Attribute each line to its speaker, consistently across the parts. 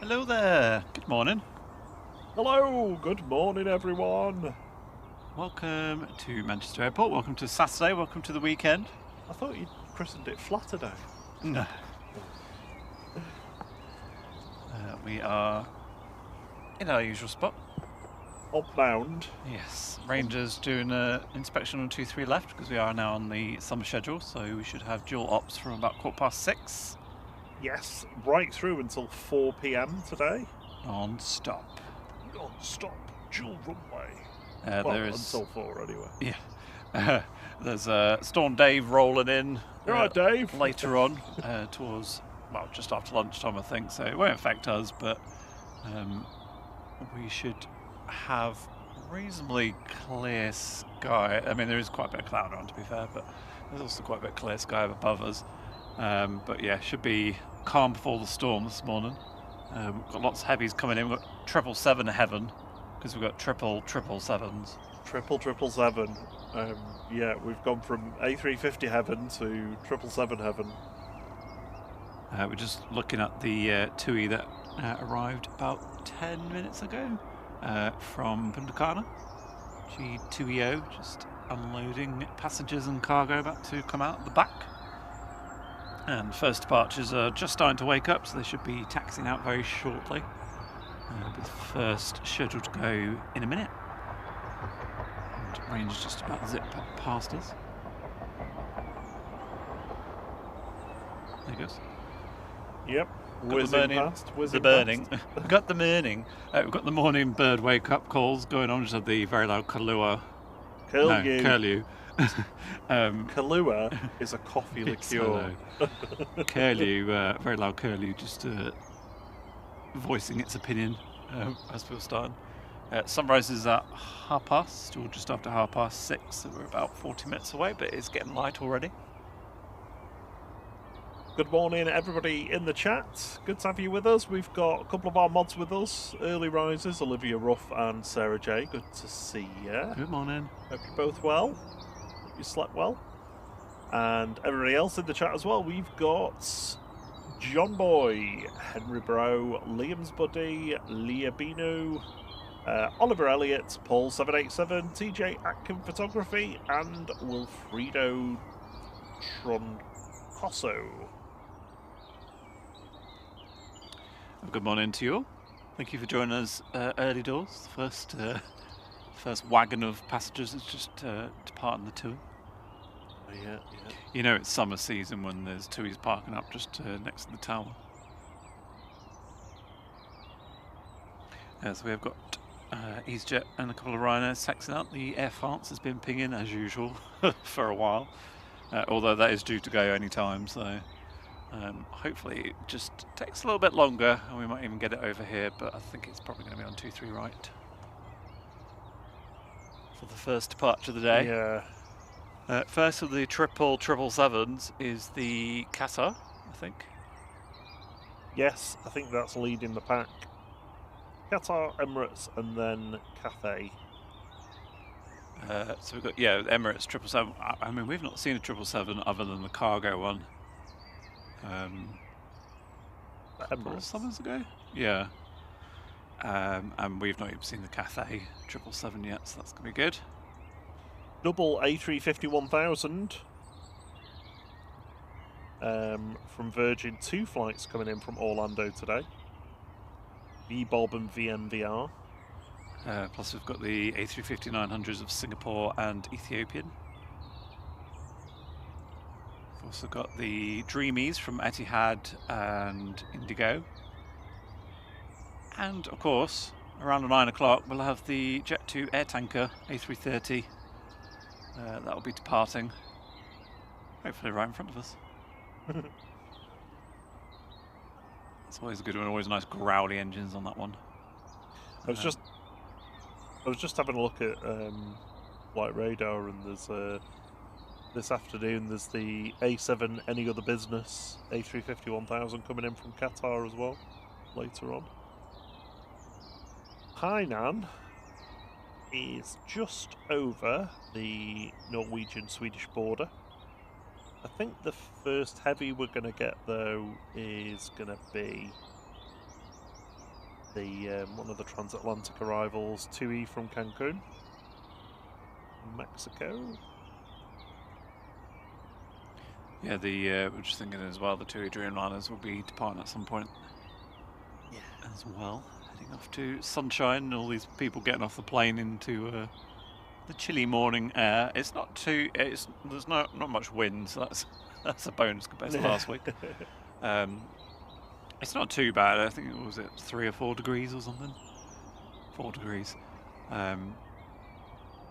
Speaker 1: Hello there. Good morning.
Speaker 2: Hello, good morning everyone.
Speaker 1: Welcome to Manchester Airport. Welcome to Saturday. Welcome to the weekend.
Speaker 2: I thought you'd christened it Flatterday.
Speaker 1: No. We are in our usual spot.
Speaker 2: Upbound.
Speaker 1: Yes. Rangers doing an inspection on 23 left because we are now on the summer schedule, so we should have dual ops from about 6:15.
Speaker 2: Yes, right through until 4 p.m. today.
Speaker 1: Non-stop.
Speaker 2: Non-stop, dual runway.
Speaker 1: There is
Speaker 2: until 4 anyway.
Speaker 1: Yeah. There's Storm Dave rolling in.
Speaker 2: All right, Dave.
Speaker 1: Later on, towards just after lunchtime, I think. So it won't affect us, but we should have reasonably clear sky. I mean, there is quite a bit of cloud around, to be fair, but there's also quite a bit of clear sky above us. But yeah, should be calm before the storm this morning. We've got lots of heavies coming in. We've got 777 heaven because we've got 777s.
Speaker 2: 777. Yeah, we've gone from A350 heaven to 777 heaven.
Speaker 1: We're just looking at the TUI that arrived about 10 minutes ago from Punta Cana. G2EO, just unloading passengers and cargo about to come out the back. And first departures are just starting to wake up, so they should be taxiing out very shortly. With first scheduled to go in a minute. And range is just about zip past us. There he goes.
Speaker 2: Yep.
Speaker 1: Whizzing past. The burning. We've got the morning. We've got the morning bird wake up calls going on. Just had the very loud Kahlua. Curlew.
Speaker 2: Kahlua is a coffee liqueur.
Speaker 1: Curlew, very loud curlew, just voicing its opinion as we were starting. Sunrise is at 6:30, or just after 6:30, so we're about 40 minutes away, but it's getting light already.
Speaker 2: Good morning, everybody in the chat. Good to have you with us. We've got a couple of our mods with us. Early risers, Olivia Ruff and Sarah J. Good to see you.
Speaker 1: Good morning.
Speaker 2: Hope you're both well. Hope you slept well. And everybody else in the chat as well. We've got John Boy, Henry Bro, Liam's Buddy, Leah Bino, Oliver Elliott, Paul 787, TJ Atkin Photography, and Wilfredo Troncoso.
Speaker 1: Good morning to you all. Thank you for joining us early doors. First wagon of passengers is just departing the TUI.
Speaker 2: Yeah.
Speaker 1: You know it's summer season when there's TUIs parking up just next to the tower. So we have got EasyJet and a couple of Ryanairs taxiing out. The Air France has been pinging as usual for a while, although that is due to go any time. So hopefully it just takes a little bit longer, and we might even get it over here. But I think it's probably going to be on 23 right for the first departure of the day.
Speaker 2: Yeah.
Speaker 1: First of the 777s is the Qatar, I think.
Speaker 2: Yes, I think that's leading the pack. Qatar, Emirates, and then Cathay.
Speaker 1: So we've got, Emirates 777. I mean, we've not seen a 777 other than the cargo one.
Speaker 2: Emirates.
Speaker 1: Summers ago? Yeah. And we've not even seen the Cathay 777 yet, so that's going to be good.
Speaker 2: Double A350 1000 from Virgin. 2 flights coming in from Orlando today. VBob and VMVR.
Speaker 1: Plus we've got the A350-900s of Singapore and Ethiopian. We've also got the Dreamies from Etihad and Indigo. And of course, around 9 o'clock, we'll have the Jet2 air tanker A330. That'll be departing, hopefully right in front of us. It's always a good one, always nice growly engines on that one.
Speaker 2: I was just having a look at Flight Radar, and there's this afternoon there's the A7 Any Other Business A350 1000 coming in from Qatar as well later on. Hainan is just over the Norwegian-Swedish border. I think the first heavy we're going to get, though, is going to be the one of the transatlantic arrivals, 2E from Cancun, Mexico.
Speaker 1: Yeah, we're just thinking as well, the 2E Dreamliners will be departing at some point.
Speaker 2: Yeah.
Speaker 1: As well, heading off to sunshine and all these people getting off the plane into the chilly morning air. It's not too. There's not much wind, so that's a bonus compared to last week. It's not too bad. I think it was 3 or 4 degrees or something. 4 degrees.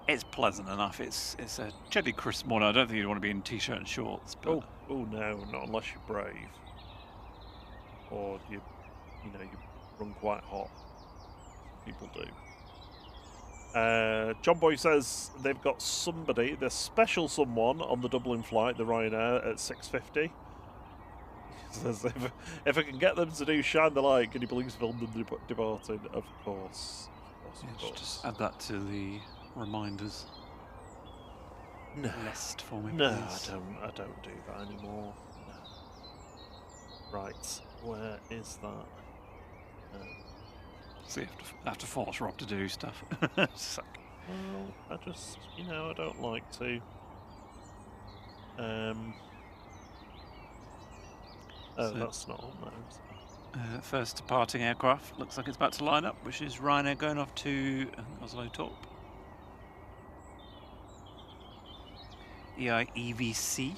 Speaker 1: It's pleasant enough. It's a chilly, crisp morning. I don't think you'd want to be in t-shirt and shorts. But
Speaker 2: oh no, not unless you're brave, or you run quite hot. People do. John Boy says they've got somebody, the special someone on the Dublin flight, the Ryanair at 6:50. Says if I can get them to do Shine the Light, can you please film them departing? Of course.
Speaker 1: Just add that to the reminders list for me.
Speaker 2: No,
Speaker 1: please.
Speaker 2: I don't do that anymore. No. Right, where is that?
Speaker 1: So you have to force Rob to do stuff. So.
Speaker 2: Well, I just, I don't like to. So that's not on there.
Speaker 1: First departing aircraft looks like it's about to line up, which is Ryanair going off to Oslo Torp. EGCC.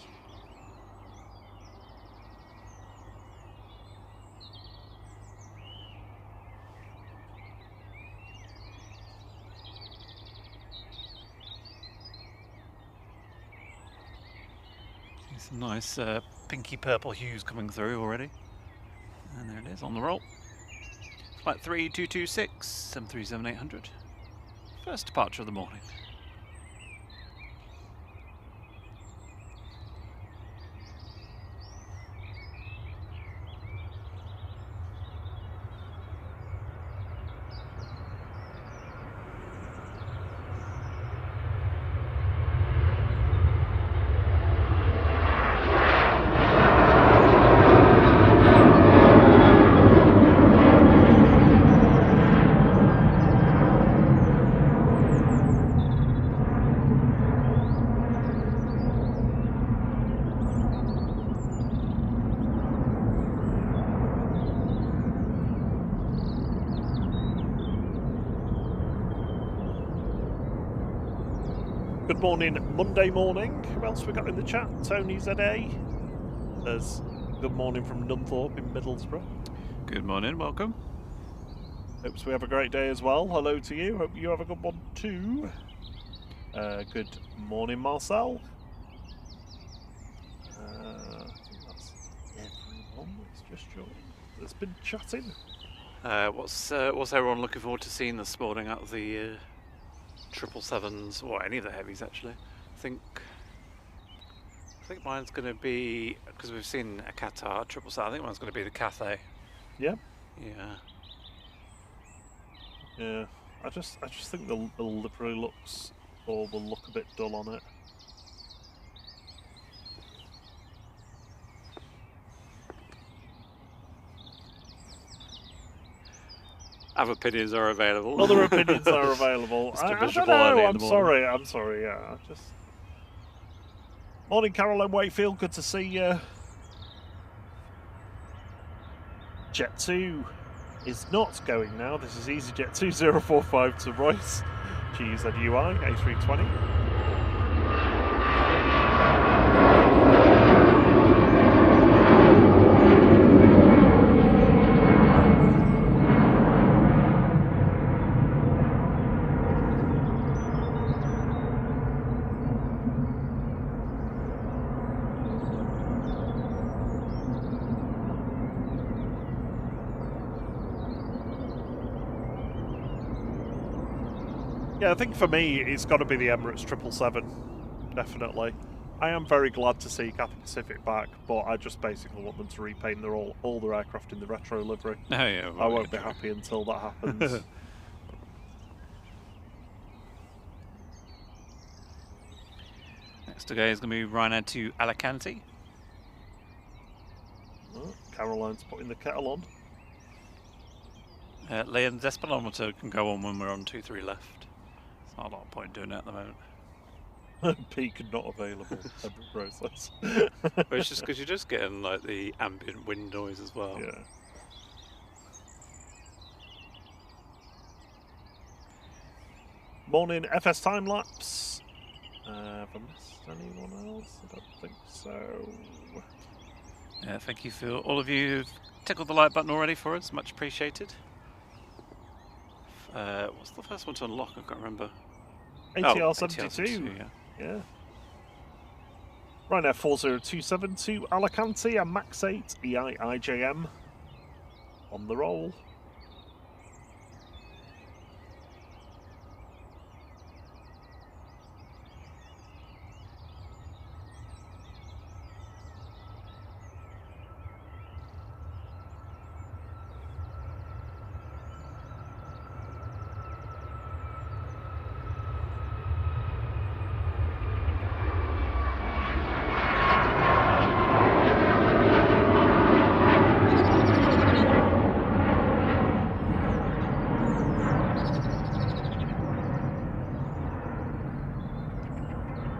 Speaker 1: Some nice pinky purple hues coming through already. And there it is on the roll. Flight 3226, 737-800. First departure of the morning.
Speaker 2: Good morning, Monday morning. Who else we got in the chat? Tony ZA says, good morning from Nunthorpe in Middlesbrough.
Speaker 1: Good morning, welcome.
Speaker 2: Hopes we have a great day as well. Hello to you. Hope you have a good one too. Good morning, Marcel. I think that's everyone that's just joined. That's been chatting.
Speaker 1: What's everyone looking forward to seeing this morning out of the 777s, or any of the heavies actually? I think mine's going to be, because we've seen a Qatar 777, I think mine's going to be the Cathay.
Speaker 2: Yeah.
Speaker 1: Yeah.
Speaker 2: Yeah. I just think the livery looks, or will look a bit dull on it.
Speaker 1: Other opinions are available.
Speaker 2: Other opinions are available. I don't know. I'm sorry. Yeah, I just. Morning, Caroline Wakefield. Good to see you. Jet 2 is not going now. This is EasyJet 2045 to Royce. GZUI A320. Yeah, I think for me, it's got to be the Emirates 777, definitely. I am very glad to see Cathay Pacific back, but I just basically want them to repaint all their aircraft in the retro livery.
Speaker 1: Oh, yeah,
Speaker 2: I won't be happy until that happens.
Speaker 1: Next to go is going to be Ryanair to Alicante.
Speaker 2: Oh, Caroline's putting the kettle on.
Speaker 1: Liam's speedometer can go on when we're on 23 left. There's not a lot of point doing it at the moment.
Speaker 2: Peak not available. Process.
Speaker 1: But it's just because you're just getting like the ambient wind noise as well.
Speaker 2: Yeah. Morning FS time lapse. Have I missed anyone else? I don't think so.
Speaker 1: Yeah, thank you for all of you who've tickled the like button already for us. Much appreciated. What's the first one to unlock? I can't remember.
Speaker 2: ATR 72.
Speaker 1: ATR 72,
Speaker 2: Yeah. Right now, 4027 to Alicante and Max 8 EIJM on the roll.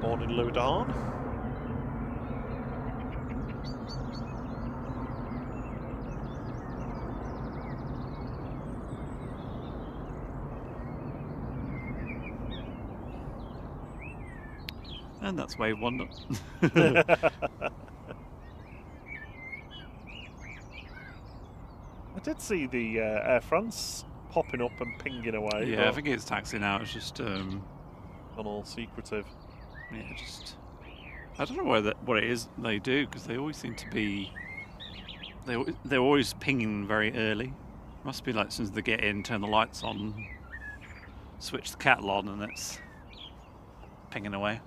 Speaker 2: Morning, Ludan.
Speaker 1: And that's wave one.
Speaker 2: I did see the Air France popping up and pinging away.
Speaker 1: Yeah, I think it's taxiing out. It's just
Speaker 2: on all secretive.
Speaker 1: yeah, just I don't know what it is they do, because they always seem to be they're always pinging very early. Must be like as soon as they get in, turn the lights on, switch the cattle on, and it's pinging away.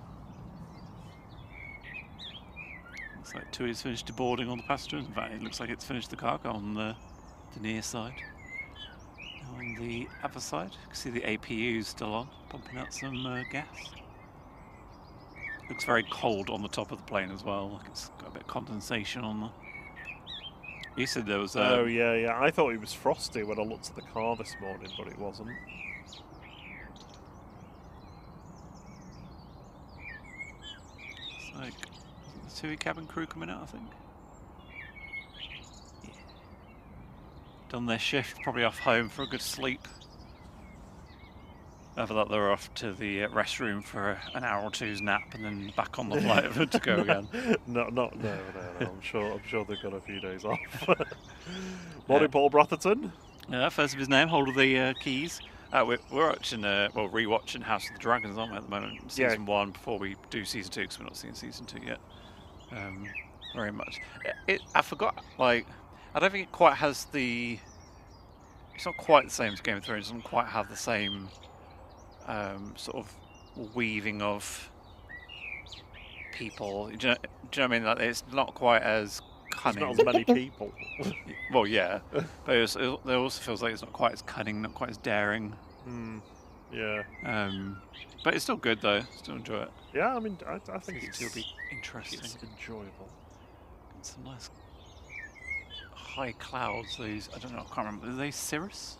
Speaker 1: Looks like TUI's finished deboarding on the passengers. In fact, it looks like it's finished the cargo on the near side. Now on the other side, you can see the APU still on, pumping out some gas. Looks very cold on the top of the plane as well, like it's got a bit of condensation on the... You said there was
Speaker 2: oh, yeah. I thought it was frosty when I looked at the car this morning, but it wasn't.
Speaker 1: It's like the TUI cabin crew coming out, I think. Yeah. Done their shift, probably off home for a good sleep. After that, they're off to the restroom for an hour or two's nap, and then back on the flight to go again.
Speaker 2: No. I'm sure they've got a few days off. Morning, Paul Brotherton.
Speaker 1: First of his name, holder of the keys. We're watching, rewatching House of the Dragons, aren't we, at the moment? Season 1 before we do season 2, because we're not seeing season 2 yet. Very much. I forgot, like, I don't think it quite has the... It's not quite the same as Game of Thrones. It doesn't quite have the same sort of weaving of people. Do you know what I mean? Like, it's not quite as cunning.
Speaker 2: There's not as many people.
Speaker 1: Well, yeah. But it also feels like it's not quite as cunning, not quite as daring.
Speaker 2: Yeah.
Speaker 1: But it's still good, though. Still enjoy it.
Speaker 2: Yeah, I mean, I think
Speaker 1: it'll be interesting.
Speaker 2: It's enjoyable.
Speaker 1: Some nice high clouds. These, I don't know, I can't remember. Are they cirrus?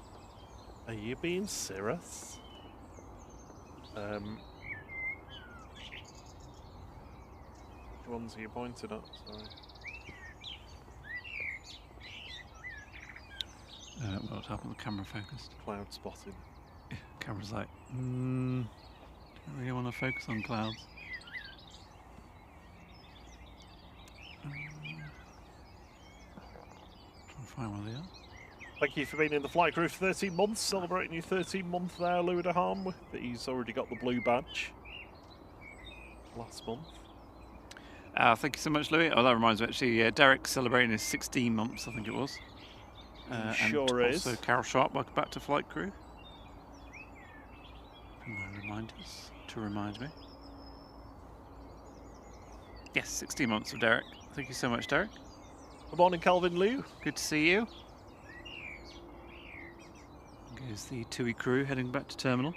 Speaker 2: Are you being serious? Which ones are you pointing at? Sorry.
Speaker 1: What happened? The camera focused.
Speaker 2: Cloud spotting.
Speaker 1: Camera's like, don't really want to focus on clouds. Trying to find where they are.
Speaker 2: Thank you for being in the flight crew for 13 months, celebrating your 13th month there, Luderham. He's already got the blue badge last month.
Speaker 1: Thank you so much, Louis. Oh, that reminds me, actually, Derek's celebrating his 16 months, I think it was.
Speaker 2: Sure
Speaker 1: and
Speaker 2: is.
Speaker 1: Also, Carol Sharp, welcome back to flight crew. My reminders to remind me. Yes, 16 months of Derek. Thank you so much, Derek.
Speaker 2: Good morning, Calvin Liu.
Speaker 1: Good to see you. Here's the TUI crew heading back to terminal.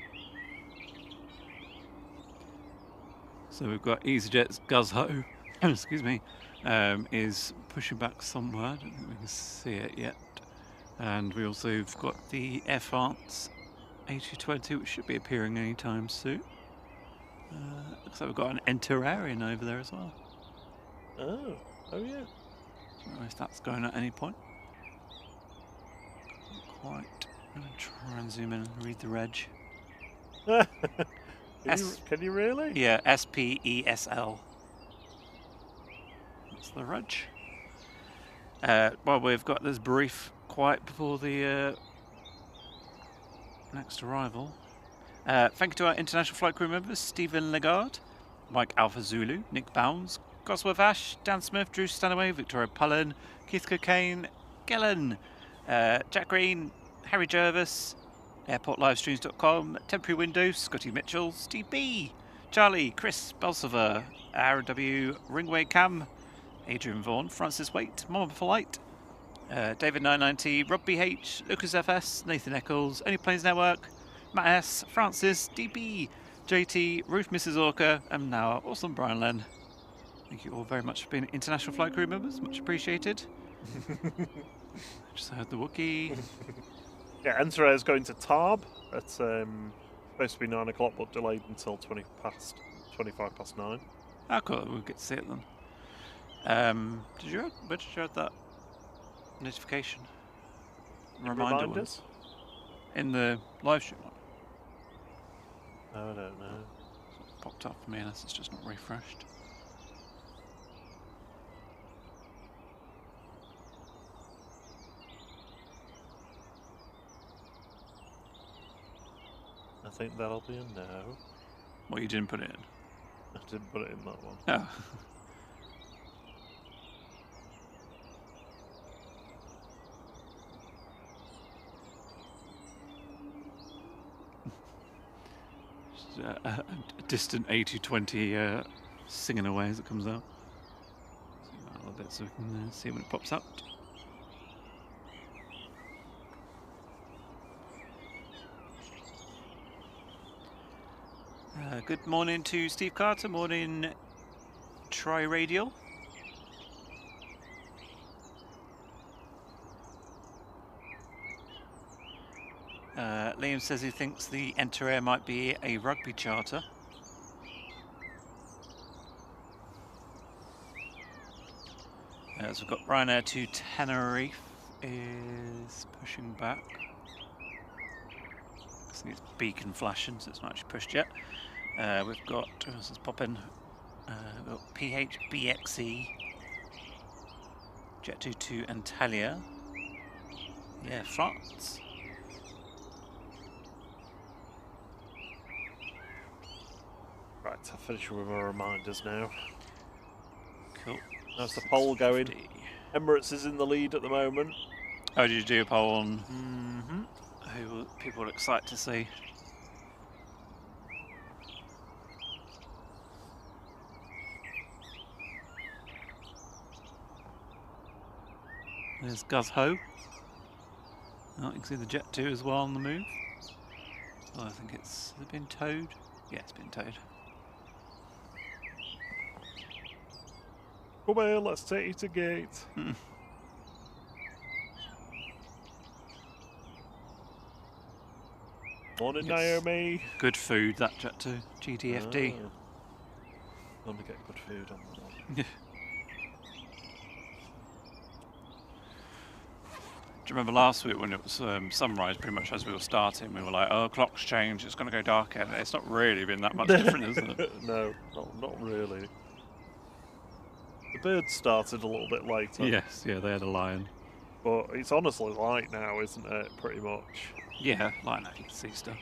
Speaker 1: So we've got EasyJet's Gus Ho, excuse me, is pushing back somewhere. I don't think we can see it yet. And we also have got the Air France A320, which should be appearing anytime soon. Looks like we've got an Enterarian over there as well.
Speaker 2: Oh yeah.
Speaker 1: Don't know if that's going at any point. Quite. I'm going to try and zoom in and read the reg.
Speaker 2: Can you really?
Speaker 1: Yeah, SPESL. That's the reg. Well, we've got this brief quiet before the next arrival. Thank you to our international flight crew members, Stephen Legard, Mike Alpha Zulu, Nick Bounds, Gosworth Ash, Dan Smith, Drew Stanaway, Victoria Pullen, Keith Cocaine, Gillen, Jack Green, Harry Jervis, airportlivestreams.com, Temporary Windows, Scotty Mitchell, Steve B, Charlie, Chris Belsilver, Aaron W, Ringway Cam, Adrian Vaughan, Francis Waite, Mama Polite, David 990, Rob BH, Lucas FS, Nathan Eccles, Only Planes Network, Matt S, Francis, DB, JT, Ruth Mrs. Orca, and now our awesome Brian Len. Thank you all very much for being international flight crew members, much appreciated. Just heard the Wookiee.
Speaker 2: Yeah, Enter is going to Tarb. It's supposed to be 9 o'clock, but delayed until 25 past 9.
Speaker 1: Oh, cool. We'll get to see it then. Where did you add that notification? Reminder one?
Speaker 2: Reminders?
Speaker 1: In the live stream one?
Speaker 2: I don't know.
Speaker 1: It's popped up for me unless it's just not refreshed.
Speaker 2: I think that'll be a no.
Speaker 1: Well, you didn't put it in?
Speaker 2: I didn't put it in that one.
Speaker 1: Oh. A distant A220 singing away as it comes out. Zoom out a little bit so we can see when it pops up. Good morning to Steve Carter. Morning, Tri-Radial. Liam says he thinks the Enter Air might be a rugby charter. So we've got Ryanair to Tenerife is pushing back. I think it's beacon flashing, so it's not actually pushed yet. We've got, what else is popping? We've got PHBXE, Jet2 to Antalya. Yeah, flats.
Speaker 2: Right, I'll finish with my reminders now.
Speaker 1: Cool.
Speaker 2: How's the poll going?
Speaker 1: 50.
Speaker 2: Emirates is in the lead at the moment.
Speaker 1: Oh, did you do a poll on who people are excited to see? There's Gus Ho. Oh, you can see the Jet 2 as well on the move. Oh, I think has it been towed? Yeah, it's been towed.
Speaker 2: Come here, let's take you to gate. Morning,
Speaker 1: Yes.
Speaker 2: Naomi.
Speaker 1: Good food, that Jet 2. GTFD.
Speaker 2: Oh. Only get good food on that one.
Speaker 1: Do you remember last week when it was sunrise, pretty much as we were starting, we were like, oh, clock's changed, it's going to go dark again. It's not really been that much different, isn't it?
Speaker 2: No, not really. The birds started a little bit later.
Speaker 1: Yes, yeah, they had a lion.
Speaker 2: But it's honestly light now, isn't it? Pretty much.
Speaker 1: Yeah, like that, you can see stuff.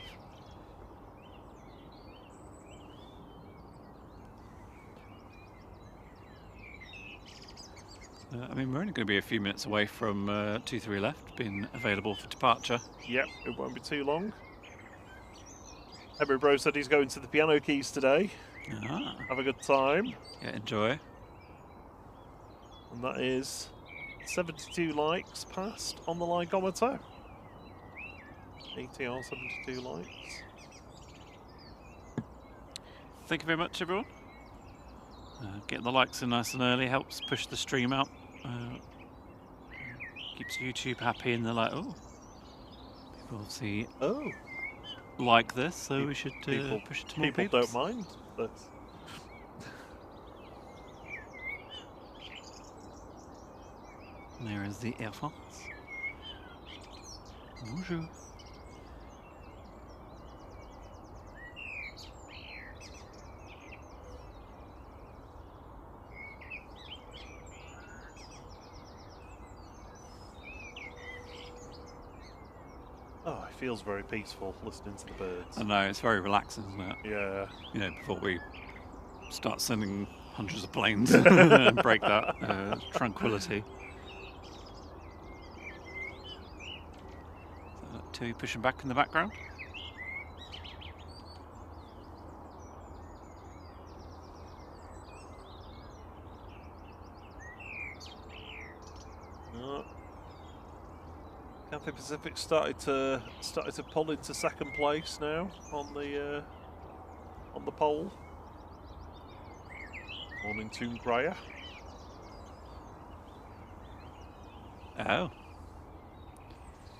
Speaker 1: I mean, we're only going to be a few minutes away from 23 left being available for departure.
Speaker 2: Yep, it won't be too long. Henry Bro said he's going to the Piano Keys today.
Speaker 1: Ah.
Speaker 2: Have a good time.
Speaker 1: Yeah, enjoy.
Speaker 2: And that is 72 likes passed on the Lygometer. ATR 72 likes.
Speaker 1: Thank you very much, everyone. Getting the likes in nice and early helps push the stream out. Keeps YouTube happy, and they're like, oh, people obviously
Speaker 2: Oh,
Speaker 1: like this, so we should push it to more
Speaker 2: people don't mind this.
Speaker 1: And there is the Air France. Bonjour.
Speaker 2: Oh, it feels very peaceful listening to the birds.
Speaker 1: I know, it's very relaxing, isn't it?
Speaker 2: Yeah.
Speaker 1: You know, before we start sending hundreds of planes and break that tranquility. So that TUI pushing back in the background.
Speaker 2: Cathay Pacific started to pull into second place now on the pole. Morning to Graya.
Speaker 1: Oh.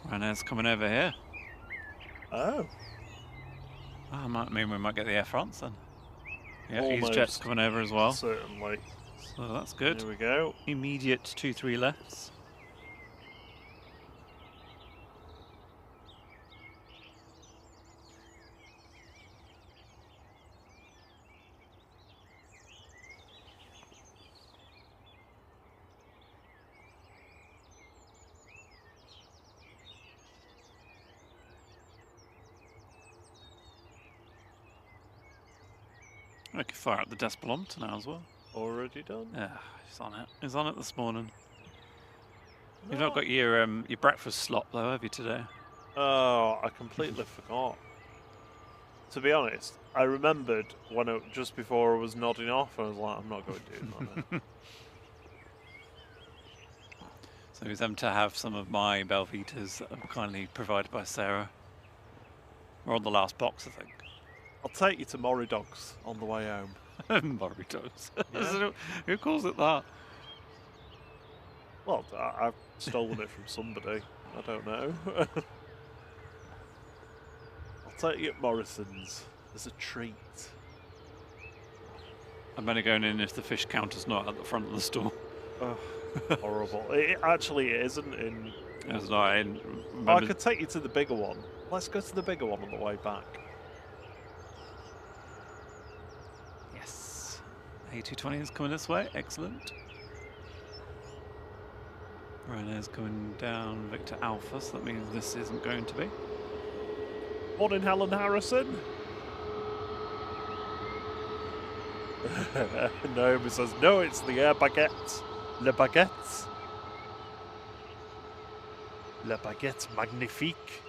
Speaker 1: Ryanair's coming over here.
Speaker 2: Oh.
Speaker 1: Oh, I mean, we might get the Air France then. Yeah,
Speaker 2: Almost.
Speaker 1: EasyJet's coming over as well.
Speaker 2: Certainly.
Speaker 1: So that's good.
Speaker 2: There we go.
Speaker 1: Immediate 2-3 lefts. I could fire up the Despelante now as well.
Speaker 2: Already done.
Speaker 1: Yeah, he's on it. He's on it this morning. You've not got your breakfast slot though, have you, today?
Speaker 2: Oh, I completely forgot. To be honest, I remembered when just before I was nodding off, I was like, I'm not going to do that.
Speaker 1: So he's them to have some of my Belvitas that are kindly provided by Sarah. We're on the last box, I think.
Speaker 2: I'll take you to Moridogs on the way home.
Speaker 1: Moritos.
Speaker 2: Yeah.
Speaker 1: Who calls it that?
Speaker 2: Well, I've stolen it from somebody. I don't know. I'll take you at Morrison's as a treat.
Speaker 1: I'm only going in if the fish counter's not at the front of the store.
Speaker 2: Oh, horrible. It actually isn't in...
Speaker 1: It's not in.
Speaker 2: Oh, I could take you to the bigger one. Let's go to the bigger one on the way back.
Speaker 1: Yes. A220 is coming this way. Excellent. Ryanair's coming down Victor Alpha, so that means this isn't going to be.
Speaker 2: Morning, Helen Harrison. Naomi says, no, it's the Air Baguette. Le Baguette. Le Baguette Magnifique.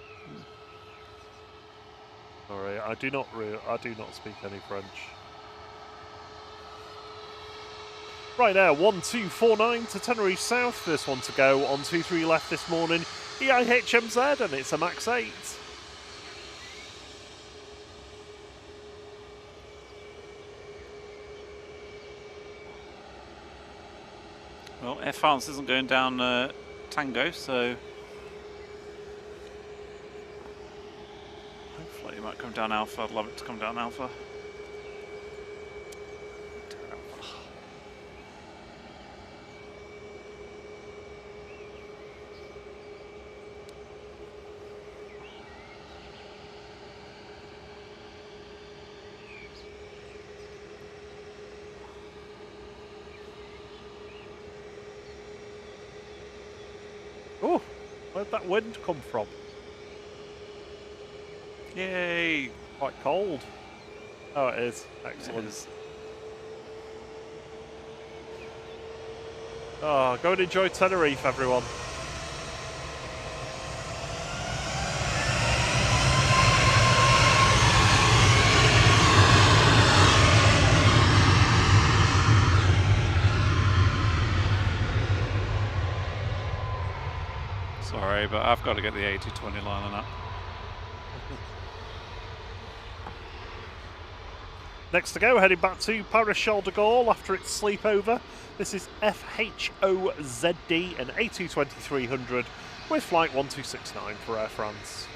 Speaker 2: Sorry, I do not speak any French. Right now, 1249 to Tenerife South. First one to go on 23 left this morning. EIHMZ, and it's a Max 8.
Speaker 1: Well, Air France isn't going down Tango, so hopefully it might come down Alpha. I'd love it to come down Alpha.
Speaker 2: Oh, where'd that wind come from?
Speaker 1: Yay!
Speaker 2: Quite cold. Oh, it is. Excellent.
Speaker 1: It is.
Speaker 2: Oh, go and enjoy Tenerife, everyone.
Speaker 1: Sorry, but I've got to get the A220 line on that.
Speaker 2: Next to go, heading back to Paris Charles de Gaulle after its sleepover. This is FHOZD and A220-300 with flight 1269 for Air France.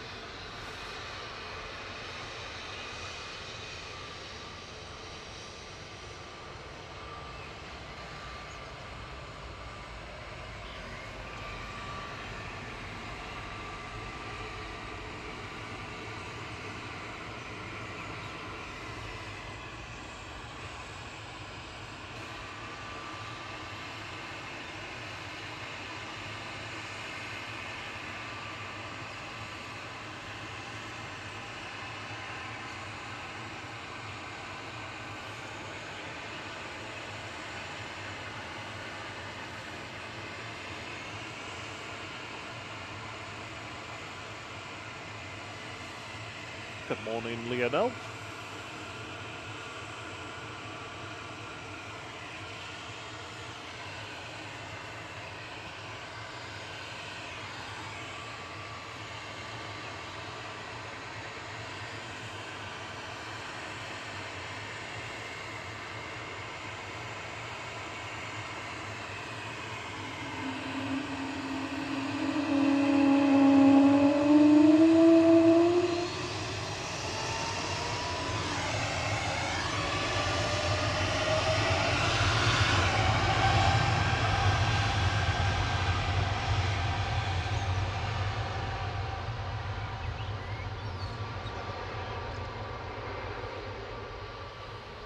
Speaker 2: Good morning, Lionel.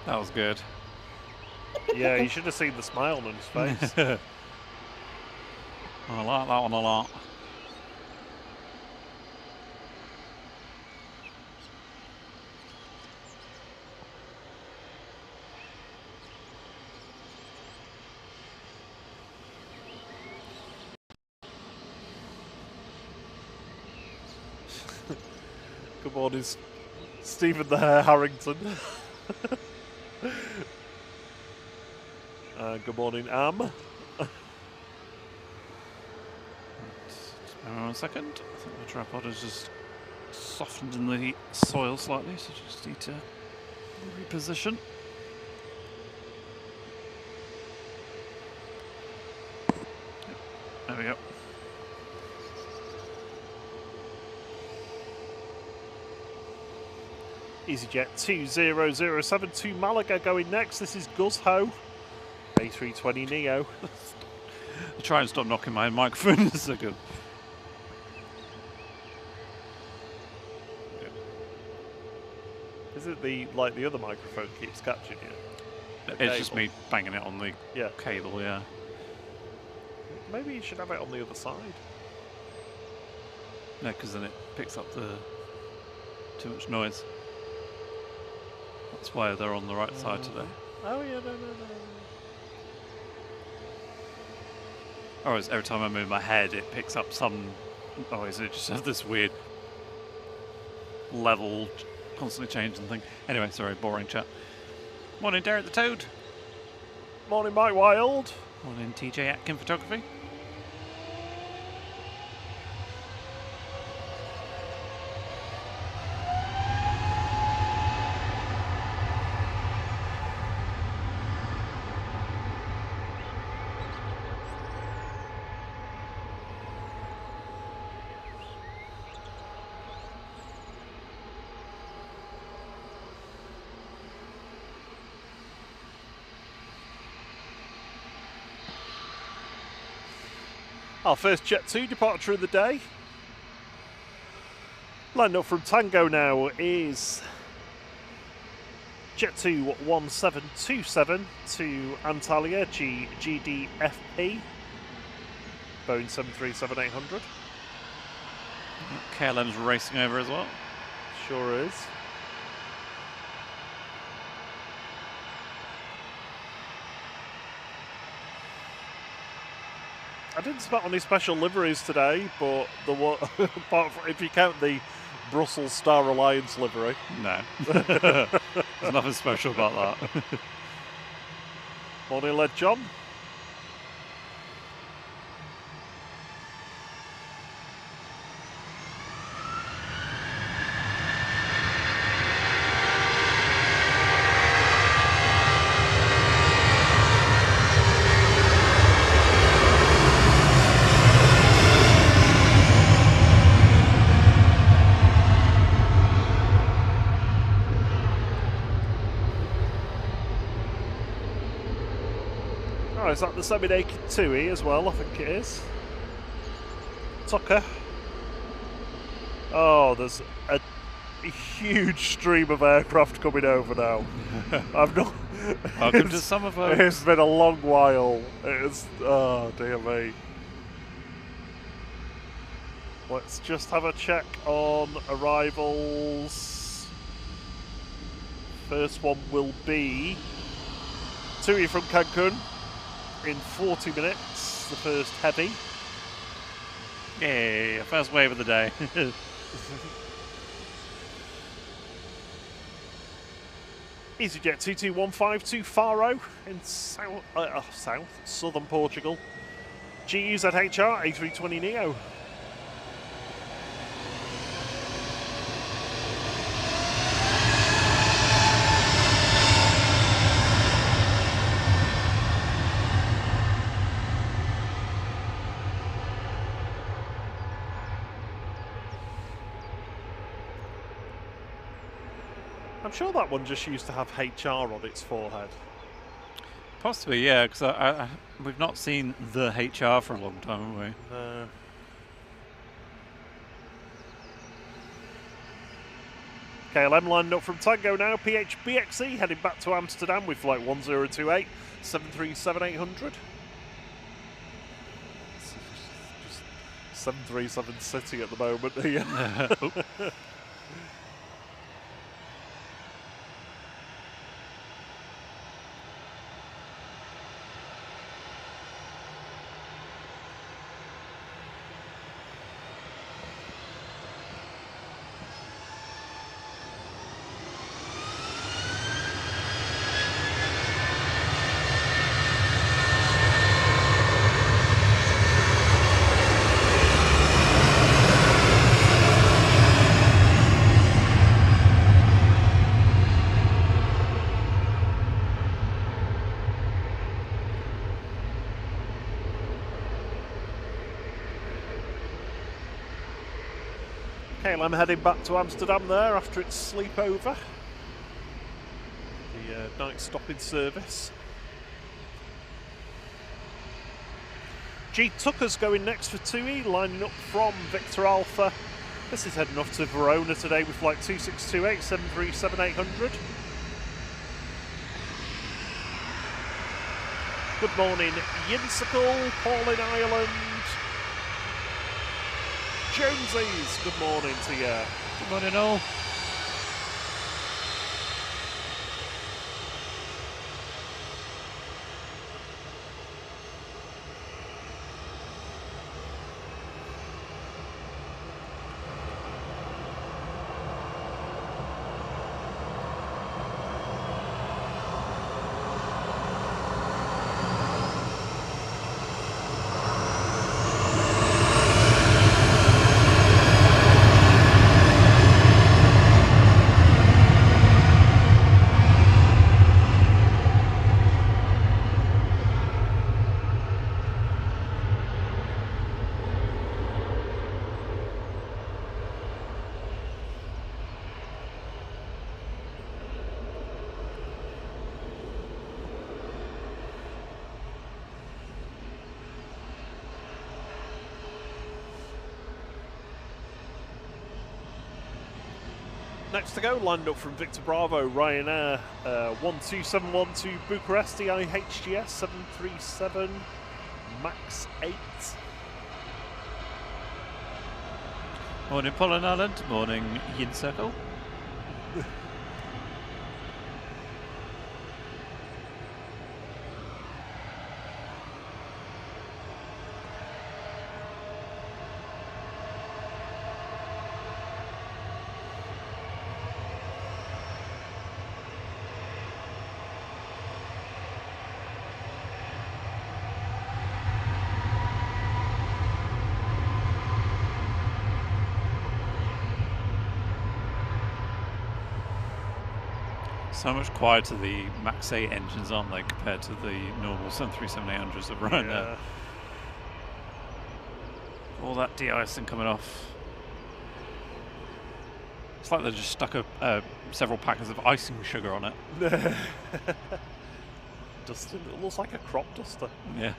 Speaker 1: That was good.
Speaker 2: Yeah, you should have seen the smile on his face.
Speaker 1: I like that one a lot.
Speaker 2: Good morning, Stephen the Hare Harrington. Good morning, Am.
Speaker 1: Just hang on a second. I think the tripod has just softened in the soil slightly, so just need to reposition. There we go.
Speaker 2: EasyJet 2007 to Malaga going next. This is Gus Ho, A320 Neo.
Speaker 1: I'll try and stop knocking my microphone in a second.
Speaker 2: Is it the other microphone keeps catching you?
Speaker 1: It's just me banging it on the
Speaker 2: Yeah.
Speaker 1: cable, yeah.
Speaker 2: Maybe you should have it on the other side.
Speaker 1: No, because then it picks up the too much noise. That's why they're on the right side today.
Speaker 2: Oh yeah, no.
Speaker 1: Or every time I move my head, it picks up some noise. It just has this weird level, constantly changing thing. Anyway, sorry, boring chat. Morning, Derek the Toad.
Speaker 2: Morning, Mike Wild.
Speaker 1: Morning, TJ Atkin Photography.
Speaker 2: Our first Jet 2 departure of the day. Lined up from Tango now is Jet 2 1727 to Antalya GDFP, Boeing 737-800.
Speaker 1: KLM's racing over as well.
Speaker 2: Sure is. I didn't spot any special liveries today, but apart from, if you count the Brussels Star Alliance livery.
Speaker 1: No. There's nothing special about that.
Speaker 2: Morning, Led John. Oh, is that the semi-naked TUI as well? I think it is. Tucker. Oh, there's a huge stream of aircraft coming over now. I've not.
Speaker 1: Welcome to summer, folks.
Speaker 2: It's been a long while. It's oh dear me. Let's just have a check on arrivals. First one will be TUI from Cancun in 40 minutes. The first heavy.
Speaker 1: Yay! First wave of the day.
Speaker 2: EasyJet 2215 to Faro in southern Portugal. GUZHR A320neo. I'm sure that one just used to have HR on its forehead.
Speaker 1: Possibly, yeah, because we've not seen the HR for a long time, have we?
Speaker 2: No. KLM lined up from Tango now. PHBXE heading back to Amsterdam with flight 1028, 737-800. Just 737 City at the moment. Yeah. KLM heading back to Amsterdam there after its sleepover. The night stopping service. G Tucker's going next for TUI, lining up from Victor Alpha. This is heading off to Verona today with flight 2628, 737-800. Good morning, Yinsicle, Paul in Ireland. Jonesies, good morning to you.
Speaker 1: Good morning, all.
Speaker 2: Next to go, lined up from Victor Bravo, Ryanair 12712 Bucharest, IHGS 737 MAX 8.
Speaker 1: Morning, Paul in Ireland. Morning, Yin Circle. So much quieter the MAX 8 engines, aren't they, compared to the normal 737-800s that run there. All that de-icing coming off. It's like they just stuck several packets of icing sugar on it.
Speaker 2: dusting. It looks like a crop duster.
Speaker 1: Yeah.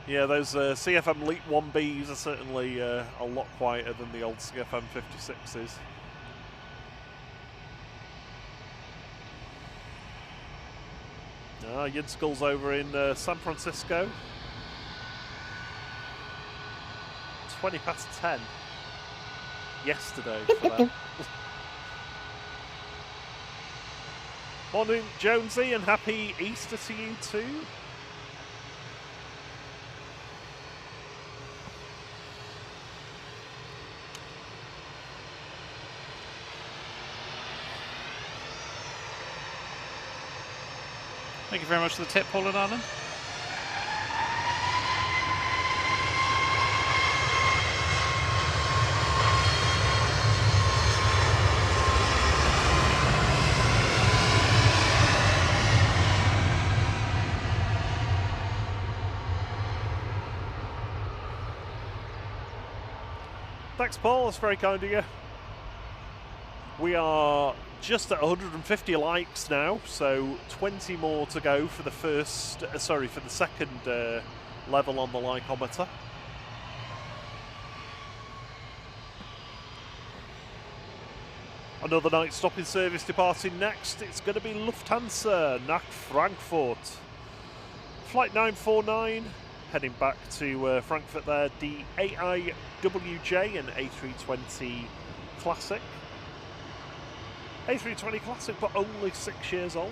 Speaker 2: Yeah, those CFM Elite 1Bs are certainly a lot quieter than the old CFM 56s. Yinskull's over in San Francisco. 20 past 10 yesterday for them. Morning, Jonesy, and happy Easter to you too.
Speaker 1: Thank you very much for the tip, Paul and Arlen.
Speaker 2: Thanks, Paul. That's very kind of you. We are just at 150 likes now, so 20 more to go for the first. Sorry, for the second level on the likeometer. Another night stopping service departing next. It's going to be Lufthansa nach Frankfurt. Flight 949 heading back to Frankfurt there. The AIWJ and A320 Classic. A320 Classic, but only 6 years old.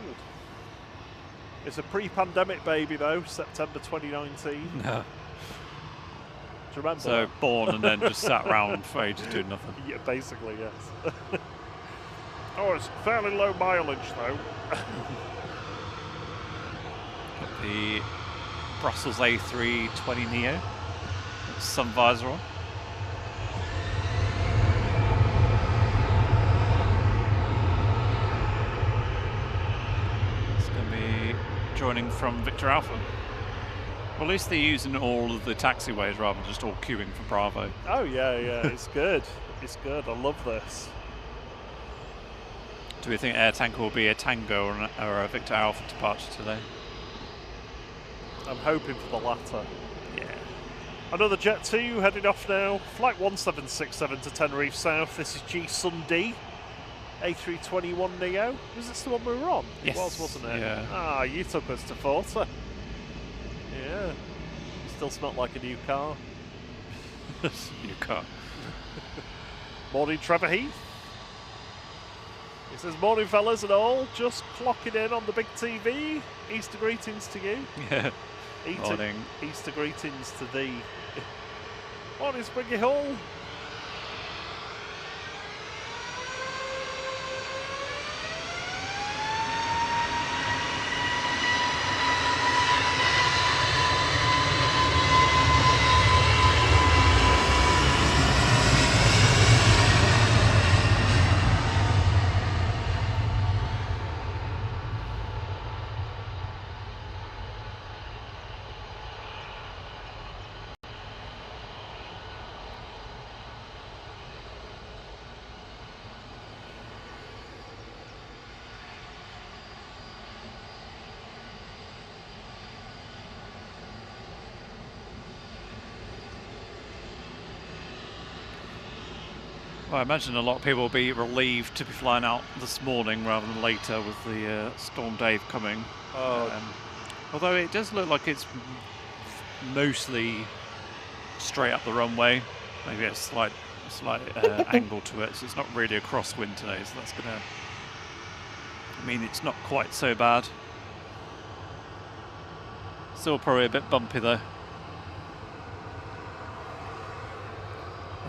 Speaker 2: It's a pre-pandemic baby though, September 2019.
Speaker 1: No.
Speaker 2: Do you remember?
Speaker 1: So
Speaker 2: that?
Speaker 1: born and then just sat around for ages doing nothing.
Speaker 2: Yeah, basically, yes. Oh, it's fairly low mileage though.
Speaker 1: Got the Brussels A320 Neo. Sun visor on. It's going to be joining from Victor Alpha. Well, at least they're using all of the taxiways rather than just all queuing for Bravo.
Speaker 2: Oh yeah, yeah, it's good. It's good. I love this.
Speaker 1: Do we think Air Tanker will be a Tango or a Victor Alpha departure today?
Speaker 2: I'm hoping for the latter.
Speaker 1: Yeah.
Speaker 2: Another Jet 2 heading off now. Flight 1767 to Tenerife South. This is G Sunday. A321 Neo. Was this the one we were on?
Speaker 1: Yes.
Speaker 2: It was, wasn't it?
Speaker 1: Yeah.
Speaker 2: Ah, you took us to Forza. Yeah. Still smelled like a new car.
Speaker 1: New car.
Speaker 2: Morning, Trevor Heath. He says, morning, fellas and all. Just clocking in on the big TV. Easter greetings to you.
Speaker 1: Yeah. Morning.
Speaker 2: Easter greetings to thee. Morning, Springy Hall.
Speaker 1: Well, I imagine a lot of people will be relieved to be flying out this morning rather than later with the Storm Dave coming. Although it does look like it's mostly straight up the runway, maybe a slight angle to it, so it's not really a crosswind today, so that's going to mean it's not quite so bad. Still probably a bit bumpy though.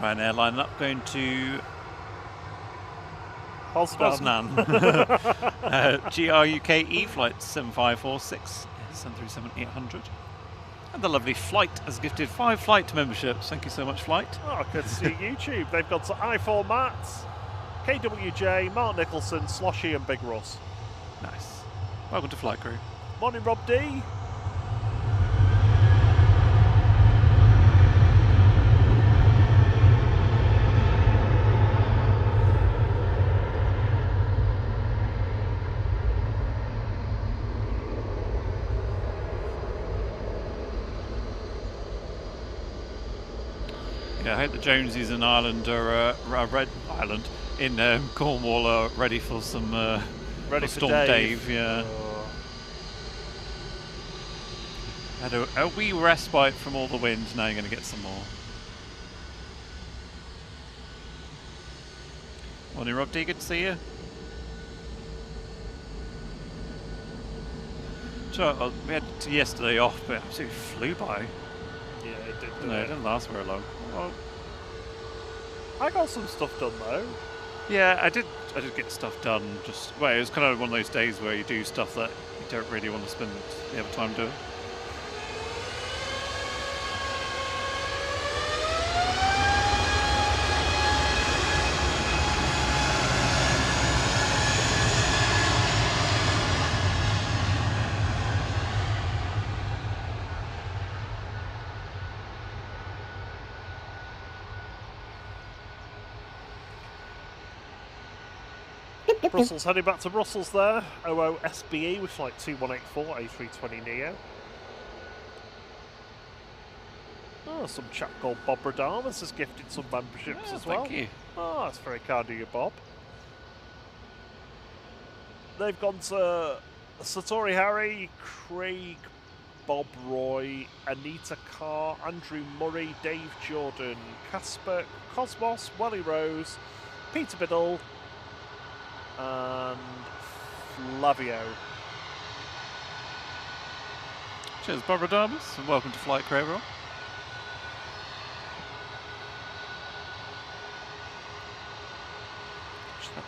Speaker 1: Ryanair lining up, going to Poznan. GRUKE flight 7546, 737-800. And the lovely Flight has gifted 5 flight memberships. Thank you so much, Flight.
Speaker 2: Oh, good to see YouTube. They've got to I4 Mats, KWJ, Mark Nicholson, Sloshy and Big Russ.
Speaker 1: Nice. Welcome to Flight Crew.
Speaker 2: Morning, Rob D.
Speaker 1: Yeah, I hope the Jonesies in Ireland are Red Island in Cornwall are ready for some
Speaker 2: Ready
Speaker 1: for
Speaker 2: for
Speaker 1: Storm
Speaker 2: Dave.
Speaker 1: Yeah.
Speaker 2: Oh.
Speaker 1: Had a wee respite from all the wind. Now you're going to get some more. Morning, Rob D. Good to see you. So we had yesterday off, but it absolutely flew by.
Speaker 2: Yeah, it did.
Speaker 1: No, it didn't last very long.
Speaker 2: Well, I got some stuff done though.
Speaker 1: Yeah, I did get stuff done. Just well, it was kind of one of those days where you do stuff that you don't really want to spend the other time doing.
Speaker 2: Brussels heading back to Brussels there. OOSBE with flight 2184 A320neo. Oh, some chap called Bob Radamas has gifted some memberships as well.
Speaker 1: Thank you.
Speaker 2: Oh, that's very kind of you, Bob. They've gone to Satori Harry, Craig, Bob Roy, Anita Carr, Andrew Murray, Dave Jordan, Casper, Cosmos, Welly Rose, Peter Biddle, and Flavio.
Speaker 1: Cheers, Barbara Damas, and welcome to Flight Craver.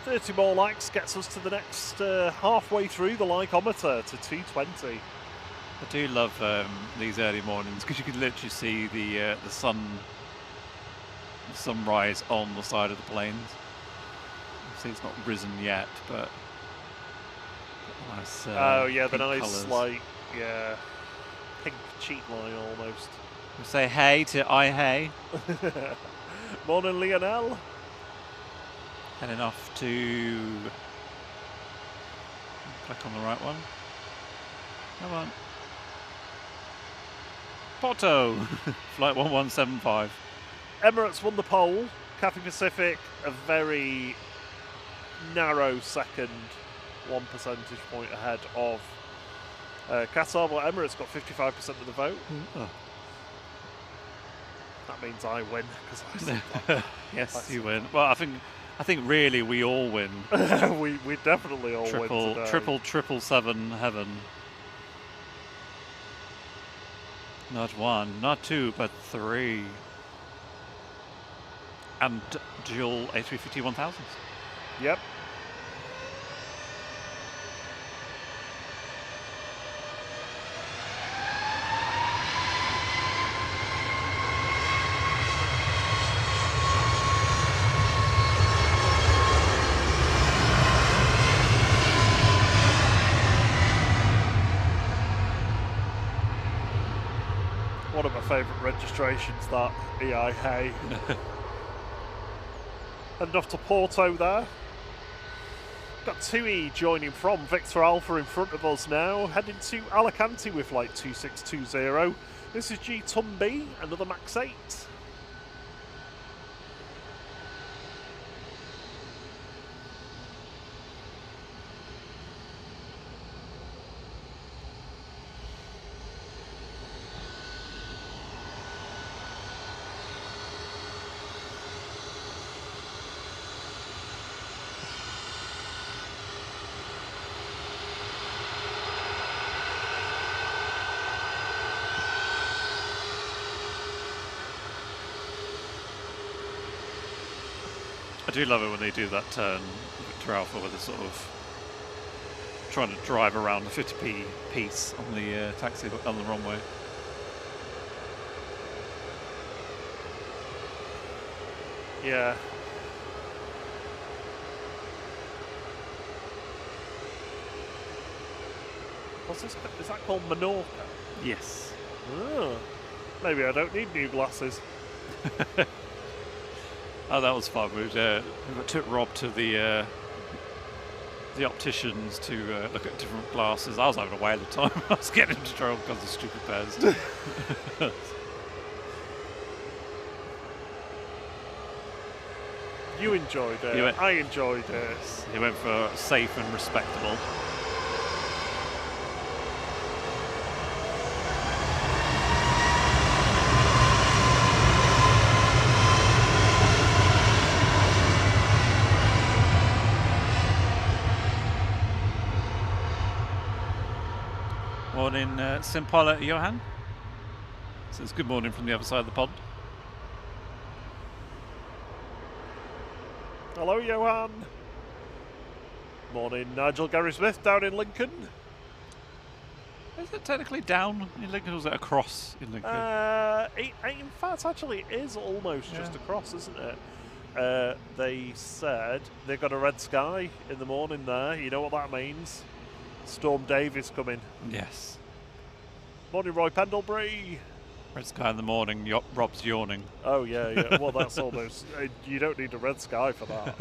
Speaker 2: 30 more likes gets us to the next halfway through the likeometer to 220.
Speaker 1: I do love these early mornings because you can literally see the sunrise on the side of the planes. See, it's not risen yet, but nice.
Speaker 2: Oh yeah, the nice
Speaker 1: colours.
Speaker 2: like pink cheat line almost.
Speaker 1: We say hey to I hey.
Speaker 2: Morning, Lionel.
Speaker 1: Heading off to. Click on the right one. Come on. Porto, flight 1175.
Speaker 2: Emirates won the pole. Cathay Pacific a very narrow second, 1 percentage point ahead of Qatar, but Emirates got 55% of the vote.
Speaker 1: Oh.
Speaker 2: That means I win because I said that.
Speaker 1: Yes, you win. Well, I think really we all win.
Speaker 2: we definitely all win today.
Speaker 1: Triple seven heaven. Not one, not two, but three. And dual A350 1000s.
Speaker 2: Yep. One of my favourite registrations, that EI Hey. Heading off to Porto there. Got 2E joining from Victor Alpha in front of us now. Heading to Alicante with flight 2620. This is G Tumby, another Max 8.
Speaker 1: I do love it when they do that turn, Victor Alpha, where they're sort of trying to drive around the 50p piece on the taxi on the runway.
Speaker 2: Yeah. What's this? Is that called Menorca?
Speaker 1: Yes.
Speaker 2: Oh, maybe I don't need new glasses.
Speaker 1: Oh, that was fun. We took Rob to the opticians to look at different glasses. I was having a whale of time. I was getting into trouble because of stupid pairs.
Speaker 2: You enjoyed it. I enjoyed it.
Speaker 1: He went for safe and respectable. Morning, Simpala Johan. Says good morning from the other side of the pond.
Speaker 2: Hello, Johan. Morning, Nigel Gary Smith down in Lincoln.
Speaker 1: Is it technically down in Lincoln, or is it across in Lincoln?
Speaker 2: In fact, actually, it is almost just across, isn't it? They said they've got a red sky in the morning there. You know what that means? Storm Davis coming.
Speaker 1: Yes.
Speaker 2: Morning, Roy Pendlebury.
Speaker 1: Red sky in the morning, Rob's yawning.
Speaker 2: Oh, yeah. Well, that's almost... you don't need a red sky for that.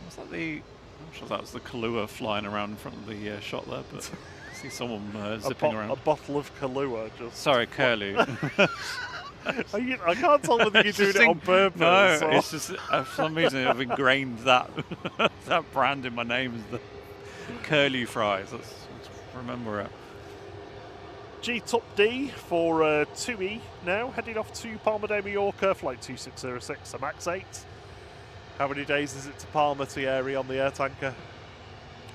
Speaker 1: Was that the... I'm sure that was the Kahlua flying around in front of the shot there, but I see someone zipping around.
Speaker 2: A bottle of Kahlua just...
Speaker 1: Sorry, curlew.
Speaker 2: I can't tell whether you're doing it on purpose.
Speaker 1: No, it's just, for some reason, I've ingrained that that brand in my name as the curlew fries. Let's remember it.
Speaker 2: G Top D for 2E now, heading off to Palma de Mallorca, flight 2606, a MAX 8. How many days is it to Palma to Airy on the air tanker?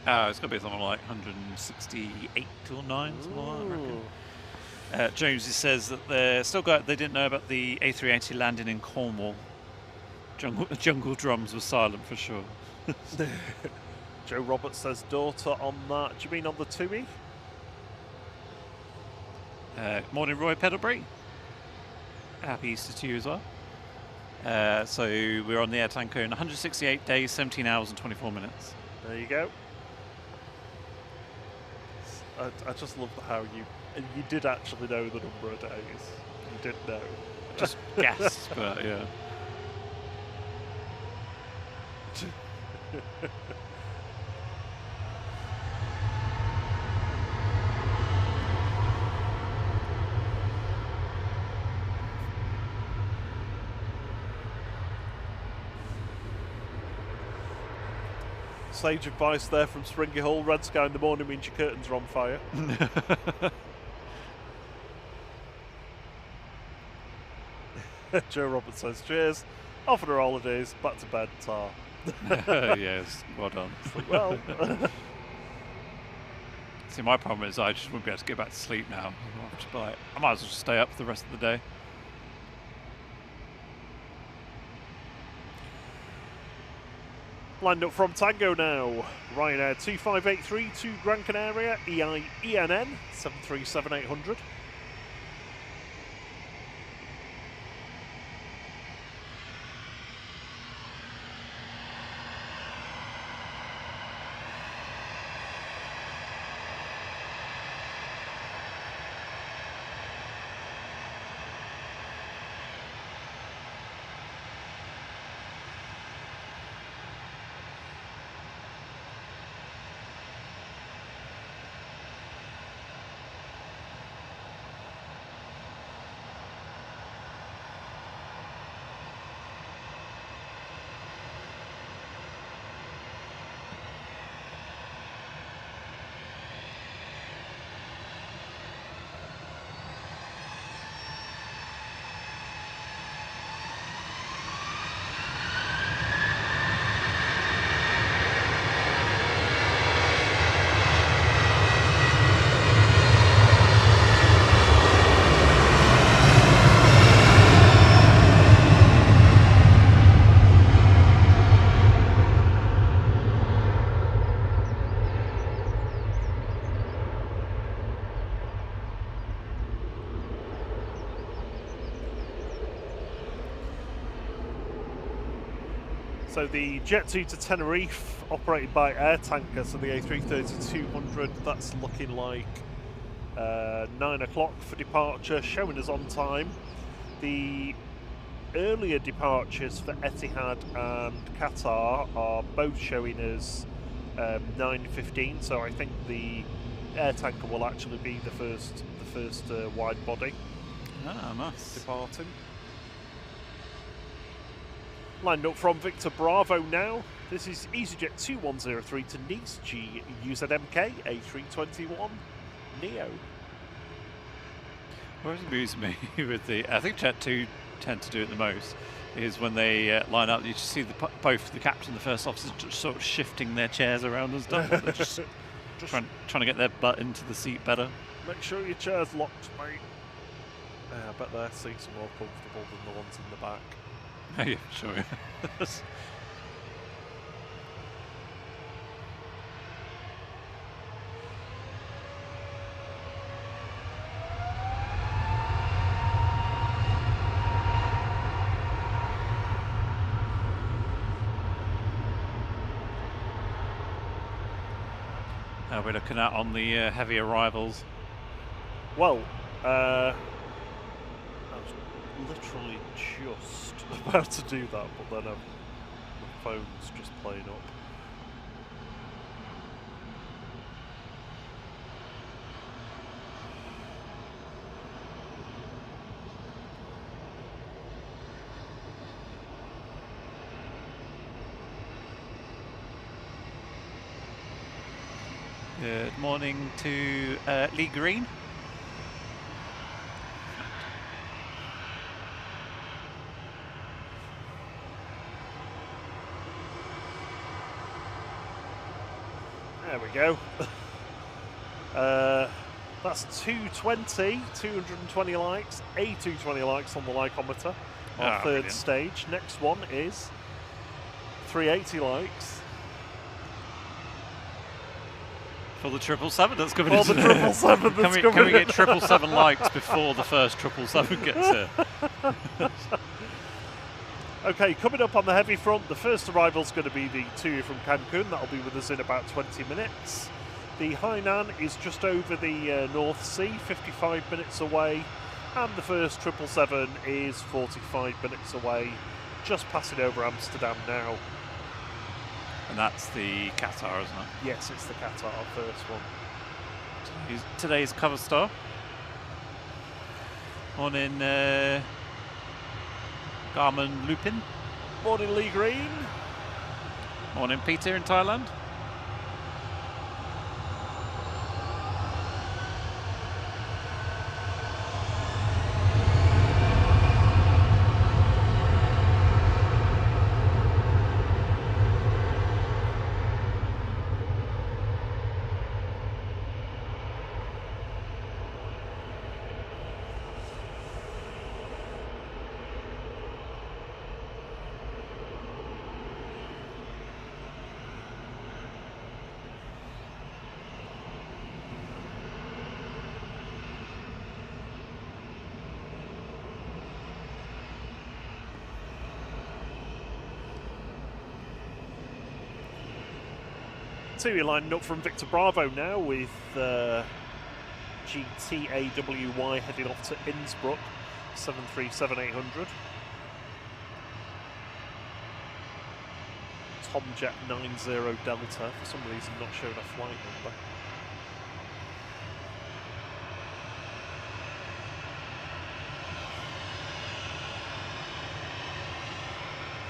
Speaker 1: It's going to be something like 168 or 9, something like that, I reckon. Jonesy says that they didn't know about the A380 landing in Cornwall. Jungle drums were silent for sure.
Speaker 2: Joe Roberts says daughter on that. Do you mean on the 2E?
Speaker 1: Morning, Roy Pendlebury. Happy Easter to you as well. So we're on the air tanker in 168 days, 17 hours and 24 minutes.
Speaker 2: There you go. I just love how you did actually know the number of days. You did know.
Speaker 1: Just guessed, but yeah.
Speaker 2: Sage advice there from Springy Hall. Red sky in the morning means your curtains are on fire. Joe Roberts says, cheers. Off on her holidays, back to bed, tar.
Speaker 1: Yes, well done.
Speaker 2: Well,
Speaker 1: see, my problem is I just wouldn't be able to get back to sleep now. I might as well just stay up for the rest of the day.
Speaker 2: Lined up from Tango now. Ryanair 2583 to Gran Canaria, ENN 737800. So the Jet 2 to Tenerife, operated by Air Tanker, so the A330-200, that's looking like 9 o'clock for departure, showing us on time. The earlier departures for Etihad and Qatar are both showing us 9:15, so I think the Air Tanker will actually be the first wide body
Speaker 1: nice.
Speaker 2: departing. Lined up from Victor Bravo now. This is EasyJet 2103 to Nice, GUZMK A321 Neo.
Speaker 1: What amuses me with I think Jet 2 tend to do it the most, is when they line up, you just see both the captain and the first officer just sort of shifting their chairs around and stuff. They're just trying to get their butt into the seat better.
Speaker 2: Make sure your chair's locked, mate. I bet their seats are more comfortable than the ones in the back.
Speaker 1: Oh, yeah, sure. How are we looking at on the heavy arrivals?
Speaker 2: Well, I was literally just about to do that, but then my phone's just playing up.
Speaker 1: Good morning to Lee Green.
Speaker 2: There we go. That's 220, 220 likes, A220 likes on the likeometer. Our third
Speaker 1: brilliant.
Speaker 2: stage. Next one is 380 likes.
Speaker 1: For the 777 that's coming
Speaker 2: For
Speaker 1: in.
Speaker 2: the 777 that's coming
Speaker 1: Can we
Speaker 2: in.
Speaker 1: get 777 likes before the first 777 gets here?
Speaker 2: Okay, coming up on the heavy front, the first arrival's going to be the TUI from Cancun. That'll be with us in about 20 minutes. The Hainan is just over the North Sea, 55 minutes away. And the first 777 is 45 minutes away, just passing over Amsterdam now.
Speaker 1: And that's the Qatar, isn't it?
Speaker 2: Yes, it's the Qatar first one.
Speaker 1: Today's cover star. Morning, Garmin Lupin.
Speaker 2: Morning, Lee Green.
Speaker 1: Morning, Peter in Thailand.
Speaker 2: TUI lining up from Victor Bravo now with GTAWY heading off to Innsbruck, 737-800. Tomjet 90 Delta, for some reason not showing a flight number.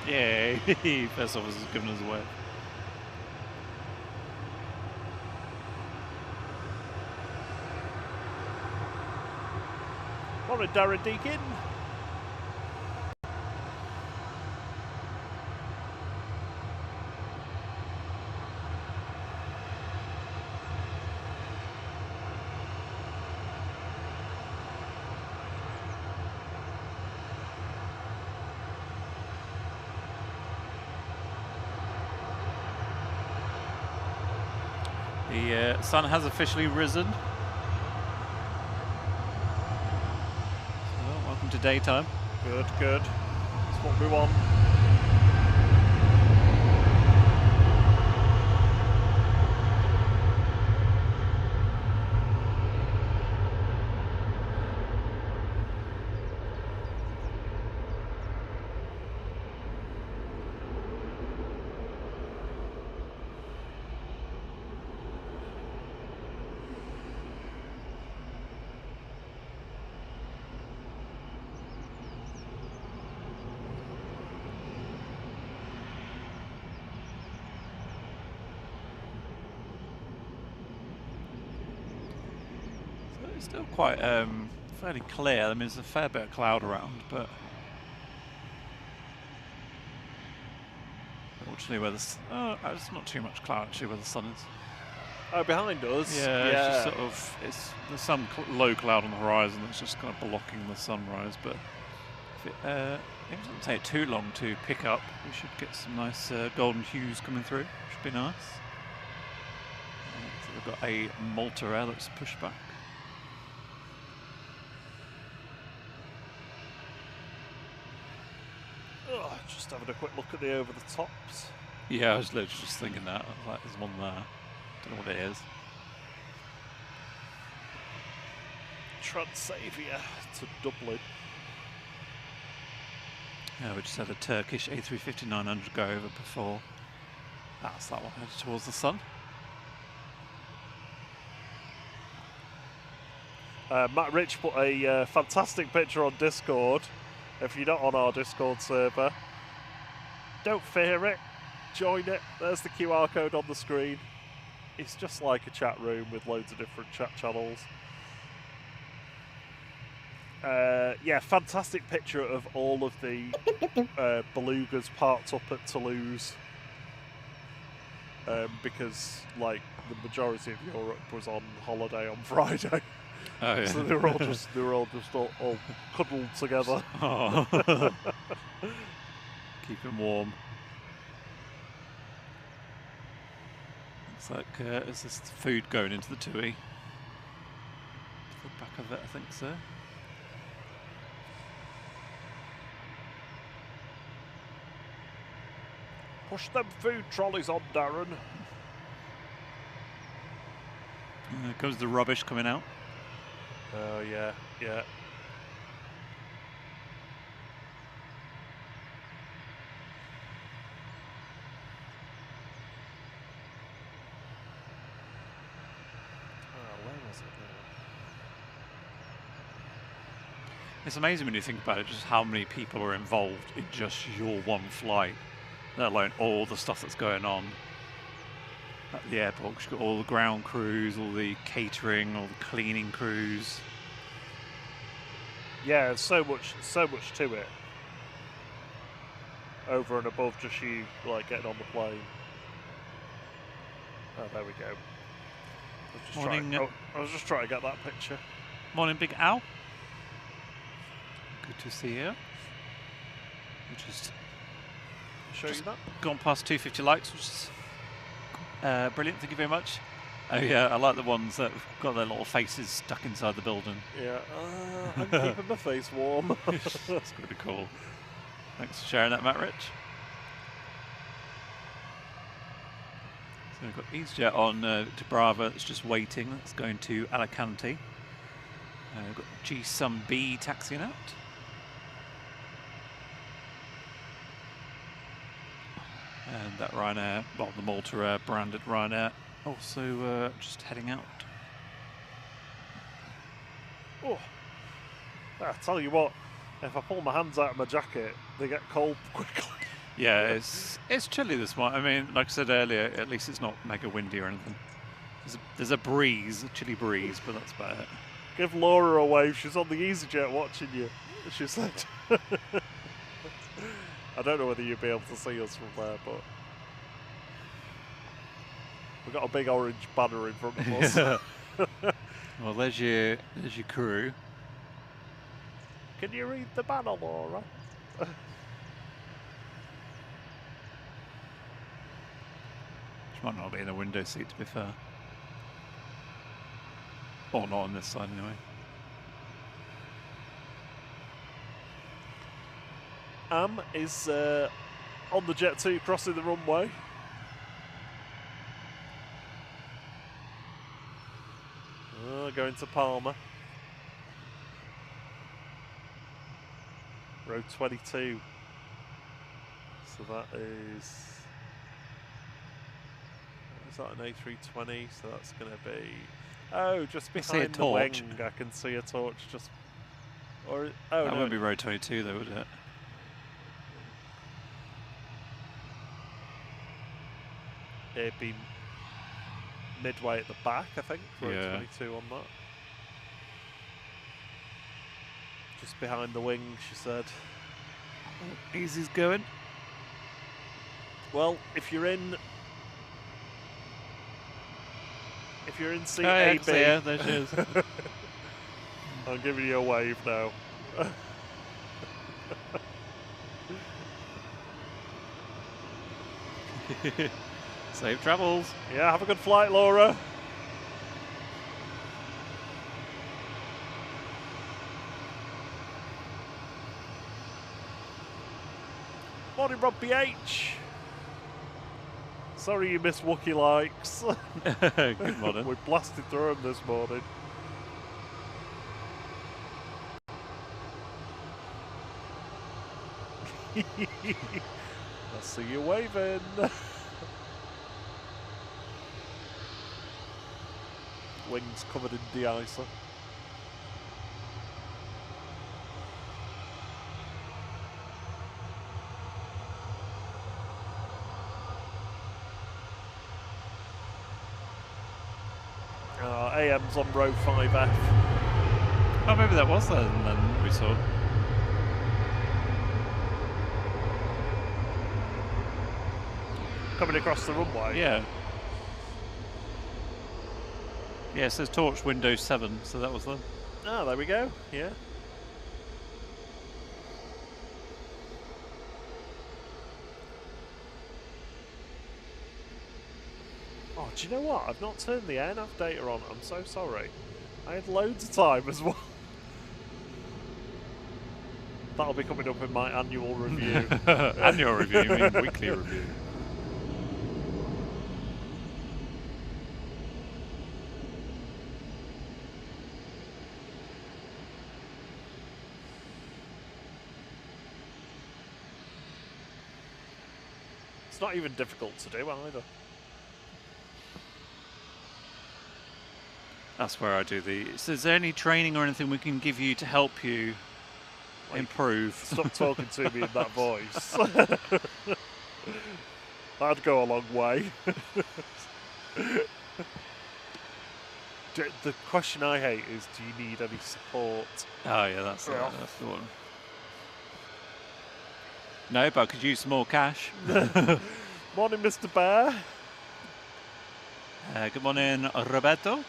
Speaker 1: Yay! First officer's giving us away.
Speaker 2: Morning, Darren Deakin.
Speaker 1: The sun has officially risen. So, welcome to daytime.
Speaker 2: Good, good. That's what we want.
Speaker 1: It's still quite fairly clear. I mean, there's a fair bit of cloud around, but fortunately, where there's not too much cloud actually where the sun is.
Speaker 2: Oh, behind us.
Speaker 1: Yeah, it's just sort of there's some low cloud on the horizon that's just kind of blocking the sunrise. But if it doesn't take too long to pick up, we should get some nice golden hues coming through. Should be nice. So we've got a Malta Air that's pushed back.
Speaker 2: Oh, just having a quick look at the over the tops.
Speaker 1: Yeah, I was literally just thinking that. I was like, there's one there. Don't know what it is.
Speaker 2: Transavia to Dublin.
Speaker 1: Yeah, we just had a Turkish A350-900 go over before. That's that one headed towards the sun.
Speaker 2: Matt Rich put a fantastic picture on Discord. If you're not on our Discord server, don't fear it. Join it. There's the QR code on the screen. It's just like a chat room with loads of different chat channels. Yeah, fantastic picture of all of the belugas parked up at Toulouse. Because, like, the majority of Europe was on holiday on Friday.
Speaker 1: Oh, yeah.
Speaker 2: So they were all just all cuddled together.
Speaker 1: Oh. Keep them warm. Looks like is this food going into the TUI? The back of it, I think so.
Speaker 2: Push them food trolleys on, Darren.
Speaker 1: There comes the rubbish coming out.
Speaker 2: Oh, yeah, yeah. Where was it now?
Speaker 1: It's amazing when you think about it, just how many people are involved in just your one flight, let alone all the stuff that's going on at the airport. You've got all the ground crews, all the catering, all the cleaning crews.
Speaker 2: Yeah, there's so much to it. Over and above just you, like, getting on the plane. Oh, there we go. I was just trying to get that picture.
Speaker 1: Morning, Big Al. Good to see you. We just
Speaker 2: Show you that?
Speaker 1: gone past 250 likes, which is brilliant. Thank you very much. Oh yeah, I like the ones that have got their little faces stuck inside the building.
Speaker 2: Yeah, I'm keeping my face warm.
Speaker 1: That's pretty cool. Thanks for sharing that, Matt Rich. So we've got EasyJet on to Brava. It's just waiting. That's going to Alicante. We've got G-Sum B taxiing out. And that Ryanair, well, the Malta Air branded Ryanair, also just heading out.
Speaker 2: Oh, I tell you what, if I pull my hands out of my jacket, they get cold quickly.
Speaker 1: Yeah, it's chilly this morning. I mean, like I said earlier, at least it's not mega windy or anything. There's a breeze, a chilly breeze, but that's about it.
Speaker 2: Give Laura a wave. She's on the EasyJet watching you, she said. I don't know whether you'll be able to see us from there, but we've got a big orange banner in front of us.
Speaker 1: Yeah. Well, there's your crew.
Speaker 2: Can you read the banner, Laura?
Speaker 1: She might not be in the window seat, to be fair. Or not on this side, anyway.
Speaker 2: Is on the Jet 2 crossing the runway. Going to Palma. Row 22. So that is that an A320? So that's going to be... Oh, just behind the wing, I can see a torch. Just... Or, oh,
Speaker 1: that
Speaker 2: no.
Speaker 1: wouldn't be row 22 though, would it?
Speaker 2: It'd be midway at the back, I think. Row
Speaker 1: Yeah.
Speaker 2: 22 on that. Just behind the wing, she said.
Speaker 1: Easy's going.
Speaker 2: Well, if you're in seat
Speaker 1: yeah,
Speaker 2: AB,
Speaker 1: yeah, there she is.
Speaker 2: I'm giving you a wave now.
Speaker 1: Safe travels.
Speaker 2: Yeah, have a good flight, Laura. Morning, Rob BH. Sorry you missed Wookie likes.
Speaker 1: Good morning.
Speaker 2: We blasted through them this morning. I see you waving. Wings covered in de-icer. AM's on row 5F.
Speaker 1: Oh, maybe that was then we saw.
Speaker 2: Coming across the runway.
Speaker 1: Yeah. Yeah, it says torch Windows 7, so that was them.
Speaker 2: Ah, there we go. Yeah. Oh, do you know what? I've not turned the air nav data on. I'm so sorry. I had loads of time as well. That'll be coming up in my annual review.
Speaker 1: Annual review, you mean weekly review.
Speaker 2: It's not even difficult to do either.
Speaker 1: That's where I do the... So is there any training or anything we can give you to help you improve?
Speaker 2: Stop talking to me in that voice. That'd go a long way. The question I hate is, do you need any support?
Speaker 1: Oh yeah, that's the one. No, but I could use some more cash.
Speaker 2: Morning, Mr. Bear.
Speaker 1: Good morning, Roberto.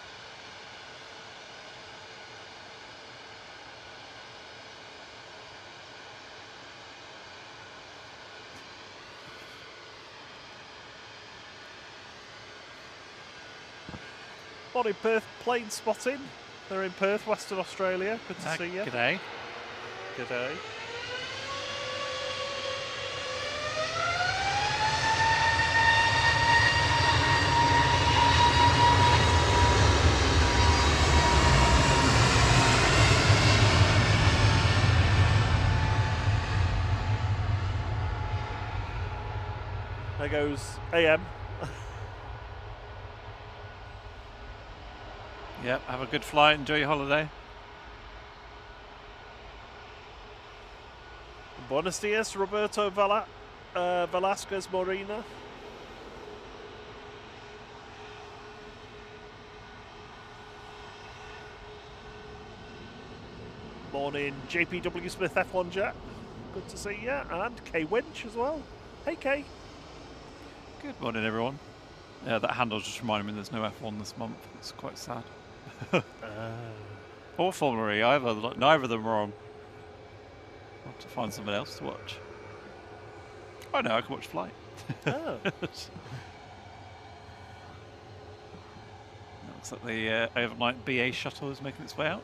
Speaker 2: Morning, Perth plane spotting. They're in Perth, Western Australia. Good to see you.
Speaker 1: G'day.
Speaker 2: G'day. There goes AM.
Speaker 1: Yep, have a good flight, enjoy your holiday.
Speaker 2: Buenos dias, Roberto Velasquez Morena. Morning, JPW Smith F1 Jet. Good to see you. And Kay Winch as well. Hey, Kay.
Speaker 1: Good morning, everyone. That handle just reminded me there's no F1 this month. It's quite sad. Or Formula E, neither of them are on. I'll have to find something else to watch. Oh no, I can watch Flight.
Speaker 2: Oh.
Speaker 1: Looks like the overnight BA shuttle is making its way out.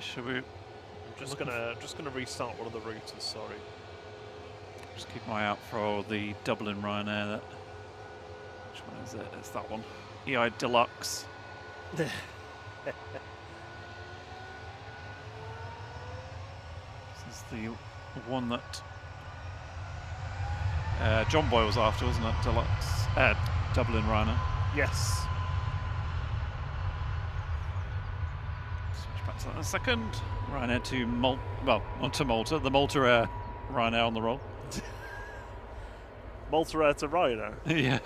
Speaker 1: Should we?
Speaker 2: I'm just gonna restart one of the routers. Sorry.
Speaker 1: Just keep my eye out for the Dublin Ryanair. That. Which one is it? It's that one. EI Deluxe. This is the one that John Boy was after, wasn't it? Deluxe, Dublin Ryanair.
Speaker 2: Yes.
Speaker 1: Switch back to that in a second. Ryanair to onto Malta. The Malta Air Ryanair on the roll.
Speaker 2: Malta Air to Ryanair.
Speaker 1: Yeah.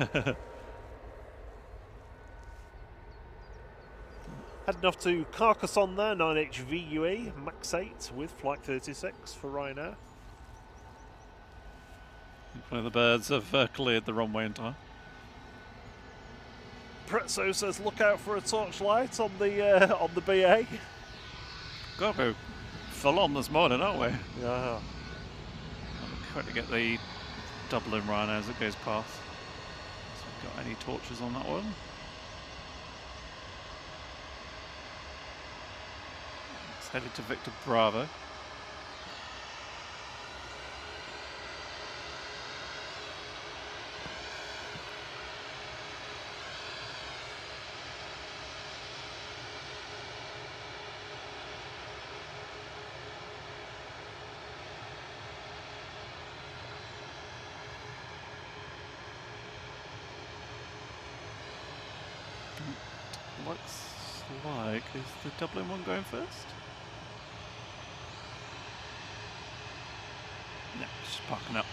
Speaker 2: Heading off to Carcassonne there, 9HVUE, max 8 with flight 36 for Ryanair.
Speaker 1: One of the birds have cleared the runway in time.
Speaker 2: Prezzo says, "Look out for a torchlight on the BA."
Speaker 1: Got to go full on this morning, aren't we?
Speaker 2: Yeah.
Speaker 1: I'm trying to get the Dublin Ryanair as it goes past. So we've got any torches on that one? It's headed to Victor Bravo. Looks like, is the Dublin one going first? No, it's just parking up.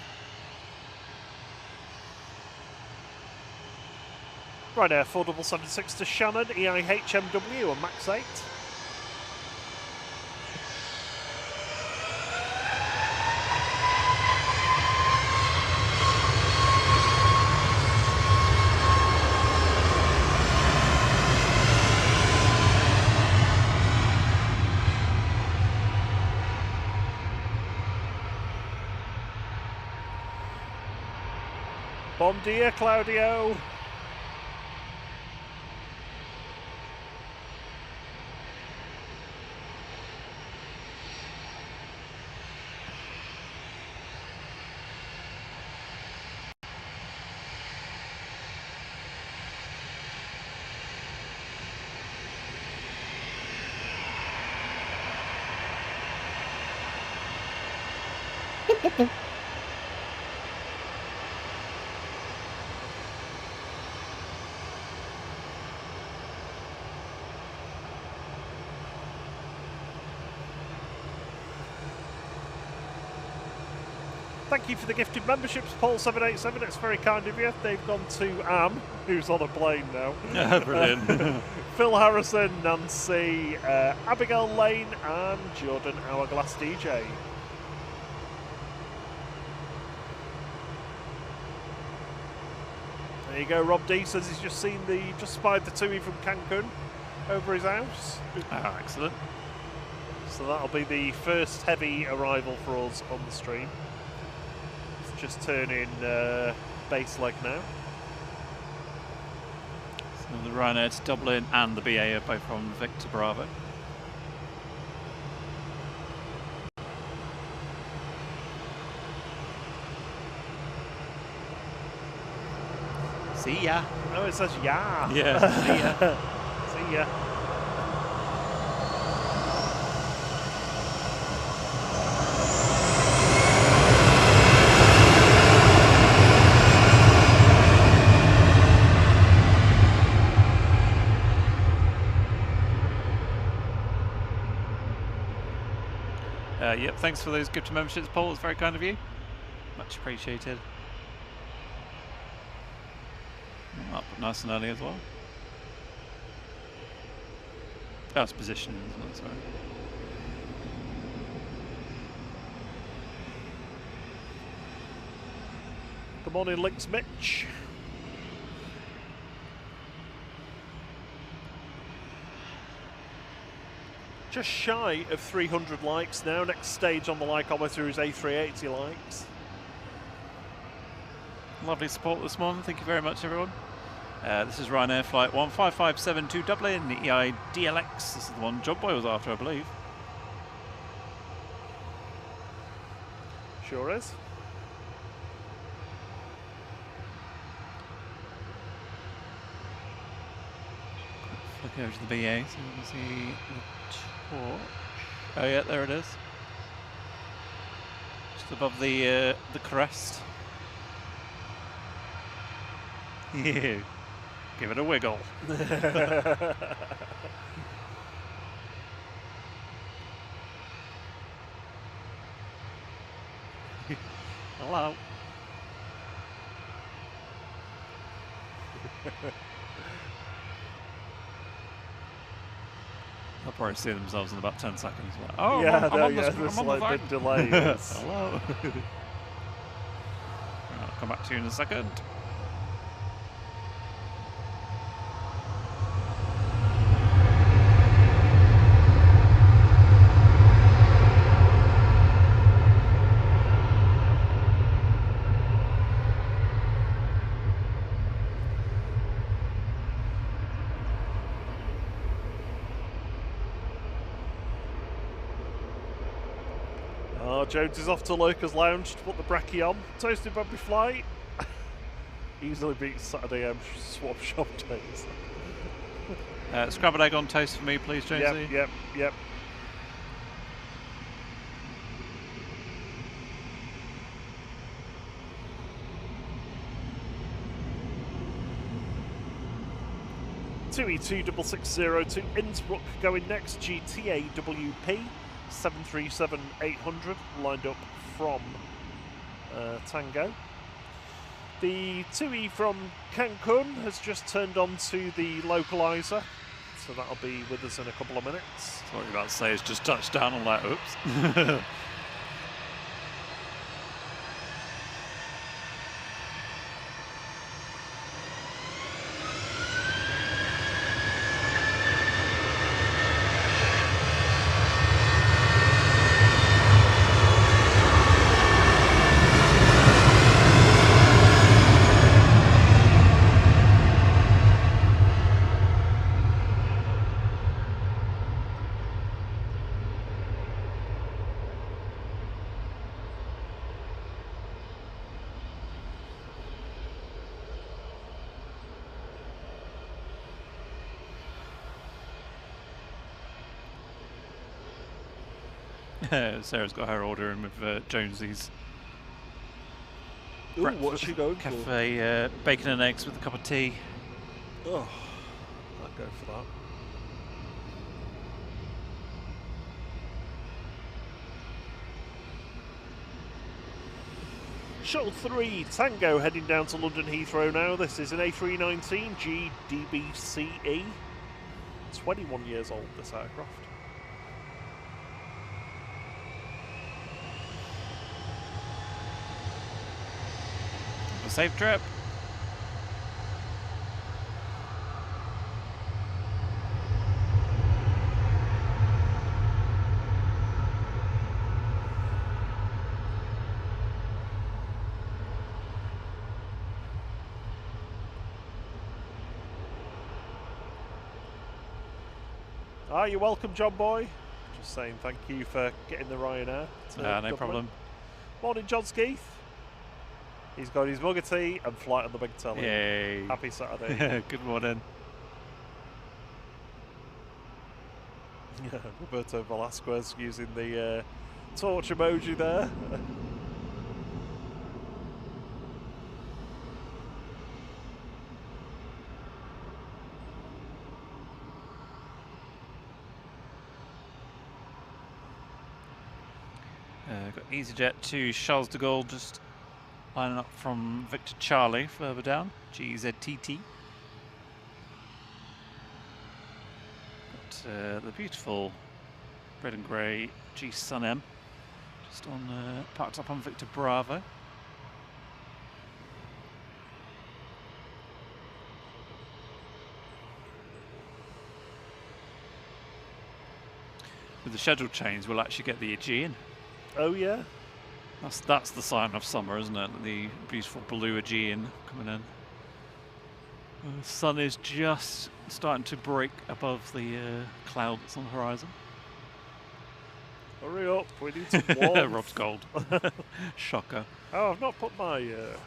Speaker 2: Ryanair 4776 to Shannon, EIHMW, a max 8. Bon dia, Claudio. Thank you for the gifted memberships, Paul787. It's very kind of you. They've gone to Am, who's on a plane now.
Speaker 1: Brilliant.
Speaker 2: Phil Harrison, Nancy, Abigail Lane, and Jordan Hourglass DJ. There you go. Rob D says he's just spied the TUI from Cancun over his house.
Speaker 1: Ah, excellent.
Speaker 2: So that'll be the first heavy arrival for us on the stream. Just turning base leg now.
Speaker 1: So the Ryanair to Dublin and the BA are both from Victor Bravo. See ya.
Speaker 2: Oh, it says yeah.
Speaker 1: Yeah, see ya.
Speaker 2: See ya.
Speaker 1: Yep, thanks for those gifted memberships, Paul. It's very kind of you. Much appreciated. Up nice and early as well. Oh, it's positioning, isn't it? Sorry.
Speaker 2: Good morning, Links Mitch. Just shy of 300 likes now. Next stage on the likeometer is A380 likes.
Speaker 1: Lovely support this morning. Thank you very much, everyone. This is Ryanair flight 15572 Dublin, EI DLX. This is the one John Boy was after, I believe.
Speaker 2: Sure is.
Speaker 1: Look over to the BA so we can see the torch. Oh yeah, there it is. Just above the crest. Yeah. Give it a wiggle. Hello. They'll probably see themselves in about 10 seconds. Like, oh,
Speaker 2: yeah,
Speaker 1: I'm on
Speaker 2: there's
Speaker 1: the
Speaker 2: like
Speaker 1: phone.
Speaker 2: big delays.
Speaker 1: Hello. I'll come back to you in a second.
Speaker 2: Jones is off to Lurker's Lounge to put the brekkie on. Toasted Bobby Flight. Easily beats Saturday M swap shop days.
Speaker 1: Scrambled egg on toast for me, please, Jonesy.
Speaker 2: Yep. TUI 26602 Innsbruck going next. GTA WP 737-800 lined up from Tango. The TUI from Cancun has just turned on to the localizer, so that'll be with us in a couple of minutes.
Speaker 1: What you're about to say is just touched down on that. Oops. Sarah's got her order in with Jonesy's.
Speaker 2: Ooh, what's she going for?
Speaker 1: Cafe bacon and eggs with a cup of tea.
Speaker 2: Oh, I'd go for that. Shuttle 3 Tango heading down to London Heathrow now. This is an A319 GDBCE. 21 years old, this aircraft.
Speaker 1: A safe trip.
Speaker 2: Ah, you're welcome, John Boy. Just saying thank you for getting the Ryanair.
Speaker 1: No problem.
Speaker 2: Morning, John Skeeth. He's got his mug of tea and flight on the big telly.
Speaker 1: Yay.
Speaker 2: Happy Saturday.
Speaker 1: Good morning.
Speaker 2: Roberto Velasquez using the torch emoji there.
Speaker 1: Got EasyJet to Charles de Gaulle just lining up from Victor Charlie further down, GZTT. Got the beautiful red and grey G Sun M just on parked up on Victor Bravo. With the schedule change, we'll actually get the Aegean.
Speaker 2: Oh yeah?
Speaker 1: That's the sign of summer, isn't it? The beautiful blue Aegean coming in. The sun is just starting to break above the cloud that's on the horizon.
Speaker 2: Hurry up, we need some warmth.
Speaker 1: Rob's gold. Shocker.
Speaker 2: Oh, I've not put my...
Speaker 1: You've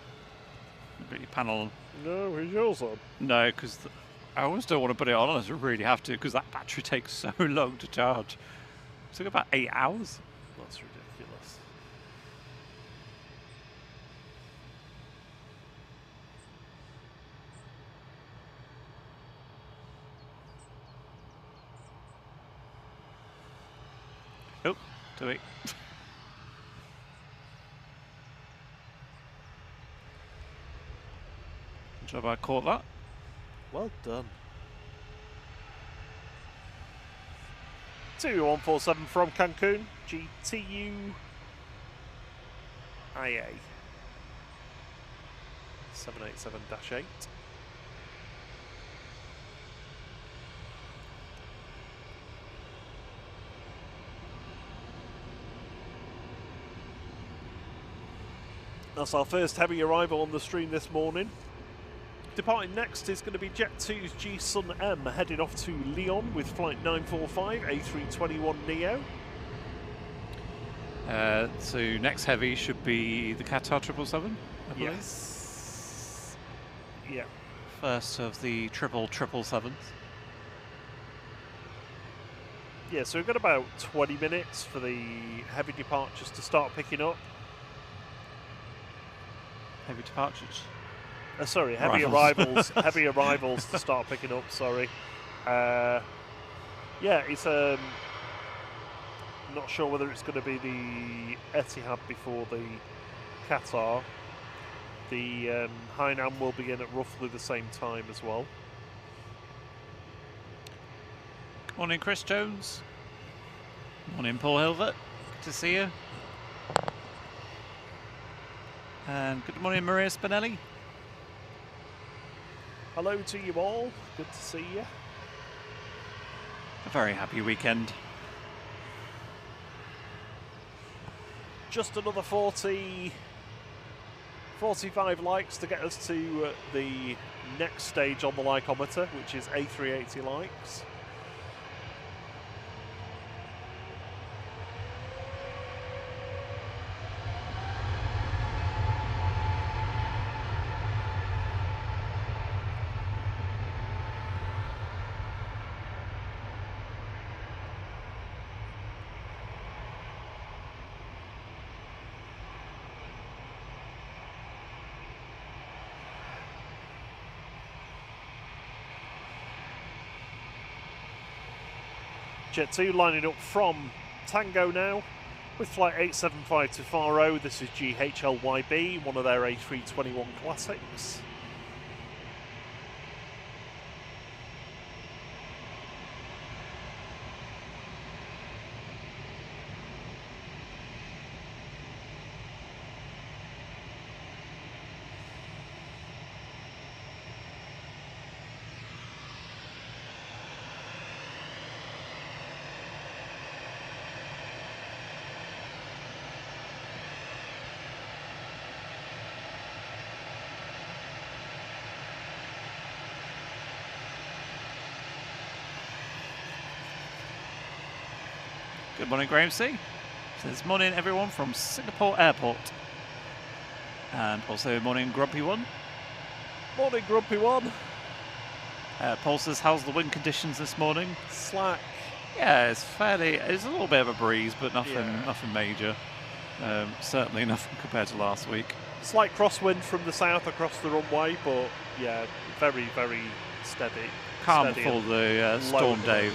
Speaker 1: got your panel on.
Speaker 2: No, is yours on?
Speaker 1: No, because I always don't want to put it on unless I really have to, because that battery takes so long to charge. It took about 8 hours.
Speaker 2: That's ridiculous.
Speaker 1: Oh, do we? Good job I caught that.
Speaker 2: Well done. 2147 from Cancun, GTU IA 787-8. That's our first heavy arrival on the stream this morning. Departing next is going to be Jet2's G-Sun M, heading off to Lyon with flight 945, A321neo.
Speaker 1: So next heavy should be the Qatar 777, I believe.
Speaker 2: Yes. Yeah.
Speaker 1: First of the 777s.
Speaker 2: Yeah, so we've got about 20 minutes for the heavy departures to start picking up.
Speaker 1: Heavy departures.
Speaker 2: Sorry, heavy arrivals. Heavy arrivals to start picking up. Sorry. Yeah, it's not sure whether it's going to be the Etihad before the Qatar. The Hainan will begin at roughly the same time as well.
Speaker 1: Good morning, Chris Jones. Morning, Paul Hilvert. Good to see you. And good morning, Maria Spinelli.
Speaker 2: Hello to you all. Good to see you.
Speaker 1: A very happy weekend.
Speaker 2: Just another 45 likes to get us to the next stage on the likeometer, which is A380 likes. Jet2 lining up from Tango now with flight 875 to Faro. This is GHLYB, one of their A321 classics.
Speaker 1: Good morning, Graham C. Says morning, everyone from Singapore Airport. And also morning, Grumpy One.
Speaker 2: Morning, Grumpy One.
Speaker 1: Paul says, how's the wind conditions this morning?
Speaker 2: Slack.
Speaker 1: Yeah, it's a little bit of a breeze, but nothing major. Certainly nothing compared to last week.
Speaker 2: Slight crosswind from the south across the runway, but yeah, very, very steady.
Speaker 1: Calm before the storm, Dave.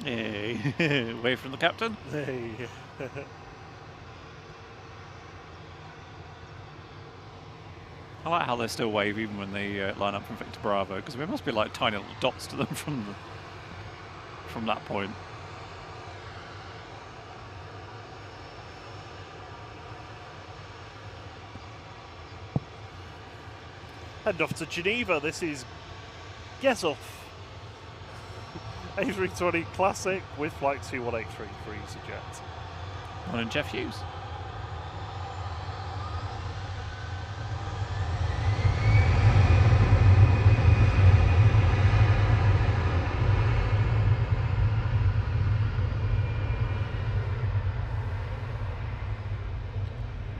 Speaker 1: Hey, away from the captain.
Speaker 2: Hey.
Speaker 1: I like how they still wave even when they line up from Victor Bravo, because there must be like tiny little dots to them from that point.
Speaker 2: Heading off to Geneva. This is Gezov. A320 Classic with flight 2183 for EasyJet.
Speaker 1: Morning, Jeff Hughes.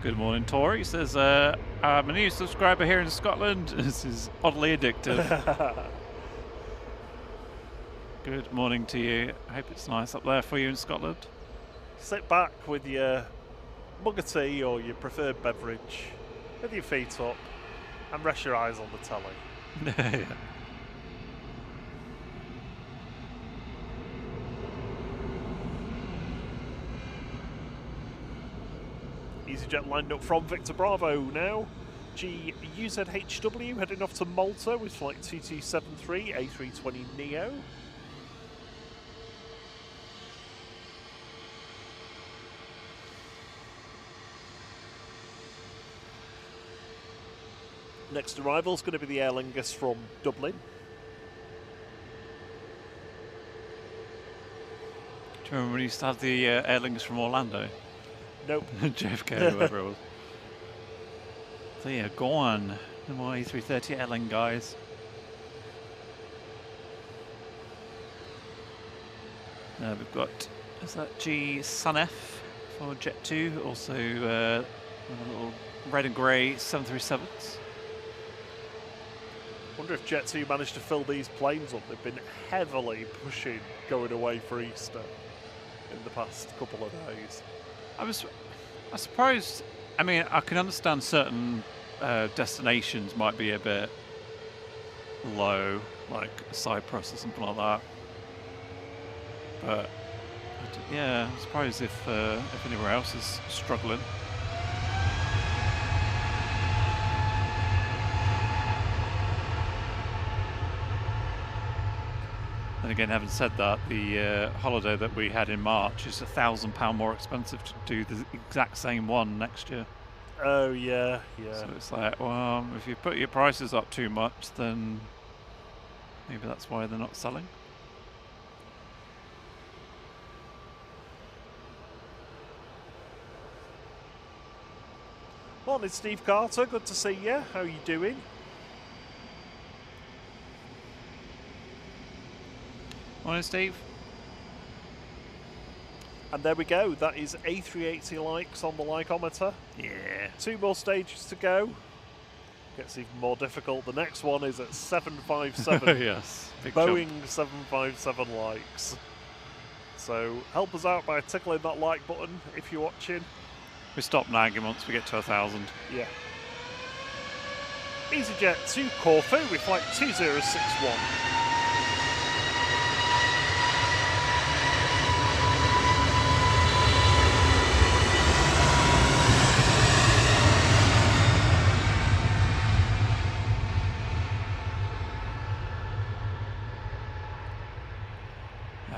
Speaker 1: Good morning, Tori. He says, I'm a new subscriber here in Scotland. This is oddly addictive. Good morning to you. I hope it's nice up there for you in Scotland.
Speaker 2: Sit back with your mug of tea or your preferred beverage, with your feet up, and rest your eyes on the telly.
Speaker 1: Yeah.
Speaker 2: EasyJet lined up from Victor Bravo now. GUZHW heading off to Malta with flight 2273 A320neo. Next arrival is going to be the Aer Lingus from Dublin.
Speaker 1: Do you remember when you used to have the Aer Lingus from Orlando?
Speaker 2: Nope.
Speaker 1: JFK, whoever it was. So yeah, go on. No more A330 Airline guys. We've got, is that G Sunf for Jet 2, also a little red and grey 737s.
Speaker 2: Wonder if Jet 2 managed to fill these planes up. They've been heavily pushing going away for Easter in the past couple of days.
Speaker 1: I was surprised. I mean, I can understand certain destinations might be a bit low, like Cyprus or something like that. But yeah, I'm surprised if anywhere else is struggling. And again, having said that, the holiday that we had in March is £1,000 more expensive to do the exact same one next year.
Speaker 2: Oh yeah, yeah.
Speaker 1: So it's like, well, if you put your prices up too much, then maybe that's why they're not selling.
Speaker 2: Morning, Steve Carter. Good to see you. How are you doing?
Speaker 1: Morning, Steve.
Speaker 2: And there we go. That is A380 likes on the likeometer.
Speaker 1: Yeah.
Speaker 2: 2 more stages to go. Gets even more difficult. The next one is at 757.
Speaker 1: Yes. Big
Speaker 2: Boeing
Speaker 1: jump.
Speaker 2: 757 likes. So help us out by tickling that like button if you're watching.
Speaker 1: We stop nagging once we get to 1,000.
Speaker 2: Yeah. EasyJet to Corfu with flight 2061.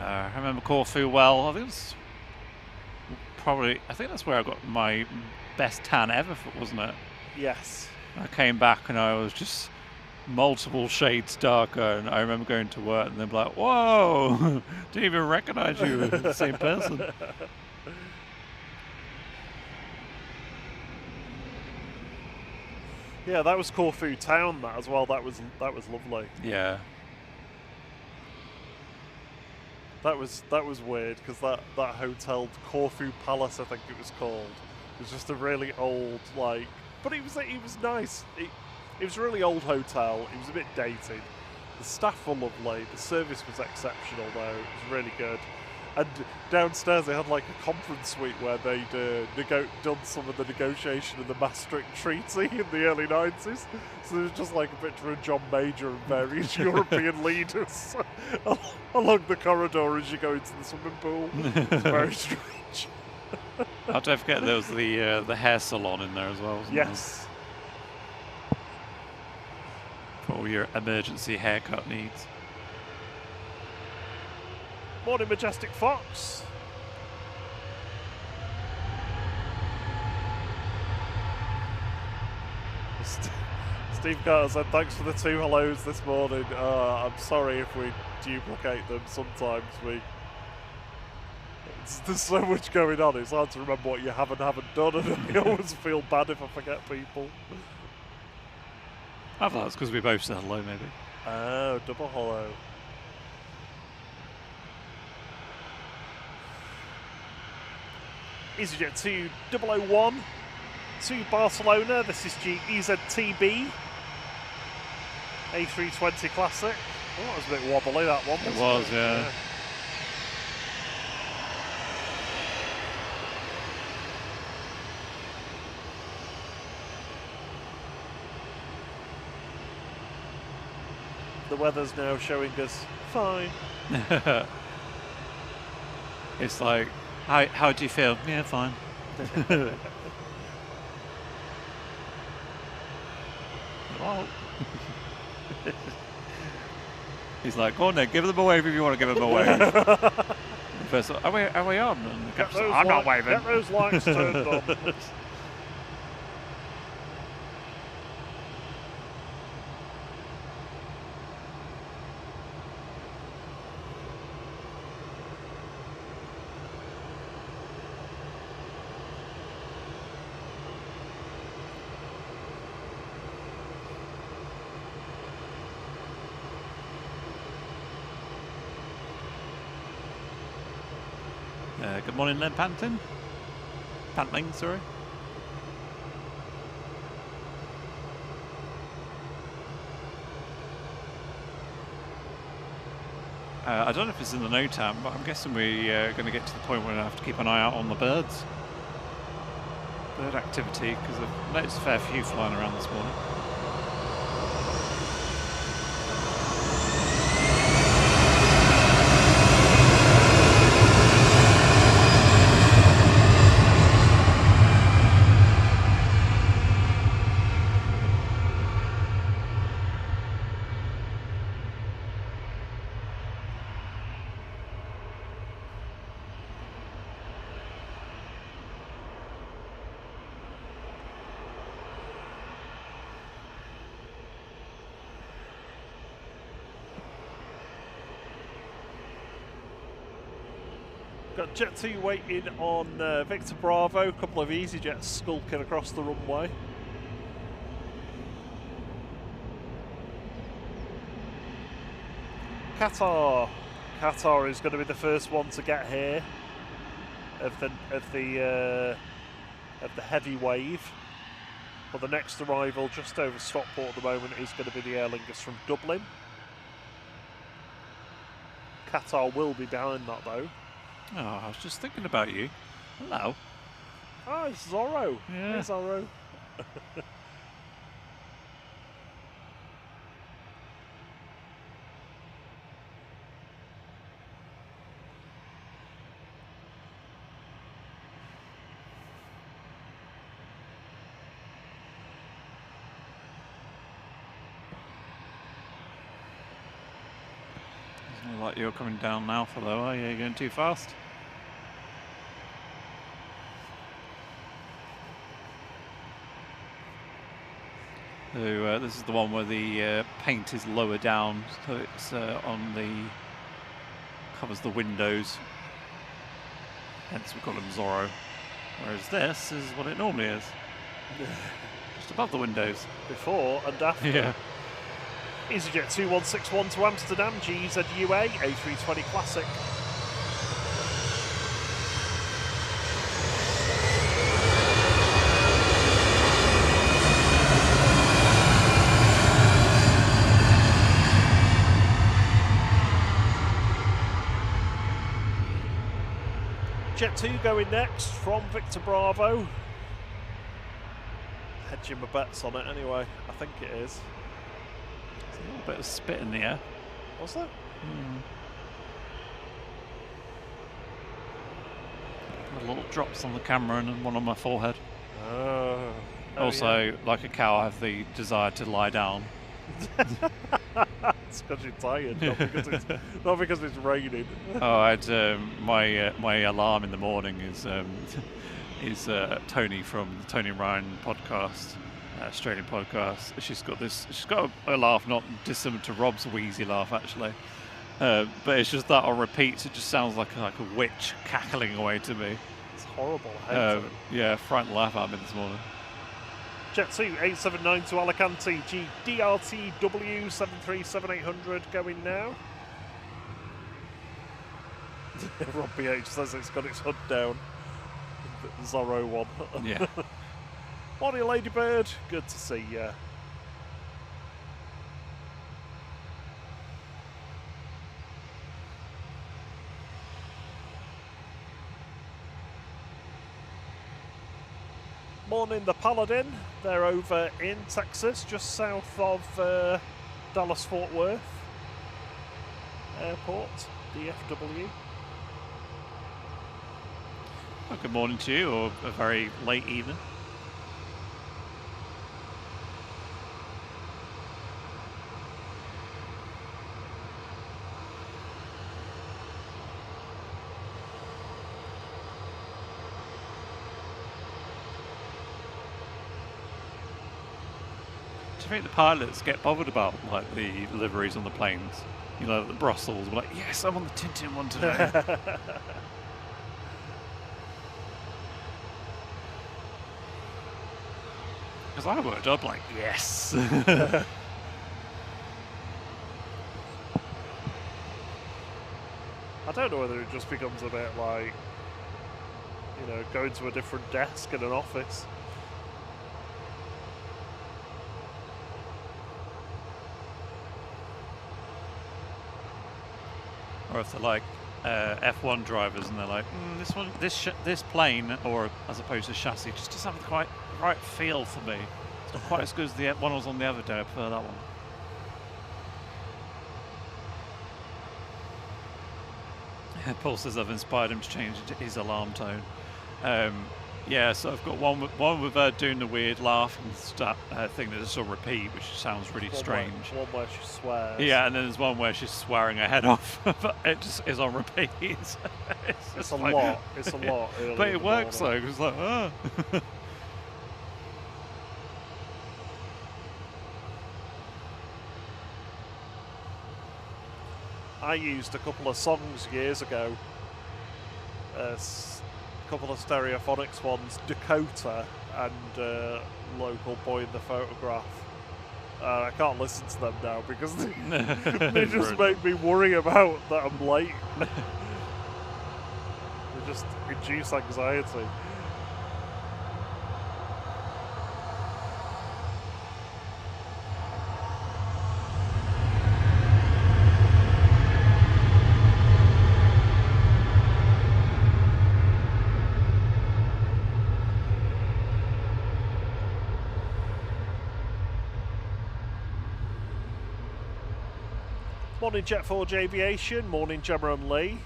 Speaker 1: I remember Corfu well. I think that's where I got my best tan ever, wasn't it?
Speaker 2: Yes.
Speaker 1: I came back and I was just multiple shades darker, and I remember going to work and they'd be like, whoa, didn't even recognize you as the same person.
Speaker 2: Yeah, that was Corfu town that as well. That was lovely.
Speaker 1: Yeah.
Speaker 2: That was weird because that hotel, Corfu Palace, I think it was called, was just a really old but it was nice. It was a really old hotel. It was a bit dated. The staff were lovely. The service was exceptional though. It was really good. And downstairs they had like a conference suite where they'd done some of the negotiation of the Maastricht Treaty in the early 90s. So there was just like a picture of John Major and various European leaders along the corridor as you go into the swimming pool. It's very strange.
Speaker 1: Don't forget there was the hair salon in there as well, wasn't
Speaker 2: yes.
Speaker 1: all your emergency haircut needs.
Speaker 2: Morning, Majestic Fox. Steve Carter said, thanks for the 2 hellos this morning. I'm sorry if we duplicate them. Sometimes there's so much going on, it's hard to remember what you have and haven't done, and I always feel bad if I forget people.
Speaker 1: I thought it's because we both said hello, maybe.
Speaker 2: Oh, double hello. EasyJet 2001 to Barcelona. This is EZTB A320 Classic. Oh, that was a bit wobbly, that one.
Speaker 1: It was, yeah.
Speaker 2: The weather's now showing us fine.
Speaker 1: It's like, how do you feel? Yeah, fine. Oh. He's like, go on then, give them a wave if you want to give them a wave. First, are we on? And the captain's like, I'm not waving.
Speaker 2: Get those lights turned on.
Speaker 1: Good morning then, Pantling, sorry. I don't know if it's in the NOTAM, but I'm guessing we're going to get to the point where we have to keep an eye out on the birds. Bird activity, because I've noticed a fair few flying around this morning.
Speaker 2: Got Jet 2 waiting on Victor Bravo, a couple of EasyJets skulking across the runway. Qatar is going to be the first one to get here of the heavy wave. But the next arrival just over Stockport at the moment is going to be the Aer Lingus from Dublin. Qatar will be behind that though.
Speaker 1: Oh, I was just thinking about you. Hello.
Speaker 2: Oh, it's Zorro.
Speaker 1: Yeah.
Speaker 2: Hey, Zorro.
Speaker 1: Doesn't look like you're coming down now, though, are you? You're going too fast. So this is the one where the paint is lower down, so it's on the covers the windows. Hence we call him Zorro. Whereas this is what it normally is, just above the windows.
Speaker 2: Before and after.
Speaker 1: Yeah.
Speaker 2: EasyJet 2161 to Amsterdam, GZUA, A320 Classic. Jet 2 going next from Victor Bravo. Hedging my bets on it anyway, I think it is.
Speaker 1: There's a little bit of spit in the air.
Speaker 2: Was there?
Speaker 1: Little drops on the camera and then one on my forehead.
Speaker 2: Oh,
Speaker 1: Also,
Speaker 2: yeah.
Speaker 1: like a cow, I have the desire to lie down.
Speaker 2: It's because you're tired, not because it's raining.
Speaker 1: Oh, I had my alarm in the morning is Tony from the Tony and Ryan podcast, Australian podcast. She's got a laugh not dissimilar to Rob's wheezy laugh actually, but it's just that on repeat. So it just sounds like a witch cackling away to me.
Speaker 2: It's horrible. I hate it.
Speaker 1: Yeah, frightened laugh at me this morning.
Speaker 2: Jet 2 879 to Alicante, GDRTW 737-800 going now. Rob BH says it's got its hood down. Zorro one.
Speaker 1: Yeah.
Speaker 2: Morning, Ladybird. Good to see you. Morning, the Paladin. They're over in Texas, just south of Dallas-Fort Worth Airport, DFW.
Speaker 1: Well, good morning to you, or a very late evening. Do you think the pilots get bothered about like the liveries on the planes? You know, the Brussels were like, yes, I'm on the Tintin one today. Because I worked up like, yes.
Speaker 2: I don't know whether it just becomes a bit like, you know, going to a different desk in an office.
Speaker 1: Or if they're like F1 drivers and they're like, this plane, or as opposed to chassis, just doesn't have the quite right feel for me. It's not quite as good as the one I was on the other day. I prefer that one. Paul says I've inspired him to change his alarm tone. Yeah, so I've got one with doing the weird laughing thing that just sort of repeat, which sounds really strange.
Speaker 2: One where she swears.
Speaker 1: Yeah, and then there's one where she's swearing her head off, but it just is on repeat. It's
Speaker 2: a lot. It's a lot.
Speaker 1: But it works though. It's like, oh.
Speaker 2: I used a couple of songs years ago. A couple of stereophonics ones, Dakota and Local Boy in the Photograph. I can't listen to them now because they just make me worry about that I'm late. They just induce anxiety. Morning Jet Forge Aviation, morning Gemma and Lee.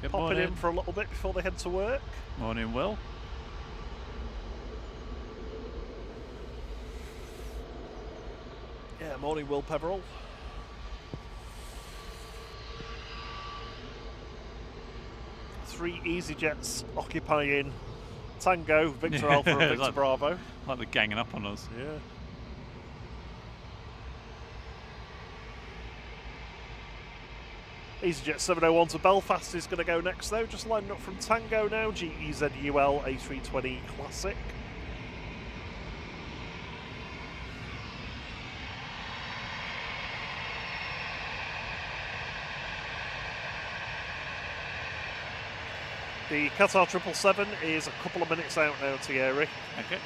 Speaker 1: Good
Speaker 2: Popping
Speaker 1: morning.
Speaker 2: in for a little bit before they head to work.
Speaker 1: Morning, Will.
Speaker 2: Yeah, morning Will Peverell. Three EasyJets occupying Tango, Victor Alpha and Victor
Speaker 1: like,
Speaker 2: Bravo.
Speaker 1: Like they're ganging up on us.
Speaker 2: Yeah. EasyJet 701 to Belfast is going to go next though, just lining up from Tango now, GEZUL A320 Classic. The Qatar 777 is a couple of minutes out now, Thierry.
Speaker 1: Okay.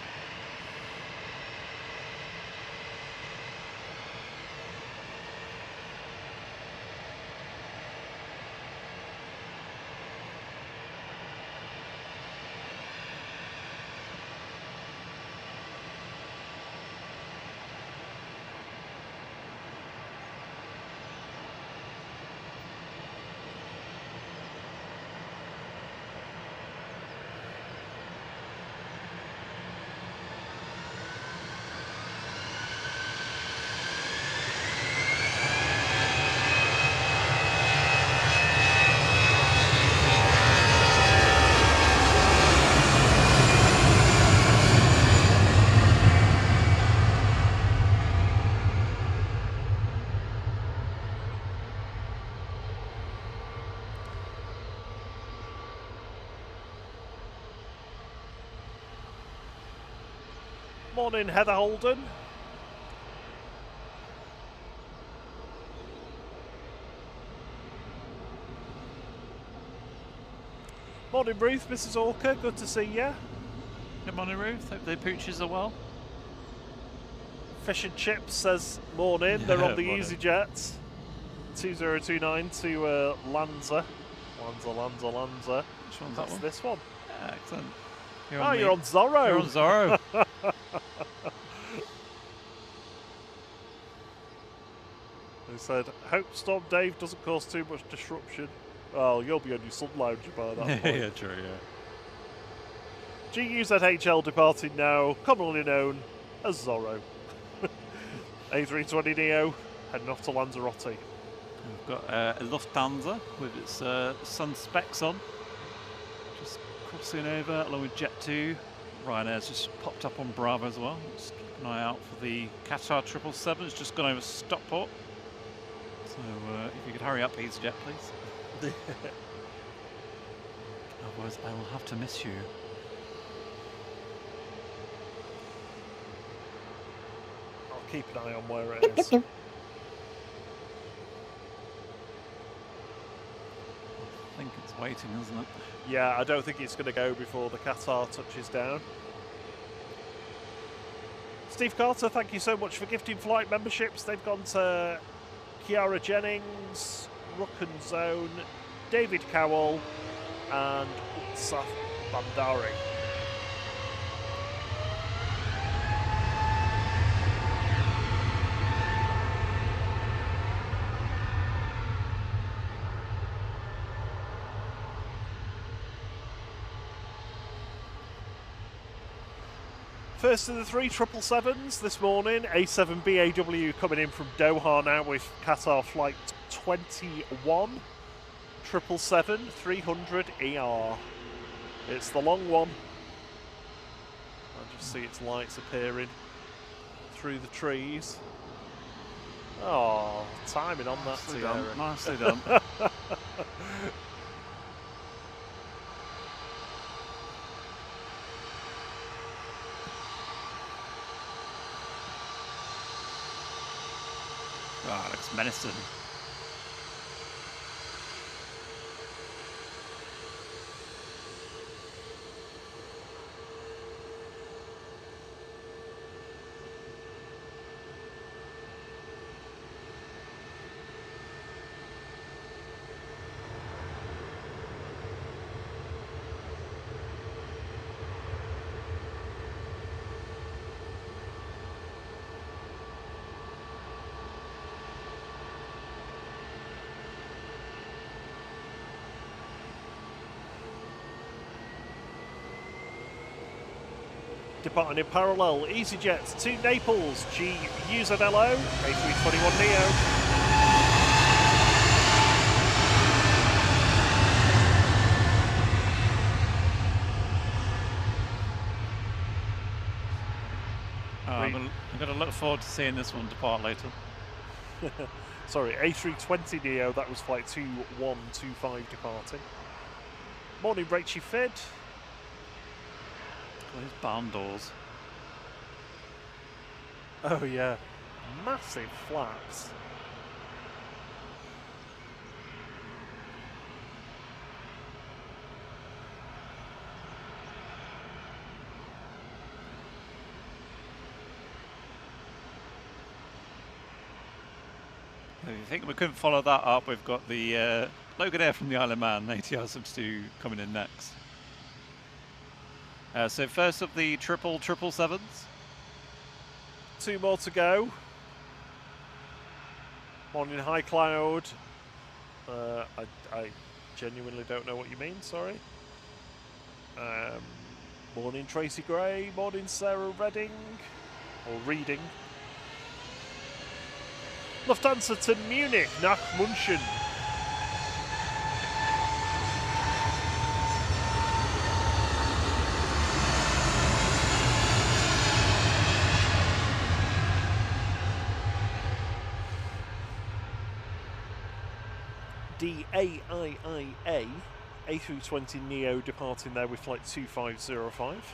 Speaker 2: Morning, Heather Holden. Morning, Ruth, Mrs. Orca. Good to see you.
Speaker 1: Good morning, Ruth. Hope the pooches are well.
Speaker 2: Fish and Chips says morning. They're on the
Speaker 1: Morning.
Speaker 2: EasyJet 2029 to Lanza. Lanza.
Speaker 1: Which one's that
Speaker 2: That's
Speaker 1: one?
Speaker 2: this one.
Speaker 1: Excellent.
Speaker 2: You're on Zorro.
Speaker 1: You're on Zorro.
Speaker 2: They said, hope Storm Dave doesn't cause too much disruption. Well, you'll be on your sun lounger by that point.
Speaker 1: Yeah, true, yeah.
Speaker 2: GUZHL departing now, commonly known as Zorro. A320neo heading off to Lanzarote.
Speaker 1: We've got a Lufthansa with its sun specs on. Just crossing over along with Jet2. Ryanair's just popped up on Bravo as well. Just keep an eye out for the Qatar 777. It's just gone over Stockport. So if you could hurry up, EasyJet, please. Otherwise, I will have to miss you.
Speaker 2: I'll keep an eye on where it is.
Speaker 1: I think it's waiting, isn't it?
Speaker 2: Yeah, I don't think it's going to go before the Qatar touches down. Steve Carter, thank you so much for gifting flight memberships. They've gone to Kiara Jennings, Rucken Zone, David Cowell, and Utsaf Bandari. First of the three 777s this morning, A7BAW coming in from Doha now with Qatar flight 21, 777-300ER. It's the long one. I just see its lights appearing through the trees. Oh, timing on that.
Speaker 1: Nicely done. Nicely done. Oh, it looks menacing.
Speaker 2: Departing in parallel, EasyJet to Naples, GUZLO, A321neo.
Speaker 1: I'm going to look forward to seeing this one depart later.
Speaker 2: Sorry, A320neo, that was flight 2125 departing. Morning, Rachie Fid.
Speaker 1: Those barn doors.
Speaker 2: Oh yeah, massive flaps.
Speaker 1: If you think we couldn't follow that up, we've got the Logan Air from the Isle of Man, ATR 72 coming in next. So first of the 777s.
Speaker 2: Two more to go. Morning, High Cloud. I genuinely don't know what you mean, sorry. Morning, Tracy Gray. Morning, Sarah Redding. Or Reading. Lufthansa to Munich, nach München. DAIIA, A320neo departing there with flight 2505.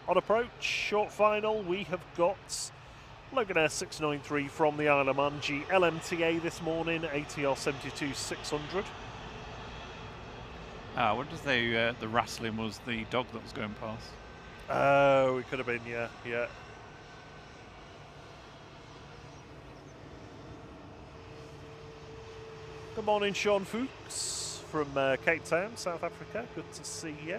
Speaker 2: On approach, short final, we have got Logan Air 693 from the Isle of Man, LMTA this morning, ATR 72-600.
Speaker 1: What did they, the wrestling was the dog that was going past?
Speaker 2: Oh, it could have been, yeah. Good morning, Sean Fuchs from Cape Town, South Africa. Good to see you.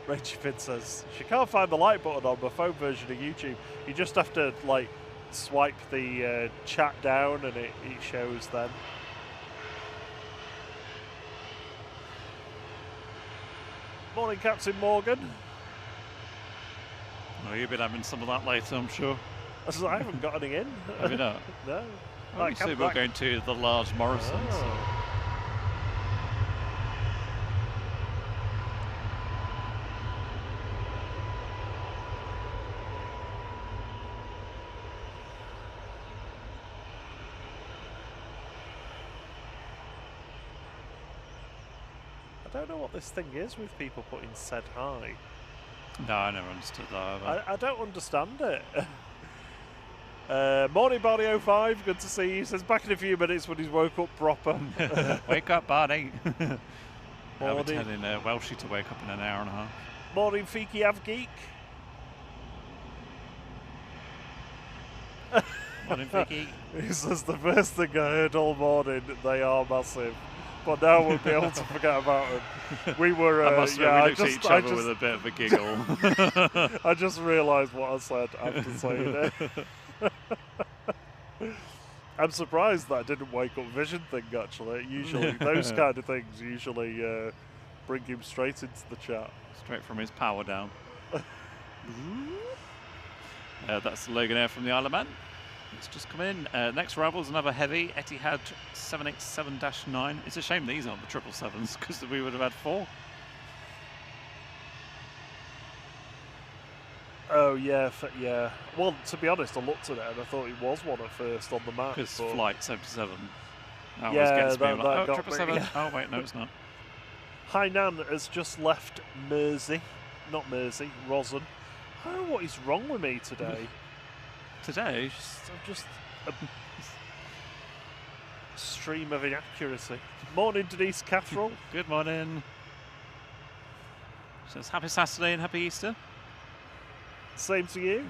Speaker 2: Rachel Finn says she can't find the like button on the phone version of YouTube. You just have to like swipe the chat down and it shows then. Morning, Captain Morgan.
Speaker 1: Oh, you've been having some of that later, I'm sure.
Speaker 2: I haven't got any in.
Speaker 1: Have you not?
Speaker 2: No.
Speaker 1: Oh, you see we're going to the large Morrison.
Speaker 2: Oh.
Speaker 1: So.
Speaker 2: I don't know what this thing is with people putting said hi.
Speaker 1: No, I never understood that either.
Speaker 2: I don't understand it. Morning, Barney 05. Good to see you. He says back in a few minutes when he's woke up proper.
Speaker 1: Wake up, Barney. I'll be
Speaker 2: Morning.
Speaker 1: telling Welshie to wake up in an hour and a half.
Speaker 2: Morning, Fiki Avgeek.
Speaker 1: Morning, Vicky.
Speaker 2: He says the first thing I heard all morning, they are massive. But now we'll be able to forget about them. We were,
Speaker 1: I must
Speaker 2: yeah,
Speaker 1: we looked at each other with a bit of a giggle.
Speaker 2: I just realised what I said after saying it. I'm surprised that didn't wake up Vision thing, actually. Usually, those kind of things usually bring him straight into the chat.
Speaker 1: Straight from his power down. That's Logan Air from the Isle of Man. It's just come in. Next arrival is another heavy Etihad 787-9. It's a shame these aren't the 777s because we would have had 4.
Speaker 2: Oh yeah, yeah. Well, to be honest, I looked at it and I thought it was one at first on the map.
Speaker 1: Because Flight 77. That
Speaker 2: Yeah,
Speaker 1: always gets me. I'm
Speaker 2: that
Speaker 1: like, oh,
Speaker 2: got me.
Speaker 1: 777. Oh wait, no, it's not.
Speaker 2: Hainan has just left Mersey, not Mersey, Rosen. I don't know what is wrong with me today.
Speaker 1: Today,
Speaker 2: I'm just a stream of inaccuracy. Morning, Denise Catherall.
Speaker 1: good morning. Says happy Saturday and happy Easter.
Speaker 2: Same to you.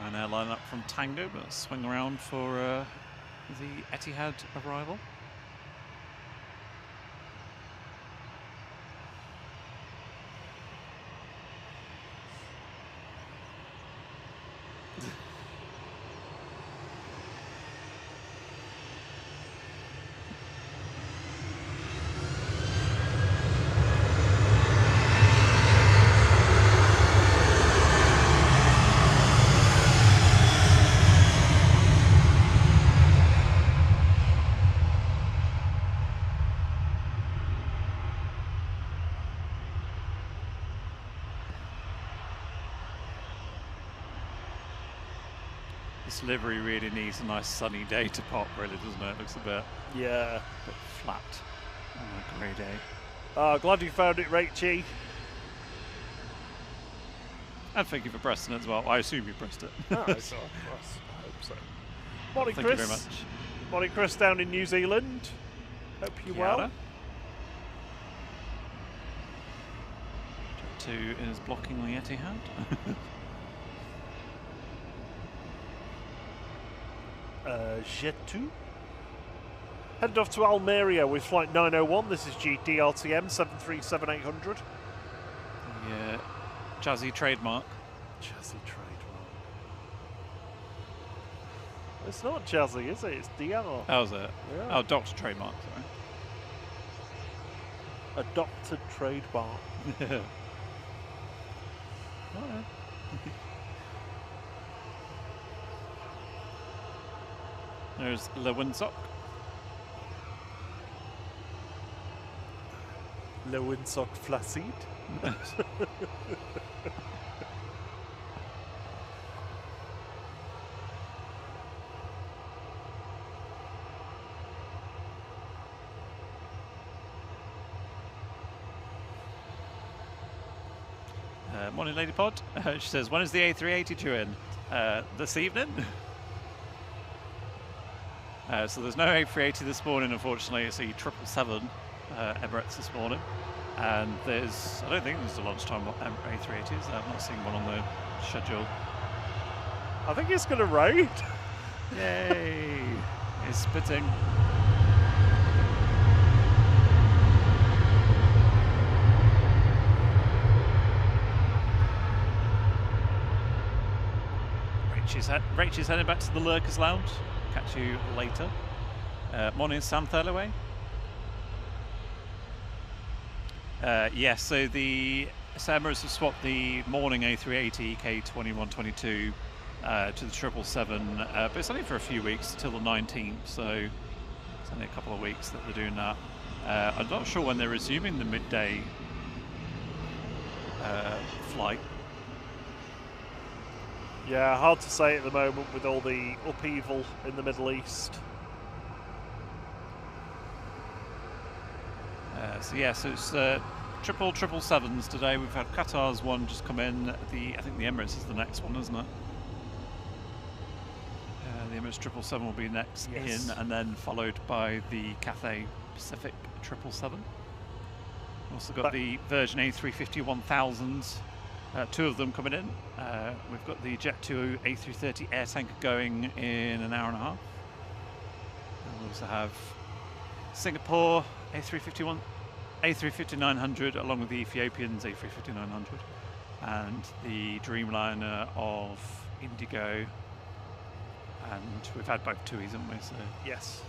Speaker 1: An airline up from Tango, but swing around for the Etihad arrival. This livery really needs a nice sunny day to pop, really, doesn't it? It looks a bit flat on a grey day.
Speaker 2: Oh, glad you found it, Rachie.
Speaker 1: And thank you for pressing it as well. I assume you pressed it.
Speaker 2: Oh, I hope so. Morning,
Speaker 1: Thank
Speaker 2: Chris.
Speaker 1: you very much.
Speaker 2: Morning, Chris, down in New Zealand. Hope you're well.
Speaker 1: Jet 2 is blocking the Etihad.
Speaker 2: Jet 2. Headed off to Almeria with flight 901. This is GDRTM 737-800.
Speaker 1: Yeah, jazzy trademark.
Speaker 2: Jazzy trademark. It's not jazzy, is it? It's DR.
Speaker 1: How's it?
Speaker 2: Yeah.
Speaker 1: Oh, Doctor trademark, sorry.
Speaker 2: Adopted trademark.
Speaker 1: Oh, yeah. There's Le Windsock.
Speaker 2: Le Windsock Flacide.
Speaker 1: Morning, Lady Pod. She says, when is the A380 due in? This evening? So there's no A380 this morning, unfortunately. It's a 777 Emirates this morning. And I don't think there's a lunchtime A380s. I've not seen one on the schedule.
Speaker 2: I think it's going to rain.
Speaker 1: Yay! It's spitting. Rachel's heading back to the Lurkers Lounge. Catch you later. Morning, Sam Thurloway. Yes, so the Emirates have swapped the morning A380 K2122 to the 777, but it's only for a few weeks till the 19th, so it's only a couple of weeks that they're doing that. I'm not sure when they're resuming the midday flight.
Speaker 2: Yeah, hard to say at the moment with all the upheaval in the Middle East.
Speaker 1: So it's 777s today. We've had Qatar's one just come in. I think the Emirates is the next one, isn't it? The Emirates 777 will be next in, and then followed by the Cathay Pacific 777. Also got the Virgin A350 1000s. 2 of them coming in. We've got the Jet2 A330 air tanker going in an hour and a half. And we also have Singapore A350-900 along with the Ethiopians A350-900 and the Dreamliner of Indigo. And we've had both TUIs, haven't we? So
Speaker 2: yes.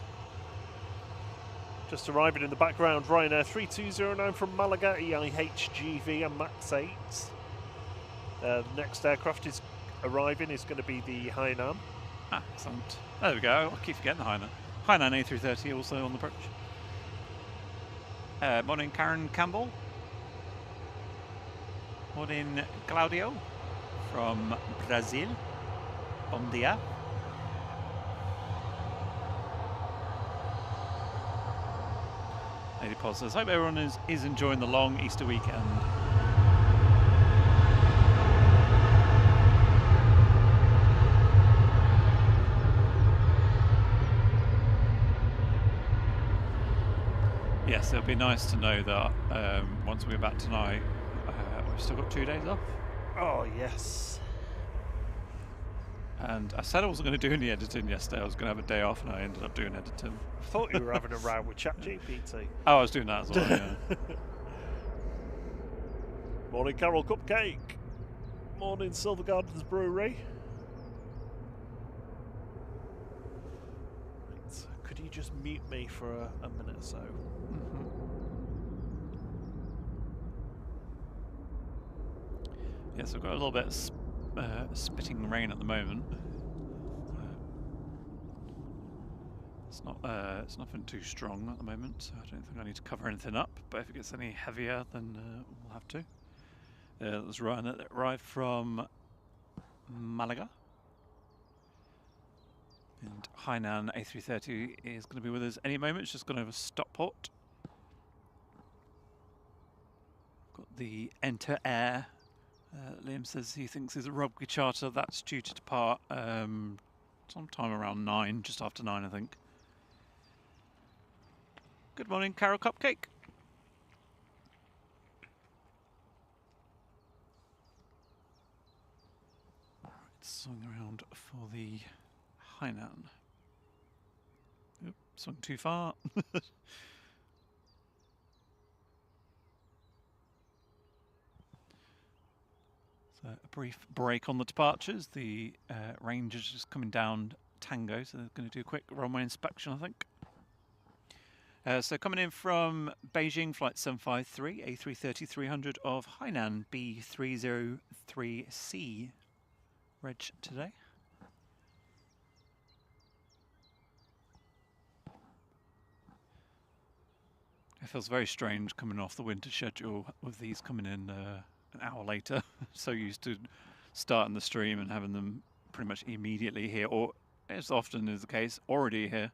Speaker 2: Just arriving in the background, Ryanair 3209 from Malaga, EIHGV and MAX 8. The next aircraft is arriving is going to be the Hainan.
Speaker 1: Ah, excellent. There we go. I keep forgetting the Hainan. Hainan A330 also on the approach. Morning, Karen Campbell. Morning, Claudio from Brazil. Bom dia. Lady Pod says, hope everyone is enjoying the long Easter weekend. Yes, it'll be nice to know that once we're back tonight, we've still got 2 days off.
Speaker 2: Oh, yes.
Speaker 1: And I said I wasn't going to do any editing yesterday. I was going to have a day off, and I ended up doing editing.
Speaker 2: I thought you were having a row with ChatGPT.
Speaker 1: Oh, I was doing that as well, yeah.
Speaker 2: Morning, Carol Cupcake. Morning, Silver Gardens Brewery. Right. Could you just mute me for a minute or so?
Speaker 1: Yes, we've got a little bit of spitting rain at the moment. It's nothing too strong at the moment, so I don't think I need to cover anything up. But if it gets any heavier, then we'll have to. There's Ryan that arrived from Malaga. And Hainan A330 is going to be with us any moment. It's just gone over Stockport. Got the Enter Air. Liam says he thinks is a rugby charter that's due to depart sometime around 9, just after 9, I think. Good morning, Carol Cupcake. Right, swing around for the Hainan. Oop, swung too far. So a brief break on the departures. The range is just coming down Tango, so they're going to do a quick runway inspection, I think. So coming in from Beijing, flight 753, A330-300 of Hainan B303C, reg today. It feels very strange coming off the winter schedule with these coming in an hour later. So used to starting the stream and having them pretty much immediately here, or as often is the case, already here.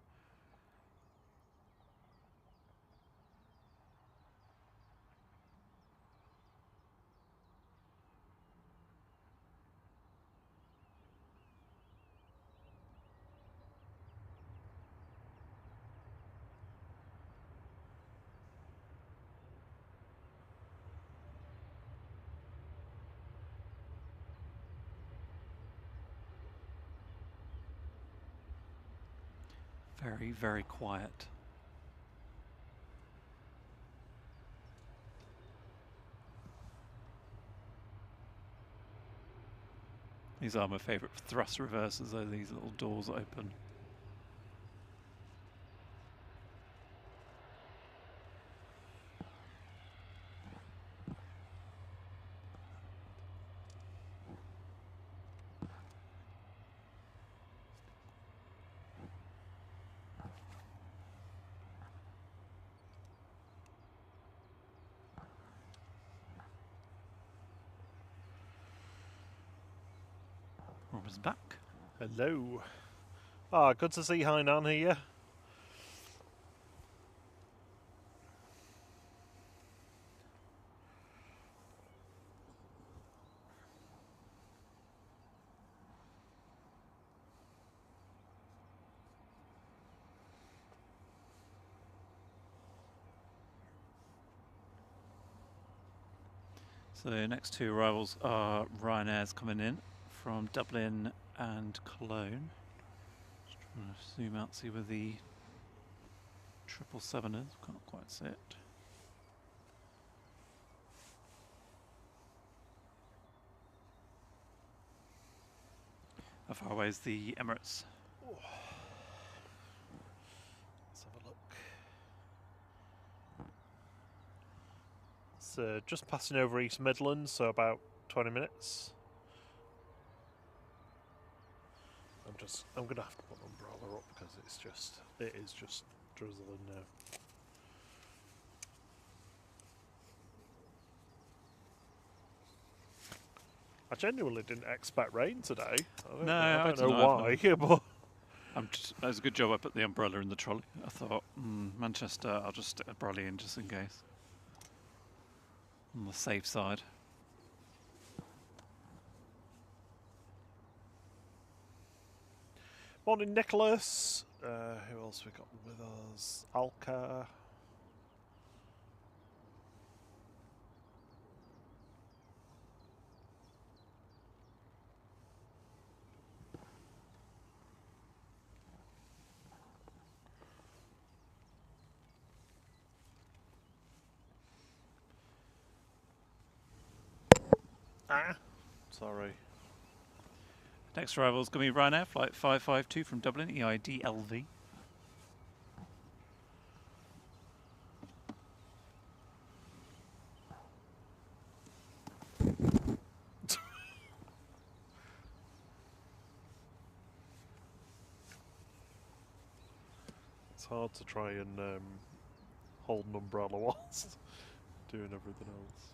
Speaker 1: Very, very quiet. These are my favourite thrust reversers, though, these little doors that open. Robin's back.
Speaker 2: Hello. Ah, good to see Hainan here.
Speaker 1: So the next two arrivals are Ryanair's coming in from Dublin and Cologne. Just trying to zoom out, see where the 777 is. Can't quite see it. How far away is the Emirates?
Speaker 2: Oh. Let's have a look. It's just passing over East Midlands, so about 20 minutes. I'm gonna have to put an umbrella up because it is just drizzling now. I genuinely didn't expect rain today. I don't know why, but
Speaker 1: it was a good job I put the umbrella in the trolley. I thought, Manchester, I'll just stick a brolly in just in case. On the safe side.
Speaker 2: Morning, Nicholas. Who else we got with us? Alka. Sorry.
Speaker 1: Next arrival is going to be Ryanair, flight 552 from Dublin, EID LV.
Speaker 2: It's hard to try and hold an umbrella whilst doing everything else.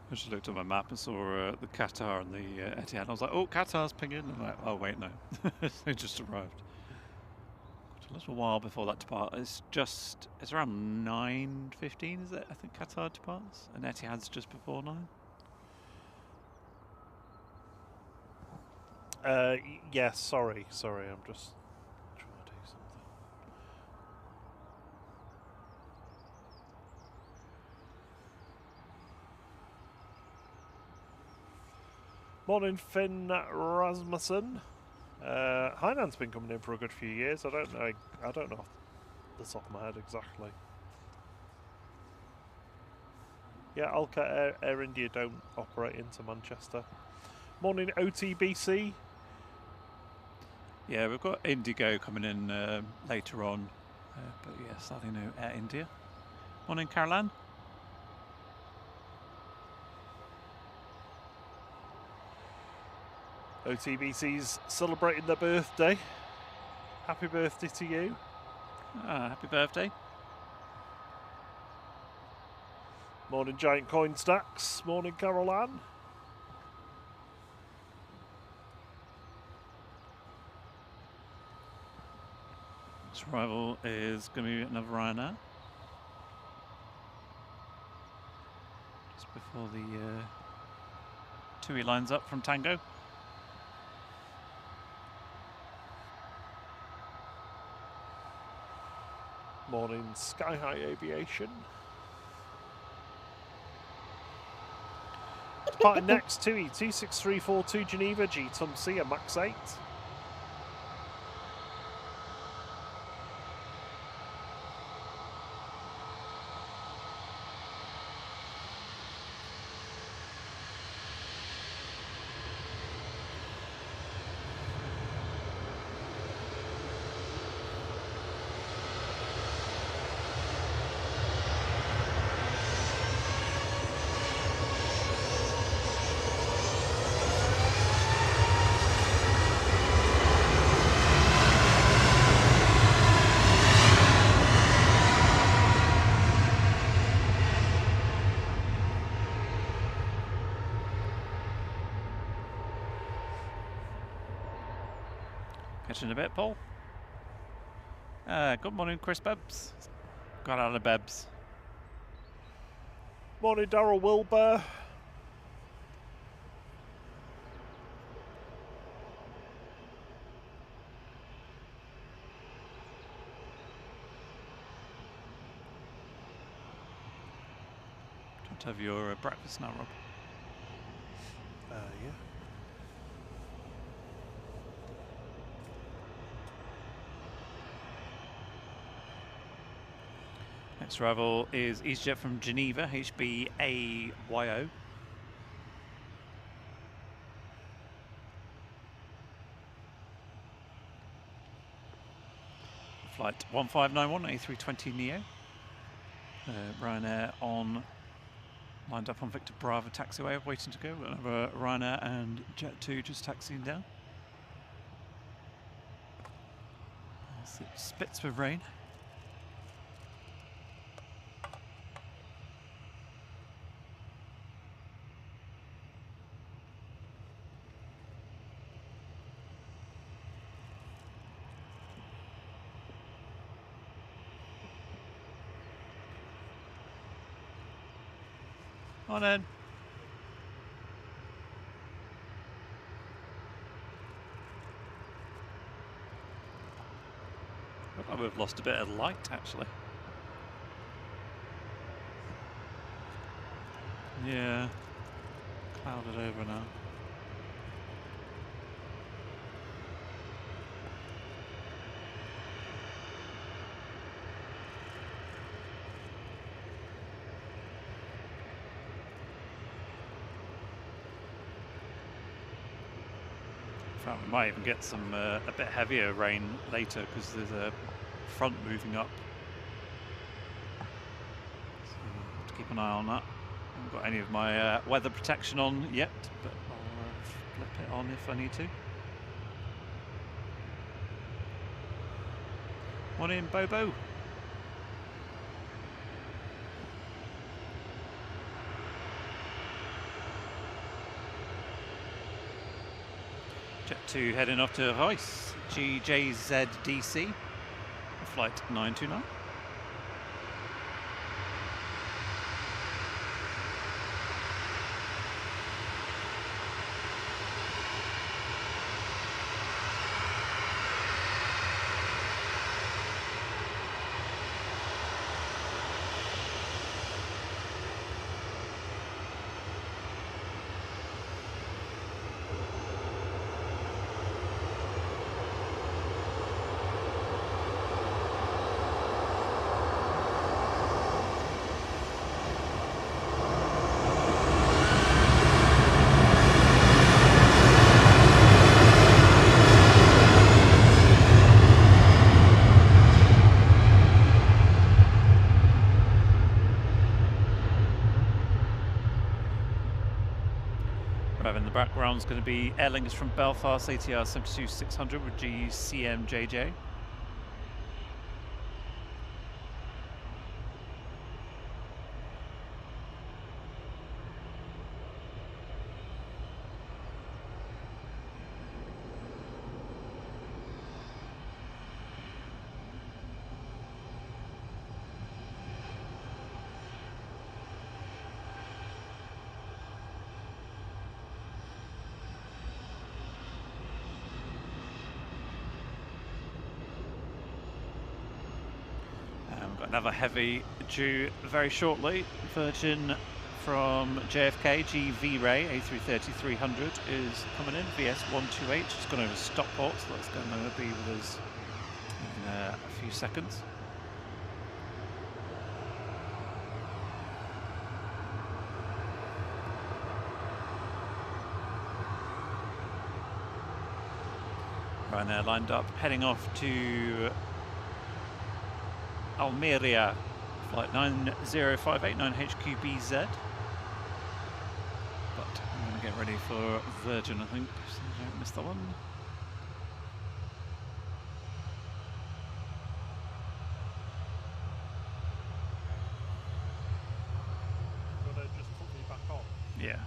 Speaker 1: I just looked at my map and saw the Qatar and the Etihad. I was like, oh, Qatar's pinging. And I'm like, oh, wait, no. They just arrived. Got a little while before that depart. It's around 9:15, is it? I think Qatar departs. And Etihad's just before 9.
Speaker 2: Yes, sorry, I'm just trying to do something. Morning, Finn Rasmussen. Hainan's been coming in for a good few years. I don't know off the top of my head exactly. Yeah, Alka Air India don't operate into Manchester. Morning, OTBC.
Speaker 1: Yeah, we've got Indigo coming in later on. But yeah, sadly no Air India. Morning, Caroline.
Speaker 2: OTBC's celebrating their birthday. Happy birthday to you.
Speaker 1: Happy birthday.
Speaker 2: Morning, Giant Coin Stacks. Morning, Carol Ann.
Speaker 1: Next arrival is going to be another Ryanair. Just before the TUI lines up from Tango.
Speaker 2: Morning, Sky High Aviation. Departing next, TUI 26342 Geneva, G-Tum-C, a Max 8.
Speaker 1: Catching a bit, Paul. Good morning, Chris Bebs. Got out of Bebs.
Speaker 2: Morning, Darryl Wilbur.
Speaker 1: Trying to have your breakfast now, Rob.
Speaker 2: Yeah.
Speaker 1: Next arrival is EasyJet from Geneva, HBAYO. Flight 1591, A320neo. Ryanair lined up on Victor Bravo taxiway, waiting to go. Another Ryanair and Jet2 just taxiing down. As it spits with rain. On in. Look like we've lost a bit of light, actually. Yeah. Clouded over now. We might even get some a bit heavier rain later because there's a front moving up. So we'll have to keep an eye on that. I haven't got any of my weather protection on yet, but I'll flip it on if I need to. Morning, Bobo. Jet2 heading off to Reus, GJZDC, flight 929. In the background is going to be Aer Lingus from Belfast, ATR 72600 with GCMJJ. Another heavy due very shortly. Virgin from JFK, GV-Ray A330-300 is coming in. VS128, just gone over Stockport, so that's going to be with us in a few seconds. Ryanair lined up, heading off to Almeria, flight 90589 HQBZ. But I'm going to get ready for Virgin, I think, so I don't miss that one.
Speaker 2: You're going to just put me back on?
Speaker 1: Yeah.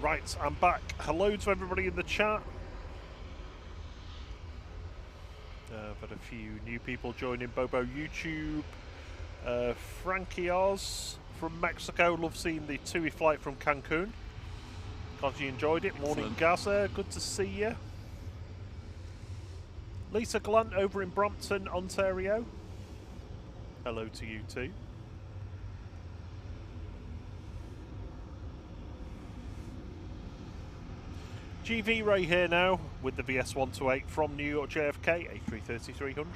Speaker 2: Right, I'm back. Hello to everybody in the chat. I've had a few new people joining Bobo YouTube. Frankie Oz from Mexico, love seeing the TUI flight from Cancun. Glad you enjoyed it. Morning,
Speaker 1: Excellent.
Speaker 2: Gaza, good to see you. Lisa Glunt over in Brampton, Ontario. Hello to you too. GV Ray here now with the VS128 from New York JFK A330-300.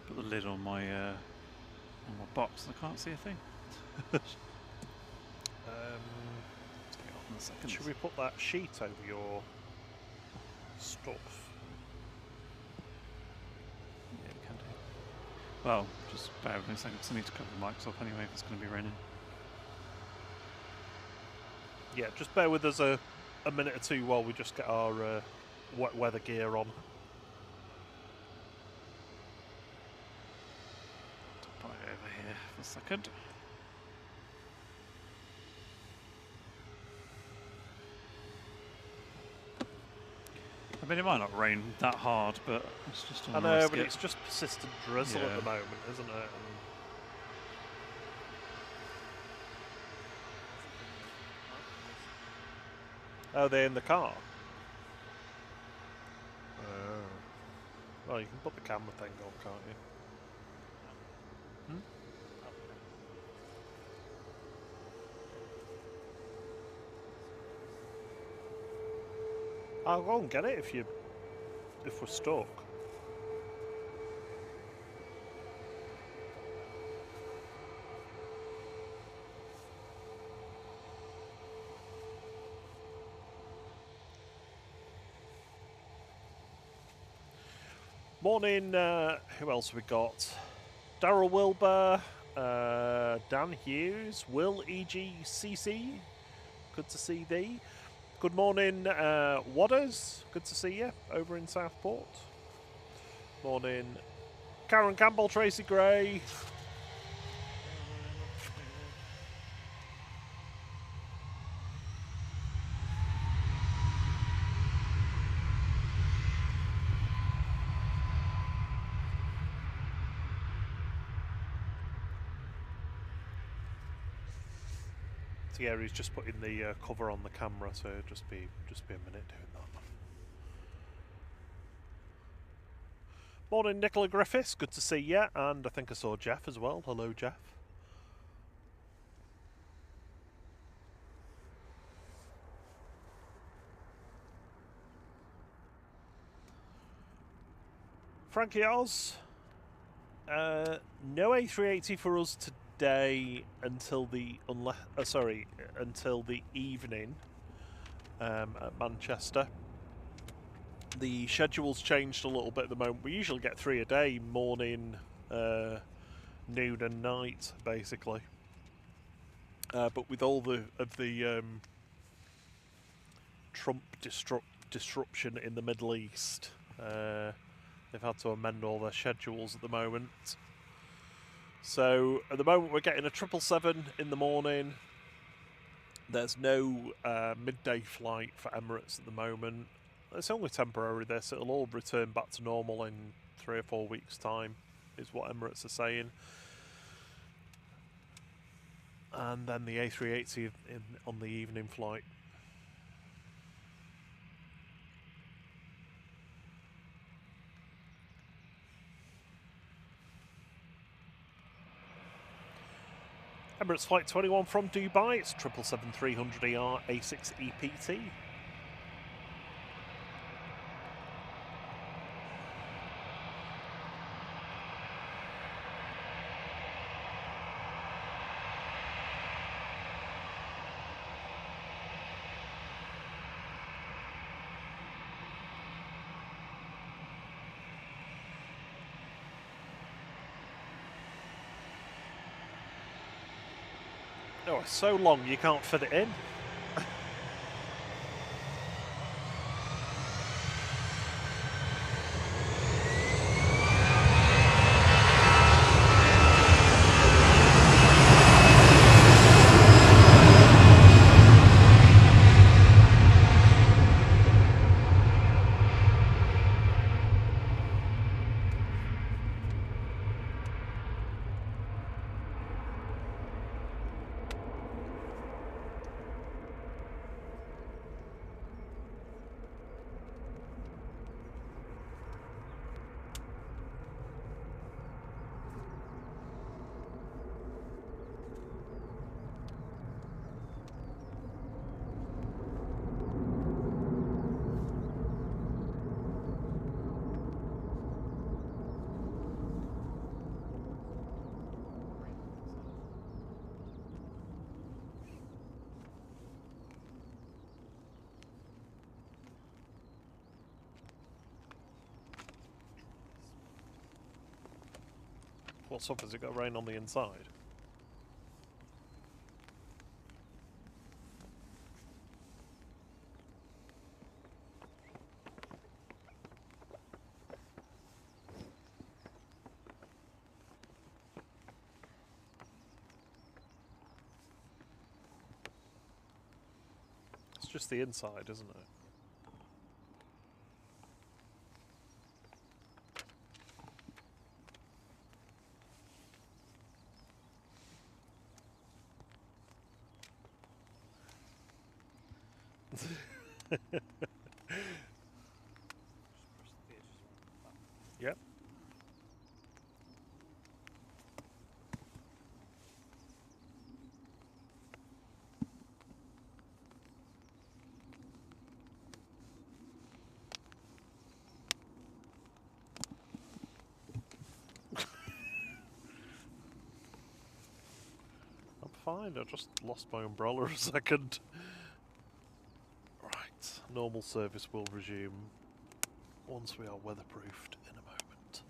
Speaker 1: Put the lid on my box, I can't see a thing. Let's get it off in a second.
Speaker 2: Should we put that sheet over your stuff?
Speaker 1: Yeah, we can do. Well, just bear with me a second, because I need to cover the mics off anyway if it's going to be raining.
Speaker 2: Yeah, just bear with us a minute or two while we just get our wet weather gear on.
Speaker 1: Put it over here for a second. I mean, it might not rain that hard, but it's just on
Speaker 2: I
Speaker 1: the
Speaker 2: know,
Speaker 1: risk
Speaker 2: but
Speaker 1: it.
Speaker 2: it's just persistent drizzle at
Speaker 1: Yeah.
Speaker 2: the moment, isn't it? Oh, they're in the car? Oh. Well, you can put the camera thing on, can't you? I'll go and get it if we're stuck. Morning, who else have we got? Daryl Wilbur, Dan Hughes, Will EGCC, good to see thee. Good morning, Wadders, good to see you over in Southport. Morning, Karen Campbell, Tracy Gray. Thierry's just putting the cover on the camera, so just be a minute doing that. Morning, Nicola Griffiths. Good to see you, and I think I saw Jeff as well. Hello, Jeff. Frankie Oz. No A380 for us today until the until the evening at Manchester. the schedule's changed a little bit at the moment. We usually get 3 a day, morning, noon and night, basically. But with all the Trump disruption in the Middle East, they've had to amend all their schedules at the moment. So at the moment we're getting a 777 in the morning. There's no midday flight for Emirates at the moment. It's only temporary this. It'll all return back to normal in 3 or 4 weeks' time, is what Emirates are saying. And then the A380 on the evening flight. Emirates Flight 21 from Dubai, it's 777-300ER A6EPT. Oh, it's so long you can't fit it in. What's up? Has it got rain on the inside? It's just the inside, isn't it? Yep. I'm fine, I just lost my umbrella a second. Right, normal service will resume once we are weatherproofed in a moment.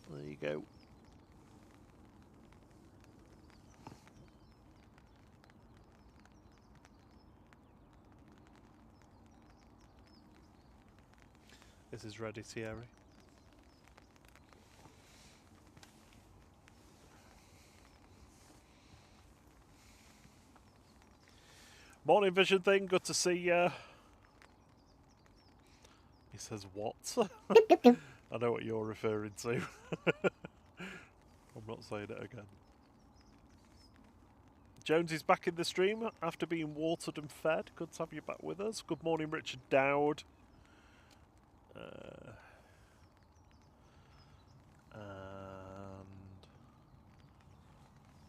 Speaker 2: There you go. This is ready, Thierry. Morning Vision thing, good to see you. He says what? I know what you're referring to. I'm not saying it again. Jones is back in the stream after being watered and fed. Good to have you back with us. Good morning, Richard Dowd. And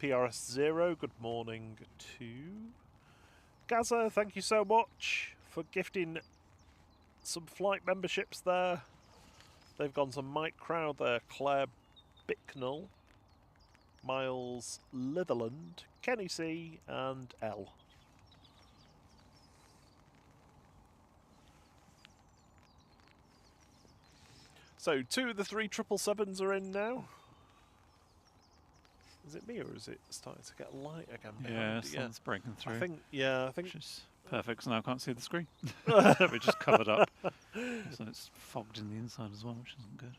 Speaker 2: PRS0, good morning to Gaza. Thank you so much for gifting some flight memberships there. They've gone to Mike Crowther, Claire Bicknell, Miles Litherland, Kenny C, and L. So 2 of the 3 777s are in now. Is it me or is it starting to get light again?
Speaker 1: Yeah, sun's breaking through.
Speaker 2: I think.
Speaker 1: Which is perfect, because now I can't see the screen. We're just covered up. So it's fogged in the inside as well, which isn't good.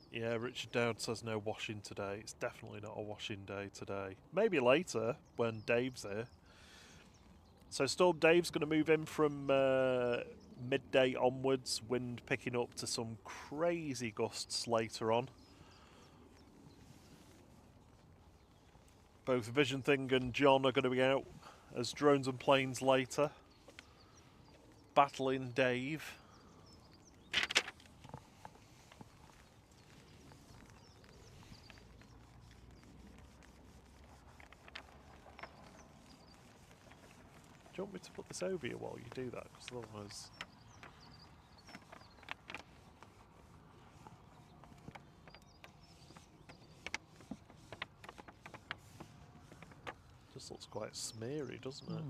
Speaker 2: Yeah, Richard Dowd says no washing today. It's definitely not a washing day today. Maybe later when Dave's here. So Storm Dave's going to move in from midday onwards, wind picking up to some crazy gusts later on. Both Vision Thing and John are going to be out as drones and planes later, battling Dave. Do you want me to put this over you while you do that? Because otherwise... just looks quite smeary, doesn't it?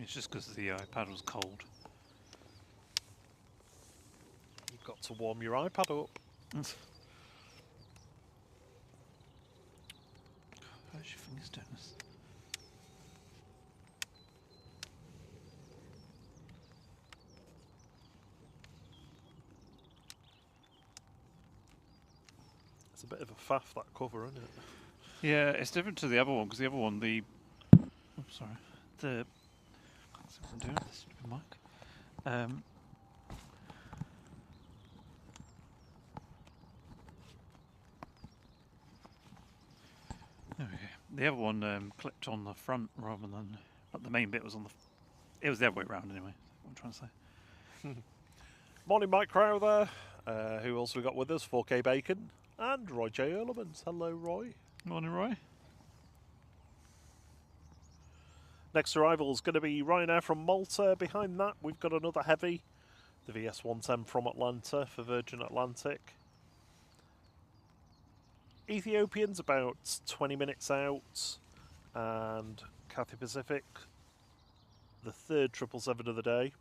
Speaker 1: It's just because the iPad was cold.
Speaker 2: You've got to warm your iPad up.
Speaker 1: Where's your fingers doing this?
Speaker 2: It's a bit of a faff, that cover, isn't it?
Speaker 1: Yeah, it's different to the other one, because the other one, the... Oops, sorry. The... I can't see what I'm doing with this stupid mic. There we go. The other one clipped on the front rather than... But the main bit was on the... It was the other way around anyway, what I'm trying to say.
Speaker 2: Morning, Mike Crowther. Who else we got with us? 4K Bacon. And Roy J. Earlemans. Hello, Roy.
Speaker 1: Morning, Roy.
Speaker 2: Next arrival is going to be Ryanair from Malta. Behind that, we've got another heavy, the VS-110 from Atlanta for Virgin Atlantic. Ethiopian's about 20 minutes out, and Cathay Pacific, the third 777 of the day,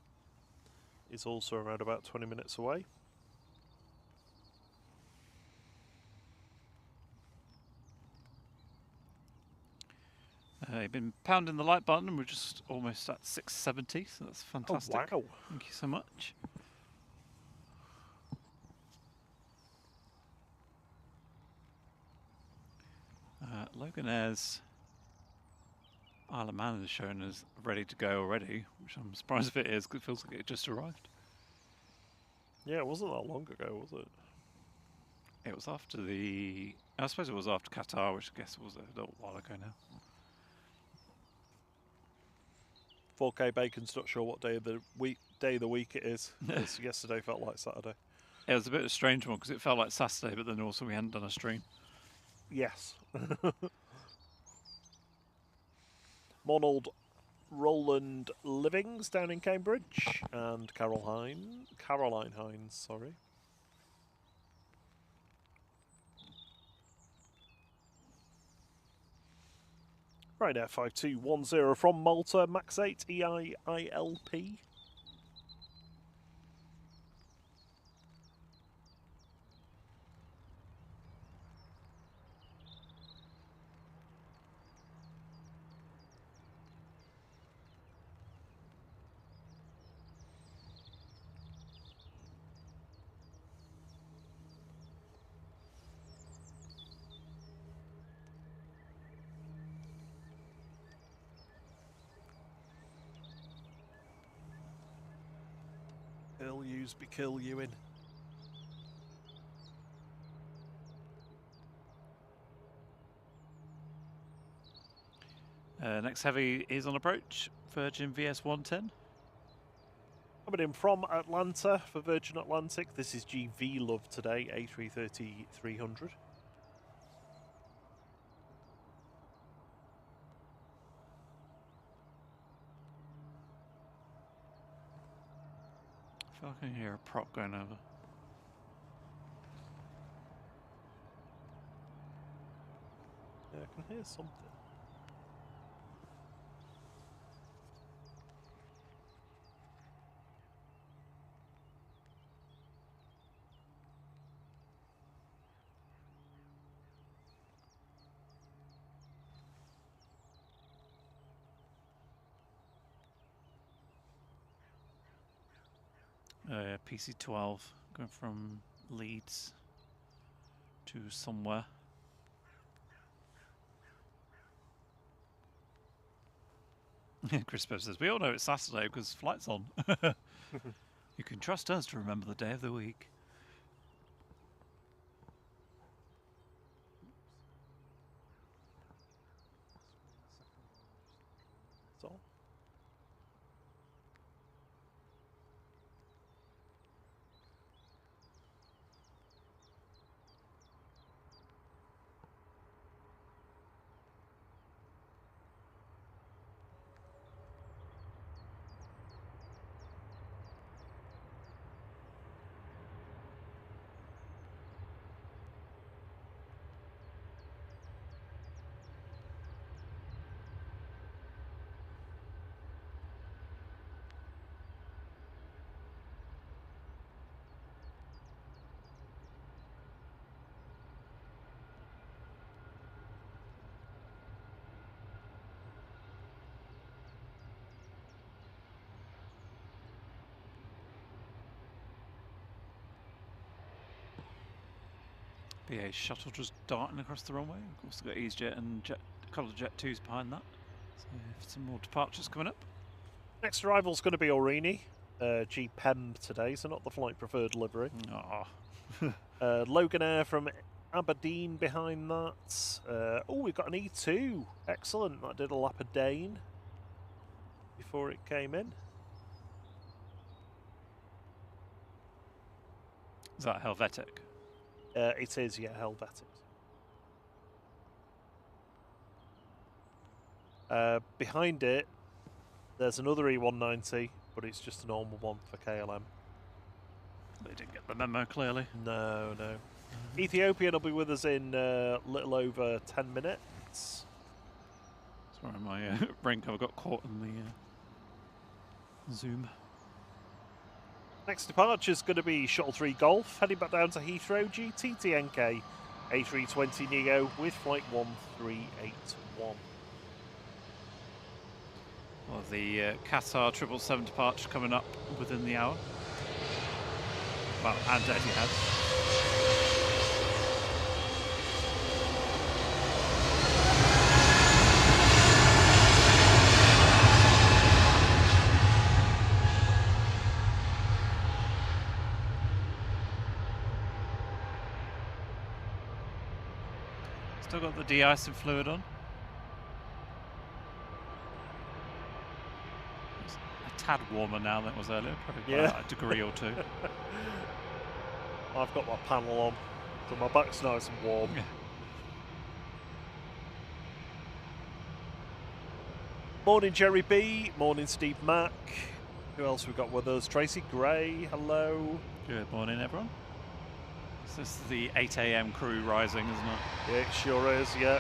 Speaker 2: is also around about 20 minutes away.
Speaker 1: You've been pounding the like button and we're just almost at 670, so that's fantastic.
Speaker 2: Oh, wow.
Speaker 1: Thank you so much. Logan Air's Isle of Man is shown as ready to go already, which I'm surprised if it is, because it feels like it just arrived.
Speaker 2: Yeah, it wasn't that long ago, was it?
Speaker 1: It was after the... I suppose it was after Qatar, which I guess was a little while ago now.
Speaker 2: 4K Bacon's not sure what day of the week it is. Because yesterday felt like Saturday.
Speaker 1: It was a bit of a strange one because it felt like Saturday, but then also we hadn't done a stream.
Speaker 2: Yes. Monald Roland Livings down in Cambridge, and Caroline Hines, sorry. Right now, 5210 from Malta, Max 8 EIILP. Curl yous be curl you in.
Speaker 1: Next heavy is on approach. Virgin VS 110.
Speaker 2: Coming in from Atlanta for Virgin Atlantic. This is GV Love today, A330-300.
Speaker 1: I feel like I can hear a prop going over.
Speaker 2: Yeah, I can hear something.
Speaker 1: PC-12 going from Leeds to somewhere. Chris Pope says, we all know it's Saturday because flight's on. You can trust us to remember the day of the week.
Speaker 2: So.
Speaker 1: BA shuttle just darting across the runway. Of course, we've got EasyJet and a couple of Jet 2s behind that. So some more departures coming up.
Speaker 2: Next arrival's going to be Aurigny, GPEM today, so not the flight preferred livery. Loganair from Aberdeen behind that. Oh, we've got an E2. Excellent. That did a lap of Dane before it came in.
Speaker 1: Is that Helvetic?
Speaker 2: It is, yeah, Helvetic. Behind it, there's another E190, but it's just a normal one for KLM.
Speaker 1: They didn't get the memo, clearly.
Speaker 2: No, no. Ethiopian will be with us in a little over 10 minutes.
Speaker 1: Sorry, my brain cover got caught in the Zoom.
Speaker 2: Next departure is going to be Shuttle 3 Golf, heading back down to Heathrow, GTTNK A320 Neo with flight 1381.
Speaker 1: Well, the Qatar 777 departure coming up within the hour. Well, and Etihad. Still got the de-icing fluid on. It's a tad warmer now than it was earlier, probably by a degree or two.
Speaker 2: I've got my panel on, so my back's nice and warm.
Speaker 1: Yeah.
Speaker 2: Morning Jerry B, morning Steve Mack. Who else we got with us? Tracy Gray, hello.
Speaker 1: Good morning everyone. This is the 8 AM crew rising, isn't it?
Speaker 2: Yeah, it sure is, yeah.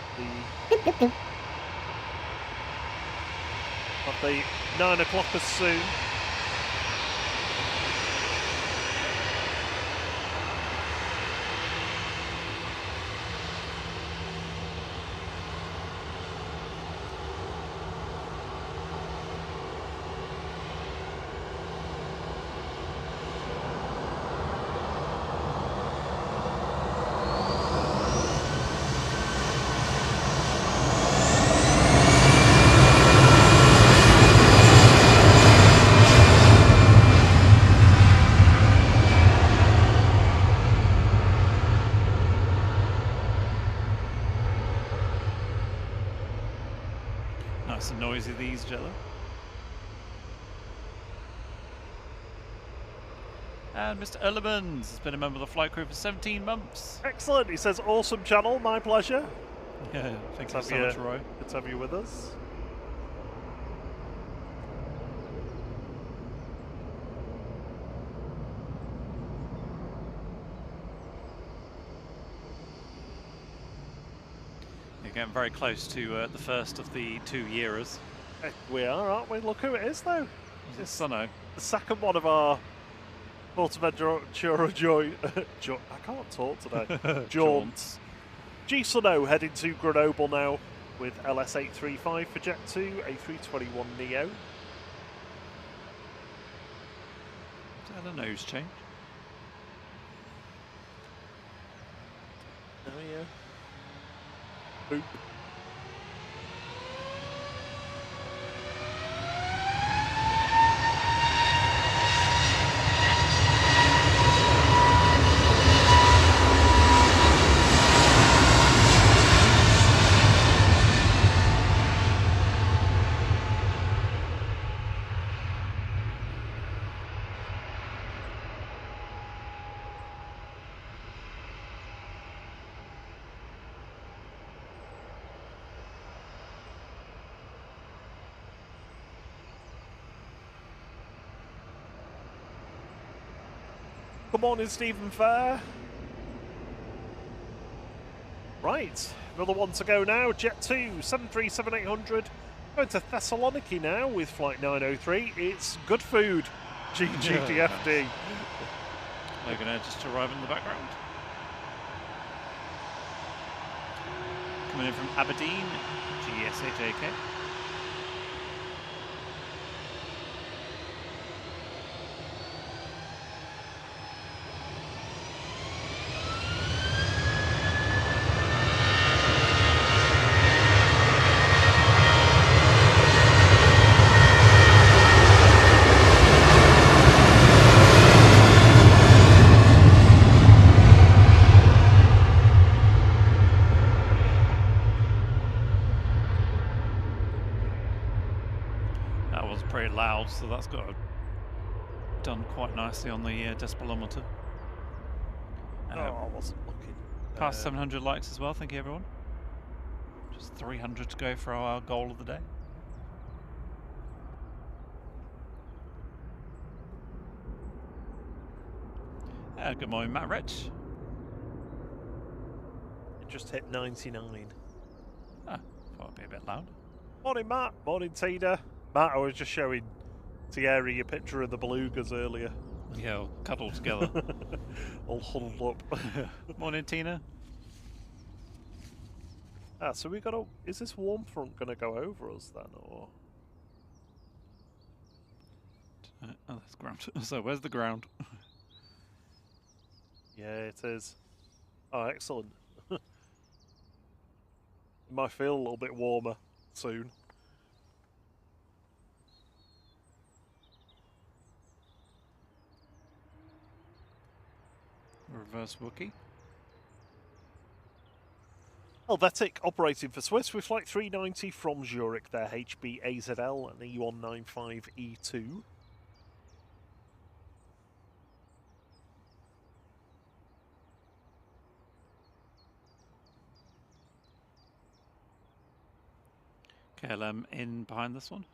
Speaker 2: The 9 o'clock is soon.
Speaker 1: noisy, these Jello. And Mr. Ellermans has been a member of the flight crew for 17 months.
Speaker 2: Excellent. He says, awesome channel. My pleasure.
Speaker 1: Yeah, thank you so much, Roy.
Speaker 2: Good to have you with us.
Speaker 1: You're getting very close to the first of the 2 yearers.
Speaker 2: We are, aren't we? Look who it is, though.
Speaker 1: It's Sunno.
Speaker 2: The second one of our Portaventura Joy. I can't talk today. Jaunts. G Sunno heading to Grenoble now with LS835 for Jet 2, A321 Neo.
Speaker 1: Is that a nose change?
Speaker 2: Oh, yeah. Boop. Good morning, Stephen Fair. Right, another one to go now. Jet 2, 737-800. Going to Thessaloniki now with flight 903. It's good food. GGDFD.
Speaker 1: Logan Air just arriving in the background. Coming in from Aberdeen, GSHAK. So that's got done quite nicely on the decibelometer.
Speaker 2: I wasn't looking.
Speaker 1: Past 700 likes as well, thank you everyone. Just 300 to go for our goal of the day. Good morning, Matt Rich.
Speaker 2: It just hit 99.
Speaker 1: Ah, thought it'd be a bit loud.
Speaker 2: Morning, Matt. Morning, Tina. Matt, I was just showing Thierry a picture of the belugas earlier.
Speaker 1: Yeah, all cuddled together.
Speaker 2: All huddled up.
Speaker 1: Morning, Tina.
Speaker 2: Ah, so we got to... Is this warm front going to go over us then, or...?
Speaker 1: Oh, that's ground. So, where's the ground?
Speaker 2: Yeah, it is. Oh, excellent. It might feel a little bit warmer soon.
Speaker 1: Reverse Wookie.
Speaker 2: Helvetic operating for Swiss with flight 390 from Zurich, their HBAZL and E195E2.
Speaker 1: KLM in behind this one.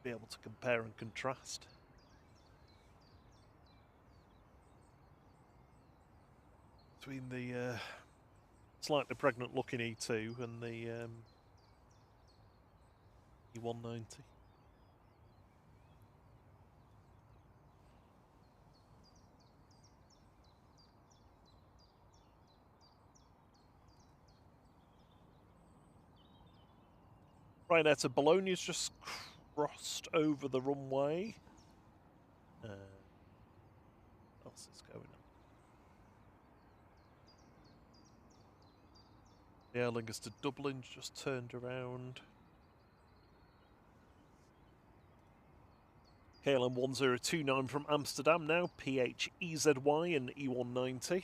Speaker 2: Be able to compare and contrast. Between the slightly pregnant looking E2 and the E190. Right now to Bologna's just crossed over the runway. What else is going on? The Aer Lingus to Dublin's just turned around. KLM 1029 from Amsterdam now, PHEZY and E190.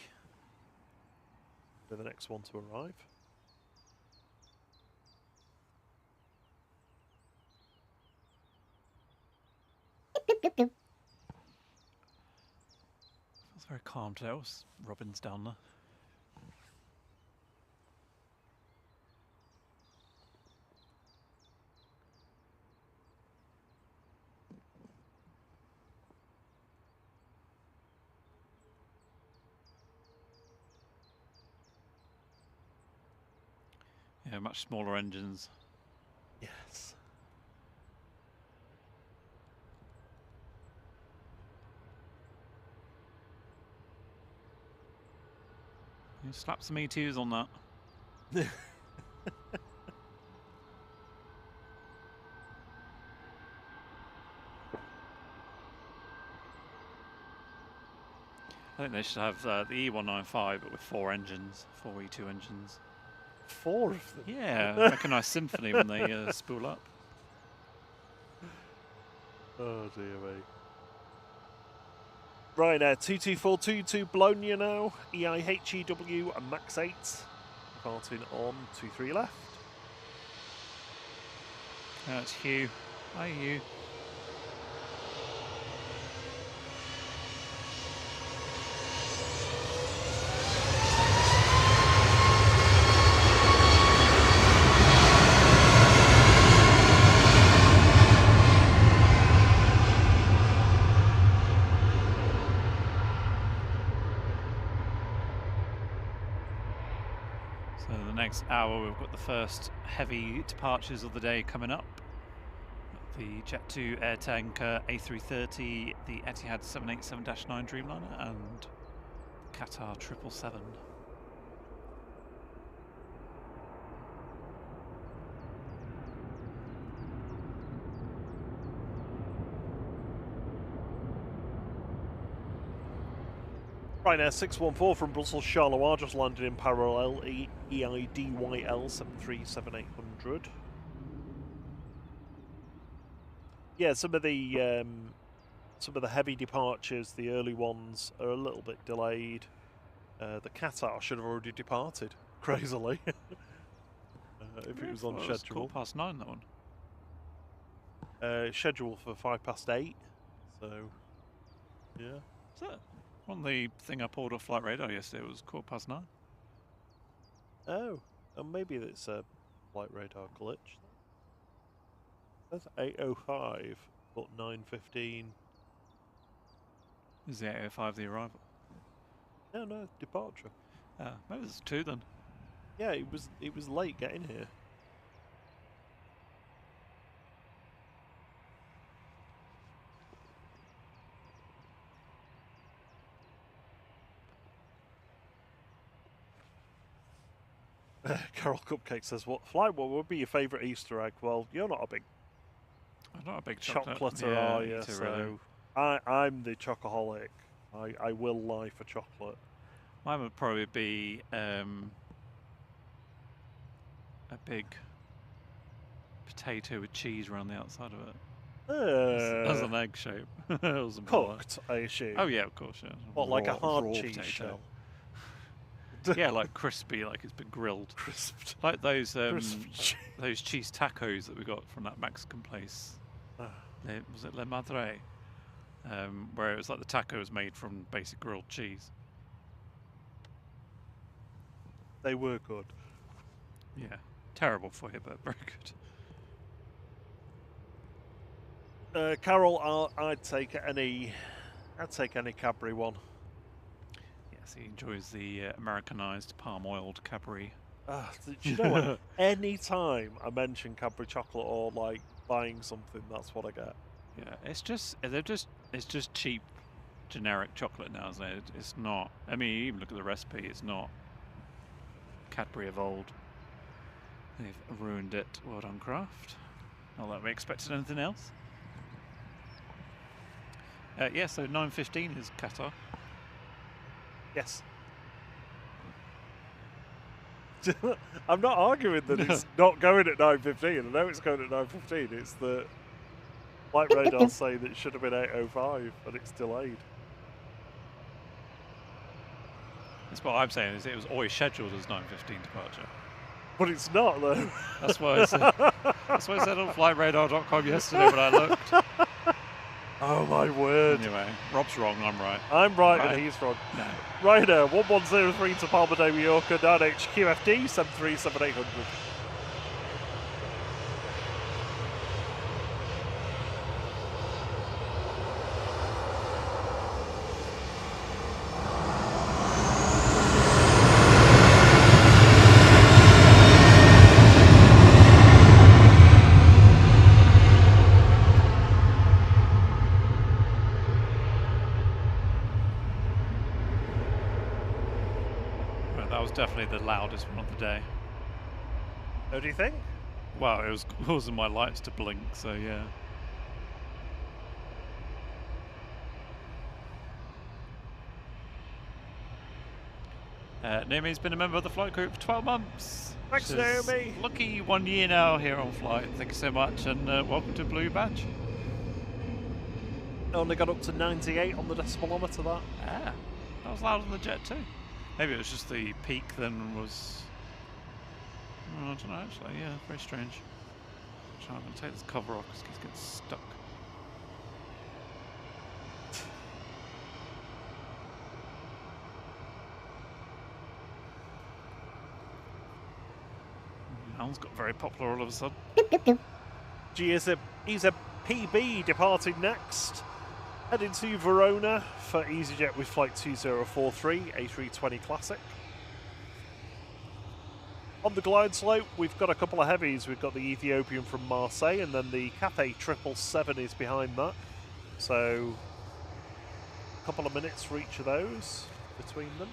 Speaker 2: They're the next one to arrive.
Speaker 1: Feels very calm today. What's Robin's down there? Yeah, much smaller engines.
Speaker 2: Yes.
Speaker 1: You slap some E2s on that. I think they should have the E195, but with 4 engines, 4 E2 engines.
Speaker 2: 4 of them?
Speaker 1: Yeah, make a nice symphony when they spool up.
Speaker 2: Oh dear me. Right now, 2242 to Bologna now. EIHEW and Max 8. Departing on 23 left.
Speaker 1: That's Hugh. Hi, Hugh. So the next hour we've got the first heavy departures of the day coming up. The Jet2 air tanker A330, the Etihad 787-9 Dreamliner and Qatar 777.
Speaker 2: Right now, 614 from Brussels Charleroi just landed in parallel EIDYL 737-800. Yeah, some of the heavy departures, the early ones, are a little bit delayed. The Qatar should have already departed, crazily, if it was on schedule.
Speaker 1: 9:15, that one.
Speaker 2: Scheduled for 8:05, so yeah.
Speaker 1: Is that on the thing I pulled off Flight Radar yesterday? It was 9:15.
Speaker 2: Oh, maybe it's a Flight Radar glitch. That's 8:05, but 9:15.
Speaker 1: Is the 8:05 the arrival?
Speaker 2: No, departure.
Speaker 1: Maybe it's 2 then.
Speaker 2: Yeah, it was late getting here. Carol Cupcake says, "What would be your favourite Easter egg?" Well, you're not a big
Speaker 1: I'm not a big
Speaker 2: chocolater,
Speaker 1: yeah,
Speaker 2: are you? So
Speaker 1: really.
Speaker 2: I'm the chocoholic. I will lie for chocolate.
Speaker 1: Mine would probably be a big potato with cheese around the outside of it. As an egg shape.
Speaker 2: Cooked, I assume.
Speaker 1: Oh yeah, of course, yeah.
Speaker 2: What, like a hard
Speaker 1: raw
Speaker 2: cheese
Speaker 1: potato.
Speaker 2: shell?
Speaker 1: Yeah, like crispy, like it's been grilled.
Speaker 2: Crisped.
Speaker 1: Like those those cheese tacos that we got from that Mexican place. Was it La Madre? Where it was like the taco was made from basic grilled cheese.
Speaker 2: They were good.
Speaker 1: Yeah, terrible for you, but very good.
Speaker 2: Carol, I'd take any Cadbury one.
Speaker 1: Yes, he enjoys the Americanized palm-oiled Cadbury.
Speaker 2: Do you know what? Any time I mention Cadbury chocolate or like buying something, that's what I get.
Speaker 1: Yeah, it's just cheap, generic chocolate now, isn't it? It's not. I mean, you even look at the recipe. It's not Cadbury of old. They've ruined it. Well done, Kraft. Not that we expected anything else. Yeah, so 9:15 is Qatar.
Speaker 2: Yes. I'm not arguing that it's not going at 9:15. I know it's going at 9:15. It's the Flight Radar saying that it should have been 8:05 and it's delayed.
Speaker 1: That's what I'm saying. Is it was always scheduled as 9:15 departure.
Speaker 2: But it's not though.
Speaker 1: That's what I said. That's what I said on FlightRadar.com yesterday when I looked.
Speaker 2: Oh my word.
Speaker 1: Anyway, Rob's wrong, I'm right.
Speaker 2: I'm right and he's wrong.
Speaker 1: No.
Speaker 2: Ryanair 1103 to Palma de Mallorca, down HQFD 737-800.
Speaker 1: That was definitely the loudest one of the day.
Speaker 2: What do you think?
Speaker 1: Well, it was causing my lights to blink, so yeah. Naomi's been a member of the flight group for 12 months.
Speaker 2: Thanks, Naomi.
Speaker 1: Lucky 1 year now here on flight. Thank you so much, and welcome to Blue Badge.
Speaker 2: Only got up to 98 on the decibelmeter, that.
Speaker 1: Ah, that was louder than the jet too. Maybe it was just the peak then was... I don't know actually, yeah, very strange. I'm going to take this cover off because it keeps getting stuck. Alan's got very popular all of a sudden.
Speaker 2: He's a PB departing next. Heading to Verona for EasyJet with flight 2043, A320 Classic. On the glide slope, we've got a couple of heavies. We've got the Ethiopian from Marseille, and then the Cathay 777 is behind that. So, a couple of minutes for each of those between them.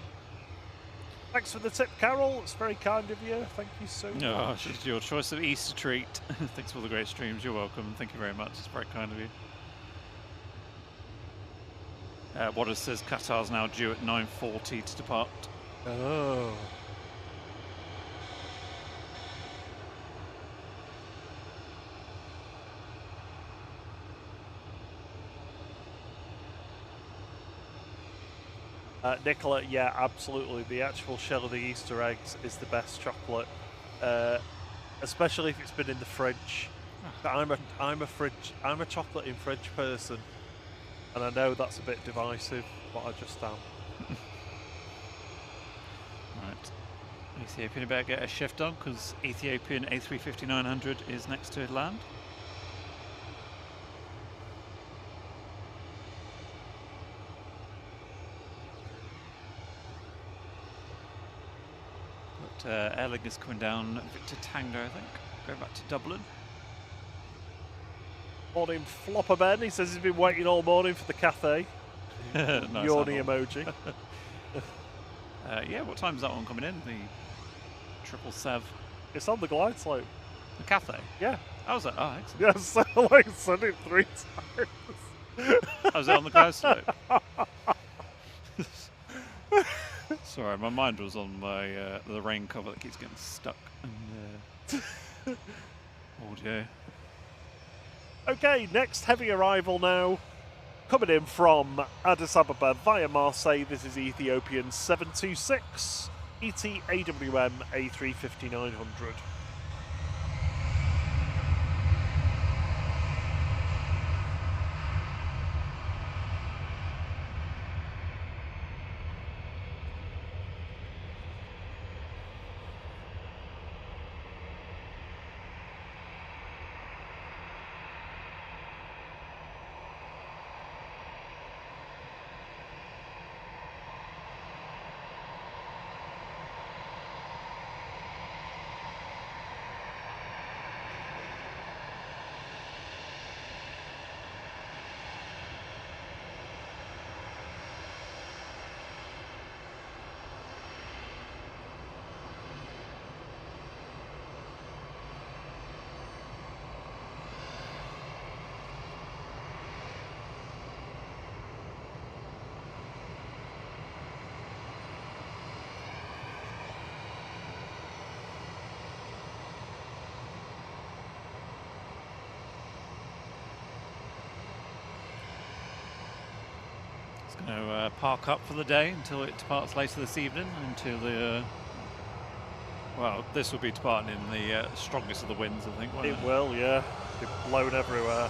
Speaker 2: Thanks for the tip, Carol. It's very kind of you. Thank you so much.
Speaker 1: Oh, it's your choice of Easter treat. Thanks for all the great streams. You're welcome. Thank you very much. It's very kind of you. What says Qatar's now due at 9:40 to depart.
Speaker 2: Oh. Nicola, yeah, absolutely. The actual shell of the Easter eggs is the best chocolate, especially if it's been in the fridge. I'm a chocolate in fridge person, and I know that's a bit divisive, but I just am.
Speaker 1: Right, Ethiopian better get a shift on because Ethiopian A350-900 is next to land. Airlines is coming down Victor Tango, I think, going back to Dublin.
Speaker 2: Morning, Flopper Ben. He says he's been waiting all morning for the Cathay.
Speaker 1: Nice
Speaker 2: Yawny emoji.
Speaker 1: Yeah, what time's that one coming in? The 777.
Speaker 2: It's on the glide slope.
Speaker 1: The Cathay?
Speaker 2: Yeah.
Speaker 1: How's that? Oh, excellent.
Speaker 2: Yeah, so I said it 3 times.
Speaker 1: Was it on the glide slope? Sorry, my mind was on my the rain cover that keeps getting stuck. And, audio.
Speaker 2: Okay, next heavy arrival now. Coming in from Addis Ababa via Marseille, this is Ethiopian 726 ETAWM A350-900.
Speaker 1: Going to park up for the day until it departs later this evening, until the well, this will be departing in the strongest of the winds, I think.
Speaker 2: It will, yeah. It's blown everywhere.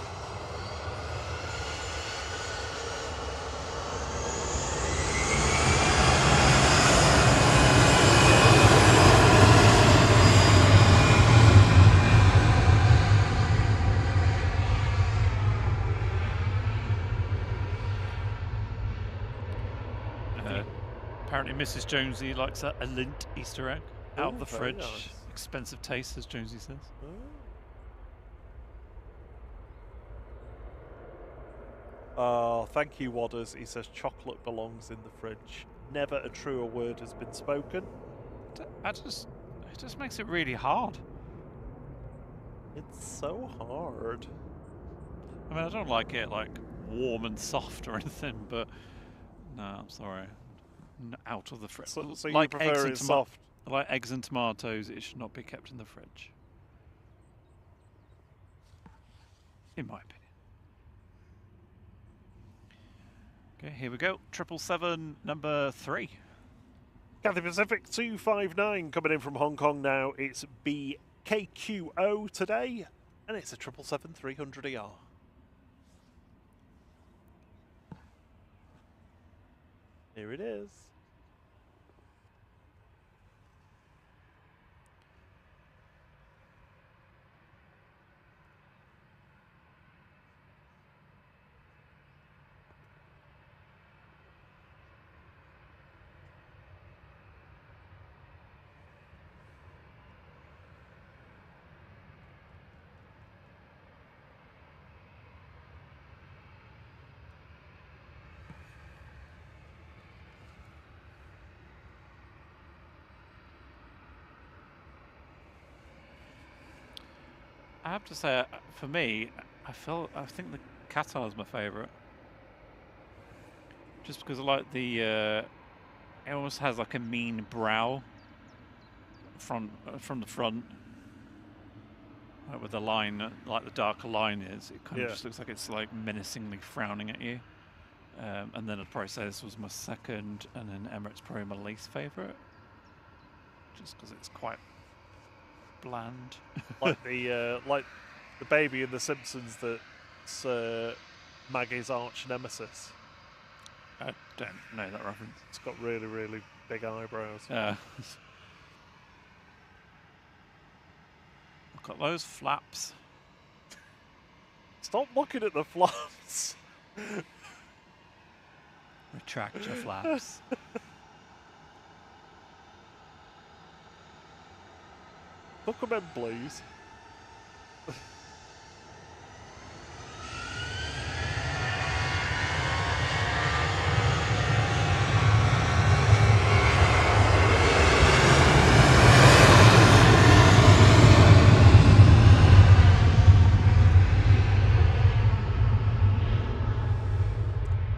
Speaker 1: Apparently Mrs. Jonesy likes a Lindt Easter egg out of the
Speaker 2: very
Speaker 1: fridge.
Speaker 2: nice.
Speaker 1: Expensive taste, as Jonesy says.
Speaker 2: Oh, thank you, Wadders. He says chocolate belongs in the fridge. Never a truer word has been spoken.
Speaker 1: It just makes it really hard.
Speaker 2: It's so hard.
Speaker 1: I mean, I don't like it like warm and soft or anything, but no, I'm sorry. Out of the fridge.
Speaker 2: So
Speaker 1: like
Speaker 2: you prefer it soft?
Speaker 1: Like eggs and tomatoes, it should not be kept in the fridge. In my opinion. Okay, here we go. 777, number 3.
Speaker 2: Cathay Pacific 259 coming in from Hong Kong now. It's BKQO today, and it's a 777-300ER. Here it is.
Speaker 1: I have to say, for me, I think the Qatar is my favourite. Just because I like it almost has like a mean brow from the front. Like with the line, like the darker line is, it kind of just looks like it's like menacingly frowning at you. And then I'd probably say this was my second, and then Emirates probably my least favourite. Just because it's quite bland.
Speaker 2: like the baby in The Simpsons that's Maggie's arch nemesis.
Speaker 1: I don't know that reference.
Speaker 2: It's got really, really big eyebrows.
Speaker 1: Look at those flaps.
Speaker 2: Stop looking at the flaps.
Speaker 1: Retract your flaps.
Speaker 2: Look them in, please.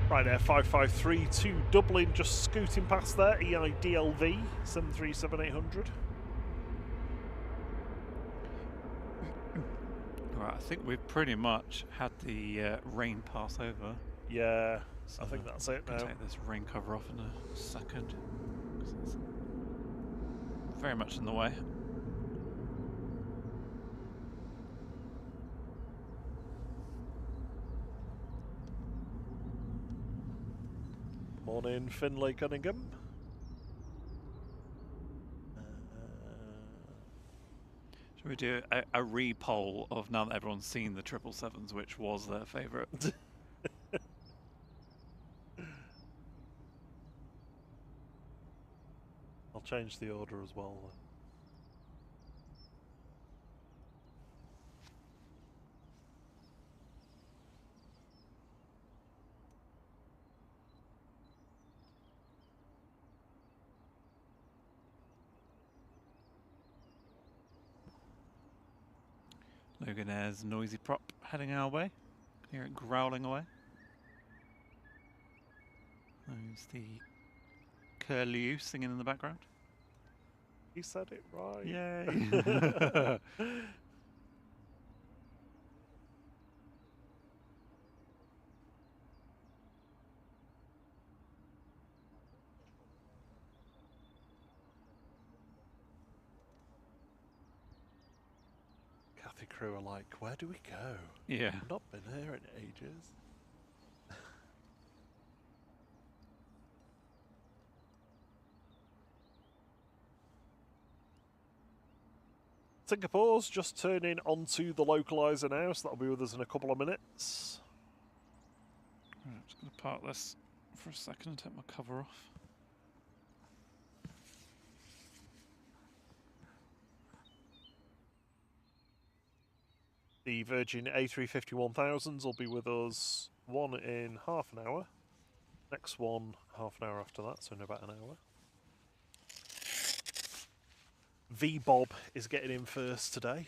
Speaker 2: Right there, 5532 Dublin, just scooting past there. EIDLV 737-800.
Speaker 1: Right, I think we've pretty much had the rain pass over.
Speaker 2: Yeah,
Speaker 1: So
Speaker 2: I think that's it now.
Speaker 1: Take this rain cover off in a second. 'Cause it's very much in the way.
Speaker 2: Morning, Finlay Cunningham.
Speaker 1: Should we do a re-poll of, now that everyone's seen the 777s, which was their favourite?
Speaker 2: I'll change the order as well.
Speaker 1: Logan Air's noisy prop heading our way. Hear it growling away. There's the curlew singing in the background.
Speaker 2: He said it right.
Speaker 1: Yay!
Speaker 2: Cathay crew are like, where do we go?
Speaker 1: Yeah.
Speaker 2: I've not been here in ages. Singapore's just turning onto the localizer now, so that'll be with us in a couple of minutes.
Speaker 1: Right, I'm just going to park this for a second and take my cover off.
Speaker 2: The Virgin A350-1000s will be with us one in half an hour. Next one, half an hour after that, so in about an hour. V-Bob is getting in first today.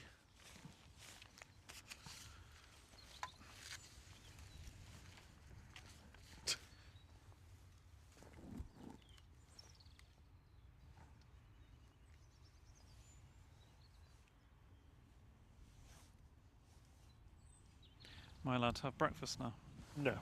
Speaker 1: Am I allowed to have breakfast now?
Speaker 2: No.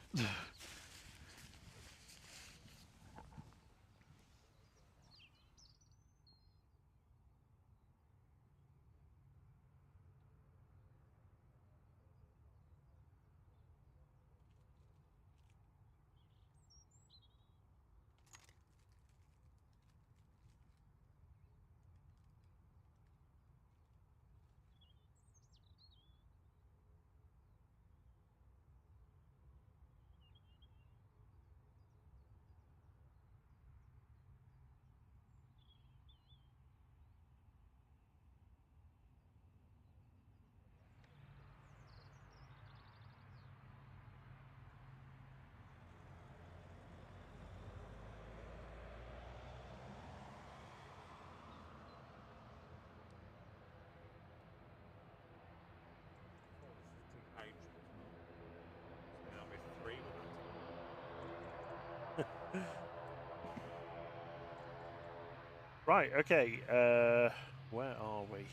Speaker 2: Right, okay. Where are we?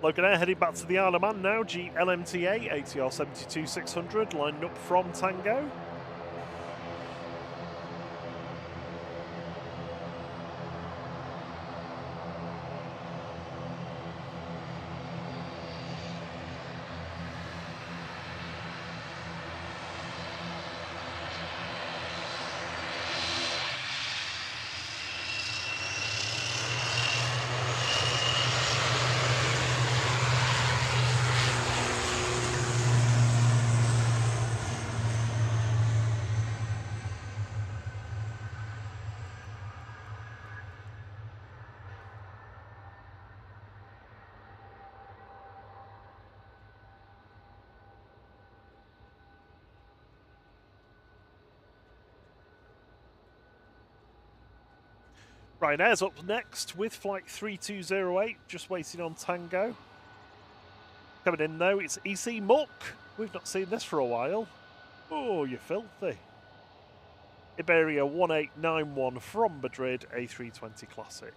Speaker 2: Logan Air heading back to the Isle of Man now. GLMTA, ATR 72600, lining up from Tango. Ryanair's up next with flight 3208, just waiting on Tango. Coming in though, it's EC Muck. We've not seen this for a while. Oh, you're filthy. Iberia 1891 from Madrid, A320 Classic.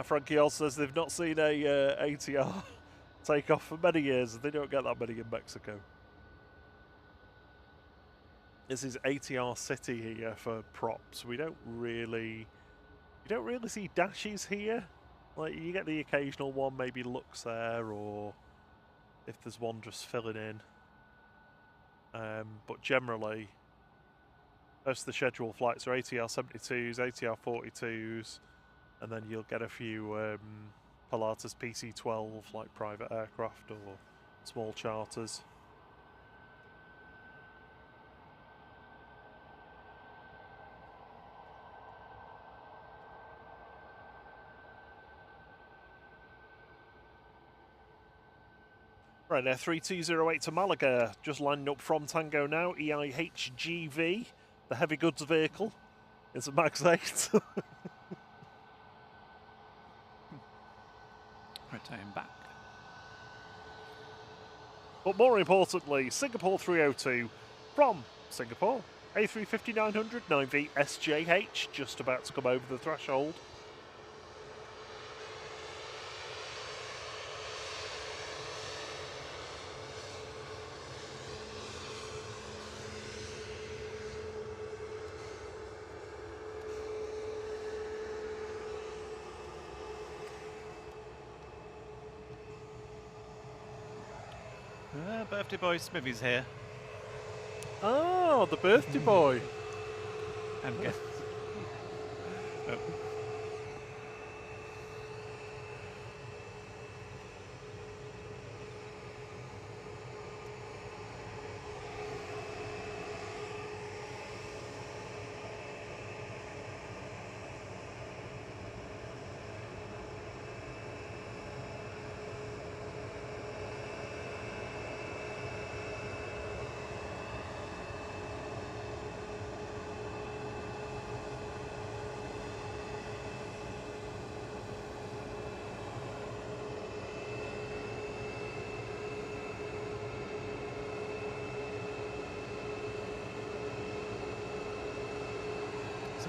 Speaker 2: Frankie also says they've not seen a ATR take off for many years. They don't get that many in Mexico. This is ATR City here for props. You don't really see dashes here. Like, you get the occasional one, maybe Lux there, or if there's one just filling in. But generally, most of the scheduled flights are ATR 72s, ATR 42s, and then you'll get a few Pilatus PC-12, like private aircraft or small charters. Right there, 3208 to Malaga, just lining up from Tango now. EIHGV, the heavy goods vehicle. It's a MAX 8.
Speaker 1: Rotating back.
Speaker 2: But more importantly, Singapore 302 from Singapore. A350-900 9V SJH, just about to come over the threshold.
Speaker 1: Birthday boy Smithy's here.
Speaker 2: Oh, the birthday boy.
Speaker 1: And guess. Oh.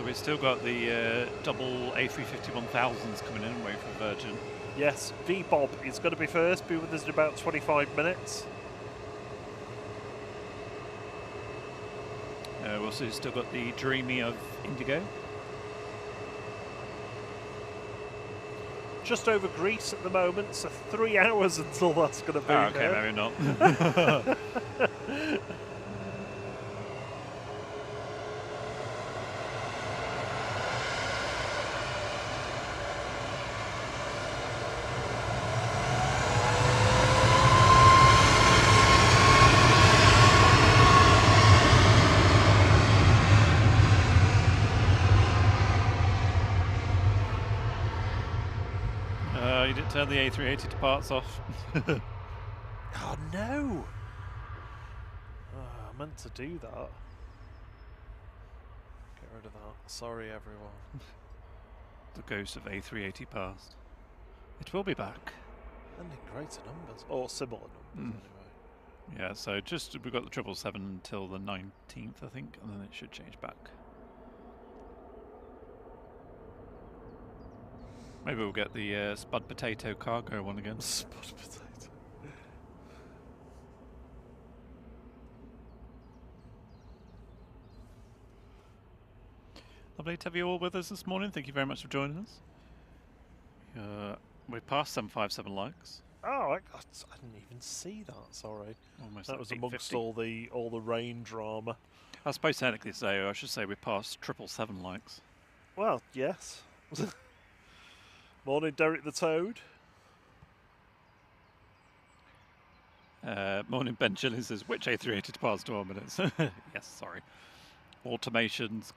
Speaker 1: So we've still got the double A350-1000s coming in, waiting for Virgin.
Speaker 2: Yes, V-Bob is going to be first, be with us in about 25 minutes.
Speaker 1: We've also still got the Dreamy of Indigo.
Speaker 2: Just over Greece at the moment, so 3 hours until that's going to be
Speaker 1: okay,
Speaker 2: there.
Speaker 1: maybe not. You didn't turn the A380 to parts off.
Speaker 2: Oh no! I meant to do that. Get rid of that. Sorry, everyone.
Speaker 1: The ghost of A380 past. It will be back.
Speaker 2: And in greater numbers, or similar numbers anyway.
Speaker 1: Yeah, so just we've got the 777 until the 19th, I think, and then it should change back. Maybe we'll get the spud potato cargo one again.
Speaker 2: Spud potato.
Speaker 1: Lovely to have you all with us this morning. Thank you very much for joining us. We passed 757 likes.
Speaker 2: Oh, I didn't even see that. Sorry,
Speaker 1: Almost
Speaker 2: that
Speaker 1: like
Speaker 2: was
Speaker 1: 850.
Speaker 2: amongst all the rain drama.
Speaker 1: I suppose technically, so I should say we passed 777 likes.
Speaker 2: Well, yes. Morning, Derek the Toad.
Speaker 1: Morning, Ben Chilling says, which A380 to pass 12 minutes? Yes, sorry. Automations.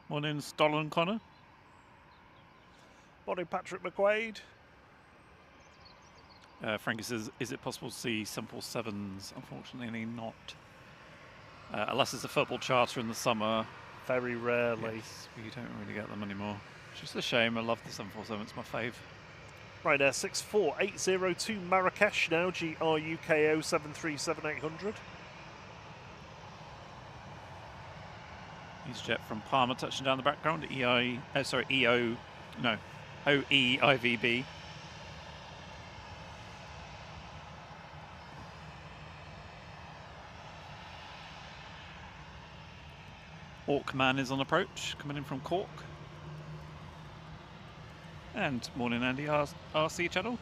Speaker 1: Morning, Stolen Connor.
Speaker 2: Morning, Patrick McQuaid.
Speaker 1: Frankie says, is it possible to see 747s? Unfortunately not. Unless it's a football charter in the summer.
Speaker 2: Very rarely.
Speaker 1: Yes, we don't really get them anymore. It's just a shame. I love the 747. It's my fave.
Speaker 2: Right now, 64802 Marrakesh now, GRUKO 737-800.
Speaker 1: EasyJet from Palma touching down the background. OEIVB. Orkman is on approach, coming in from Cork. And morning, Andy, RC channel.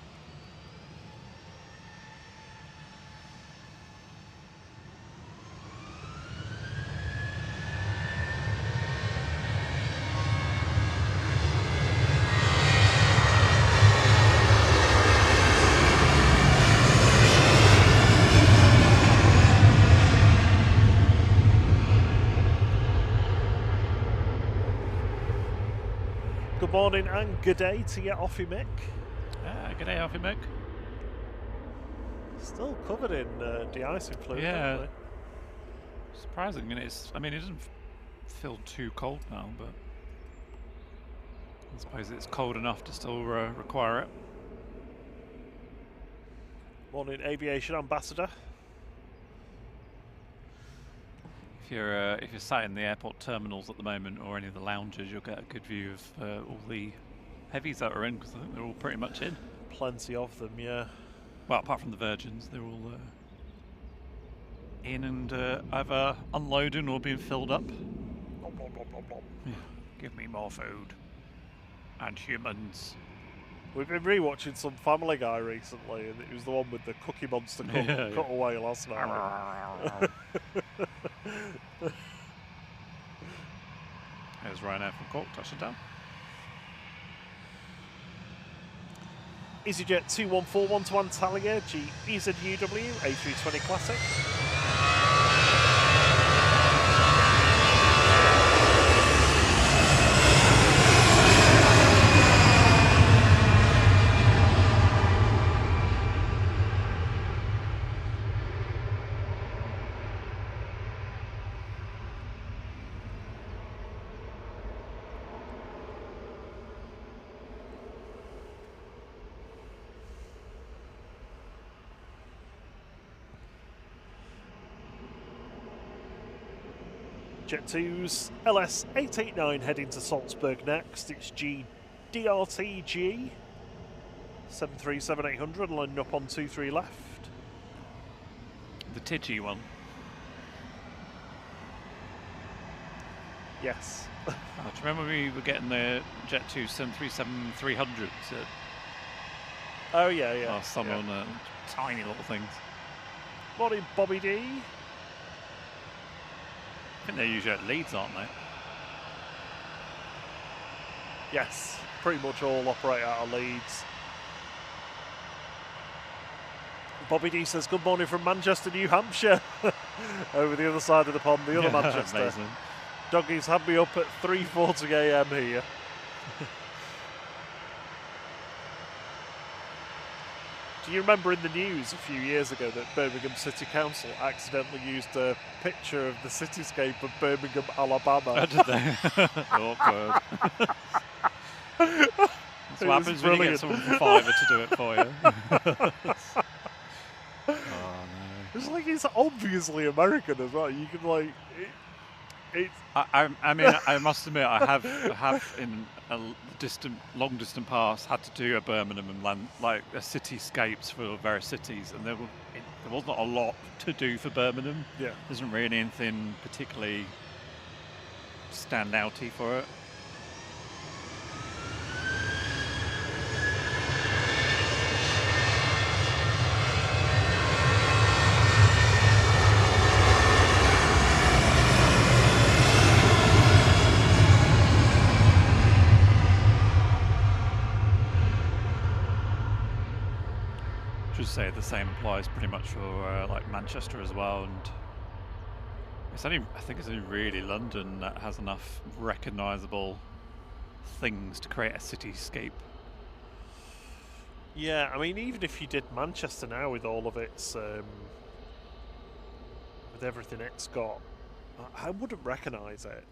Speaker 2: Good morning and good day to you, Offie Mick.
Speaker 1: Good day, Alfie Mick.
Speaker 2: Still covered in de-icing fluid,
Speaker 1: Yeah.
Speaker 2: aren't
Speaker 1: Surprising, and it doesn't feel too cold now, but I suppose it's cold enough to still require it.
Speaker 2: Morning, Aviation Ambassador.
Speaker 1: If you're sat in the airport terminals at the moment or any of the lounges, you'll get a good view of all the heavies that are in, because I think they're all pretty much in.
Speaker 2: Plenty of them, yeah.
Speaker 1: Well, apart from the Virgins, they're all in and either unloading or being filled up.
Speaker 2: Blom, blom, blom, blom, blom.
Speaker 1: Yeah. Give me more food. And humans.
Speaker 2: We've been rewatching some Family Guy recently, and it was the one with the Cookie Monster cut away last night.
Speaker 1: There's Ryanair from Cork, touching down.
Speaker 2: EasyJet 2141 to Antalya, GEZUW, A320 Classic. Jet 2's LS889 heading to Salzburg next. It's GDRTG 737-800 lining up on 23 left.
Speaker 1: The Tidgy one.
Speaker 2: Yes.
Speaker 1: Oh, do you remember we were getting the Jet 2 737-300s
Speaker 2: Oh yeah,
Speaker 1: last summer on tiny little things?
Speaker 2: Morning, Bobby D.
Speaker 1: I think they're usually at Leeds, aren't they?
Speaker 2: Yes, pretty much all operate out of Leeds. Bobby D says, good morning from Manchester, New Hampshire. Over the other side of the pond, the other Manchester.
Speaker 1: Amazing.
Speaker 2: Doggies had me up at 3:40 a.m. here. Do you remember in the news a few years ago that Birmingham City Council accidentally used a picture of the cityscape of Birmingham, Alabama?
Speaker 1: Oh, did they? Awkward. That's what happens when you get someone from Fiverr to do it for you. Oh no.
Speaker 2: It's like it's obviously American as well. You can like
Speaker 1: I mean, I must admit, I have in a long distant past had to do a Birmingham and land, like cityscapes for various cities, and there wasn't a lot to do for Birmingham.
Speaker 2: Yeah.
Speaker 1: There isn't really anything particularly standouty for it. Say the same applies pretty much for like Manchester as well, and it's only, I think it's only really London that has enough recognisable things to create a cityscape.
Speaker 2: Yeah, I mean, even if you did Manchester now with all of its with everything it's got, I wouldn't recognise it.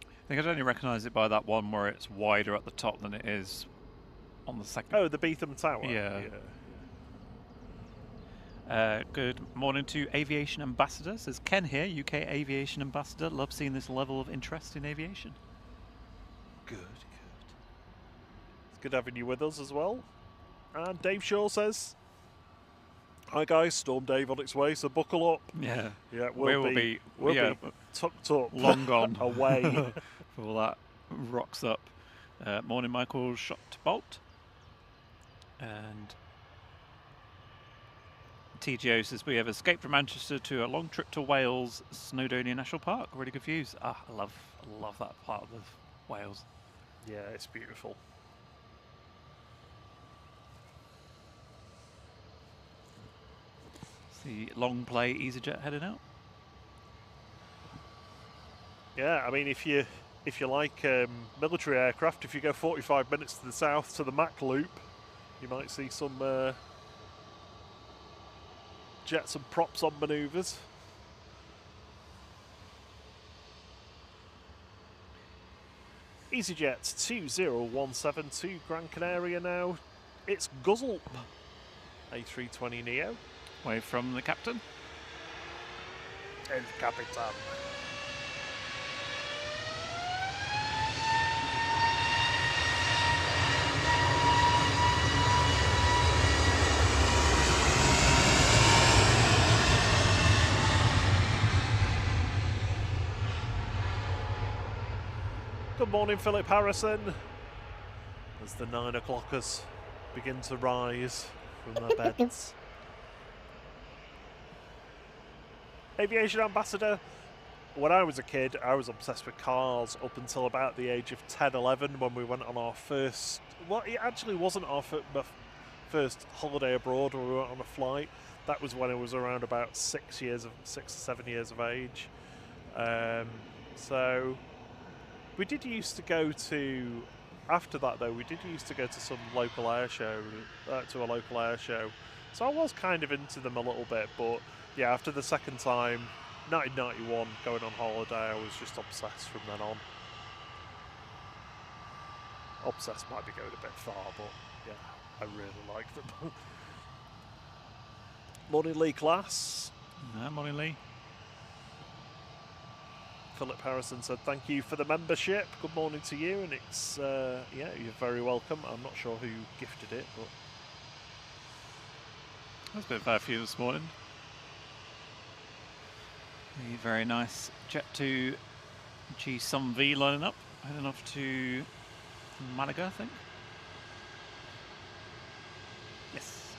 Speaker 1: I think I'd only recognise it by that one where it's wider at the top than it is on the second.
Speaker 2: Oh, the Beetham Tower.
Speaker 1: Yeah. Good morning to Aviation Ambassador. Says Ken here, UK Aviation Ambassador. Love seeing this level of interest in aviation.
Speaker 2: Good. It's good having you with us as well. And Dave Shaw says, hi guys, Storm Dave on its way, so buckle up.
Speaker 1: Yeah.
Speaker 2: Yeah, we'll be tucked up.
Speaker 1: Long gone.
Speaker 2: Away.
Speaker 1: All that rocks up. Morning Michael Shotbolt. And TGO says we have escaped from Manchester to a long trip to Wales, Snowdonia National Park. Really good views. I love that part of Wales.
Speaker 2: Yeah, it's beautiful.
Speaker 1: It's the long play EasyJet heading out.
Speaker 2: Yeah, I mean, if you like military aircraft, if you go 45 minutes to the south to the Mach Loop, you might see some jets and props on manoeuvres. EasyJet 2017 to Gran Canaria now. It's Guzzle. A320 Neo.
Speaker 1: Away from the captain.
Speaker 2: El Capitan. Good morning, Philip Harrison. As the 9 o'clockers begin to rise from their beds. Aviation Ambassador. When I was a kid, I was obsessed with cars up until about the age of 10, 11 when we went on our first... Well, it actually wasn't our first holiday abroad when we went on a flight. That was when I was around about 6 or 7 years of age. So... We did used to go to, after that though, we did used to go to some local air show, to a local air show. So I was kind of into them a little bit, but yeah, after the second time, 1991, going on holiday, I was just obsessed from then on. Obsessed might be going a bit far, but yeah, I really like them. Morning Lee class.
Speaker 1: Morning Lee.
Speaker 2: Philip Harrison said thank you for the membership. Good morning to you, and it's yeah, you're very welcome. I'm not sure who gifted it, but
Speaker 1: That's a bit bad for you this morning. The very nice Jet 2 G-Some-V lining up, heading off to Malaga, I think. Yes.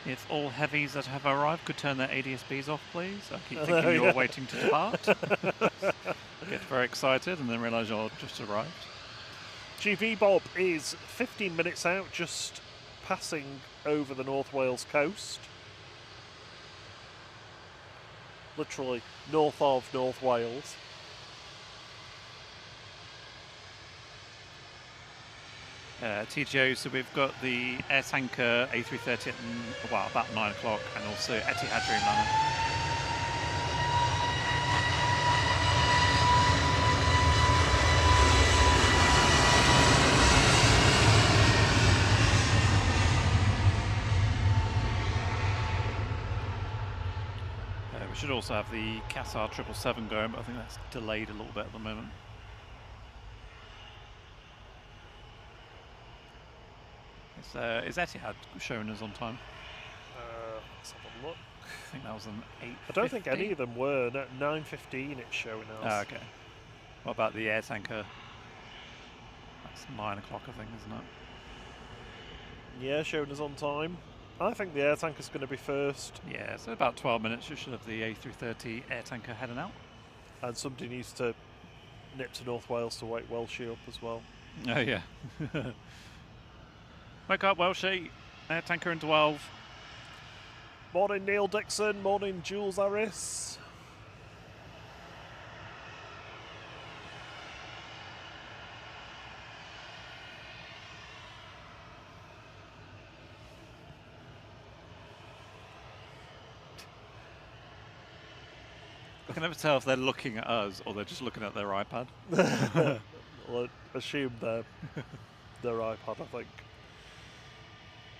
Speaker 1: If all heavies that have arrived could turn their ADSBs off, please. I keep thinking you're waiting to depart. Get very excited and then realise you're just arrived.
Speaker 2: GV Bob is 15 minutes out, just passing over the North Wales coast. Literally north of North Wales.
Speaker 1: TGO, so we've got the air tanker A330 at well, about 9 o'clock, and also Etihad Dreamliner. We should also have the Qatar 777 going, but I think that's delayed a little bit at the moment. Is Etihad showing us on time?
Speaker 2: Let's have a look.
Speaker 1: I think that was an 8:50.
Speaker 2: I don't think any of them were. At 9:15 it's showing us.
Speaker 1: Oh, okay. What about the air tanker? That's 9 o'clock, I think, isn't it?
Speaker 2: Yeah, showing us on time. I think the air tanker's going to be first.
Speaker 1: Yeah, so about 12 minutes you should have the A330 air tanker heading out.
Speaker 2: And somebody needs to nip to North Wales to wake Welshie up as well.
Speaker 1: Oh, yeah. Wake up, Welshie. Air tanker in 12.
Speaker 2: Morning, Neil Dixon. Morning, Jules Harris.
Speaker 1: I can never tell if they're looking at us or they're just looking at their iPad.
Speaker 2: Well, I assume their iPad, I think.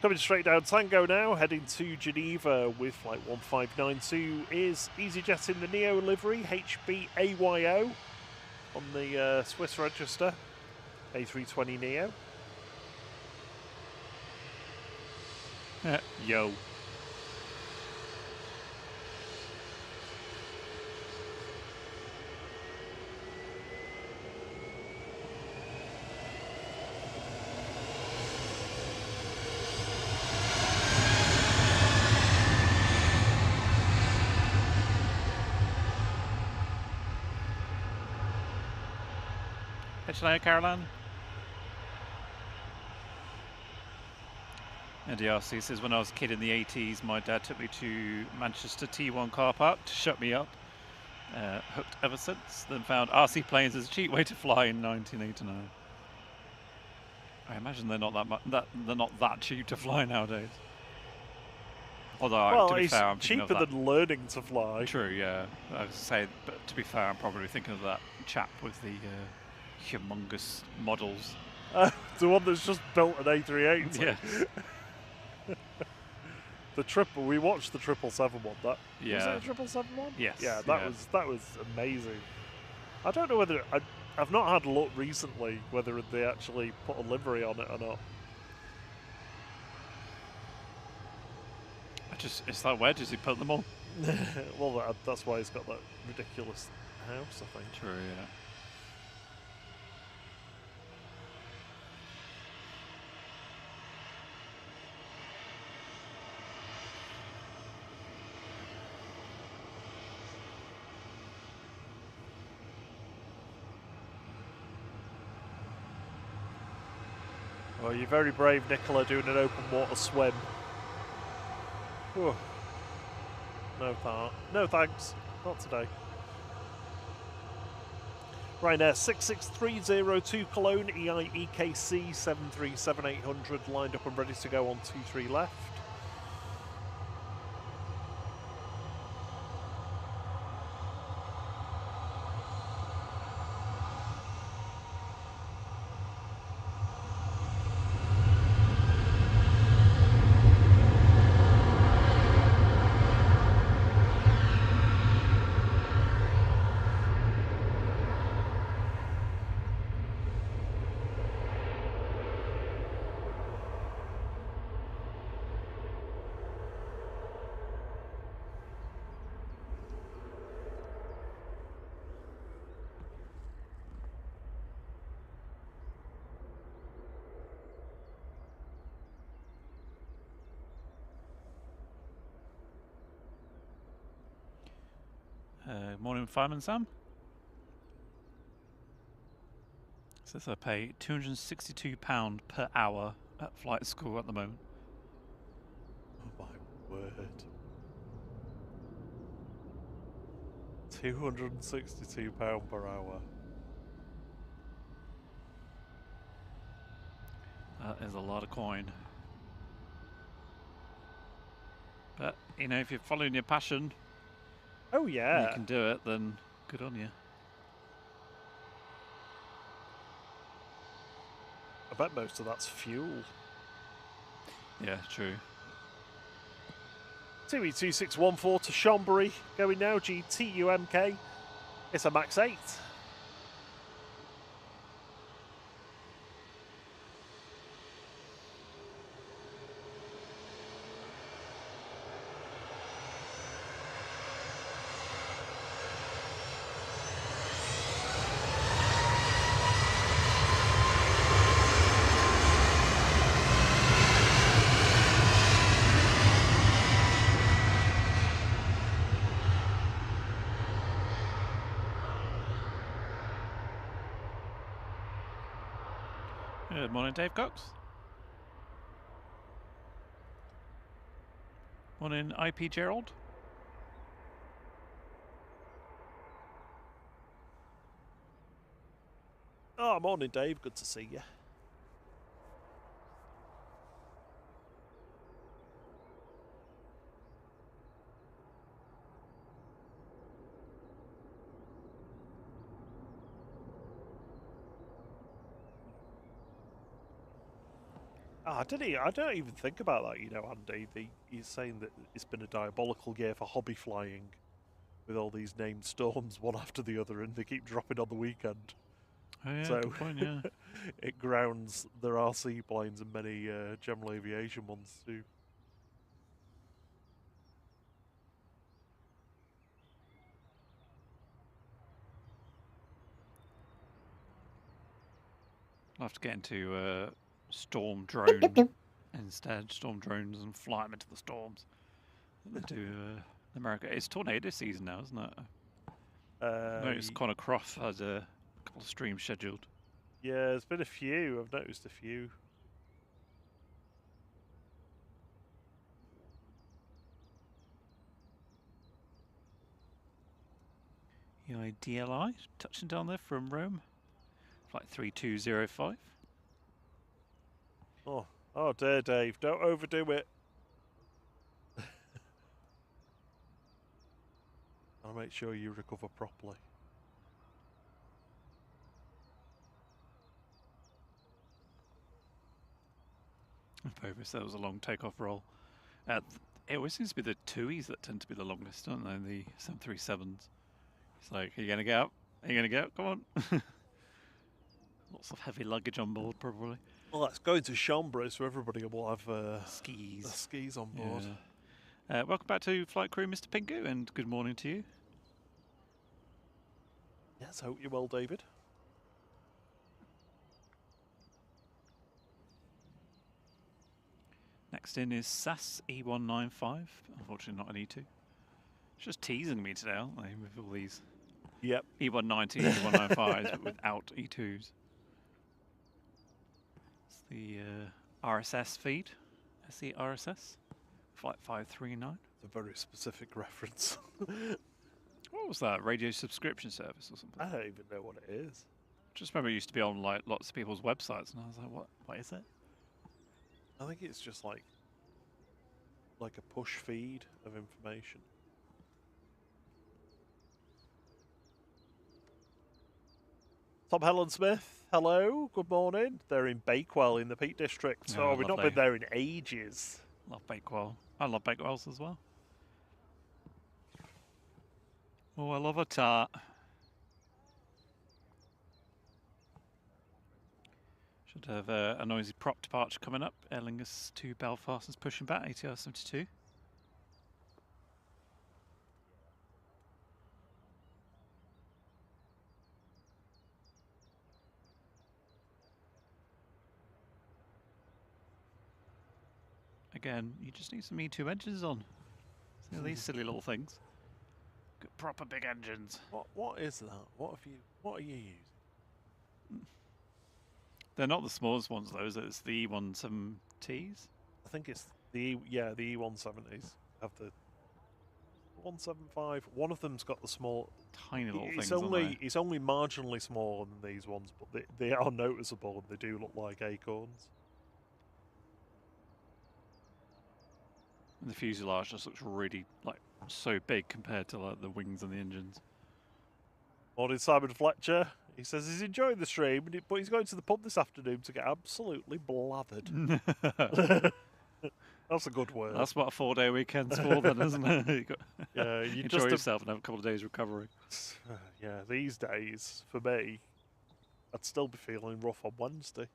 Speaker 2: Coming straight down Tango now, heading to Geneva with flight 1592 is EasyJet in the Neo livery, HBAYO on the Swiss register, A320 Neo.
Speaker 1: Yo. Hello, Caroline. And DRC says, when I was a kid in the 80s, my dad took me to Manchester T1 car park to shut me up. Hooked ever since. Then found RC planes as a cheap way to fly in 1989. I imagine they're not they're not that cheap to fly nowadays. Although,
Speaker 2: well,
Speaker 1: to be
Speaker 2: it's
Speaker 1: fair, I'm thinking
Speaker 2: cheaper
Speaker 1: of that.
Speaker 2: than learning to fly.
Speaker 1: True, yeah. I was say, but to be fair, I'm probably thinking of that chap with the humongous models.
Speaker 2: The one that's just built an A380.
Speaker 1: Yeah.
Speaker 2: The triple. We watched the 777 one. That
Speaker 1: Yeah.
Speaker 2: was it a 777 one?
Speaker 1: Yes.
Speaker 2: Yeah, that was amazing. I don't know whether I've not had a look recently whether they actually put a livery on it or not.
Speaker 1: It's like, where does he put them all?
Speaker 2: Well, that's why he's got that ridiculous house, I think.
Speaker 1: True, yeah.
Speaker 2: Well, you're very brave, Nicola, doing an open water swim. Whew. No thanks. Not today. Ryanair 66302 Cologne, EGCC 737-800 lined up and ready to go on 23 left.
Speaker 1: Morning, Fireman Sam. Says I pay £262 per hour at flight school at the moment.
Speaker 2: Oh my word. £262 per hour.
Speaker 1: That is a lot of coin. But, you know, if you're following your passion,
Speaker 2: Oh yeah.
Speaker 1: you can do it, then good on you.
Speaker 2: I bet most of that's fuel.
Speaker 1: Yeah, true.
Speaker 2: 2E2614 to Chonburi, going now, GTUMK. It's a max 8.
Speaker 1: Good morning, Dave Cox. Morning, IP Gerald.
Speaker 2: Oh, morning, Dave. Good to see you. I don't even think about that, you know, Andy. He's saying that it's been a diabolical year for hobby flying, with all these named storms one after the other, and they keep dropping on the weekend.
Speaker 1: Oh yeah,
Speaker 2: So
Speaker 1: good point, yeah.
Speaker 2: it grounds their RC planes and many general aviation ones too.
Speaker 1: I'll have to get into storm drone instead. Storm drones and fly them into the storms. They do in America. It's tornado season now, isn't it? I noticed Connor Croft has a couple of streams scheduled.
Speaker 2: Yeah, there's been a few. I've noticed a few.
Speaker 1: EIDLI touching down there from Rome. Flight 3205.
Speaker 2: Oh dear, Dave, don't overdo it. I'll make sure you recover properly.
Speaker 1: Focus, that was a long takeoff roll. It always seems to be the 2Es that tend to be the longest, don't they? The 737s. It's like, are you going to get up? Are you going to get up? Come on. Lots of heavy luggage on board, probably.
Speaker 2: Well, that's going to Chonburi, so everybody will have
Speaker 1: skis.
Speaker 2: The skis on board.
Speaker 1: Yeah. Welcome back to Flight Crew, Mr. Pinku, and good morning to you.
Speaker 2: Yes, I hope you're well, David.
Speaker 1: Next in is SAS E195. Unfortunately, not an E2. It's just teasing me today, aren't they, with all these E190, E195s, but without E2s. It's the RSS feed, SE RSS, Flight 539.
Speaker 2: It's a very specific reference.
Speaker 1: What was that? Radio subscription service or something?
Speaker 2: I don't even know what it is.
Speaker 1: Just remember it used to be on like lots of people's websites, and I was like, what is it?
Speaker 2: I think it's just like a push feed of information. Tom Helen Smith, hello, good morning. They're in Bakewell in the Peak District.
Speaker 1: Oh,
Speaker 2: we've not been there in ages.
Speaker 1: Love Bakewell. I love Bakewells as well. Oh, I love a tart. Should have a noisy prop departure coming up. Aer Lingus to Belfast is pushing back, ATR 72. Again, you just need some E2 edges on. See these silly little things. Got proper big engines.
Speaker 2: What is that? What are you using?
Speaker 1: They're not the smallest ones though, is it? It's the E17Ts.
Speaker 2: I think it's the E170s. Have the 175. One of them's got the small,
Speaker 1: Tiny little
Speaker 2: it's
Speaker 1: things.
Speaker 2: It's only marginally smaller than these ones, but they are noticeable and they do look like acorns.
Speaker 1: And the fuselage just looks really like so big compared to like the wings and the engines.
Speaker 2: Morning, Simon Fletcher. He says he's enjoying the stream, but he's going to the pub this afternoon to get absolutely blathered. That's a good word.
Speaker 1: That's what a 4-day weekend's for, then, isn't it?
Speaker 2: You
Speaker 1: enjoy yourself and have a couple of days recovery.
Speaker 2: Yeah, these days for me, I'd still be feeling rough on Wednesday.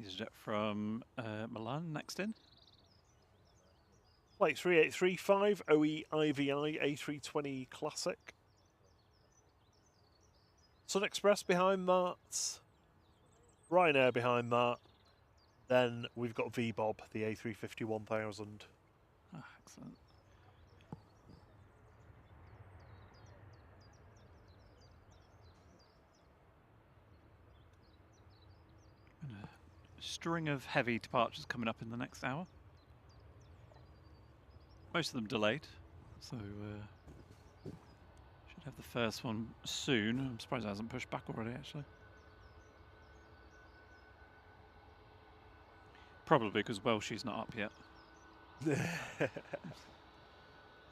Speaker 1: EasyJet from Milan next in.
Speaker 2: Flight 3835 OE IVI A320 Classic. Sun Express behind that. Ryanair behind that. Then we've got VBOB, the A350 1000.
Speaker 1: Ah, excellent. And a string of heavy departures coming up in the next hour. Most of them delayed, so should have the first one soon. I'm surprised it hasn't pushed back already, actually. Probably because Welshie's not up yet. The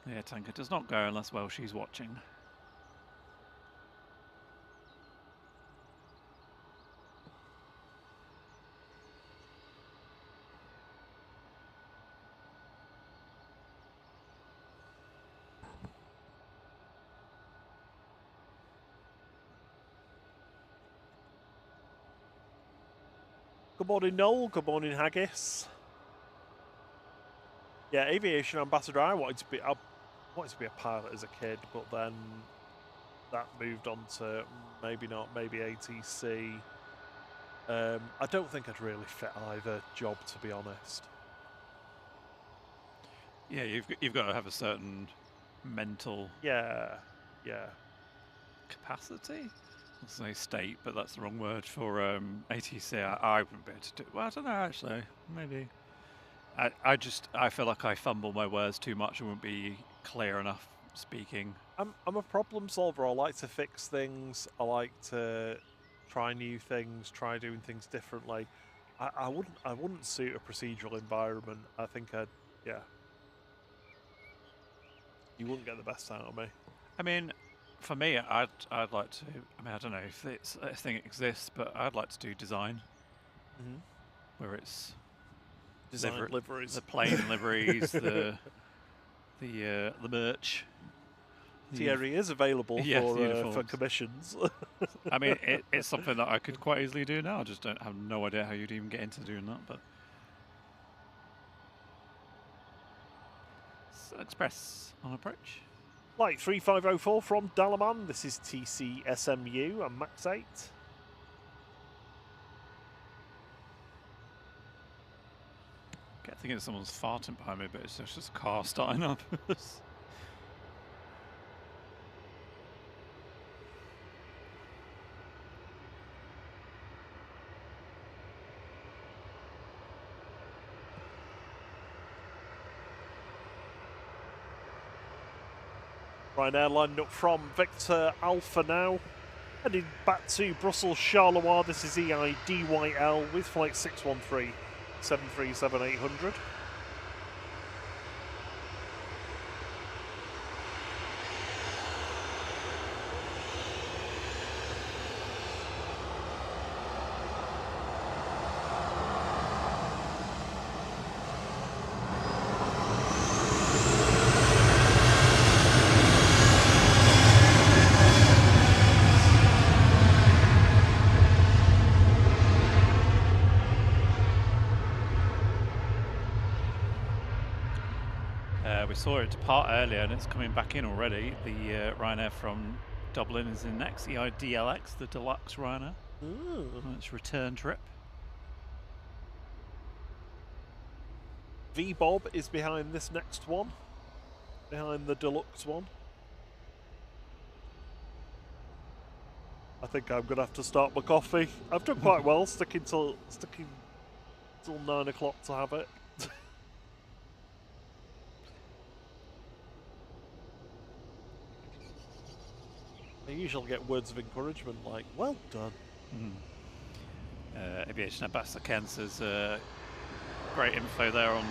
Speaker 1: air tanker does not go unless Welshie's watching.
Speaker 2: Good morning, Noel. Good morning, Haggis. Yeah, aviation ambassador. I wanted to be a pilot as a kid, but then that moved on to maybe not, maybe ATC. I don't think I'd really fit either job, to be honest.
Speaker 1: Yeah, you've got to have a certain mental capacity. I was going to say state, but that's the wrong word for ATC. I wouldn't be able to do it. Well, I don't know, actually. Maybe. I feel like I fumble my words too much and wouldn't be clear enough speaking.
Speaker 2: I'm a problem solver. I like to fix things. I like to try new things, try doing things differently. I wouldn't suit a procedural environment. I think you wouldn't get the best out of me.
Speaker 1: I mean, for me, I'd like to. I mean, I don't know if it's a thing exists, but I'd like to do design, where it's
Speaker 2: design liveries,
Speaker 1: the plane liveries, the merch.
Speaker 2: Thierry is available for commissions.
Speaker 1: I mean, it's something that I could quite easily do now. I just don't have no idea how you'd even get into doing that. But Express on approach.
Speaker 2: Flight 3504 from Dalaman. This is TC SMU and Max 8.
Speaker 1: I kept thinking someone's farting behind me, but it's just a car starting up.
Speaker 2: Ryanair lined up from Victor Alpha now. Heading back to Brussels Charleroi. This is EIDYL with flight 613 737-800.
Speaker 1: We saw it depart earlier and it's coming back in already. The Ryanair from Dublin is in next, EIDLX, the deluxe Ryanair. On its return trip.
Speaker 2: V-Bob is behind this next one, behind the deluxe one. I think I'm gonna have to start my coffee. I've done quite well sticking till 9 o'clock to have it. I usually get words of encouragement like, well done.
Speaker 1: Aviation Ambassador Ken says great info there on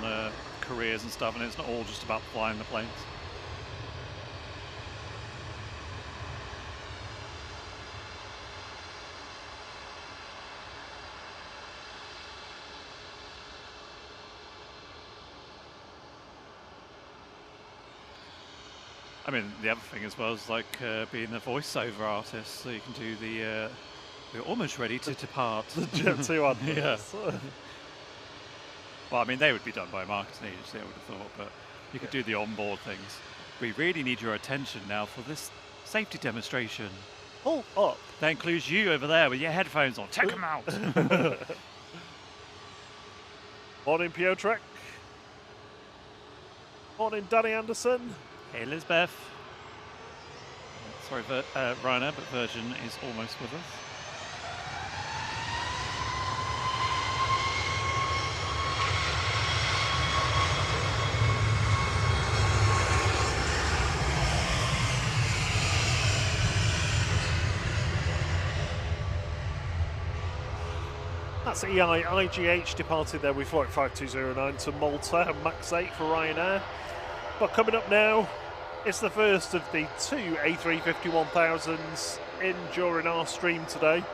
Speaker 1: careers and stuff, and it's not all just about flying the planes. I mean, the other thing as well is like being a voiceover artist, so you can do the we're almost ready to depart.
Speaker 2: The Jet 2 adverts.
Speaker 1: Yeah. Well, I mean, they would be done by a marketing agency, I would have thought, but you could do the onboard things. We really need your attention now for this safety demonstration.
Speaker 2: Pull up.
Speaker 1: That includes you over there with your headphones on. Check them out.
Speaker 2: Morning, Piotrek. Morning, Danny Anderson.
Speaker 1: Hey, Elizabeth. Sorry, Ryanair, but Virgin is almost with us.
Speaker 2: That's IGH departed there with flight 5209 to Malta and MAX 8 for Ryanair. But coming up now, it's the first of the 2 A350-1000s in during our stream today.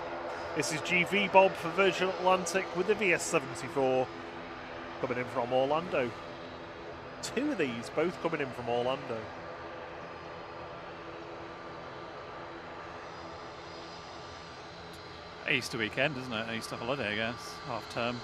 Speaker 2: This is GV Bob for Virgin Atlantic with the VS74 coming in from Orlando. 2 of these, both coming in from Orlando.
Speaker 1: Easter weekend, isn't it? Easter holiday, I guess. Half term.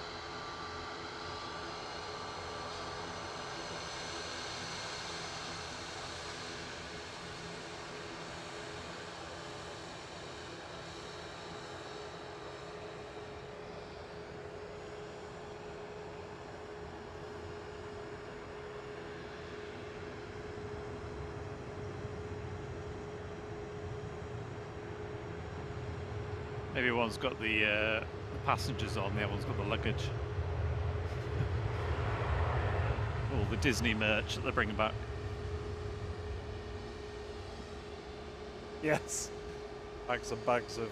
Speaker 1: Maybe one's got the passengers on, the other one's got the luggage. All the Disney merch that they're bringing back.
Speaker 2: Yes. Bags and bags of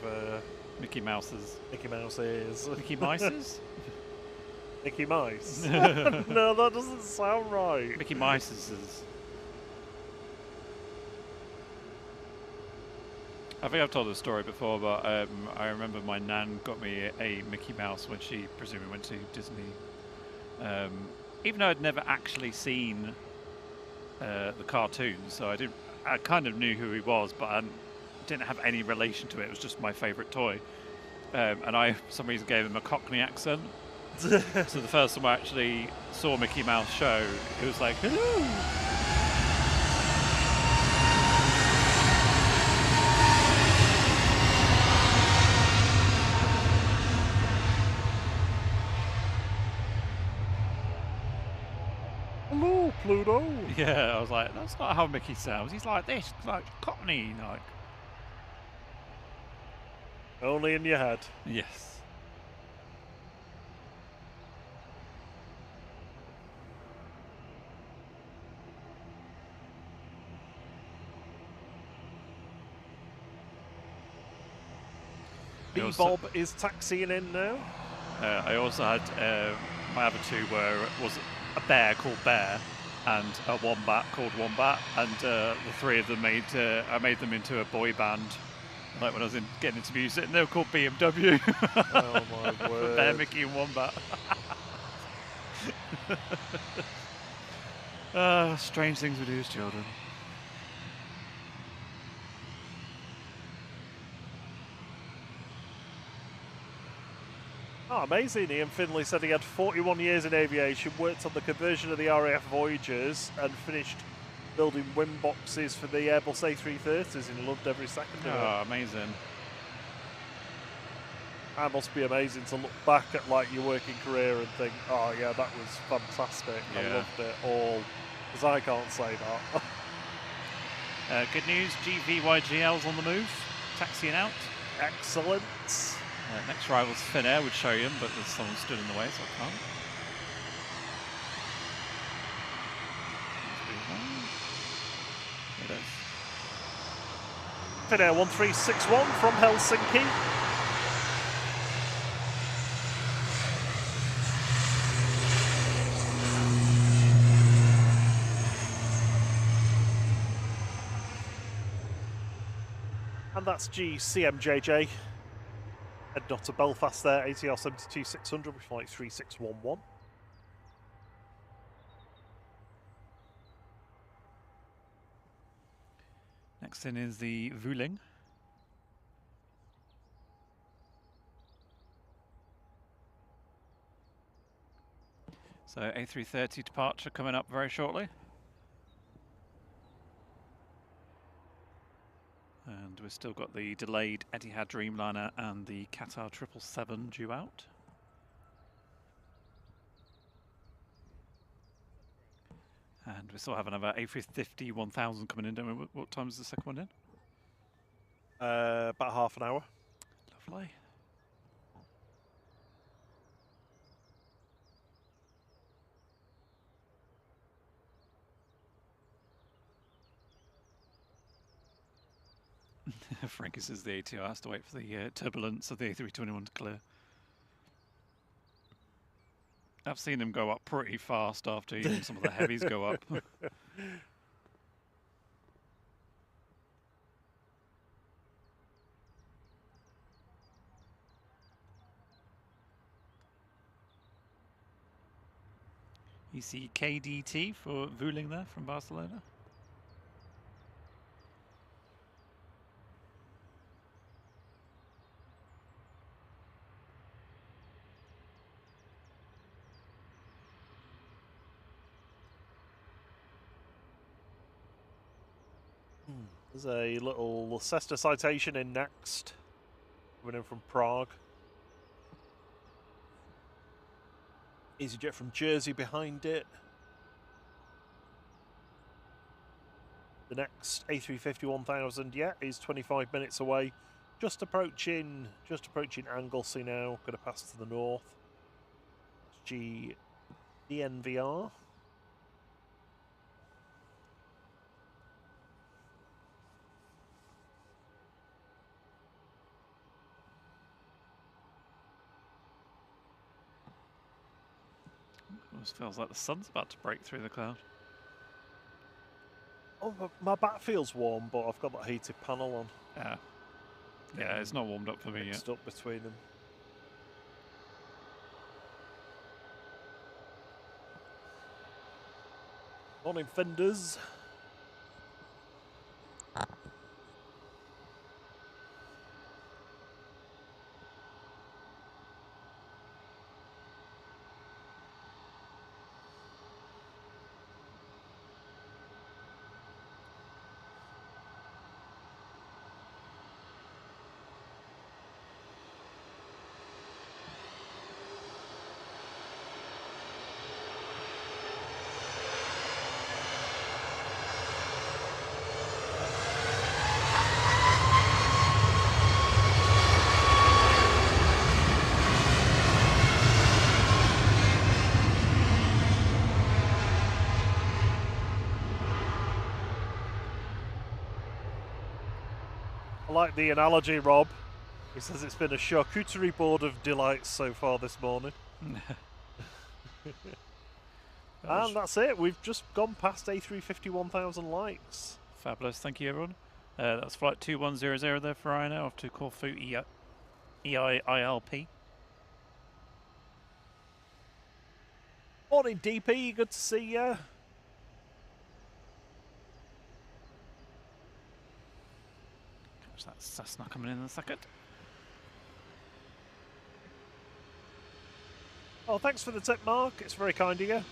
Speaker 1: Mickey Mouse's.
Speaker 2: Mickey Mouse ears.
Speaker 1: Mickey Mice's?
Speaker 2: Mickey Mouse? No, that doesn't sound right.
Speaker 1: Mickey Mice's. I think I've told the story before, but I remember my nan got me a Mickey Mouse when she presumably went to Disney. Even though I'd never actually seen the cartoons, so I kind of knew who he was, but I didn't have any relation to it. It was just my favourite toy. And I, for some reason, gave him a Cockney accent. So the first time I actually saw Mickey Mouse show, it was like, hello!
Speaker 2: Pluto.
Speaker 1: Yeah, I was like, that's not how Mickey sounds. He's like this, like Cockney, like.
Speaker 2: Only in your head.
Speaker 1: Yes.
Speaker 2: B-Bob is taxiing in now.
Speaker 1: I also had my other two were was a bear called Bear and a wombat called Wombat, and the three of them I made them into a boy band. Like when I was getting into music, and they were called BMW.
Speaker 2: Oh my word!
Speaker 1: Bear, Mickey, and Wombat. Strange things we do as children.
Speaker 2: Oh, amazing. Ian Finlay said he had 41 years in aviation, worked on the conversion of the RAF Voyagers and finished building wing boxes for the Airbus A330s, and he loved every second of it.
Speaker 1: Oh, amazing.
Speaker 2: That must be amazing to look back at like your working career and think, oh yeah, that was fantastic. I
Speaker 1: Yeah.
Speaker 2: loved it all. Because I can't say that.
Speaker 1: Good news, GVYGL's on the move, taxiing out.
Speaker 2: Excellent.
Speaker 1: Next rival's Finnair, would show him, but there's someone stood in the way, so I can't. There it is.
Speaker 2: Finnair 1361 from Helsinki. And that's GCMJJ. Head not to Belfast there, ATR 72600 with flight 3611.
Speaker 1: Next in is the Vueling. So A330 departure coming up very shortly. And we've still got the delayed Etihad Dreamliner and the Qatar 777 due out. And we still have another A350 1000 coming in, don't we? What time is the second one in?
Speaker 2: About half an hour.
Speaker 1: Lovely. Frankie says the ATR has to wait for the turbulence of the A321 to clear. I've seen them go up pretty fast after even some of the heavies go up. You see KDT for Vueling there from Barcelona.
Speaker 2: There's a little Cessna citation in next. Coming in from Prague. EasyJet from Jersey behind it. The next A350 1000 is 25 minutes away. Just approaching Anglesey now. Going to pass to the north. DNVR.
Speaker 1: Almost feels like the sun's about to break through the cloud.
Speaker 2: Oh, my back feels warm, but I've got that heated panel on.
Speaker 1: Yeah, it's not warmed up for me yet.
Speaker 2: Mixed up between them. Morning, fenders. I like the analogy, Rob. He says it's been a charcuterie board of delights so far this morning. And that's it. We've just gone past A350 1000 lights.
Speaker 1: Fabulous. Thank you, everyone. That's flight 2100 there for Ryanair off to Corfu EILP.
Speaker 2: Morning, DP. Good to see you.
Speaker 1: That's Cessna coming in a second.
Speaker 2: Oh, thanks for the tip, Mark. It's very kind of you.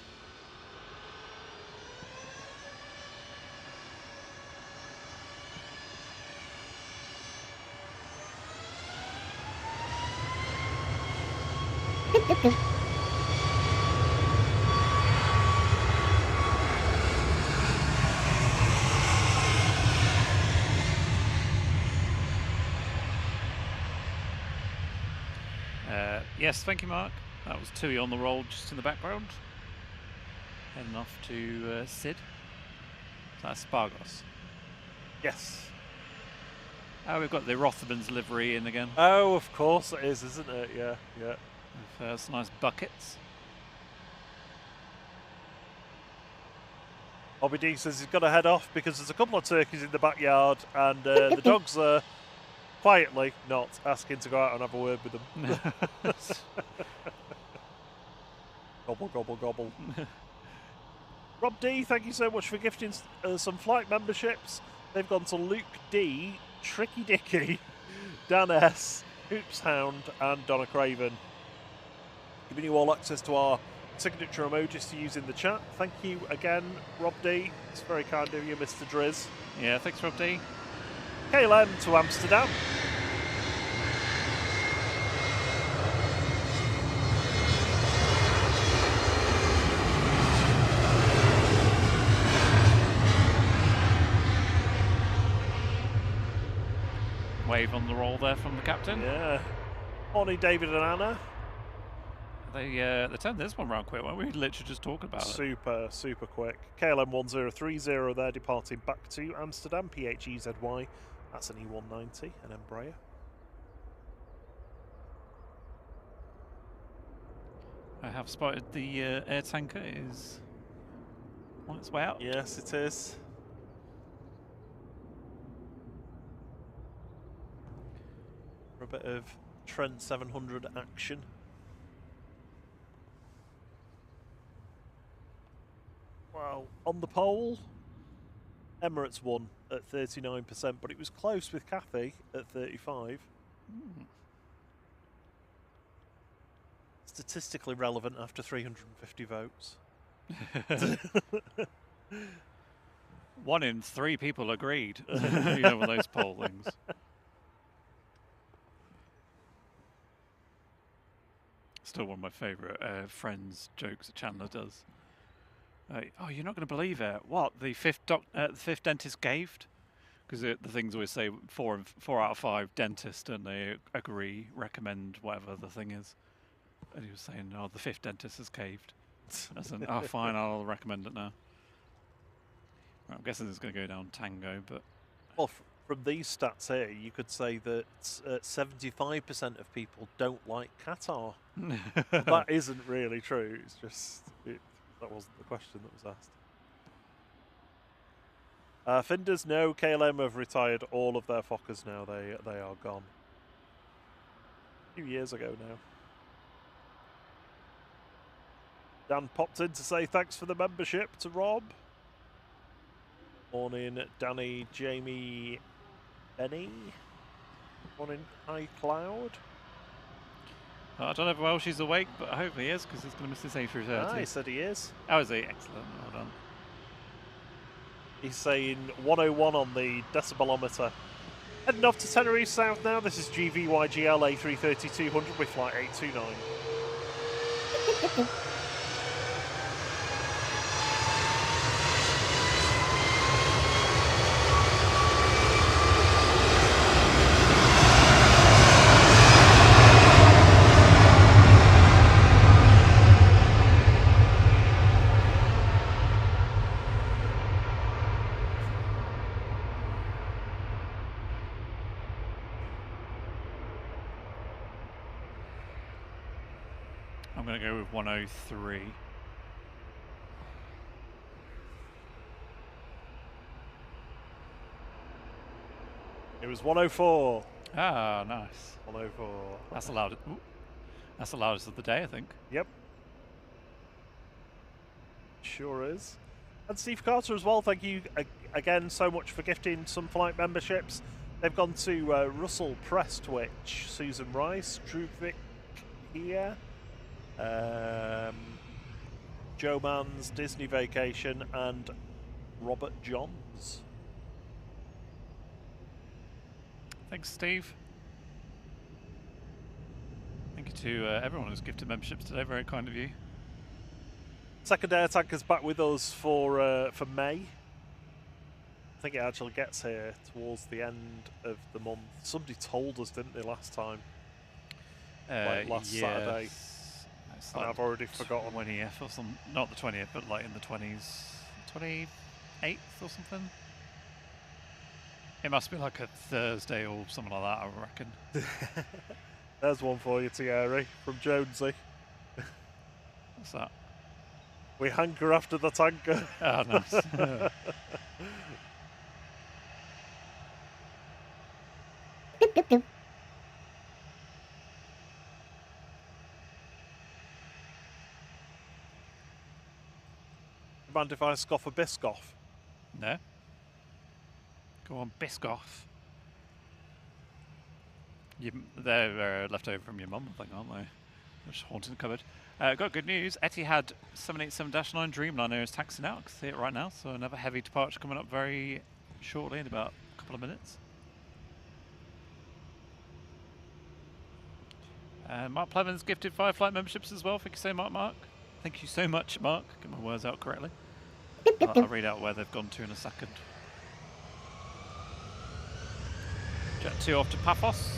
Speaker 1: Yes, thank you, Mark. That was Tui on the roll just in the background. Heading off to Sid. So that's Spargos.
Speaker 2: Yes.
Speaker 1: Oh, we've got the Rotherman's livery in again.
Speaker 2: Oh, of course it is, isn't it? Yeah, yeah.
Speaker 1: With some nice buckets.
Speaker 2: Bobby D says he's got to head off because there's a couple of turkeys in the backyard and the dogs are quietly not asking to go out and have a word with them. Gobble, gobble, gobble. Rob D, thank you so much for gifting some flight memberships. They've gone to Luke D, Tricky Dicky, Dan S, Hoops Hound, and Donna Craven. Giving you all access to our signature emojis to use in the chat. Thank you again, Rob D. It's very kind of you, Mr. Driz.
Speaker 1: Yeah, thanks, Rob D.
Speaker 2: KLM to Amsterdam.
Speaker 1: Wave on the roll there from the captain.
Speaker 2: Yeah. Morning, David and Anna.
Speaker 1: They turned this one around quick, weren't we? Literally just talking about
Speaker 2: it. Super quick. KLM 1030 there, departing back to Amsterdam, PHEZY. That's an E190, an Embraer.
Speaker 1: I have spotted the air tanker is on its way out.
Speaker 2: Yes, it is. For a bit of Trent 700 action. Well, on the pole, Emirates won at 39%, but it was close with Cathay at 35%. Statistically relevant after 350 votes.
Speaker 1: 1 in 3 people agreed. You know, with those poll things. Still one of my favourite Friends jokes that Chandler does. Oh, you're not going to believe it. What, the fifth dentist caved? Because the things always say 4 out of 5 dentists, and they agree, recommend whatever the thing is. And he was saying, oh, the 5th dentist has caved. I said, oh, fine, I'll recommend it now. Right, I'm guessing it's going to go down Tango, but...
Speaker 2: Well, from these stats here, you could say that 75% of people don't like Qatar. That isn't really true. It's just... that wasn't the question that was asked. Finders, no. KLM have retired all of their Fokkers now. They are gone. A few years ago now. Dan popped in to say thanks for the membership to Rob. Morning, Danny, Jamie, Benny. Morning, iCloud.
Speaker 1: I don't know how well she's awake, but I hope he is, because he's going to miss this A330.
Speaker 2: Ah, he said he is.
Speaker 1: Oh, is he? Excellent. Well done.
Speaker 2: He's saying 101 on the decibelometer. Heading off to Tenerife South now. This is GVYGL A330-200 with flight 829.
Speaker 1: I'm going to go with 103.
Speaker 2: It was 104.
Speaker 1: Ah, nice.
Speaker 2: 104.
Speaker 1: That's allowed. That's the loudest of the day, I think.
Speaker 2: Yep. Sure is. And Steve Carter as well, thank you again so much for gifting some flight memberships. They've gone to Russell Prestwich, Susan Rice, Druvik here, Joe Mann's Disney Vacation, and Robert Johns.
Speaker 1: Thanks, Steve. Thank you to everyone who's gifted memberships today. Very kind of you.
Speaker 2: Second air tanker's back with us for May. I think it actually gets here towards the end of the month. Somebody told us, didn't they, last time? Like last Saturday.
Speaker 1: It's
Speaker 2: and
Speaker 1: like
Speaker 2: I've already forgotten.
Speaker 1: 20th or some, not the 20th, but like in the 20s, 28th or something. It must be like a Thursday or something like that, I reckon.
Speaker 2: There's one for you, Thierry, from Jonesy.
Speaker 1: What's that?
Speaker 2: We hanker after the tanker.
Speaker 1: Oh, nice.
Speaker 2: Mind if I scoff a Biscoff?
Speaker 1: No. Go on, Biscoff. They're left over from your mum, I think, aren't they? They're just haunting the cupboard. Got good news. Etihad 787-9 Dreamliner is taxiing out. I can see it right now. So another heavy departure coming up very shortly in about a couple of minutes. Mark Plevin's gifted 5 flight memberships as well. Thank you so much, Mark. Thank you so much, Mark. Get my words out correctly. I'll read out where they've gone to in a second. Jet 2 off to Paphos.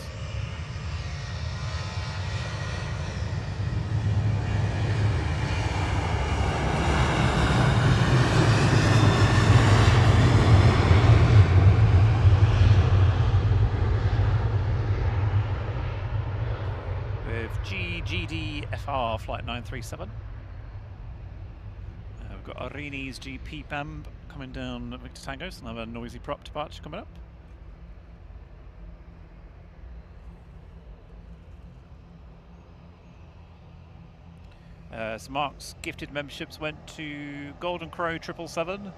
Speaker 1: With GGDFR flight 937. We've got Arini's GP PAM coming down at Victor Tango, so another noisy prop departure coming up. So Mark's gifted memberships went to Golden Crow 777,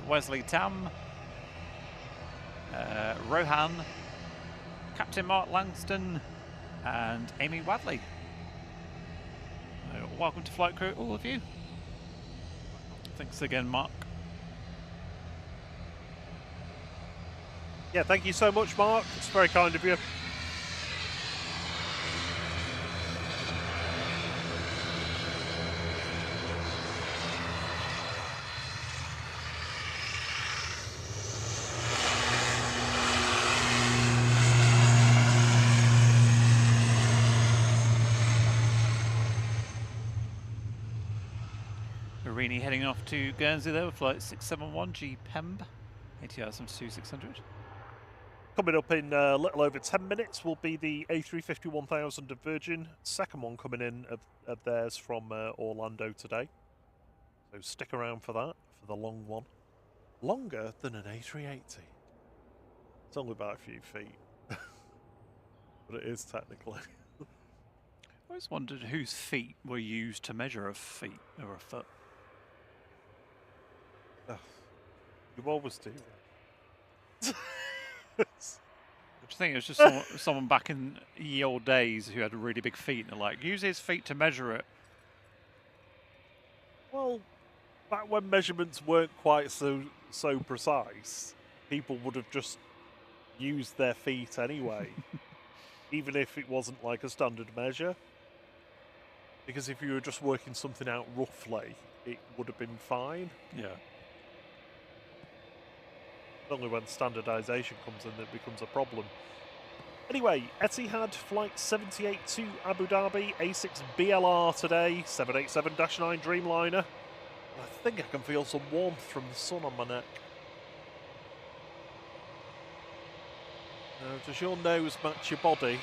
Speaker 1: Wesley Tam, Rohan, Captain Mark Langston, and Amy Wadley. Welcome to Flight Crew, all of you. Thanks again, Mark.
Speaker 2: Yeah, thank you so much, Mark. It's very kind of you.
Speaker 1: Arini heading off to Guernsey there with flight 671 GPEMB, ATR 72600.
Speaker 2: Coming up in a little over 10 minutes will be the A350 1000 of Virgin. Second one coming in of theirs from Orlando today. So stick around for that, for the long one. Longer than an A380. It's only about a few feet. But it is technically.
Speaker 1: I always wondered whose feet were used to measure a feet or a foot.
Speaker 2: You always do.
Speaker 1: I just think it was just someone back in the old days who had really big feet and like, use his feet to measure it.
Speaker 2: Well, back when measurements weren't quite so precise, people would have just used their feet anyway. Even if it wasn't like a standard measure. Because if you were just working something out roughly, it would have been fine.
Speaker 1: Yeah.
Speaker 2: Only when standardisation comes in that it becomes a problem. Anyway, Etihad Flight 78 to Abu Dhabi, A6BLR today, 787-9 Dreamliner. I think I can feel some warmth from the sun on my neck. Does your nose match your body?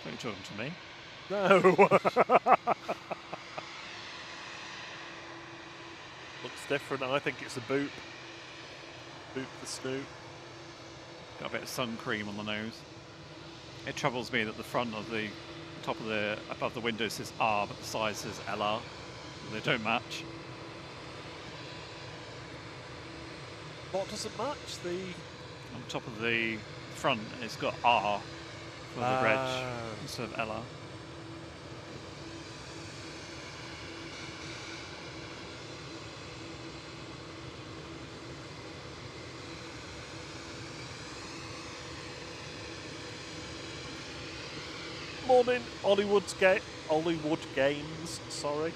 Speaker 1: Are you talking to me?
Speaker 2: No. Looks different. I think it's a boop. Boop the snoot.
Speaker 1: Got a bit of sun cream on the nose. It troubles me that the front of the top of the above the window says R, but the side says LR. They don't match.
Speaker 2: What doesn't match? The
Speaker 1: on top of the front, it's got R for the reg instead of LR.
Speaker 2: Morning, Hollywood Games, sorry.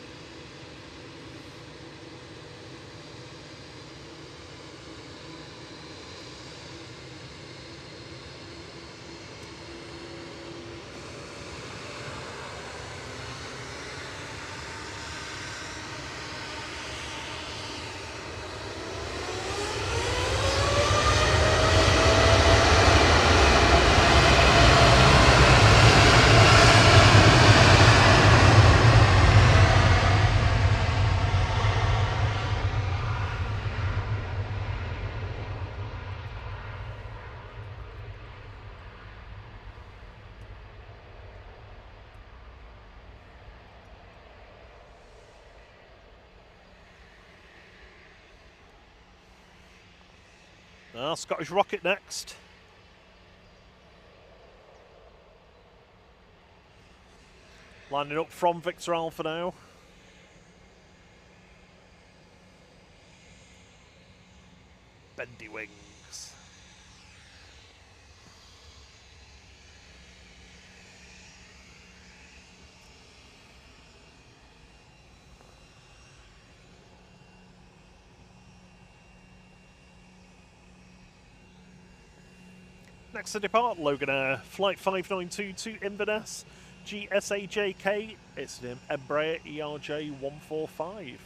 Speaker 2: Scottish Rocket next. Lining up from Victor Alpha now. Bendy wings. Next to depart, Logan Air, flight 592 to Inverness, GSAJK, it's an Embraer ERJ 145.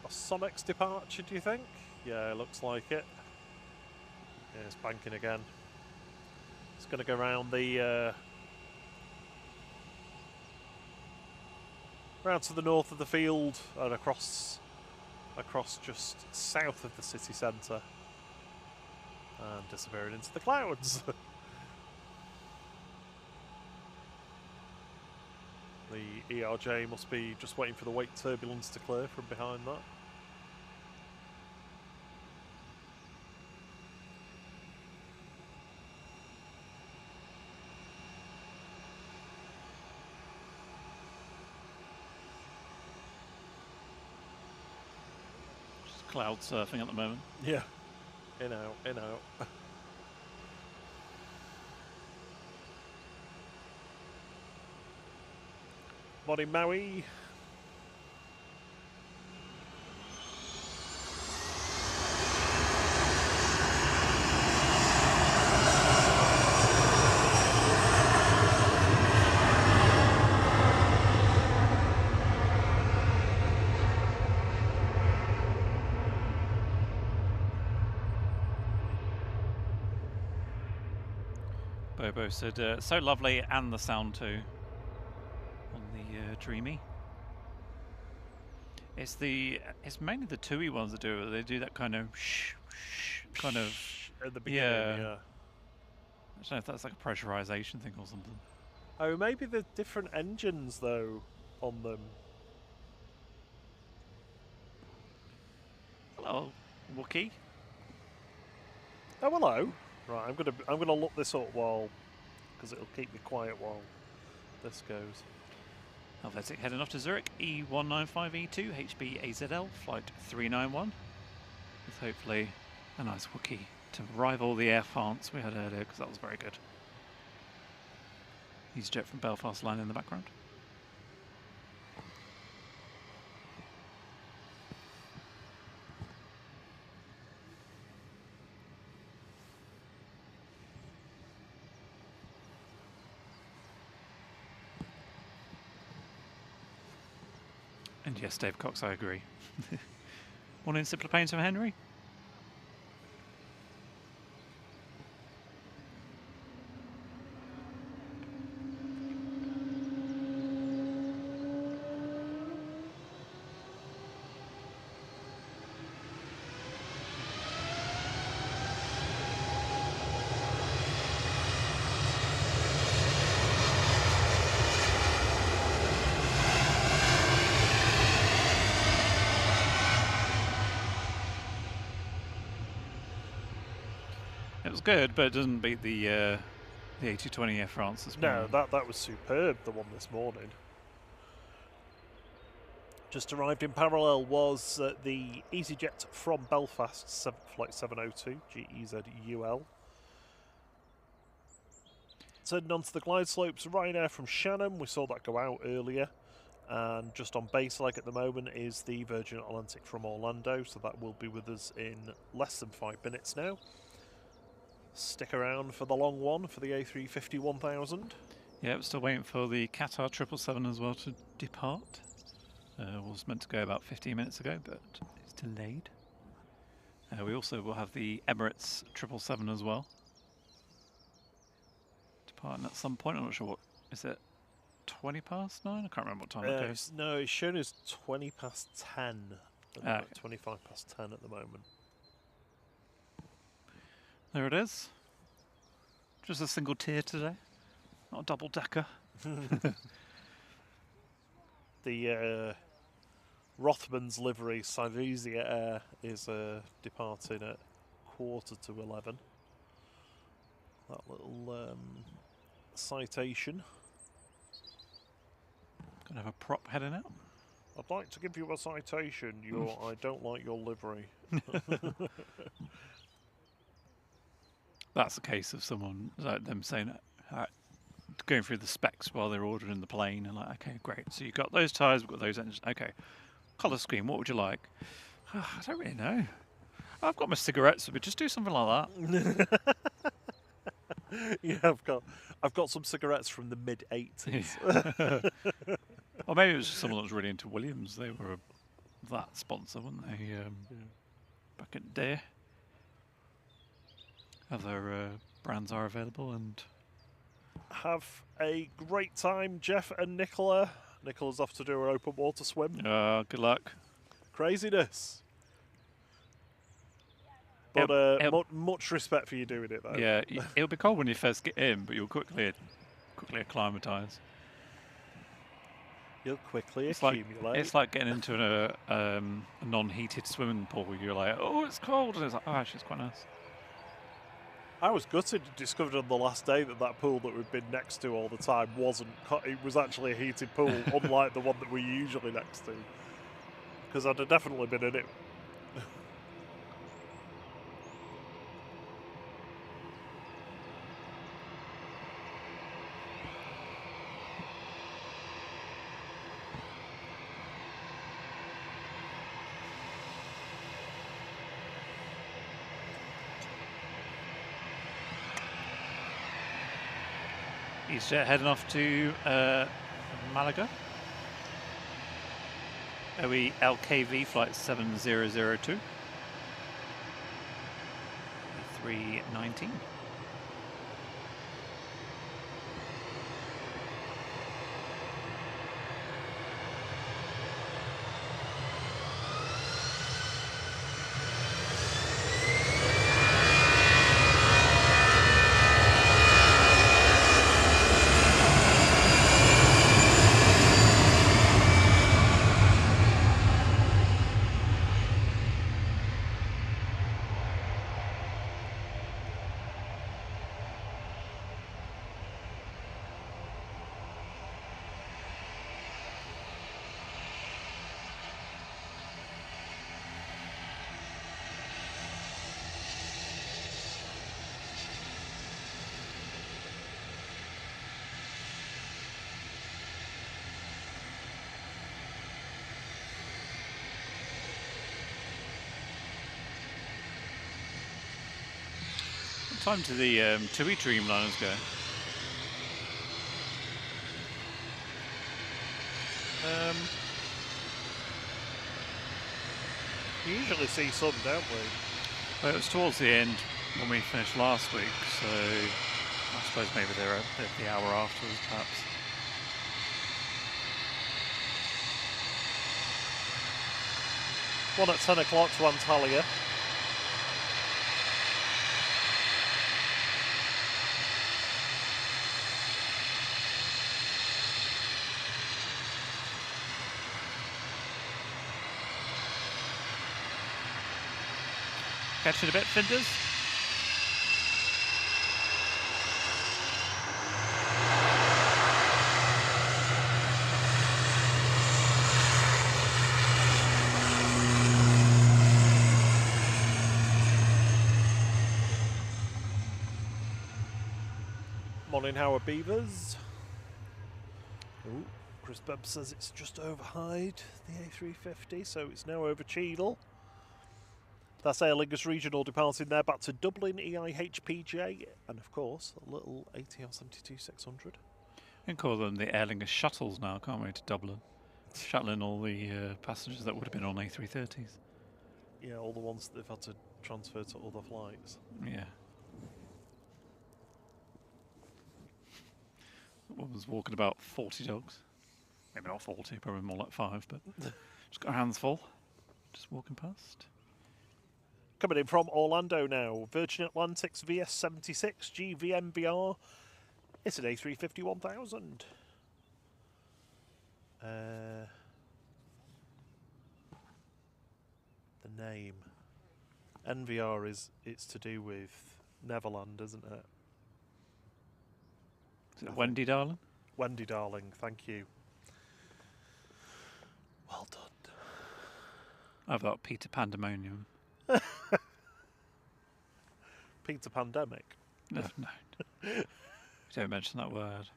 Speaker 2: Sonic's departure, do you think? Yeah, it looks like it. Yeah, it's banking again. It's going to go around the round to the north of the field and across just south of the city centre and disappearing into the clouds. The ERJ must be just waiting for the wake turbulence to clear from behind that.
Speaker 1: Just cloud surfing at the moment.
Speaker 2: Yeah. In out, in out. Morning, Maui.
Speaker 1: Bobo said, so lovely, and the sound too. On the Dreamy. It's mainly the TUI ones that do it. They do that kind of kind of
Speaker 2: at the beginning. Yeah.
Speaker 1: I don't know if that's like a pressurization thing or something.
Speaker 2: Oh, maybe the different engines though on them.
Speaker 1: Hello, Wookie.
Speaker 2: Oh, hello. Right, I'm gonna look this up because it'll keep me quiet while this goes.
Speaker 1: Helvetic heading off to Zurich, E195E2, HBAZL, flight 391, with hopefully a nice Wookie to rival the Air France we had earlier, because that was very good. EasyJet from Belfast line in the background. And yes, Dave Cox, I agree. Morning, Simpler Planes from Henry. was good, but it doesn't beat the A220 Air France this morning.
Speaker 2: No, that was superb, the one this morning. Just arrived in parallel was the EasyJet from Belfast, flight 702, GEZUL. Turning onto the glide slopes, Ryanair from Shannon, we saw that go out earlier. And just on base leg at the moment is the Virgin Atlantic from Orlando, so that will be with us in less than 5 minutes now. Stick around for the long one for the A350 1000.
Speaker 1: Yeah, we're still waiting for the Qatar 777 as well to depart. Was meant to go about 15 minutes ago, but it's delayed. We also will have the Emirates 777 as well, departing at some point. I'm not sure what is it. 20 past 9? I can't remember what time it goes.
Speaker 2: No, it's shown as 20 past 10.
Speaker 1: Okay.
Speaker 2: 25 past 10 at the moment.
Speaker 1: There it is. Just a single tier today, not a double decker.
Speaker 2: The Rothmans livery Silesia Air is departing at 11:15. That little citation.
Speaker 1: Gonna have a prop heading out.
Speaker 2: I'd like to give you a citation. I don't like your livery.
Speaker 1: That's a case of someone like them saying, going through the specs while they're ordering the plane, and like, okay, great. So you've got those tyres, we've got those engines. Okay, colour scheme. What would you like? I don't really know. I've got my cigarettes. But just do something like that.
Speaker 2: Yeah, I've got some cigarettes from the mid-80s.
Speaker 1: Or maybe it was just someone that was really into Williams. They were that sponsor, weren't they? Back in the day. Other brands are available, and
Speaker 2: have a great time, Jeff and Nicola. Nicola's off to do her open water swim.
Speaker 1: good luck.
Speaker 2: Craziness. But much respect for you doing it, though.
Speaker 1: Yeah, it'll be cold when you first get in, but you'll quickly acclimatise.
Speaker 2: You'll quickly
Speaker 1: It's
Speaker 2: accumulate.
Speaker 1: It's like getting into a non-heated swimming pool. You're like, oh, it's cold, and it's like, oh, actually, it's quite nice.
Speaker 2: I was gutted to discover on the last day that pool that we've been next to all the time wasn't. It was actually a heated pool, unlike the one that we're usually next to. Because I'd have definitely been in it.
Speaker 1: EasyJet heading off to Malaga. OE LKV flight 7002. 319. Time to the TUI Dreamliners go.
Speaker 2: We usually see some, don't we?
Speaker 1: Well, it was towards the end when we finished last week, so I suppose maybe they're the hour afterwards, perhaps.
Speaker 2: One at 10 o'clock to Antalya.
Speaker 1: Catch it a bit, Finders.
Speaker 2: Morning, Howard Beavers. Ooh, Chris Bebb says it's just over Hyde, the A350, so it's now over Cheadle. That's Aer Lingus Regional departing there back to Dublin, EIHPJ, and of course, a little ATR 72-600.
Speaker 1: We can call them the Aer Lingus shuttles now, can't we, to Dublin? Shuttling all the passengers that would have been on A330s.
Speaker 2: Yeah, all the ones that they've had to transfer to other flights.
Speaker 1: Yeah. One was walking about 40 dogs. Maybe not 40, probably more like 5, but just got our hands full. Just walking past.
Speaker 2: Coming in from Orlando now, Virgin Atlantic's VS76 GVMVR. It's an A350 1000. The name. NVR it's to do with Neverland, isn't it?
Speaker 1: Is it Wendy, darling?
Speaker 2: Wendy, darling, thank you. Well done.
Speaker 1: I've got Peter Pandemonium.
Speaker 2: Peter Pandemic.
Speaker 1: No. Don't mention that word.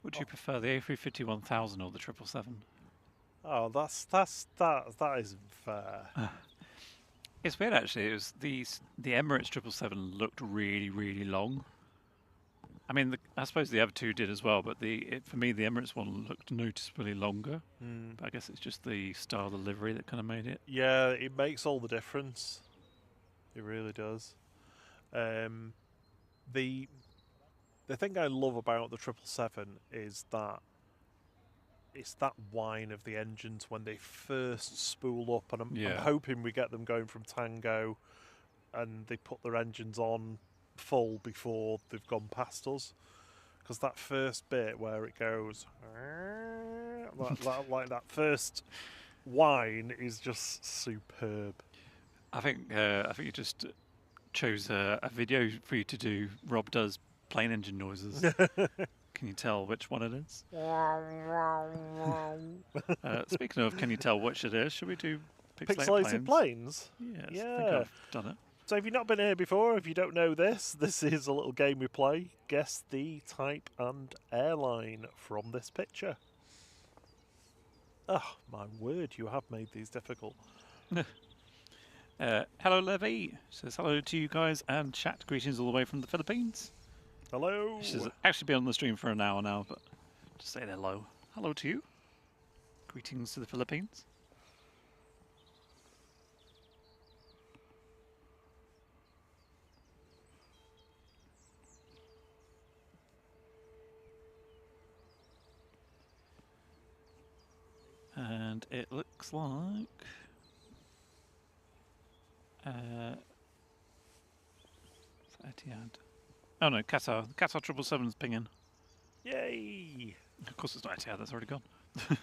Speaker 1: Would you prefer the A350 1000 or the 777?
Speaker 2: Oh, that isn't fair.
Speaker 1: It's weird actually. It was the Emirates 777 looked really, really long. I mean, I suppose the other two did as well, but for me the Emirates one looked noticeably longer. But I guess it's just the style of the livery that kind of made it.
Speaker 2: Yeah, it makes all the difference. It really does. The thing I love about the 777 is that it's that whine of the engines when they first spool up, and I'm hoping we get them going from Tango and they put their engines on full before they've gone past us, because that first bit where it goes like that first whine is just superb.
Speaker 1: I think you just chose a video for you to do. Rob does plane engine noises. Can you tell which one it is? Speaking of, can you tell which it is? Should we do
Speaker 2: Pixelated planes?
Speaker 1: Yes,
Speaker 2: yeah.
Speaker 1: I think I've done it.
Speaker 2: So if you've not been here before, if you don't know this is a little game we play. Guess the type and airline from this picture. Oh, my word, you have made these difficult.
Speaker 1: Hello, Levy. Says hello to you guys and chat. Greetings all the way from the Philippines.
Speaker 2: Hello.
Speaker 1: She's actually been on the stream for an hour now, but just saying hello. Hello to you. Greetings to the Philippines. And it looks like Etihad. Oh no, Qatar. Qatar 777's pinging.
Speaker 2: Yay!
Speaker 1: Of course it's not Etihad, that's already gone. I'm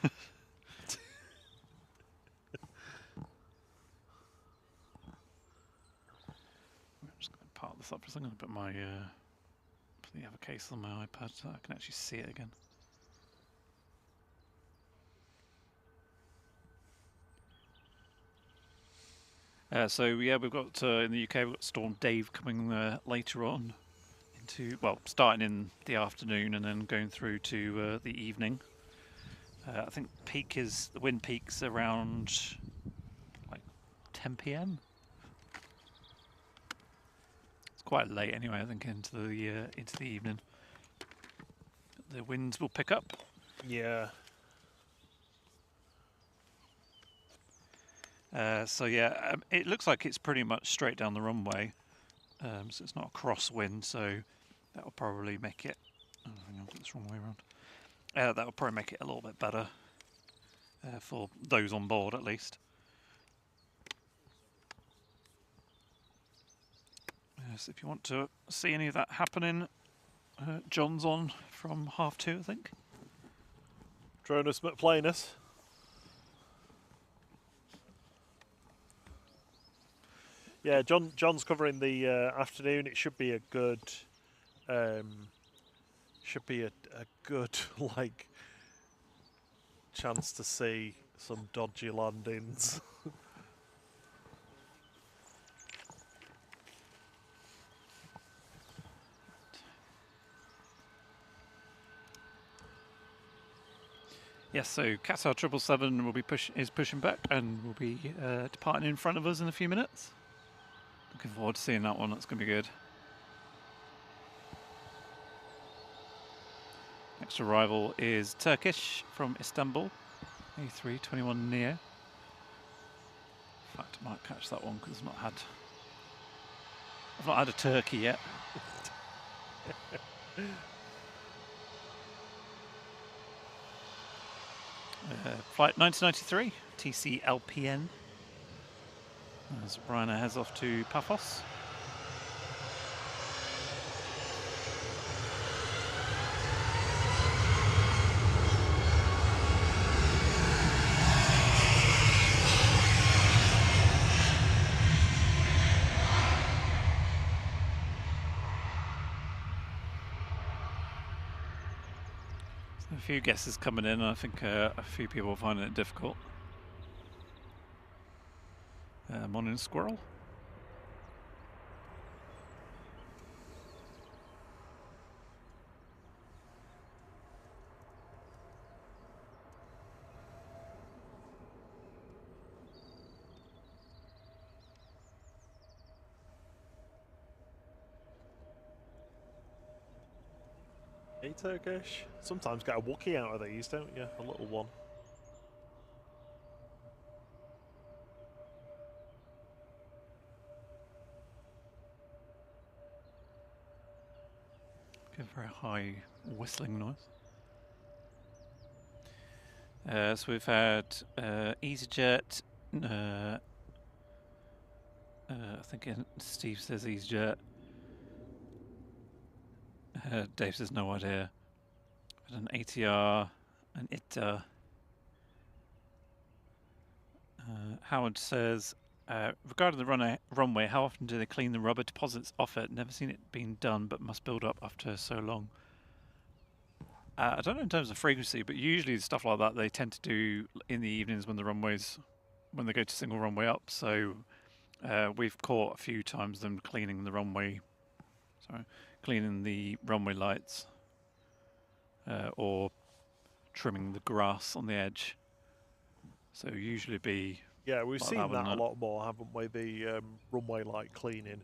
Speaker 1: just going to park this up for a second. I'm going to put my put the other case on my iPad so I can actually see it again. So yeah, we've got in the UK we've got Storm Dave coming later on into starting in the afternoon and then going through to the evening. I think the wind peaks around like 10 p.m. It's quite late anyway. I think into the evening. The winds will pick up.
Speaker 2: Yeah.
Speaker 1: So yeah, it looks like it's pretty much straight down the runway. So it's not a crosswind, so that will probably make it. Oh, hang on, it's the wrong way around. That will probably make it a little bit better for those on board, at least. So if you want to see any of that happening, John's on from 2:30, I think.
Speaker 2: Dronus McPlanus. Yeah, John's covering the afternoon. It should be a good, like chance to see some dodgy landings.
Speaker 1: Yes, so Qatar 777 will be pushing back and will be departing in front of us in a few minutes. Looking forward to seeing that one. That's going to be good. Next arrival is Turkish from Istanbul, A321 Neo. In fact, I might catch that one because I've not had a turkey yet. Flight 1993, TCLPN. As Ryanair heads off to Paphos. A few guesses coming in, and I think a few people are finding it difficult. Morning Squirrel.
Speaker 2: Hey, Turkish. Sometimes get a Wookiee out of these, don't you? A little one.
Speaker 1: Get a very high whistling noise. So we've had EasyJet. I think Steve says EasyJet. Dave says no idea. But an ATR, an ITA. Howard says, regarding the runway, how often do they clean the rubber deposits off it? Never seen it being done, but must build up after so long. I don't know in terms of frequency, but usually stuff like that they tend to do in the evenings when they go to single runway up. So we've caught a few times them cleaning the runway lights or trimming the grass on the edge. So usually be...
Speaker 2: Yeah, we've
Speaker 1: like
Speaker 2: seen that a
Speaker 1: one.
Speaker 2: lot more, haven't we? The runway light cleaning.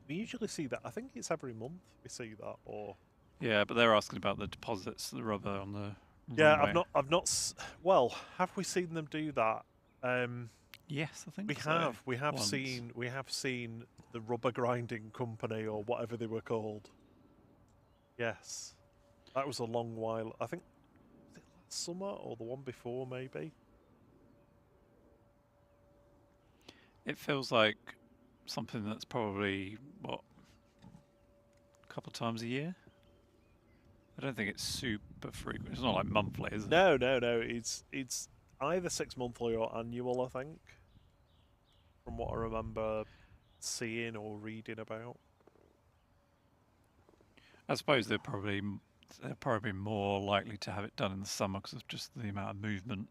Speaker 2: We usually see that. I think it's every month we see that, or...
Speaker 1: Yeah, but they're asking about the deposits, the rubber on the
Speaker 2: Yeah,
Speaker 1: runway.
Speaker 2: I've not. Well, have we seen them do that?
Speaker 1: Yes, I think
Speaker 2: we
Speaker 1: so.
Speaker 2: have. We have
Speaker 1: Once.
Speaker 2: seen the rubber grinding company or whatever they were called. Yes, that was a long while. I think was it last summer or the one before, maybe.
Speaker 1: It feels like something that's probably a couple of times a year. I don't think it's super frequent. It's not like monthly, is it?
Speaker 2: No. It's either 6 monthly or annual, I think. From what I remember seeing or reading about.
Speaker 1: I suppose they're probably more likely to have it done in the summer because of just the amount of movement.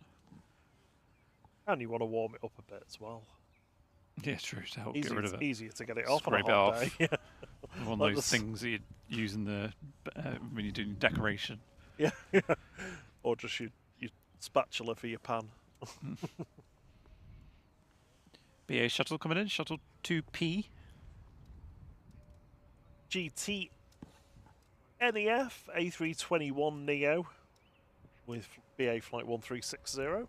Speaker 2: And you want to warm it up a bit as well.
Speaker 1: Yeah, true, to help get rid of it.
Speaker 2: Easier to get it off on a
Speaker 1: Scrape it
Speaker 2: hot
Speaker 1: off.
Speaker 2: day.
Speaker 1: One of those things that you use in when you're doing decoration.
Speaker 2: Yeah. Or just your spatula for your pan.
Speaker 1: BA shuttle coming in, shuttle 2P.
Speaker 2: GT NEF A321neo with BA flight 1360.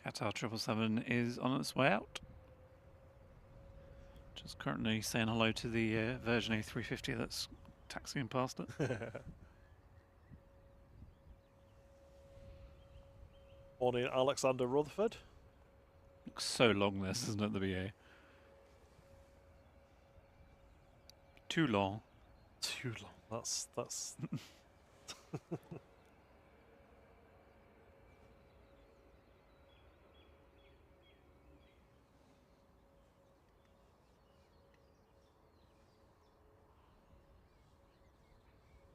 Speaker 1: Qatar 777 is on its way out. Just currently saying hello to the version A350 that's taxiing past it.
Speaker 2: Morning, Alexander Rutherford.
Speaker 1: Looks so long, this, isn't it, the BA? Too long.
Speaker 2: Too long. That's.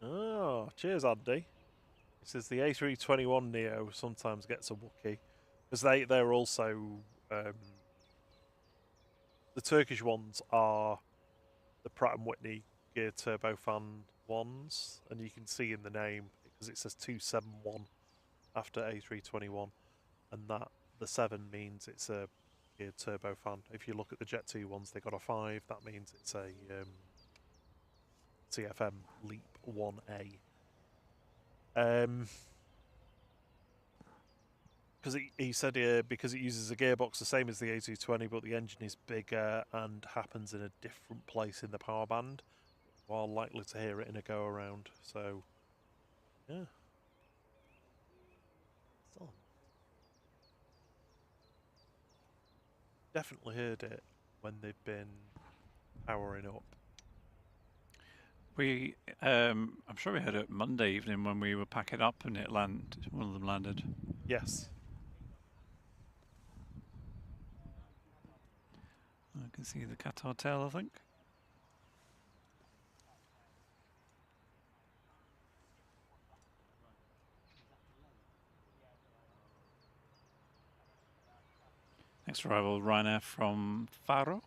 Speaker 2: Oh, cheers, Andy. He says the A321neo sometimes gets a Wookiee because they're also the Turkish ones are the Pratt and Whitney geared turbofan ones, and you can see in the name because it says 271 after A321, and that the 7 means it's a geared turbofan. If you look at the Jet 2 ones, they got a 5. That means it's a CFM Leap 1A. Because he said because it uses a gearbox the same as the A220, but the engine is bigger and happens in a different place in the power band, while likely to hear it in a go around. So, yeah. Still, definitely heard it when they've been powering up.
Speaker 1: We, I'm sure we heard it Monday evening when we were packing up and one of them landed.
Speaker 2: Yes.
Speaker 1: I can see the Qatar tail, I think. Next arrival, Ryanair from Faro.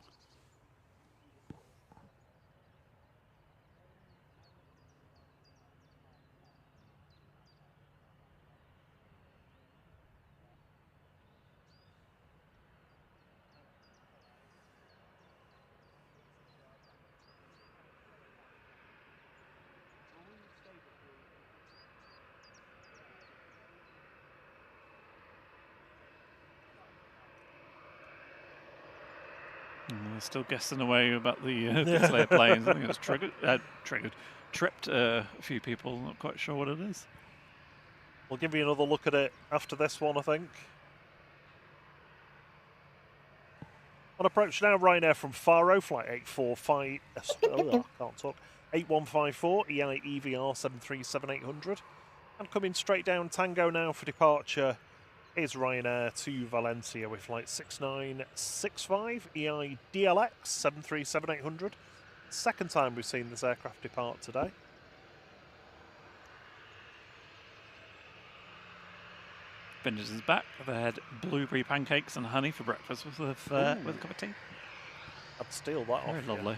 Speaker 1: They're still guessing away about the Cathay planes. I think it's tripped a few people. Not quite sure what it is.
Speaker 2: We'll give you another look at it after this one, I think. On approach now, Ryanair from Faro, flight 845. Can't talk. 8154 EI EVR 737-800, and coming straight down Tango now for departure is Ryanair to Valencia with flight 6965 EI DLX 737-800. Second time we've seen this aircraft depart today.
Speaker 1: Vintage is back. They had blueberry pancakes and honey for breakfast with a cup of tea.
Speaker 2: I'd steal that off.
Speaker 1: Very lovely.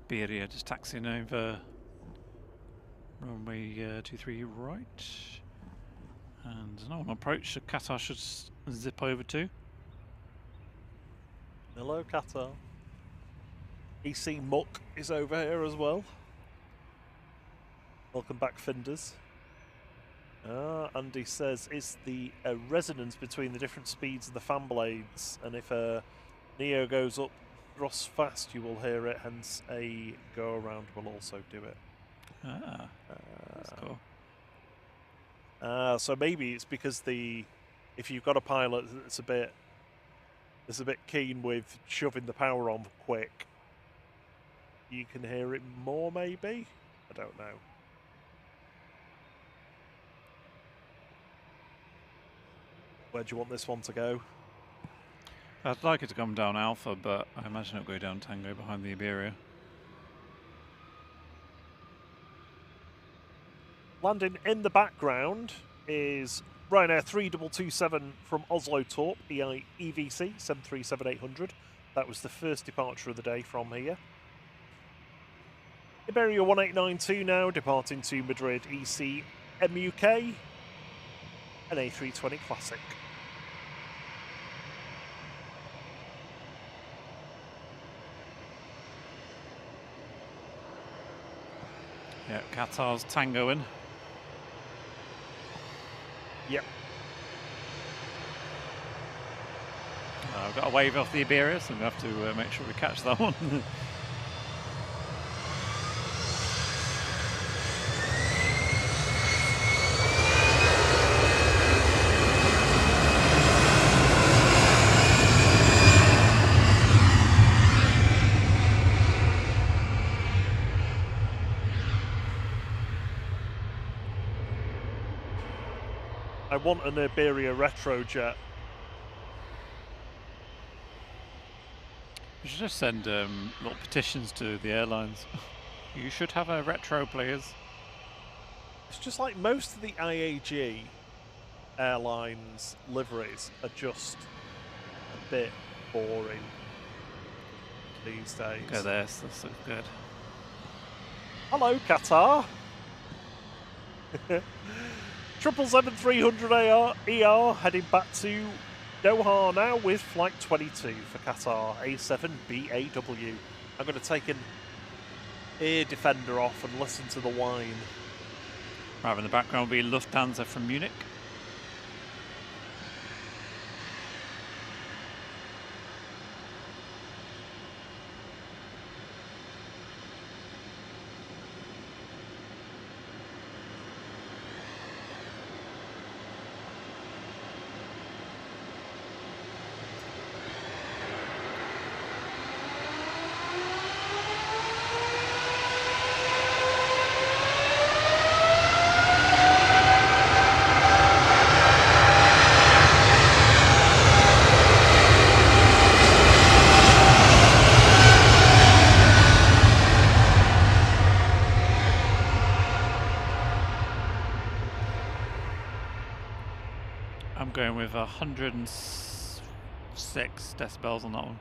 Speaker 1: Beria just taxiing over runway 23 right. And there's no one approach, so Qatar should zip over to.
Speaker 2: Hello, Qatar. EC Muck is over here as well. Welcome back, Finders. Andy says it's the resonance between the different speeds of the fan blades, and if a Neo goes up thrust fast, you will hear it, hence a go around will also do it.
Speaker 1: That's cool.
Speaker 2: So maybe it's because if you've got a pilot that's a bit keen with shoving the power on quick, you can hear it more, maybe? I don't know. Where do you want this one to go?
Speaker 1: I'd like it to come down Alpha, but I imagine it'll go down Tango behind the Iberia.
Speaker 2: Landing in the background is Ryanair 3227 from Oslo Torp, EGCC 737-800. That was the first departure of the day from here. Iberia 1892 now, departing to Madrid EC MUK, an A320 Classic.
Speaker 1: Yeah, Qatar's tangoing.
Speaker 2: Yep.
Speaker 1: I've got a wave off the Iberia, so I'm going to have to make sure we catch that one.
Speaker 2: I want an Iberia retrojet.
Speaker 1: You should just send little petitions to the airlines. You should have a retro, please.
Speaker 2: It's just like most of the IAG airlines liveries are just a bit boring these days.
Speaker 1: Look at this, this looks good.
Speaker 2: Hello, Qatar. 777-300 ER heading back to Doha now with flight 22 for Qatar A7BAW. I'm going to take an ear defender off and listen to the whine.
Speaker 1: Right, in the background will be Lufthansa from Munich. I'm going with 106 decibels on that one.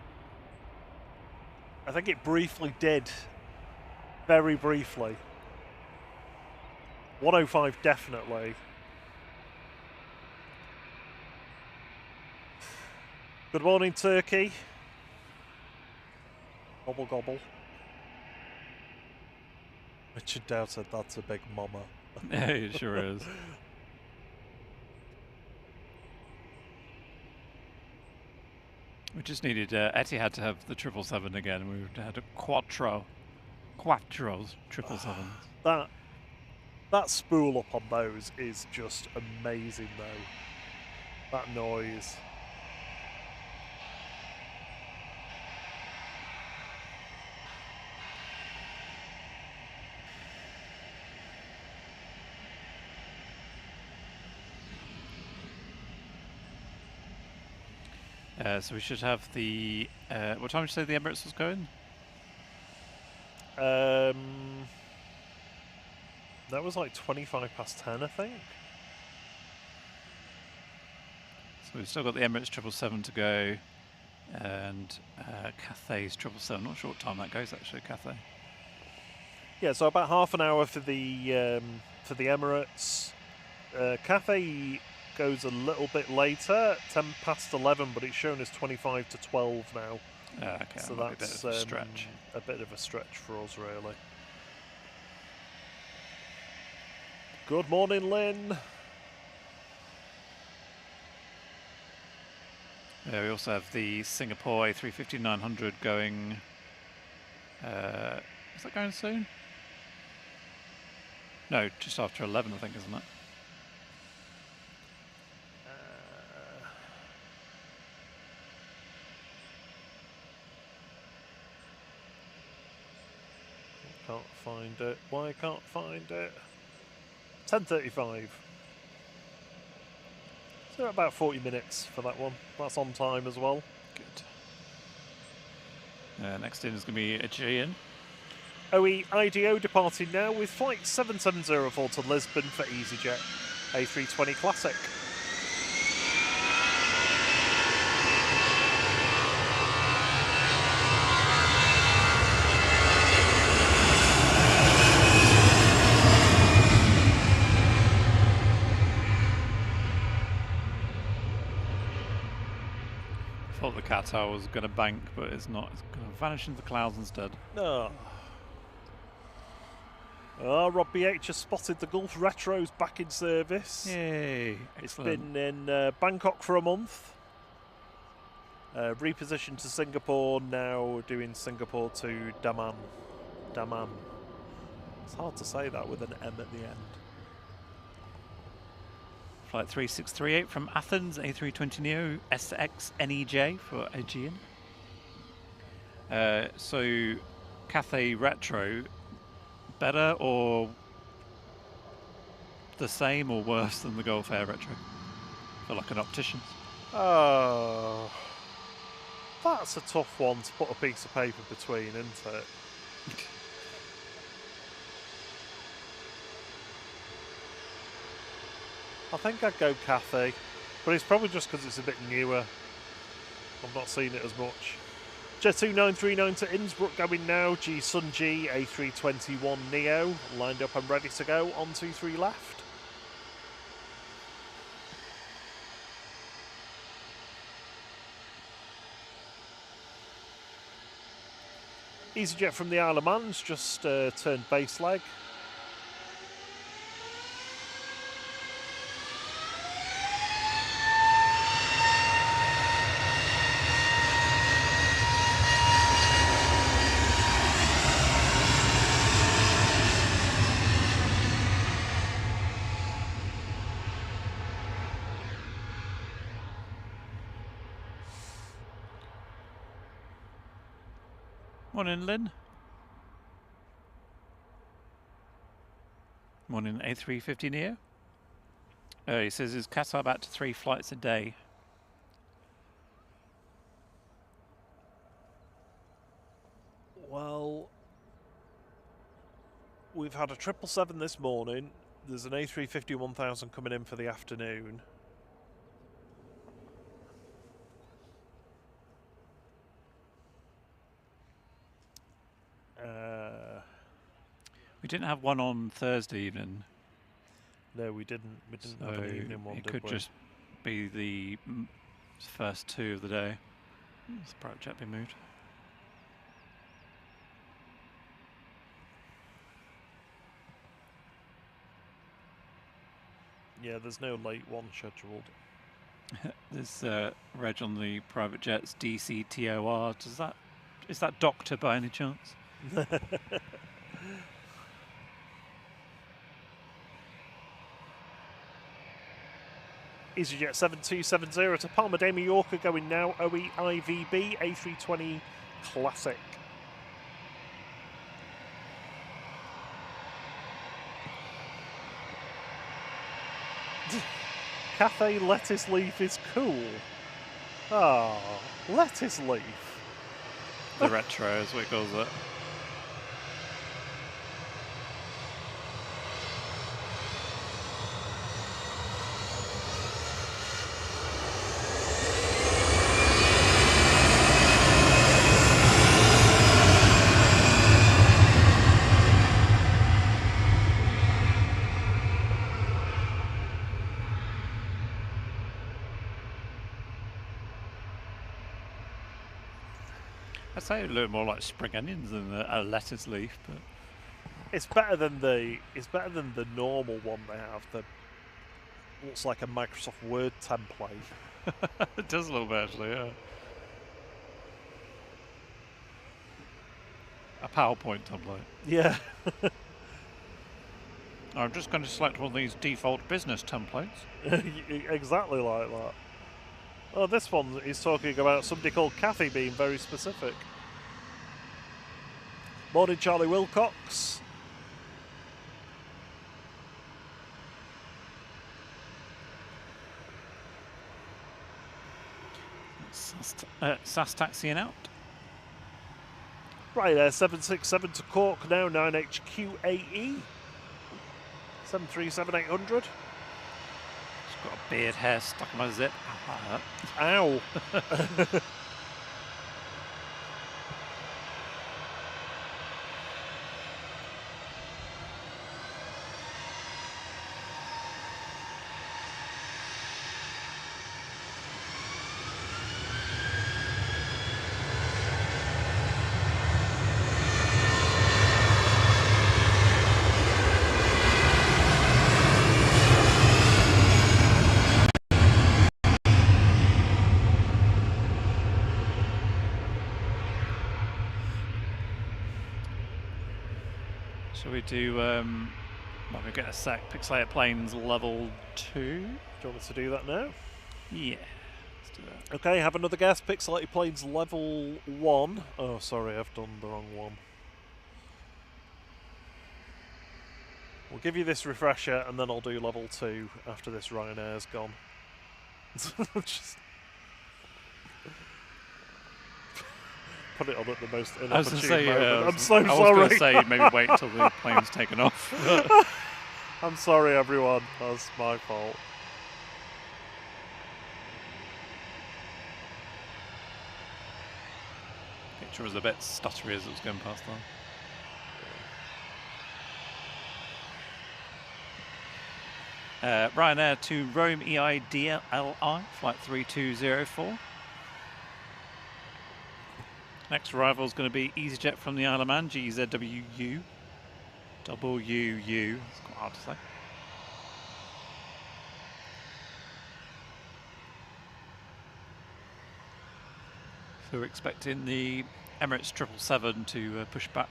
Speaker 2: I think it briefly did. Very briefly. 105 definitely. Good morning, Turkey. Gobble gobble. Richard Dow said that's a big mama.
Speaker 1: Yeah, it sure is. We just needed Etihad to have the 777 again. We had a quattros 777s.
Speaker 2: That spool up on those is just amazing, though. That noise.
Speaker 1: So we should have the... what time did you say the Emirates was going?
Speaker 2: That was like 25 past 10, I think.
Speaker 1: So we've still got the Emirates 777 to go, and Cathay's 777. Not sure what time that goes actually, Cathay.
Speaker 2: Yeah, so about half an hour for the Emirates. Cathay goes a little bit later, 10 past 11, but it's shown as 25 to 12 now.
Speaker 1: Okay,
Speaker 2: So
Speaker 1: that might be a
Speaker 2: that's
Speaker 1: bit of a stretch.
Speaker 2: a bit of a stretch for us, really. Good morning, Lynn.
Speaker 1: Yeah, we also have the Singapore A350-900 going. Is that going soon? No, just after 11, I think, isn't it?
Speaker 2: Can't find it. Why can't find it? 10:35. So about 40 minutes for that one. That's on time as well.
Speaker 1: Good. Next in is going to be Aegean.
Speaker 2: OE IDO departing now with flight 7704 to Lisbon for EasyJet A320 Classic.
Speaker 1: I thought the Qatar was going to bank, but it's not. It's going to vanish into the clouds instead.
Speaker 2: No. Rob BH has spotted the Gulf Retros back in service.
Speaker 1: Yay! Excellent.
Speaker 2: It's been in Bangkok for a month. Repositioned to Singapore, now doing Singapore to Daman. Daman. It's hard to say that with an M at the end.
Speaker 1: Flight 3638 from Athens, A320neo SX NEJ for Aegean. So, Cathay Retro, better or the same or worse than the Gulf Air Retro? For like an optician's.
Speaker 2: Oh, that's a tough one to put a piece of paper between, isn't it? I think I'd go Cathay, but it's probably just because it's a bit newer. I've not seen it as much. Jet 2939 to Innsbruck going now. G Sun G A321 Neo lined up and ready to go. On 23 left. EasyJet from the Isle of Man's just turned base leg.
Speaker 1: Morning, Lynn. Morning, A350neo. He says, is Qatar back to 3 flights a day?
Speaker 2: Well, we've had a 777 this morning. There's an A350 1000 coming in for the afternoon.
Speaker 1: We didn't have one on Thursday evening.
Speaker 2: No, we didn't. We didn't
Speaker 1: So
Speaker 2: have an evening one,
Speaker 1: it
Speaker 2: did
Speaker 1: could
Speaker 2: we?
Speaker 1: just be the first 2 of the day. It's a private jet being moved.
Speaker 2: Yeah, there's no late one scheduled.
Speaker 1: There's reg on the private jets, DCTOR. Is that doctor by any chance?
Speaker 2: EasyJet 7270 to Palma de Mallorca going now. OE IVB A320 Classic. Cathay lettuce leaf is cool. Ah, lettuce leaf.
Speaker 1: The retro is what it calls it. I'd say a little more like spring onions than a lettuce leaf, but
Speaker 2: It's better than the normal one they have. That looks like a Microsoft Word template.
Speaker 1: it does a little bit actually. Yeah. A PowerPoint template.
Speaker 2: Yeah.
Speaker 1: I'm just going to select one of these default business templates.
Speaker 2: Exactly like that. Oh, this one is talking about somebody called Cathy being very specific. Morning, Charlie Wilcox.
Speaker 1: SAS taxiing out.
Speaker 2: Right there, 767 to Cork now, 9HQAE. 737-800.
Speaker 1: Just got a beard hair stuck in my zip.
Speaker 2: Ow.
Speaker 1: Shall we do, well, we've got a sec, Pixelated Planes level 2.
Speaker 2: Do you want me to do that now?
Speaker 1: Yeah, let's do that.
Speaker 2: Okay, have another guess. Pixelated Planes level 1. Oh, sorry, I've done the wrong one. We'll give you this refresher and then I'll do level 2 after this Ryanair's gone. Just put it on at the most inopportune moment. I'm so sorry.
Speaker 1: I was going to say maybe wait until the plane's taken off.
Speaker 2: I'm sorry, everyone. That's my fault.
Speaker 1: Picture was a bit stuttery as it was going past that. Ryanair to Rome EIDLI, flight 3204. Next arrival is going to be EasyJet from the Isle of Man, GZWU. WU. It's quite hard to say. So we're expecting the Emirates 777 to push back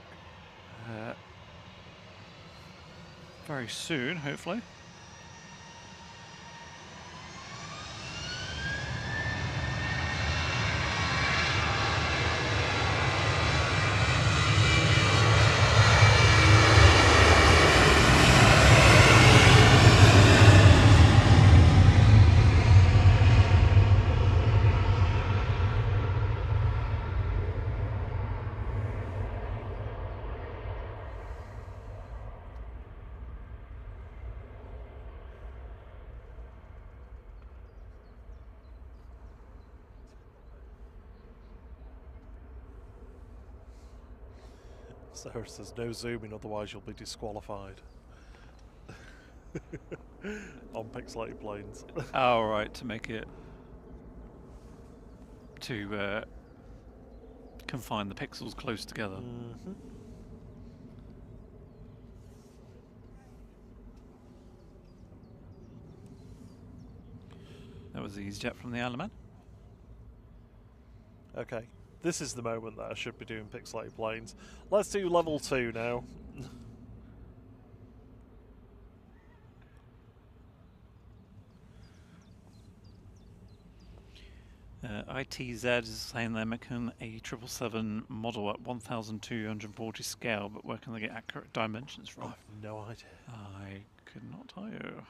Speaker 1: very soon, hopefully.
Speaker 2: Sarah says no zooming, otherwise you'll be disqualified. On Pixelated Planes.
Speaker 1: Oh, right, to make it to confine the pixels close together.
Speaker 2: Mm-hmm.
Speaker 1: That was the EasyJet from the Isle of Man.
Speaker 2: Okay, this is the moment that I should be doing Pixelated Planes. Let's do level 2 now.
Speaker 1: ITZ is saying they're making a 777 model at 1240 scale, but where can they get accurate dimensions from?
Speaker 2: I have no idea.
Speaker 1: I could not tell you.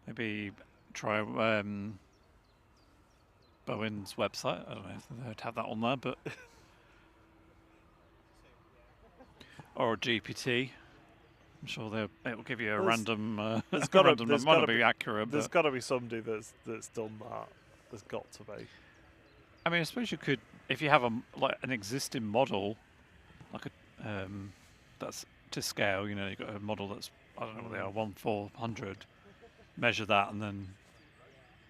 Speaker 1: Maybe try Boeing's website. I don't know if they'd have that on there, but or a GPT. I'm sure it'll give you a random. There's got to be accurate.
Speaker 2: There's got to be somebody that's done that. There's got to be.
Speaker 1: I mean, I suppose you could, if you have an existing model, like a that's to scale. You know, you've got a model that's, I don't know what they are, 1/400. Measure that and then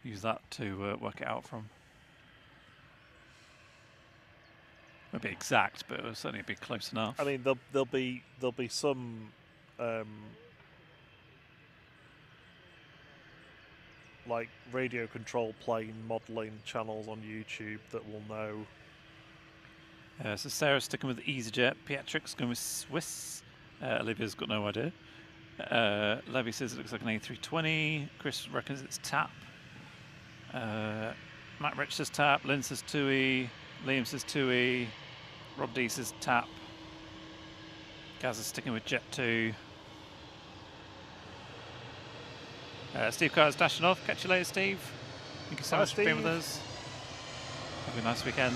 Speaker 1: use that to work it out from. Won't be exact, but it'll certainly be close enough.
Speaker 2: I mean, there'll be some like radio control plane modelling channels on YouTube that will know.
Speaker 1: So Sarah's sticking with EasyJet. Pietrik's going with Swiss. Olivia's got no idea. Levy says it looks like an A320. Chris reckons it's TAP. Matt Rich says TAP. Lynn says TUI. Liam says TUI. Rob D says TAP. Gaz is sticking with Jet 2. Steve Carr's dashing off. Catch you later, Steve. Thank you so much for being with us. Have a nice weekend.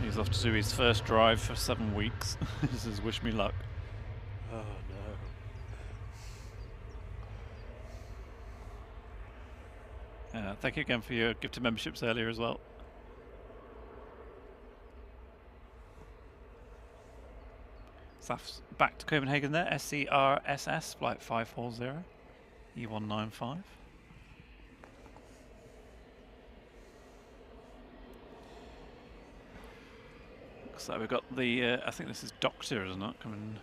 Speaker 1: He's off to do his first drive for 7 weeks. He says, wish me luck.
Speaker 2: Oh, no.
Speaker 1: Thank you again for your gifted memberships earlier as well. Saf's back to Copenhagen there. SCRSS, flight 540, E195. Looks like we've got the, I think this is Doctor, isn't it? Coming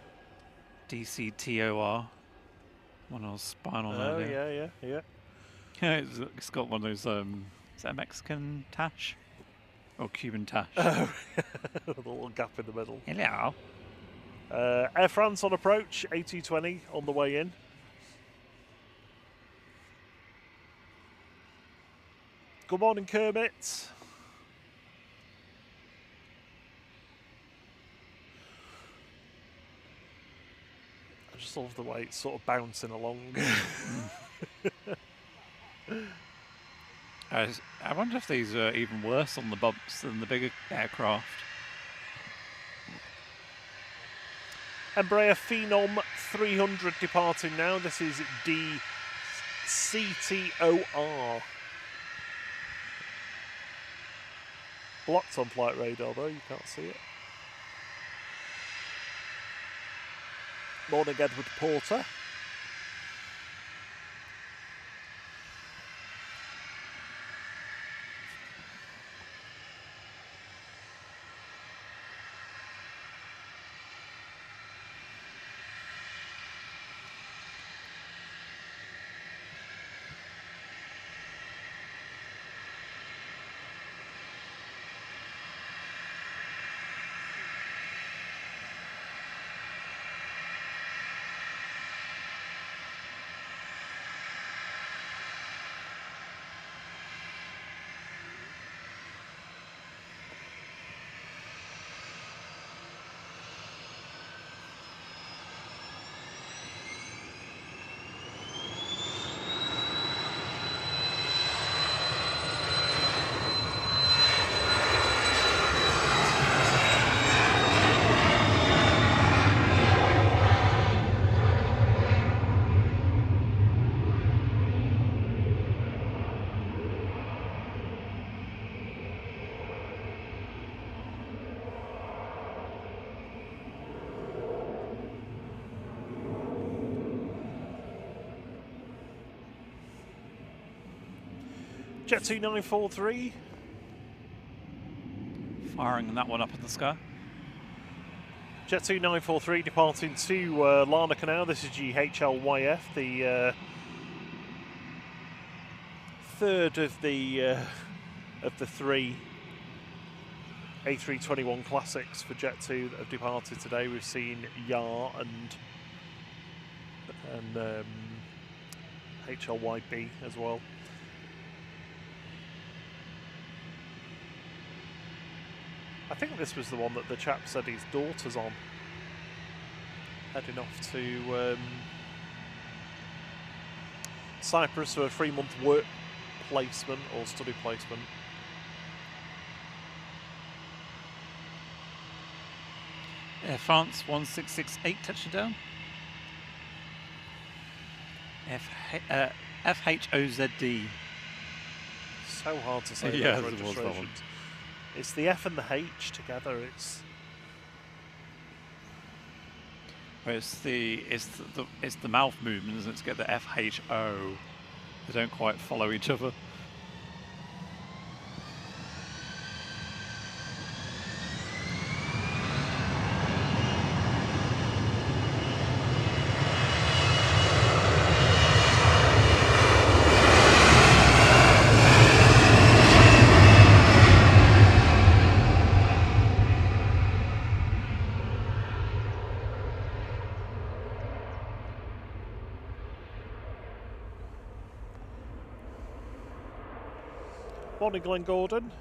Speaker 1: DCTOR. One of those spinal
Speaker 2: Oh,
Speaker 1: there.
Speaker 2: yeah.
Speaker 1: Yeah, it's got one of those, is that a Mexican tash? Or Cuban tash?
Speaker 2: Oh, the little gap in the middle.
Speaker 1: Hello.
Speaker 2: Air France on approach, A220 on the way in. Good morning, Kermit. I just love the way it's sort of bouncing along.
Speaker 1: I wonder if these are even worse on the bumps than the bigger aircraft.
Speaker 2: Embraer Phenom 300 departing now. This is DCTOR. Blocked on flight radar though, you can't see it. Morning, Edward Porter. Jet 2943.
Speaker 1: Firing that one up in the sky.
Speaker 2: Jet 2943 departing to Larnaca now. This is GHLYF, the third of the 3 A321 classics for Jet 2 that have departed today. We've seen Yar and HLYB as well. I think this was the one that the chap said his daughter's on, heading off to Cyprus for a 3-month work placement or study placement.
Speaker 1: Air France 1668 touching down. FHOZD.
Speaker 2: So hard to say
Speaker 1: Yeah,
Speaker 2: those registrations. It's the F and the H together. It's
Speaker 1: Well, it's the mouth movement, isn't it? To get the FHO. They don't quite follow each other.
Speaker 2: Morning, Glenn Gordon.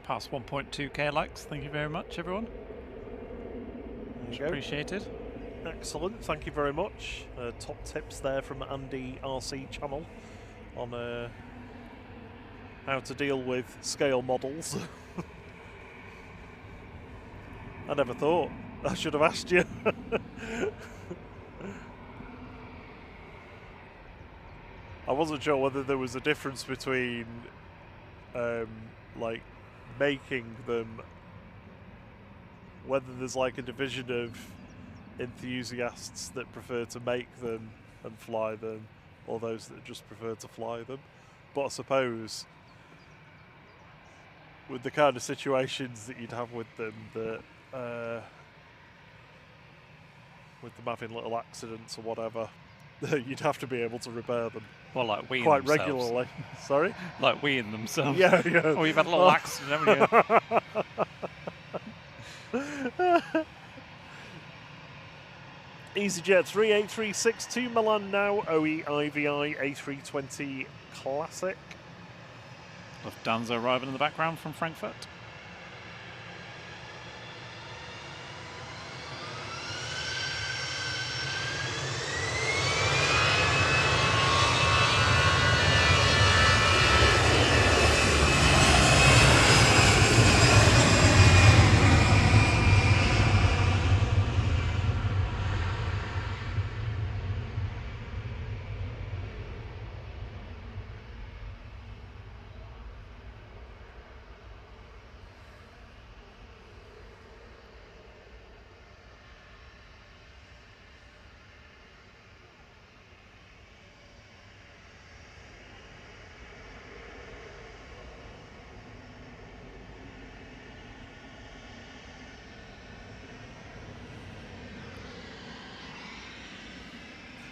Speaker 1: Past 1.2k likes. Thank you very much, everyone. Much appreciated.
Speaker 2: Excellent. Thank you very much. Top tips there from Andy RC channel on how to deal with scale models. I never thought. I should have asked you. I wasn't sure whether there was a difference between like making them, whether there's like a division of enthusiasts that prefer to make them and fly them, or those that just prefer to fly them. But I suppose with the kind of situations that you'd have with them, that with them having little accidents or whatever, you'd have to be able to repair them.
Speaker 1: Well, like we
Speaker 2: quite regularly. Sorry?
Speaker 1: Like we in themselves.
Speaker 2: Yeah.
Speaker 1: Oh, you've had a little accident, haven't you?
Speaker 2: EasyJet 3836 to Milan now, OE IVI A320 Classic.
Speaker 1: Lufthansa arriving in the background from Frankfurt.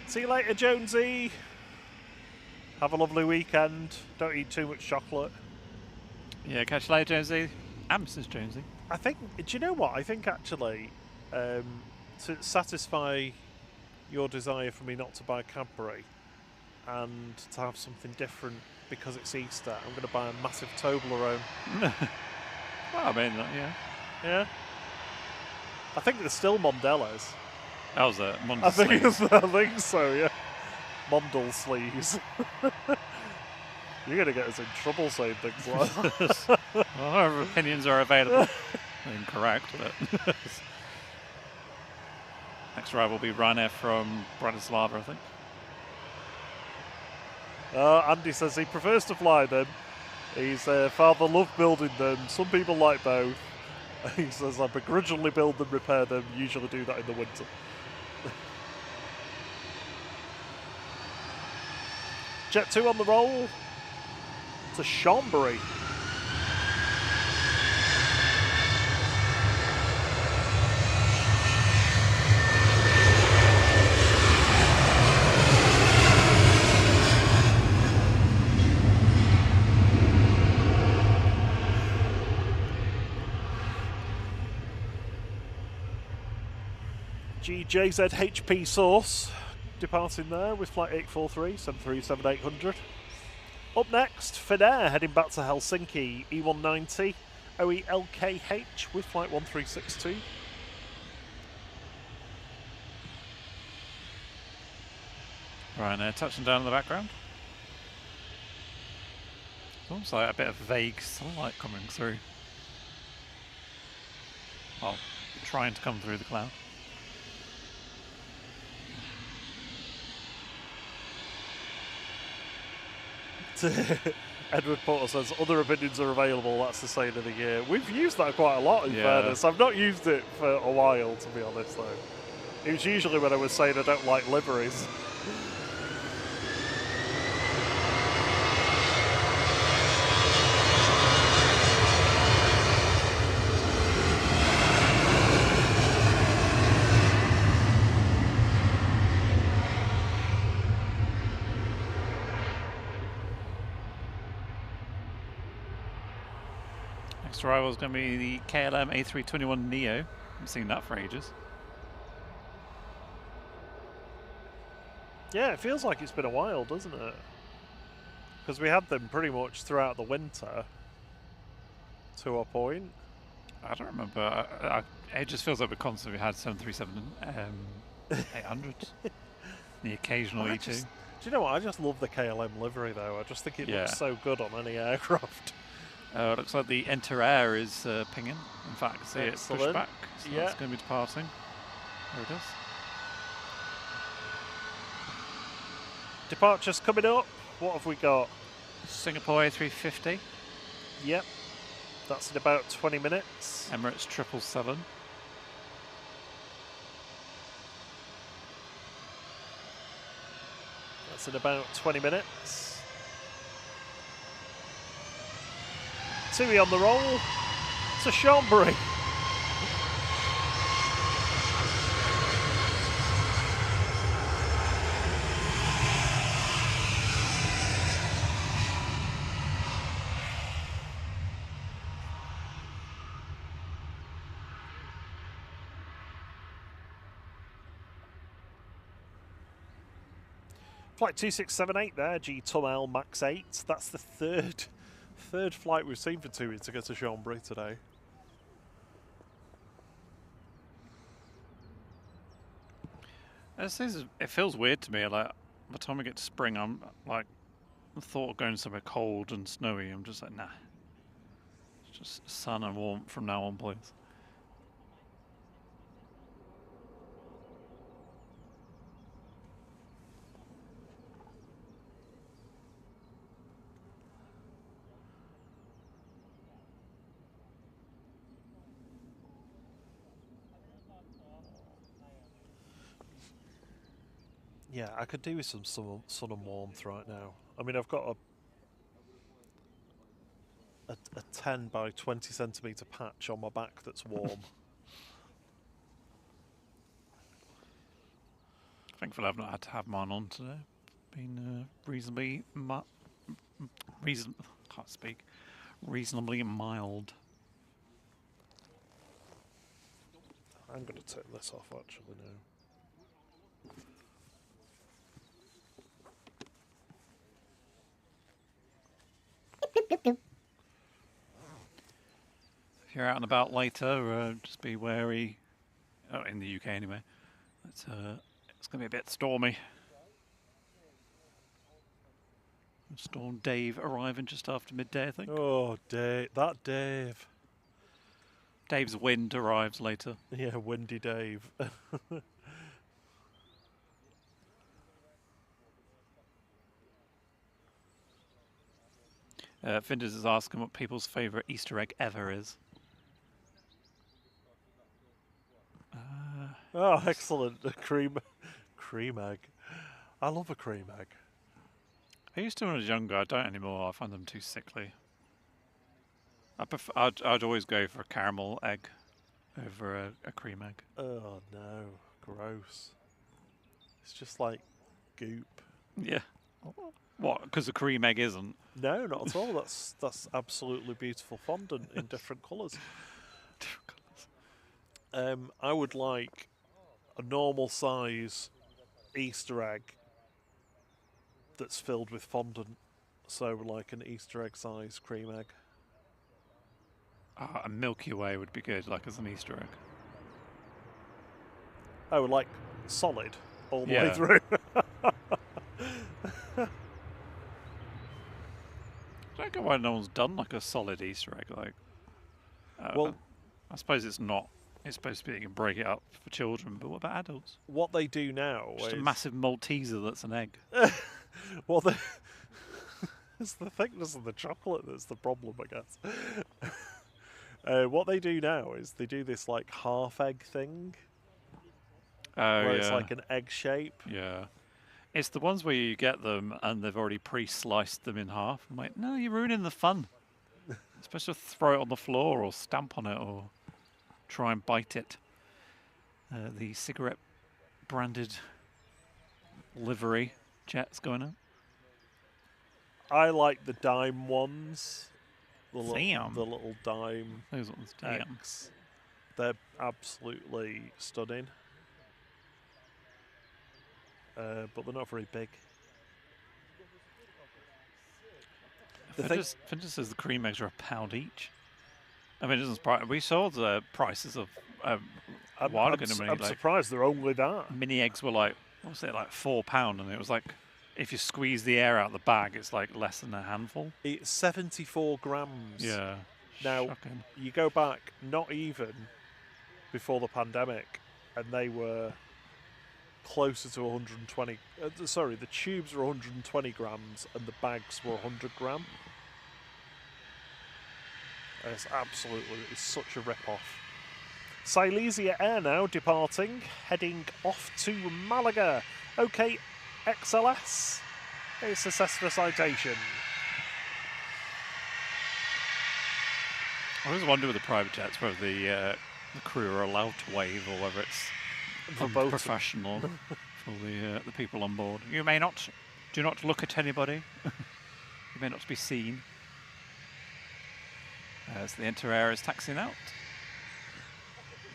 Speaker 2: See you later, Jonesy. Have a lovely weekend. Don't eat too much chocolate.
Speaker 1: Yeah, catch you later, Jonesy. And Mrs. Jonesy.
Speaker 2: I think, do you know what? I think actually, to satisfy your desire for me not to buy Cadbury and to have something different because it's Easter, I'm going to buy a massive Toblerone.
Speaker 1: Well, I mean, yeah.
Speaker 2: Yeah? I think there's still Mondelez.
Speaker 1: That was a Mondel
Speaker 2: I think so, yeah. Mondel sleeves. You're going to get us in trouble saying things like that.
Speaker 1: Well, our opinions are available. Incorrect, but... Next ride will be Ryanair from Bratislava, I think.
Speaker 2: Andy says he prefers to fly them. His father loved building them. Some people like both. He says, I begrudgingly build them, repair them, usually do that in the winter. Jet 2 on the roll to Chambéry. GJZHP Source departing there with flight 843, 737-800. Up next, Finnair heading back to Helsinki, E190, OELKH with flight 1362.
Speaker 1: Ryanair touching down in the background. It's almost like a bit of vague sunlight coming through. Well, trying to come through the cloud.
Speaker 2: Edward Porter says other opinions are available. That's the saying of the year. We've used that quite a lot, in
Speaker 1: Yeah.
Speaker 2: fairness. I've not used it for a while, to be honest, though. It was usually when I was saying I don't like liveries.
Speaker 1: Next arrival is going to be the KLM A321 Neo. Haven't seen that for ages.
Speaker 2: Yeah, it feels like it's been a while, doesn't it? Because we had them pretty much throughout the winter, to a point.
Speaker 1: I don't remember. It just feels like we constantly had 737 800s. The occasional E2.
Speaker 2: Do you know what? I just love the KLM livery, though. I just think it looks so good on any aircraft.
Speaker 1: It looks like the Enter Air is pinging. In fact, I can see it pushed back. So it's going to be departing. There it is.
Speaker 2: Departures coming up. What have we got?
Speaker 1: Singapore A350.
Speaker 2: Yep. That's in about 20 minutes.
Speaker 1: Emirates 777.
Speaker 2: That's in about 20 minutes. TUI on the roll to Chambéry. Flight 2678 there, G2L Max 8. That's the third flight we've seen for TUI to go to Chambéry today.
Speaker 1: It feels weird to me. Like by the time we get to spring, I'm like the thought of going somewhere cold and snowy. I'm just like, nah. It's just sun and warmth from now on, please.
Speaker 2: Yeah, I could do with some sun and warmth right now. I mean, I've got a 10 by 20 centimetre patch on my back that's warm.
Speaker 1: Thankfully, I've not had to have mine on today. Been reasonably reasonably mild.
Speaker 2: I'm going to take this off actually now.
Speaker 1: If you're out and about later, just be wary. Oh, in the UK anyway. It's going to be a bit stormy. Storm Dave arriving just after midday, I think.
Speaker 2: Oh, Dave. That Dave.
Speaker 1: Dave's wind arrives later.
Speaker 2: Yeah, windy Dave.
Speaker 1: Finders is asking what people's favourite Easter egg ever is.
Speaker 2: Oh, excellent. A cream egg. I love a cream egg.
Speaker 1: I used to when I was younger. I don't anymore. I find them too sickly. I'd always go for a caramel egg over a cream egg.
Speaker 2: Oh, no. Gross. It's just like goop.
Speaker 1: Yeah. What? Because the cream egg isn't?
Speaker 2: No, not at all. That's absolutely beautiful fondant in different colours. I would like a normal size Easter egg that's filled with fondant. So like an Easter egg size cream egg.
Speaker 1: A Milky Way would be good, like as an Easter egg.
Speaker 2: Oh, like solid all the way through.
Speaker 1: I don't get why no one's done like a solid Easter egg. Like,
Speaker 2: well,
Speaker 1: I suppose it's not. It's supposed to be that you can break it up for children, but what about adults?
Speaker 2: What they do now
Speaker 1: Just
Speaker 2: is
Speaker 1: a massive Malteser that's an egg.
Speaker 2: well, It's the thickness of the chocolate that's the problem, I guess. What they do now is they do this like half egg thing,
Speaker 1: Oh,
Speaker 2: where
Speaker 1: yeah.
Speaker 2: it's like an egg shape.
Speaker 1: Yeah. It's the ones where you get them and they've already pre-sliced them in half. I'm like, no, you're ruining the fun. You're supposed to throw it on the floor or stamp on it or try and bite it. The cigarette branded livery jets going on.
Speaker 2: I like the dime ones. The
Speaker 1: Damn.
Speaker 2: little dime
Speaker 1: Those ones, damn.
Speaker 2: eggs. They're absolutely stunning. But they're not very big.
Speaker 1: Fincher says the cream eggs are £1 each. I mean, it doesn't surprise. We saw the prices of a while ago.
Speaker 2: I'm surprised they're only that.
Speaker 1: Mini eggs were like, what was it, like £4, and it was like, if you squeeze the air out of the bag, it's like less than a handful.
Speaker 2: It's 74 grams.
Speaker 1: Yeah.
Speaker 2: Now,
Speaker 1: shocking.
Speaker 2: You go back not even before the pandemic, and they were closer to 120. Sorry, the tubes were 120 grams, and the bags were 100 gram. It's such a rip-off. Silesia Air now departing, heading off to Malaga. Okay, XLS. It's a Cessna citation.
Speaker 1: I always wonder with the private jets whether the crew are allowed to wave or whether it's unprofessional for the people on board. You may not. Do not look at anybody. You may not be seen. As the Inter-Air is taxiing out.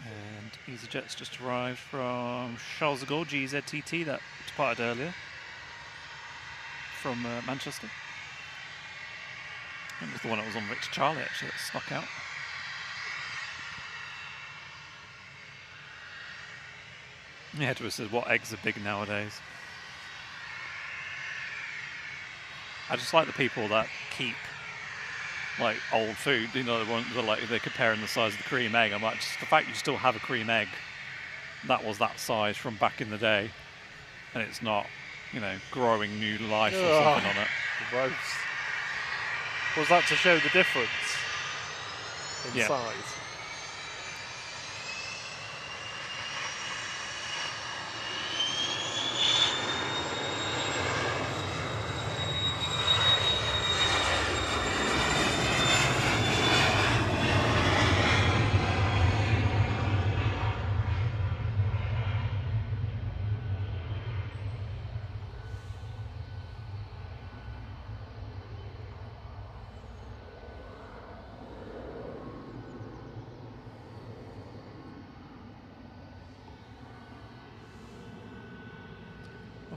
Speaker 1: And EasyJet's just arrived from Charles de Gaulle, GZTT, that departed earlier from Manchester. I think it was the one that was on Victor Charlie, actually, that snuck out. Yeah, to us says, what eggs are big nowadays? I just like the people that keep like old food, you know, they're comparing the size of the cream egg. I'm like, just the fact you still have a cream egg that was that size from back in the day, and it's not, you know, growing new life or something on it.
Speaker 2: Gross. Was that to show the difference in size?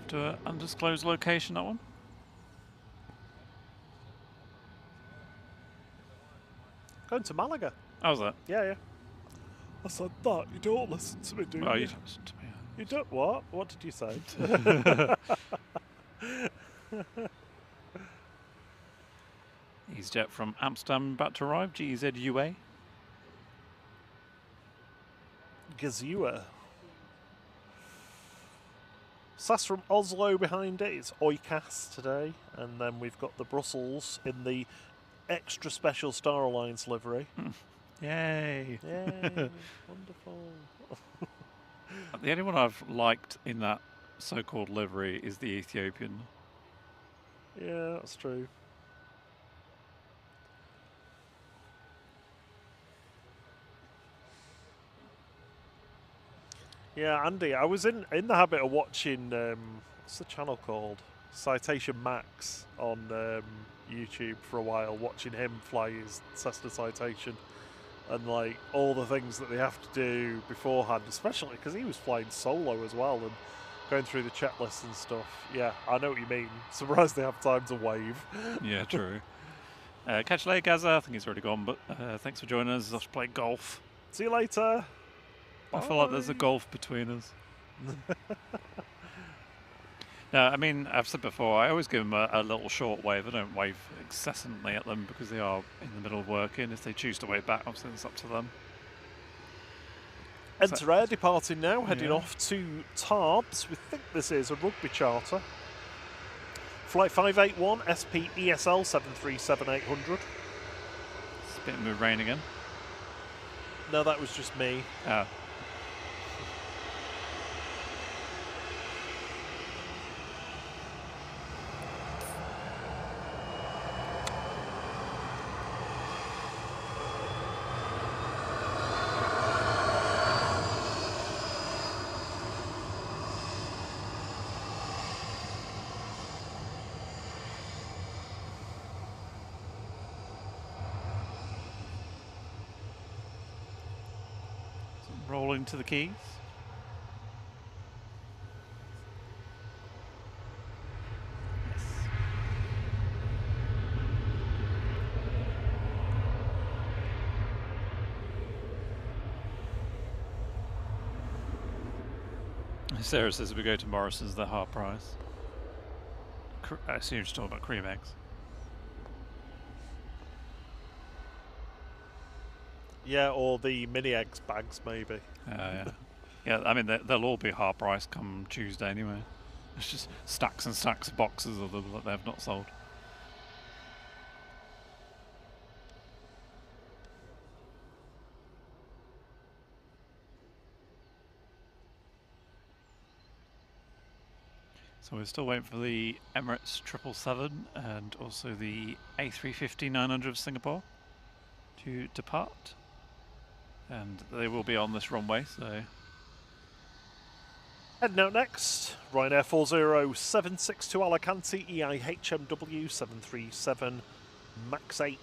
Speaker 1: To an undisclosed location, that one?
Speaker 2: Going to Malaga.
Speaker 1: How's that?
Speaker 2: Yeah. I said that. You don't listen to me, do you?
Speaker 1: Oh, you don't listen to me.
Speaker 2: You don't what? What did you say?
Speaker 1: EasyJet from Amsterdam about to arrive, GZUA.
Speaker 2: Gazua. SAS from Oslo behind it. It's Oikas today. And then we've got the Brussels in the extra special Star Alliance livery.
Speaker 1: Yay.
Speaker 2: Yay. Wonderful.
Speaker 1: The only one I've liked in that so-called livery is the Ethiopian.
Speaker 2: Yeah, that's true. Yeah, Andy, I was in the habit of watching, what's the channel called? Citation Max on YouTube for a while, watching him fly his Cessna Citation and like all the things that they have to do beforehand, especially because he was flying solo as well and going through the checklist and stuff. Yeah, I know what you mean. Surprised they have time to wave.
Speaker 1: Yeah, true. Catch you later, Gaza. I think he's already gone, but thanks for joining us. Let's play golf.
Speaker 2: See you later.
Speaker 1: I feel like there's a gulf between us. No, I mean, I've said before, I always give them a little short wave. I don't wave incessantly at them because they are in the middle of working. If they choose to wave back, obviously it's up to them.
Speaker 2: Enter-Air departing now, heading off to Tarbes. We think this is a rugby charter. Flight 581 SP ESL 737-800.
Speaker 1: It's a bit of rain again.
Speaker 2: No, that was just me.
Speaker 1: Oh. Rolling to the keys. Yes. Sarah says we go to Morrison's, they're half price. I assume you're talking about cream eggs.
Speaker 2: Yeah, or the mini eggs bags, maybe.
Speaker 1: Yeah. Yeah, I mean, they'll all be half price come Tuesday anyway. It's just stacks and stacks of boxes of them that they've not sold. So we're still waiting for the Emirates 777 and also the A350-900 of Singapore to depart. And they will be on this runway, so...
Speaker 2: Heading out next, Ryanair 4076 to Alicante, EIHMW 737 MAX 8.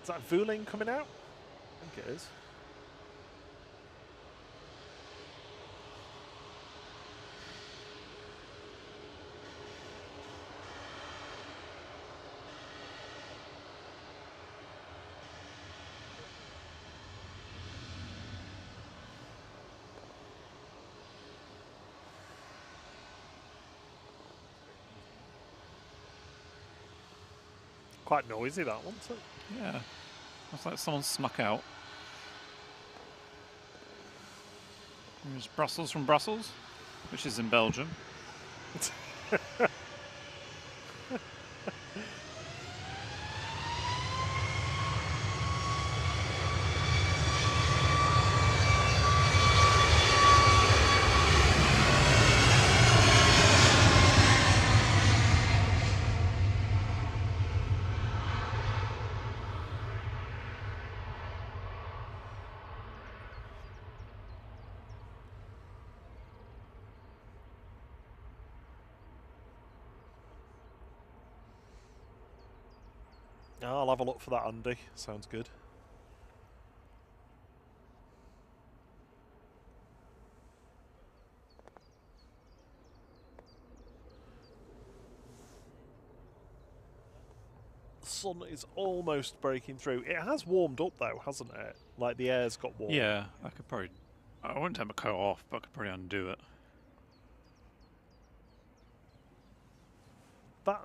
Speaker 2: Is that Vueling coming out? I think it is. Quite noisy, that one, wasn't it?
Speaker 1: Yeah. Looks like someone snuck out. There's Brussels from Brussels, which is in Belgium.
Speaker 2: Oh, I'll have a look for that, Andy. Sounds good. The sun is almost breaking through. It has warmed up though, hasn't it? Like the air's got warm.
Speaker 1: Yeah, I could probably... I wouldn't take my coat off, but I could probably undo it.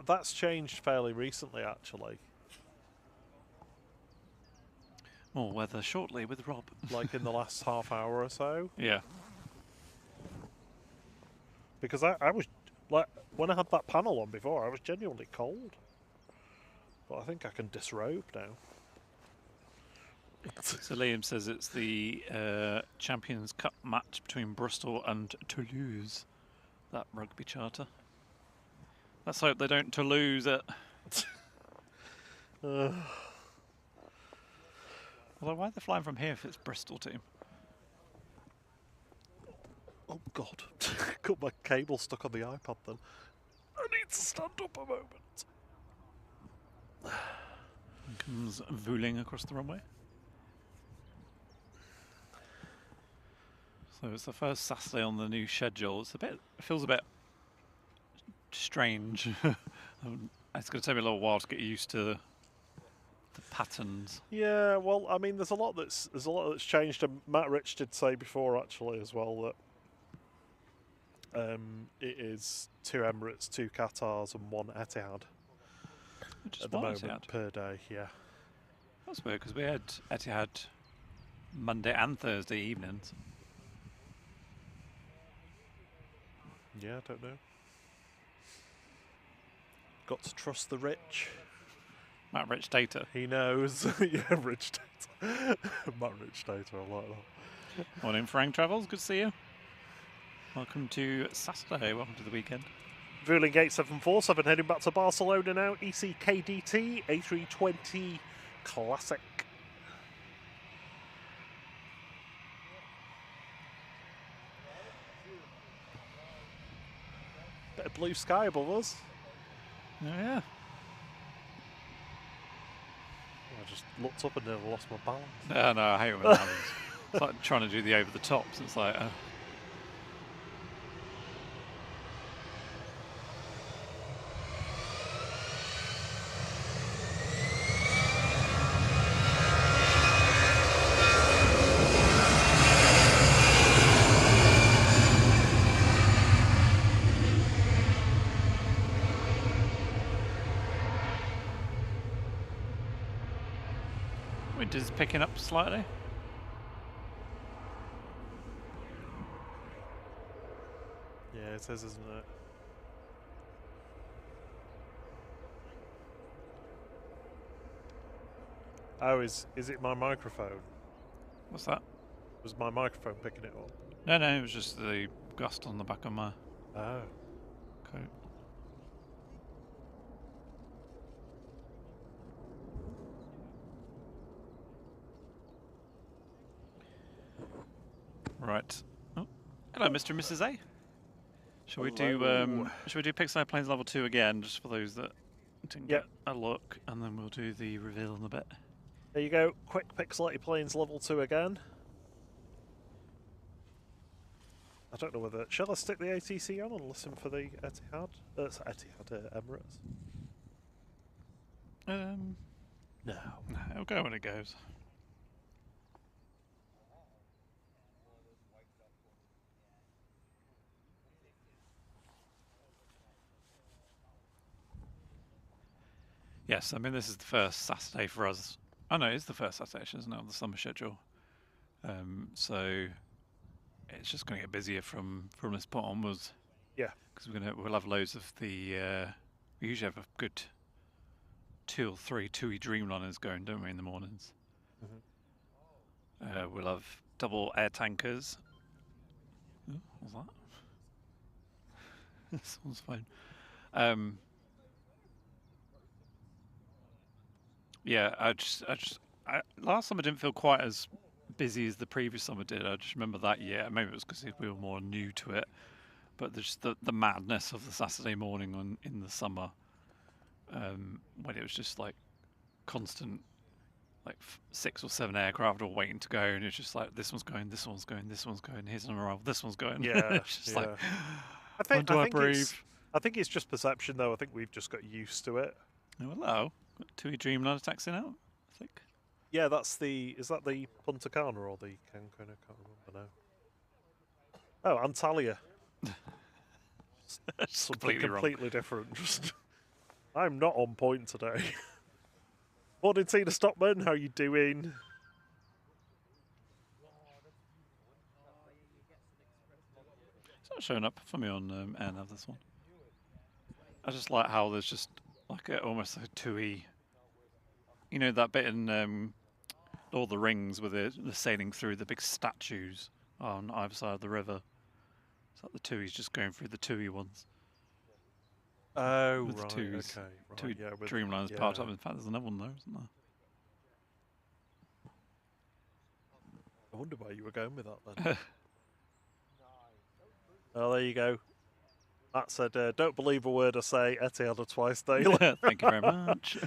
Speaker 2: That's changed fairly recently, actually.
Speaker 1: More weather shortly with Rob.
Speaker 2: Like in the last half hour or so.
Speaker 1: Yeah.
Speaker 2: Because I was, like, when I had that panel on before, I was genuinely cold. But I think I can disrobe now.
Speaker 1: So Liam says it's the Champions Cup match between Bristol and Toulouse. That rugby charter. Let's hope they don't Toulouse it. Although why are they flying from here if it's Bristol team?
Speaker 2: Oh God, got my cable stuck on the iPad then. I need to stand up a moment.
Speaker 1: Here comes Vueling across the runway. So it's the first Saturday on the new schedule. It feels a bit strange. It's going to take me a little while to get used to the patterns.
Speaker 2: Yeah, well, I mean, there's a lot that's changed. And Matt Rich did say before, actually, as well, that it is 2 Emirates, 2 Qatars, and 1 Etihad
Speaker 1: Just
Speaker 2: at the
Speaker 1: one
Speaker 2: moment
Speaker 1: Etihad.
Speaker 2: per day. Yeah.
Speaker 1: That's weird because we had Etihad Monday and Thursday evenings.
Speaker 2: Yeah, I don't know. Got to trust the rich.
Speaker 1: Matt Rich Data.
Speaker 2: He knows. Yeah, Rich Data. Matt Rich Data, I like that.
Speaker 1: Morning, Frank Travels. Good to see you. Welcome to Saturday. Welcome to the weekend.
Speaker 2: Vueling Gate 747 heading back to Barcelona now. ECKDT A320 Classic. Bit of blue sky above us.
Speaker 1: Oh, yeah.
Speaker 2: I just looked up and nearly lost my balance.
Speaker 1: No, I hate it when that happens. It's like trying to do the over the tops. It's like, wind is picking up slightly.
Speaker 2: Yeah, it is, isn't it? Oh, is it my microphone?
Speaker 1: What's that?
Speaker 2: Was my microphone picking it up?
Speaker 1: No, it was just the gust on the back of my
Speaker 2: Oh.
Speaker 1: coat. Right. Oh, hello, Mr. and Mrs. A. Shall we do Pixar Planes Level 2 again, just for those that didn't get a look, and then we'll do the reveal in a bit.
Speaker 2: There you go. Quick Pixelated Planes Level 2 again. I don't know whether... Shall I stick the ATC on and listen for the Etihad? It's Etihad, Emirates. No.
Speaker 1: It'll go when it goes. Yes, I mean, this is the first Saturday for us. Oh, no, it's the first Saturday, isn't it, of the summer schedule. So it's just going to get busier from this point onwards.
Speaker 2: Yeah.
Speaker 1: Because we'll have loads of the... we usually have a good 2 or 3 TUI Dreamliners going, don't we, in the mornings?
Speaker 2: Mm-hmm.
Speaker 1: We'll have double air tankers. Oh, what's that? Someone's phone. Yeah, last summer didn't feel quite as busy as the previous summer did. I just remember that year. Maybe it was because we were more new to it. But there's the madness of the Saturday morning in the summer, when it was just like constant, like 6 or 7 aircraft all waiting to go, and it's just like this one's going, this one's going, this one's going. Here's an arrival, this one's going.
Speaker 2: Yeah,
Speaker 1: it's just like,
Speaker 2: I think it's just perception, though. I think we've just got used to it.
Speaker 1: Oh, hello. Got TUI Dreamliner taxiing out, I think.
Speaker 2: Yeah, is that the Punta Cana or the Cancun? I can't remember now. Oh, Antalya. Something completely different. Just, I'm not on point today. Morning, Tina Stockman. How are you doing?
Speaker 1: It's not showing up for me on AirNav, this one. I just like how there's just like almost a TUI. You know that bit in Lord of the Rings where they're sailing through the big statues on either side of the river. It's like the TUI's just going through the TUI ones.
Speaker 2: Oh,
Speaker 1: with
Speaker 2: right,
Speaker 1: the TUI's,
Speaker 2: okay. Right,
Speaker 1: TUI
Speaker 2: yeah,
Speaker 1: Dreamliner's part of it. In fact, there's another one there, isn't there?
Speaker 2: I wonder where you were going with that then. Oh, there you go. Matt said, don't believe a word I say, Etihad twice daily.
Speaker 1: Thank you very much.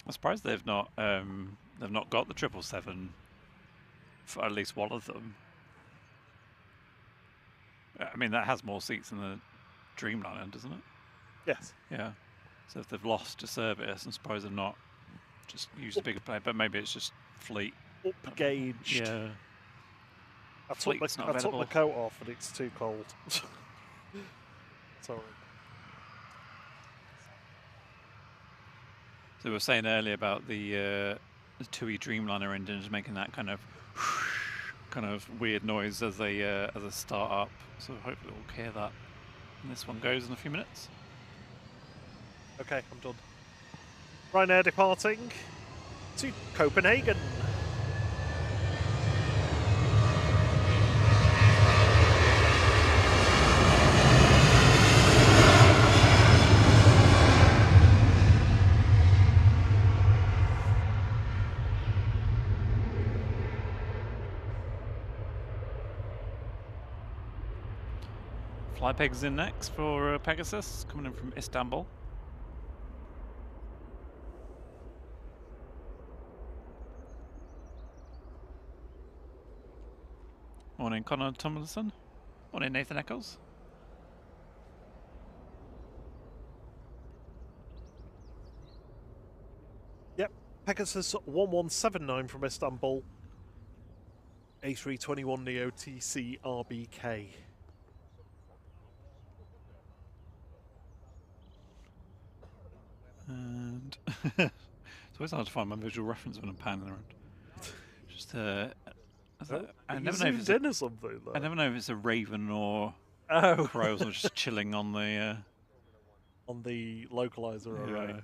Speaker 1: I'm surprised they've not got the 777 for at least one of them. I mean, that has more seats than the Dreamliner, doesn't it?
Speaker 2: Yes.
Speaker 1: Yeah. So if they've lost a service, I suppose they've not just used a bigger plane, but maybe it's just fleet.
Speaker 2: Upgauged.
Speaker 1: Yeah.
Speaker 2: I took the coat off and it's too cold. Sorry.
Speaker 1: So we were saying earlier about the TUI Dreamliner engines making that kind of weird noise as they start up. So hopefully we'll hear that. And this one goes in a few minutes.
Speaker 2: Okay, I'm done. Ryanair departing to Copenhagen.
Speaker 1: Flypeg's in next for Pegasus, coming in from Istanbul. Morning, Connor Tomlinson. Morning, Nathan Eccles.
Speaker 2: Yep, Pegasus 1179 from Istanbul. A321neo TC RBK.
Speaker 1: And it's always hard to find my visual reference when I'm panning around. Just I never know if it's
Speaker 2: in or something. Though.
Speaker 1: I never know if it's a raven or crows or just chilling on the
Speaker 2: localizer array.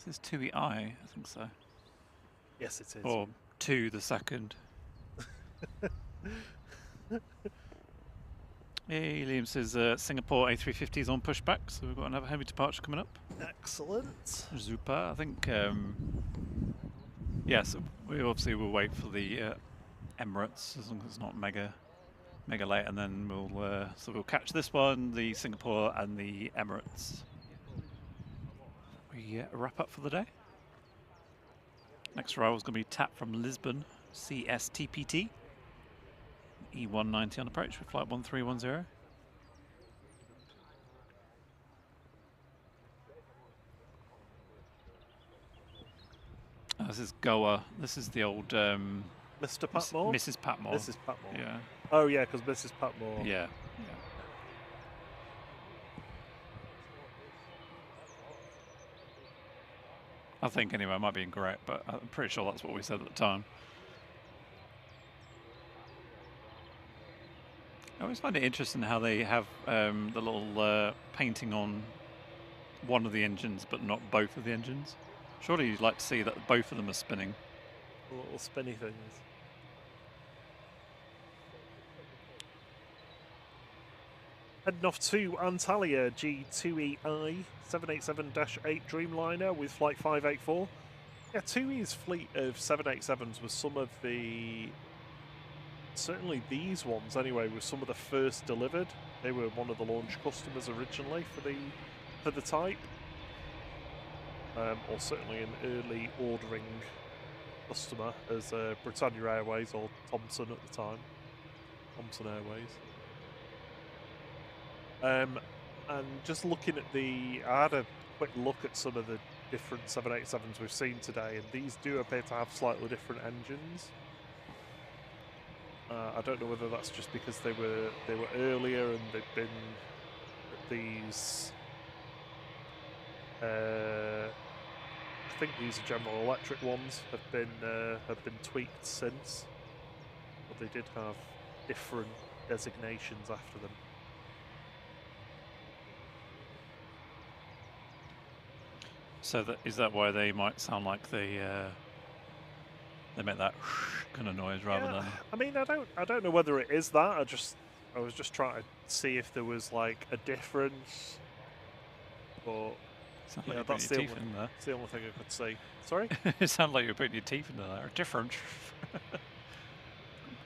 Speaker 1: This is 2EI, I think so.
Speaker 2: Yes, it is.
Speaker 1: Or 2 the second. Hey, Liam says Singapore A350s on pushback, so we've got another heavy departure coming up.
Speaker 2: Excellent.
Speaker 1: Super. I think, yes, we obviously will wait for the Emirates as long as it's not mega late, and then we'll catch this one, the Singapore and the Emirates. We wrap up for the day. Next arrival is going to be TAP from Lisbon, CSTPT. E190 on approach with flight 1310. This is Goa. This is the old
Speaker 2: Mr. Patmore?
Speaker 1: Mrs. Patmore.
Speaker 2: Mrs. Patmore.
Speaker 1: Yeah.
Speaker 2: Oh yeah, because Mrs. Patmore.
Speaker 1: Yeah. I think anyway, I might be incorrect, but I'm pretty sure that's what we said at the time. I always find it interesting how they have the little painting on one of the engines, but not both of the engines. Surely you'd like to see that both of them are spinning.
Speaker 2: The little spinny things. Heading off to Antalya, G2EI 787-8 Dreamliner with flight 584. Yeah, TUI's fleet of 787s was some of the... Certainly these ones, anyway, were some of the first delivered. They were one of the launch customers originally for the type. Or certainly an early ordering customer as Britannia Airways or Thomson at the time. Thomson Airways. And just looking at I had a quick look at some of the different 787s we've seen today, and these do appear to have slightly different engines. I don't know whether that's just because they were earlier and they've been these. I think these are General Electric ones have been tweaked since, but they did have different designations after them.
Speaker 1: So is that why they might sound like the They make that kind of noise rather than.
Speaker 2: I mean, I don't know whether it is that. I was just trying to see if there was like a difference. But
Speaker 1: Sound
Speaker 2: yeah,
Speaker 1: like
Speaker 2: that's
Speaker 1: you're putting your teeth in there.
Speaker 2: the only thing I could see. Sorry.
Speaker 1: It sounds like you're putting your teeth into there. Different.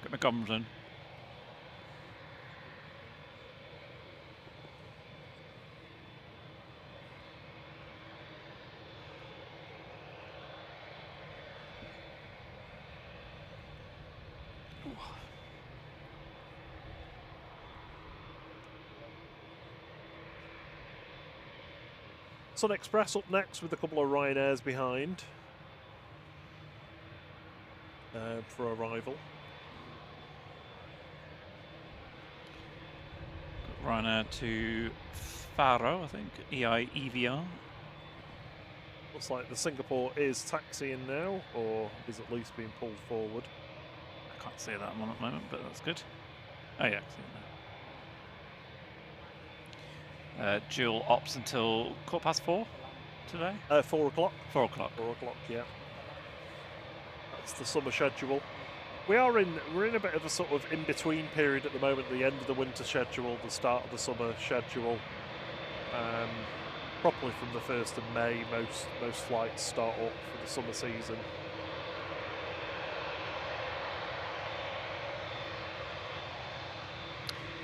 Speaker 1: Get my gums in.
Speaker 2: Sun Express up next with a couple of Ryanairs behind for arrival.
Speaker 1: Ryanair to Faro, I think. EVR.
Speaker 2: Looks like the Singapore is taxiing now, or is at least being pulled forward.
Speaker 1: I can't see that one at the moment, but that's good. Oh yeah, I can see it now. Dual ops until 4:15 today?
Speaker 2: 4 o'clock.
Speaker 1: 4 o'clock.
Speaker 2: 4 o'clock, yeah. That's the summer schedule. We're in a bit of a sort of in-between period at the moment, the end of the winter schedule, the start of the summer schedule. Probably from the 1st of May, most flights start up for the summer season.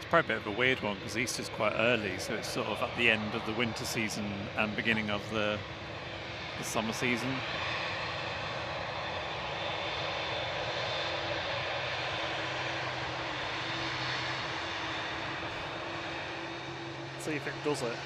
Speaker 1: Probably a bit of a weird one because Easter's quite early, so it's sort of at the end of the winter season and beginning of the summer season.
Speaker 2: See if it does it.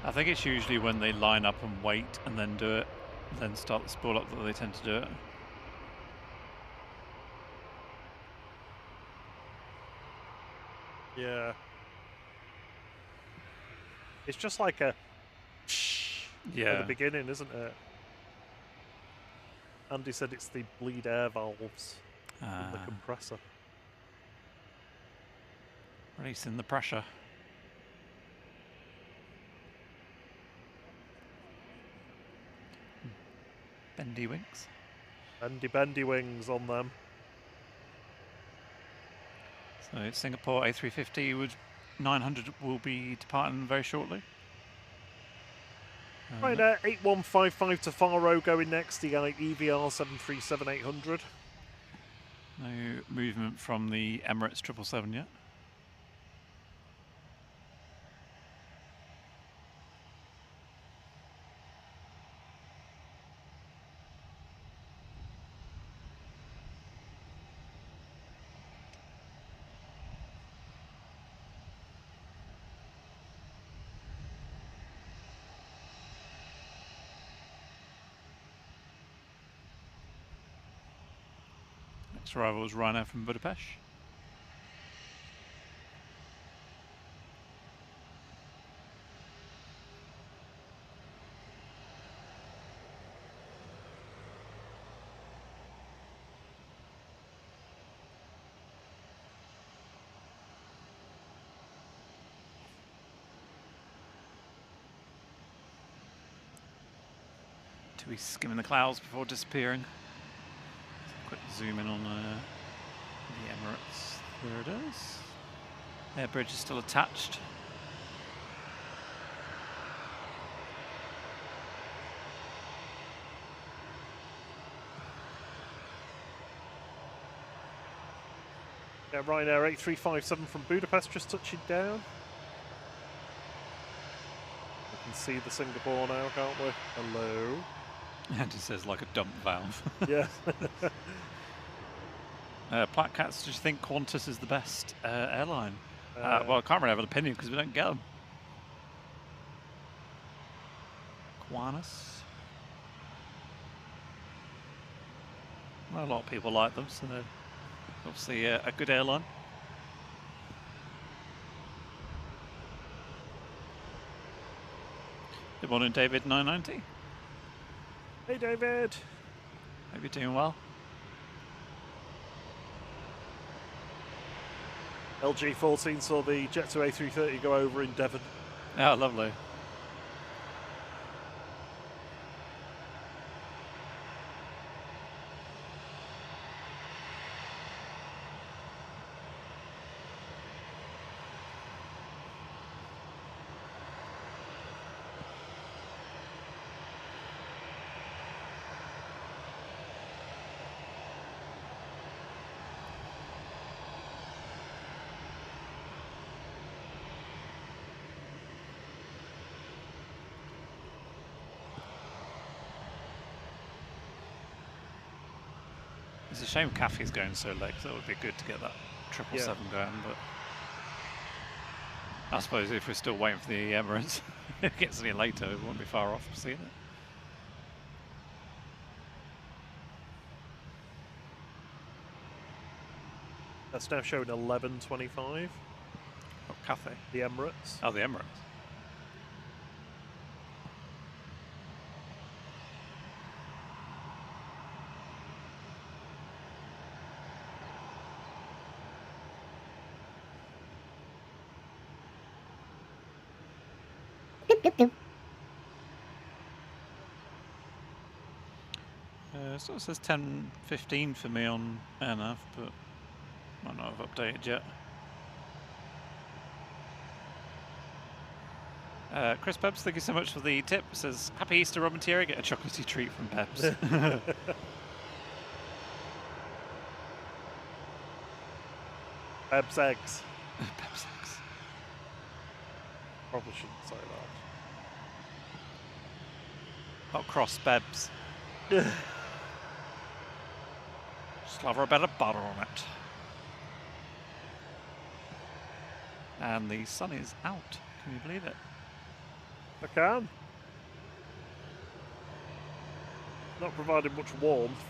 Speaker 1: I think it's usually when they line up and wait and then do it, then start the spool up that they tend to do it.
Speaker 2: Yeah. It's just like a at the beginning, isn't it? Andy said it's the bleed air valves in the compressor.
Speaker 1: Releasing the pressure. Bendy wings.
Speaker 2: Bendy wings on them.
Speaker 1: So Singapore A350 would 900 will be departing very shortly.
Speaker 2: Right now, 8155 to Faro going next, the EVR 737-800.
Speaker 1: No movement from the Emirates 777 yet. Next arrival is Ryanair from Budapest. We're skimming the clouds before disappearing. Quick zoom in on the Emirates. There it is. Their bridge is still attached.
Speaker 2: Yeah, Ryanair 8357 from Budapest just touching down. We can see the Singapore now, can't we? Hello.
Speaker 1: And it says like a dump valve.
Speaker 2: Yeah.
Speaker 1: Platcats, do you think Qantas is the best airline? Well, I can't really have an opinion because we don't get them. Qantas. Well, a lot of people like them, so they're obviously a good airline. Good morning, David 990.
Speaker 2: Hey, David.
Speaker 1: Hope you're doing well.
Speaker 2: LG14 saw the Jet2 A330 go over in Devon.
Speaker 1: Oh, lovely. It's a shame Caffey's going so late, because that would be good to get that 777 going, but I suppose if we're still waiting for the Emirates, if it gets any later, it won't be far off seeing it.
Speaker 2: That's now showing 11:25.
Speaker 1: Oh, Cathay.
Speaker 2: The Emirates.
Speaker 1: Oh, the Emirates. So it says 10:15 for me on AirNav, but might not have updated yet. Chris Pebbs, thank you so much for the tip. It says, happy Easter, Robin Thierry. Get a chocolatey treat from Pebbs.
Speaker 2: Pebbs eggs.
Speaker 1: Pebbs eggs.
Speaker 2: Probably shouldn't say that.
Speaker 1: Hot cross Pebbs. Slather a bit of butter on it. And the sun is out. Can you believe it?
Speaker 2: I can. Not providing much warmth,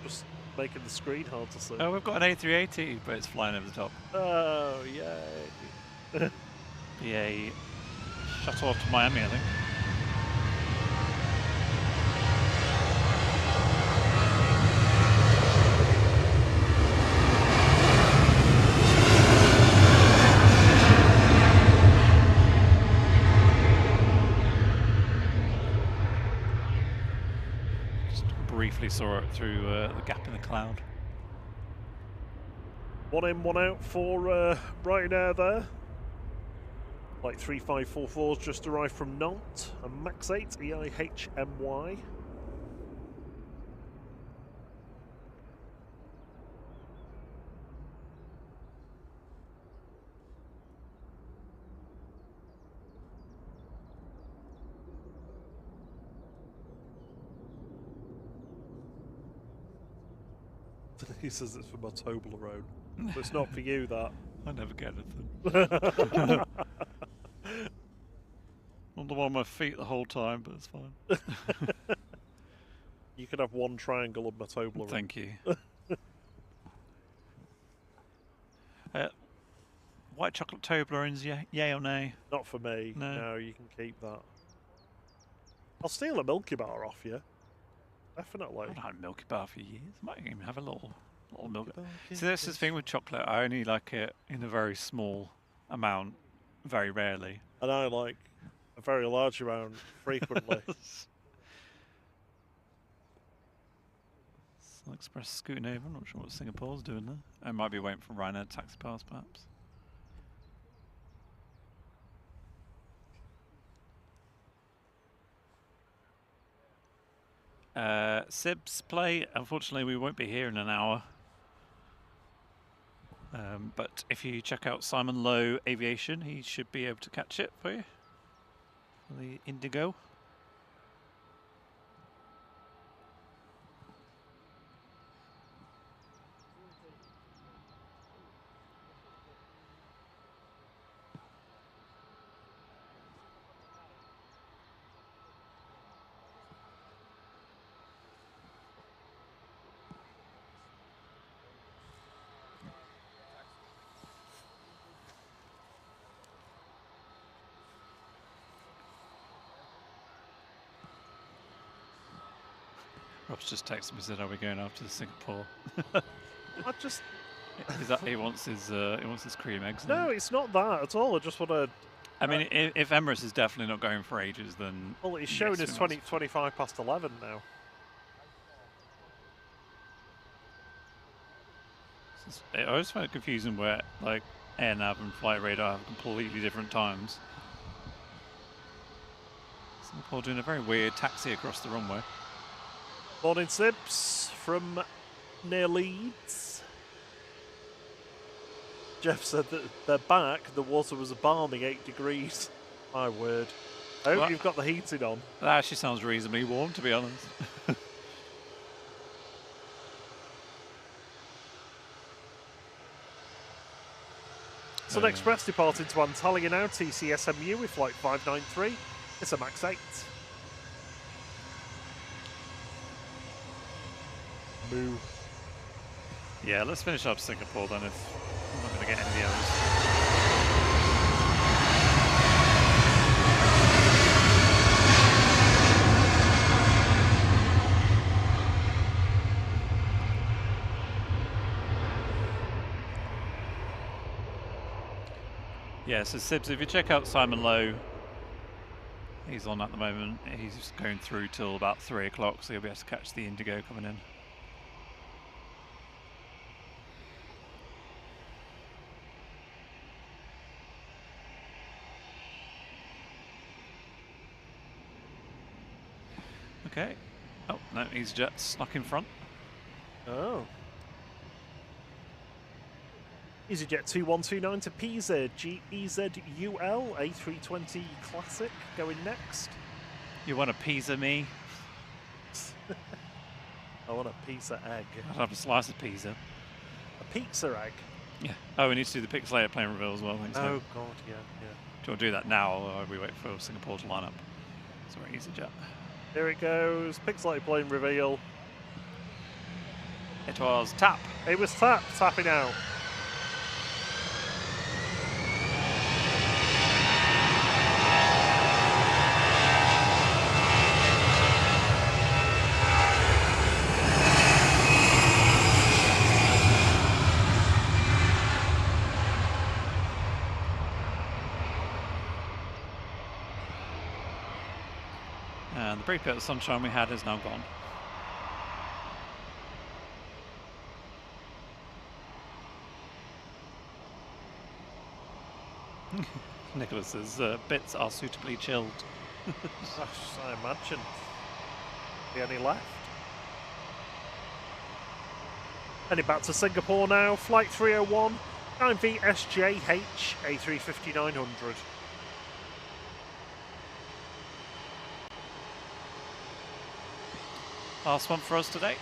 Speaker 2: just making the screen hard to see.
Speaker 1: Oh, we've got an A380, but it's flying over the top.
Speaker 2: Oh, yay.
Speaker 1: Be a shuttle off to Miami, I think. Briefly saw it through the gap in the cloud.
Speaker 2: 1 in, 1 out for Ryanair there. Like 3544's just arrived from Nantes, a MAX 8 EIHMY. He says it's for my Toblerone. But it's not for you, that.
Speaker 1: I never get anything. I'm the one on my feet the whole time, but it's fine.
Speaker 2: You can have one triangle of my Toblerone.
Speaker 1: Thank you. White chocolate Toblerones, yay or nay?
Speaker 2: Not for me.
Speaker 1: No.
Speaker 2: No, you can keep that. I'll steal a Milky Bar off you. Definitely.
Speaker 1: I've had a Milky Bar for years. Might even have a little Milky Bar. See, that's the thing with chocolate. I only like it in a very small amount, very rarely.
Speaker 2: And I like a very large amount frequently.
Speaker 1: Sun Express scooting over. I'm not sure what Singapore's doing there. I might be waiting for Ryanair taxi pass, perhaps. Sibs play. Unfortunately, we won't be here in an hour. But if you check out Simon Lowe Aviation, he should be able to catch it for you. For the Indigo. Rob's just texted me, said, "Are we going after Singapore?"
Speaker 2: I just...
Speaker 1: Is that he wants his cream eggs?
Speaker 2: No, it's not that at all. I just want to...
Speaker 1: I mean, if Emirates is definitely not going for ages, then...
Speaker 2: Well, it's showing
Speaker 1: yes,
Speaker 2: us 25 past 11 now.
Speaker 1: I always find it confusing where, like, AirNav and Flight Radar have completely different times. Singapore doing a very weird taxi across the runway.
Speaker 2: Morning, Sibs, from near Leeds. Jeff said that they're back. The water was a balmy 8 degrees. My word. I hope you've got the heating on.
Speaker 1: That actually sounds reasonably warm, to be honest.
Speaker 2: Sun Express departing to Antalya now, TCSMU with flight 593. It's a MAX 8. Moo.
Speaker 1: Yeah, let's finish up Singapore then if I'm not going to get any of the others. Yeah, so Sibs, if you check out Simon Lowe, he's on at the moment. He's just going through till about 3 o'clock, so you'll be able to catch the Indigo coming in. Okay. Oh, no, EasyJet snuck in front.
Speaker 2: Oh. EasyJet 2129 to PZ, GEZUL, A320 Classic going next.
Speaker 1: You want a pizza, me?
Speaker 2: I want a pizza egg.
Speaker 1: I'd have a slice of pizza.
Speaker 2: A pizza egg?
Speaker 1: Yeah. Oh, we need to do the Pixelator plane reveal as well, I think so.
Speaker 2: Oh, God, yeah, yeah.
Speaker 1: Do you want to do that now, or we wait for Singapore to line up? Sorry, EasyJet.
Speaker 2: Here it goes. Pixelated plane reveal.
Speaker 1: It was tap.
Speaker 2: It was tap. Tapping out.
Speaker 1: And the brief bit of sunshine we had is now gone. Nicholas's bits are suitably chilled.
Speaker 2: Gosh, I imagine. The only left. Heading back to Singapore now. Flight 301, 9VSJH, A350-900.
Speaker 1: Last one for us today.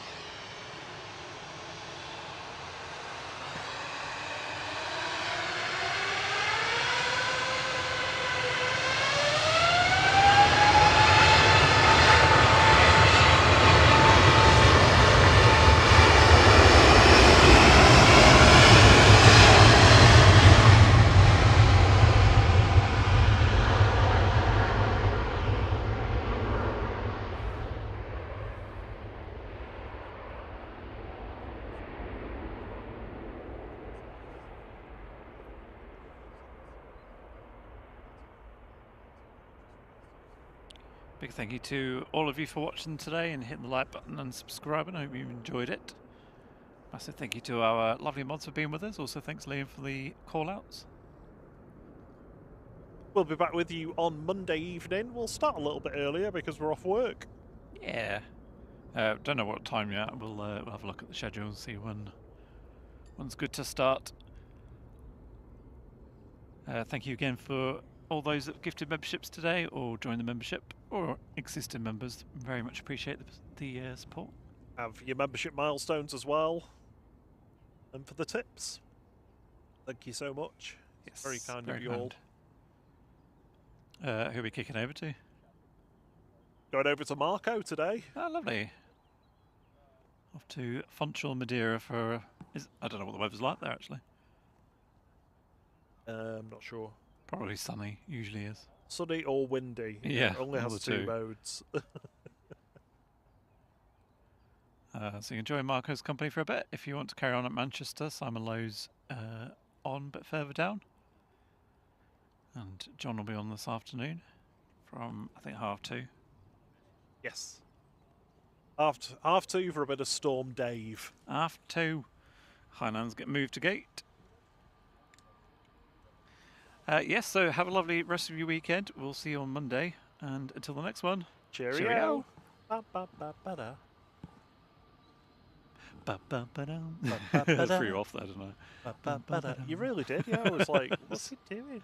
Speaker 1: Big thank you to all of you for watching today and hitting the like button and subscribing. I hope you enjoyed it. Massive thank you to our lovely mods for being with us. Also thanks Liam for the call outs.
Speaker 2: We'll be back with you on Monday evening. We'll start a little bit earlier because we're off work.
Speaker 1: Yeah. Don't know what time yet. We'll have a look at the schedule and see when's good to start. Thank you again for all those that have gifted memberships today or joined the membership or existing members. Very much appreciate the support.
Speaker 2: Have your membership milestones as well. And for the tips. Thank you so much.
Speaker 1: Yes,
Speaker 2: very kind
Speaker 1: very
Speaker 2: of you all.
Speaker 1: Who are we kicking over to?
Speaker 2: Going over to Marco today.
Speaker 1: Oh, lovely. Off to Funchal, Madeira for... I don't know what the weather's like there, actually.
Speaker 2: I'm not sure.
Speaker 1: Probably sunny, usually is.
Speaker 2: Sunny or windy.
Speaker 1: Yeah,
Speaker 2: It only has two modes.
Speaker 1: So you enjoy Marco's company for a bit. If you want to carry on at Manchester, Simon Lowe's on a bit further down. And John will be on this afternoon from, I think, 2:30.
Speaker 2: Yes. Half two for a bit of Storm Dave.
Speaker 1: 2:30. Highlands get moved to gate. Yes, so have a lovely rest of your weekend. We'll see you on Monday. And until the next one,
Speaker 2: Cheerio.
Speaker 1: cheerio.
Speaker 2: Ba-ba-ba-ba-da.
Speaker 1: Threw you off there, didn't I?
Speaker 2: You really did, yeah. I was like, what's he doing?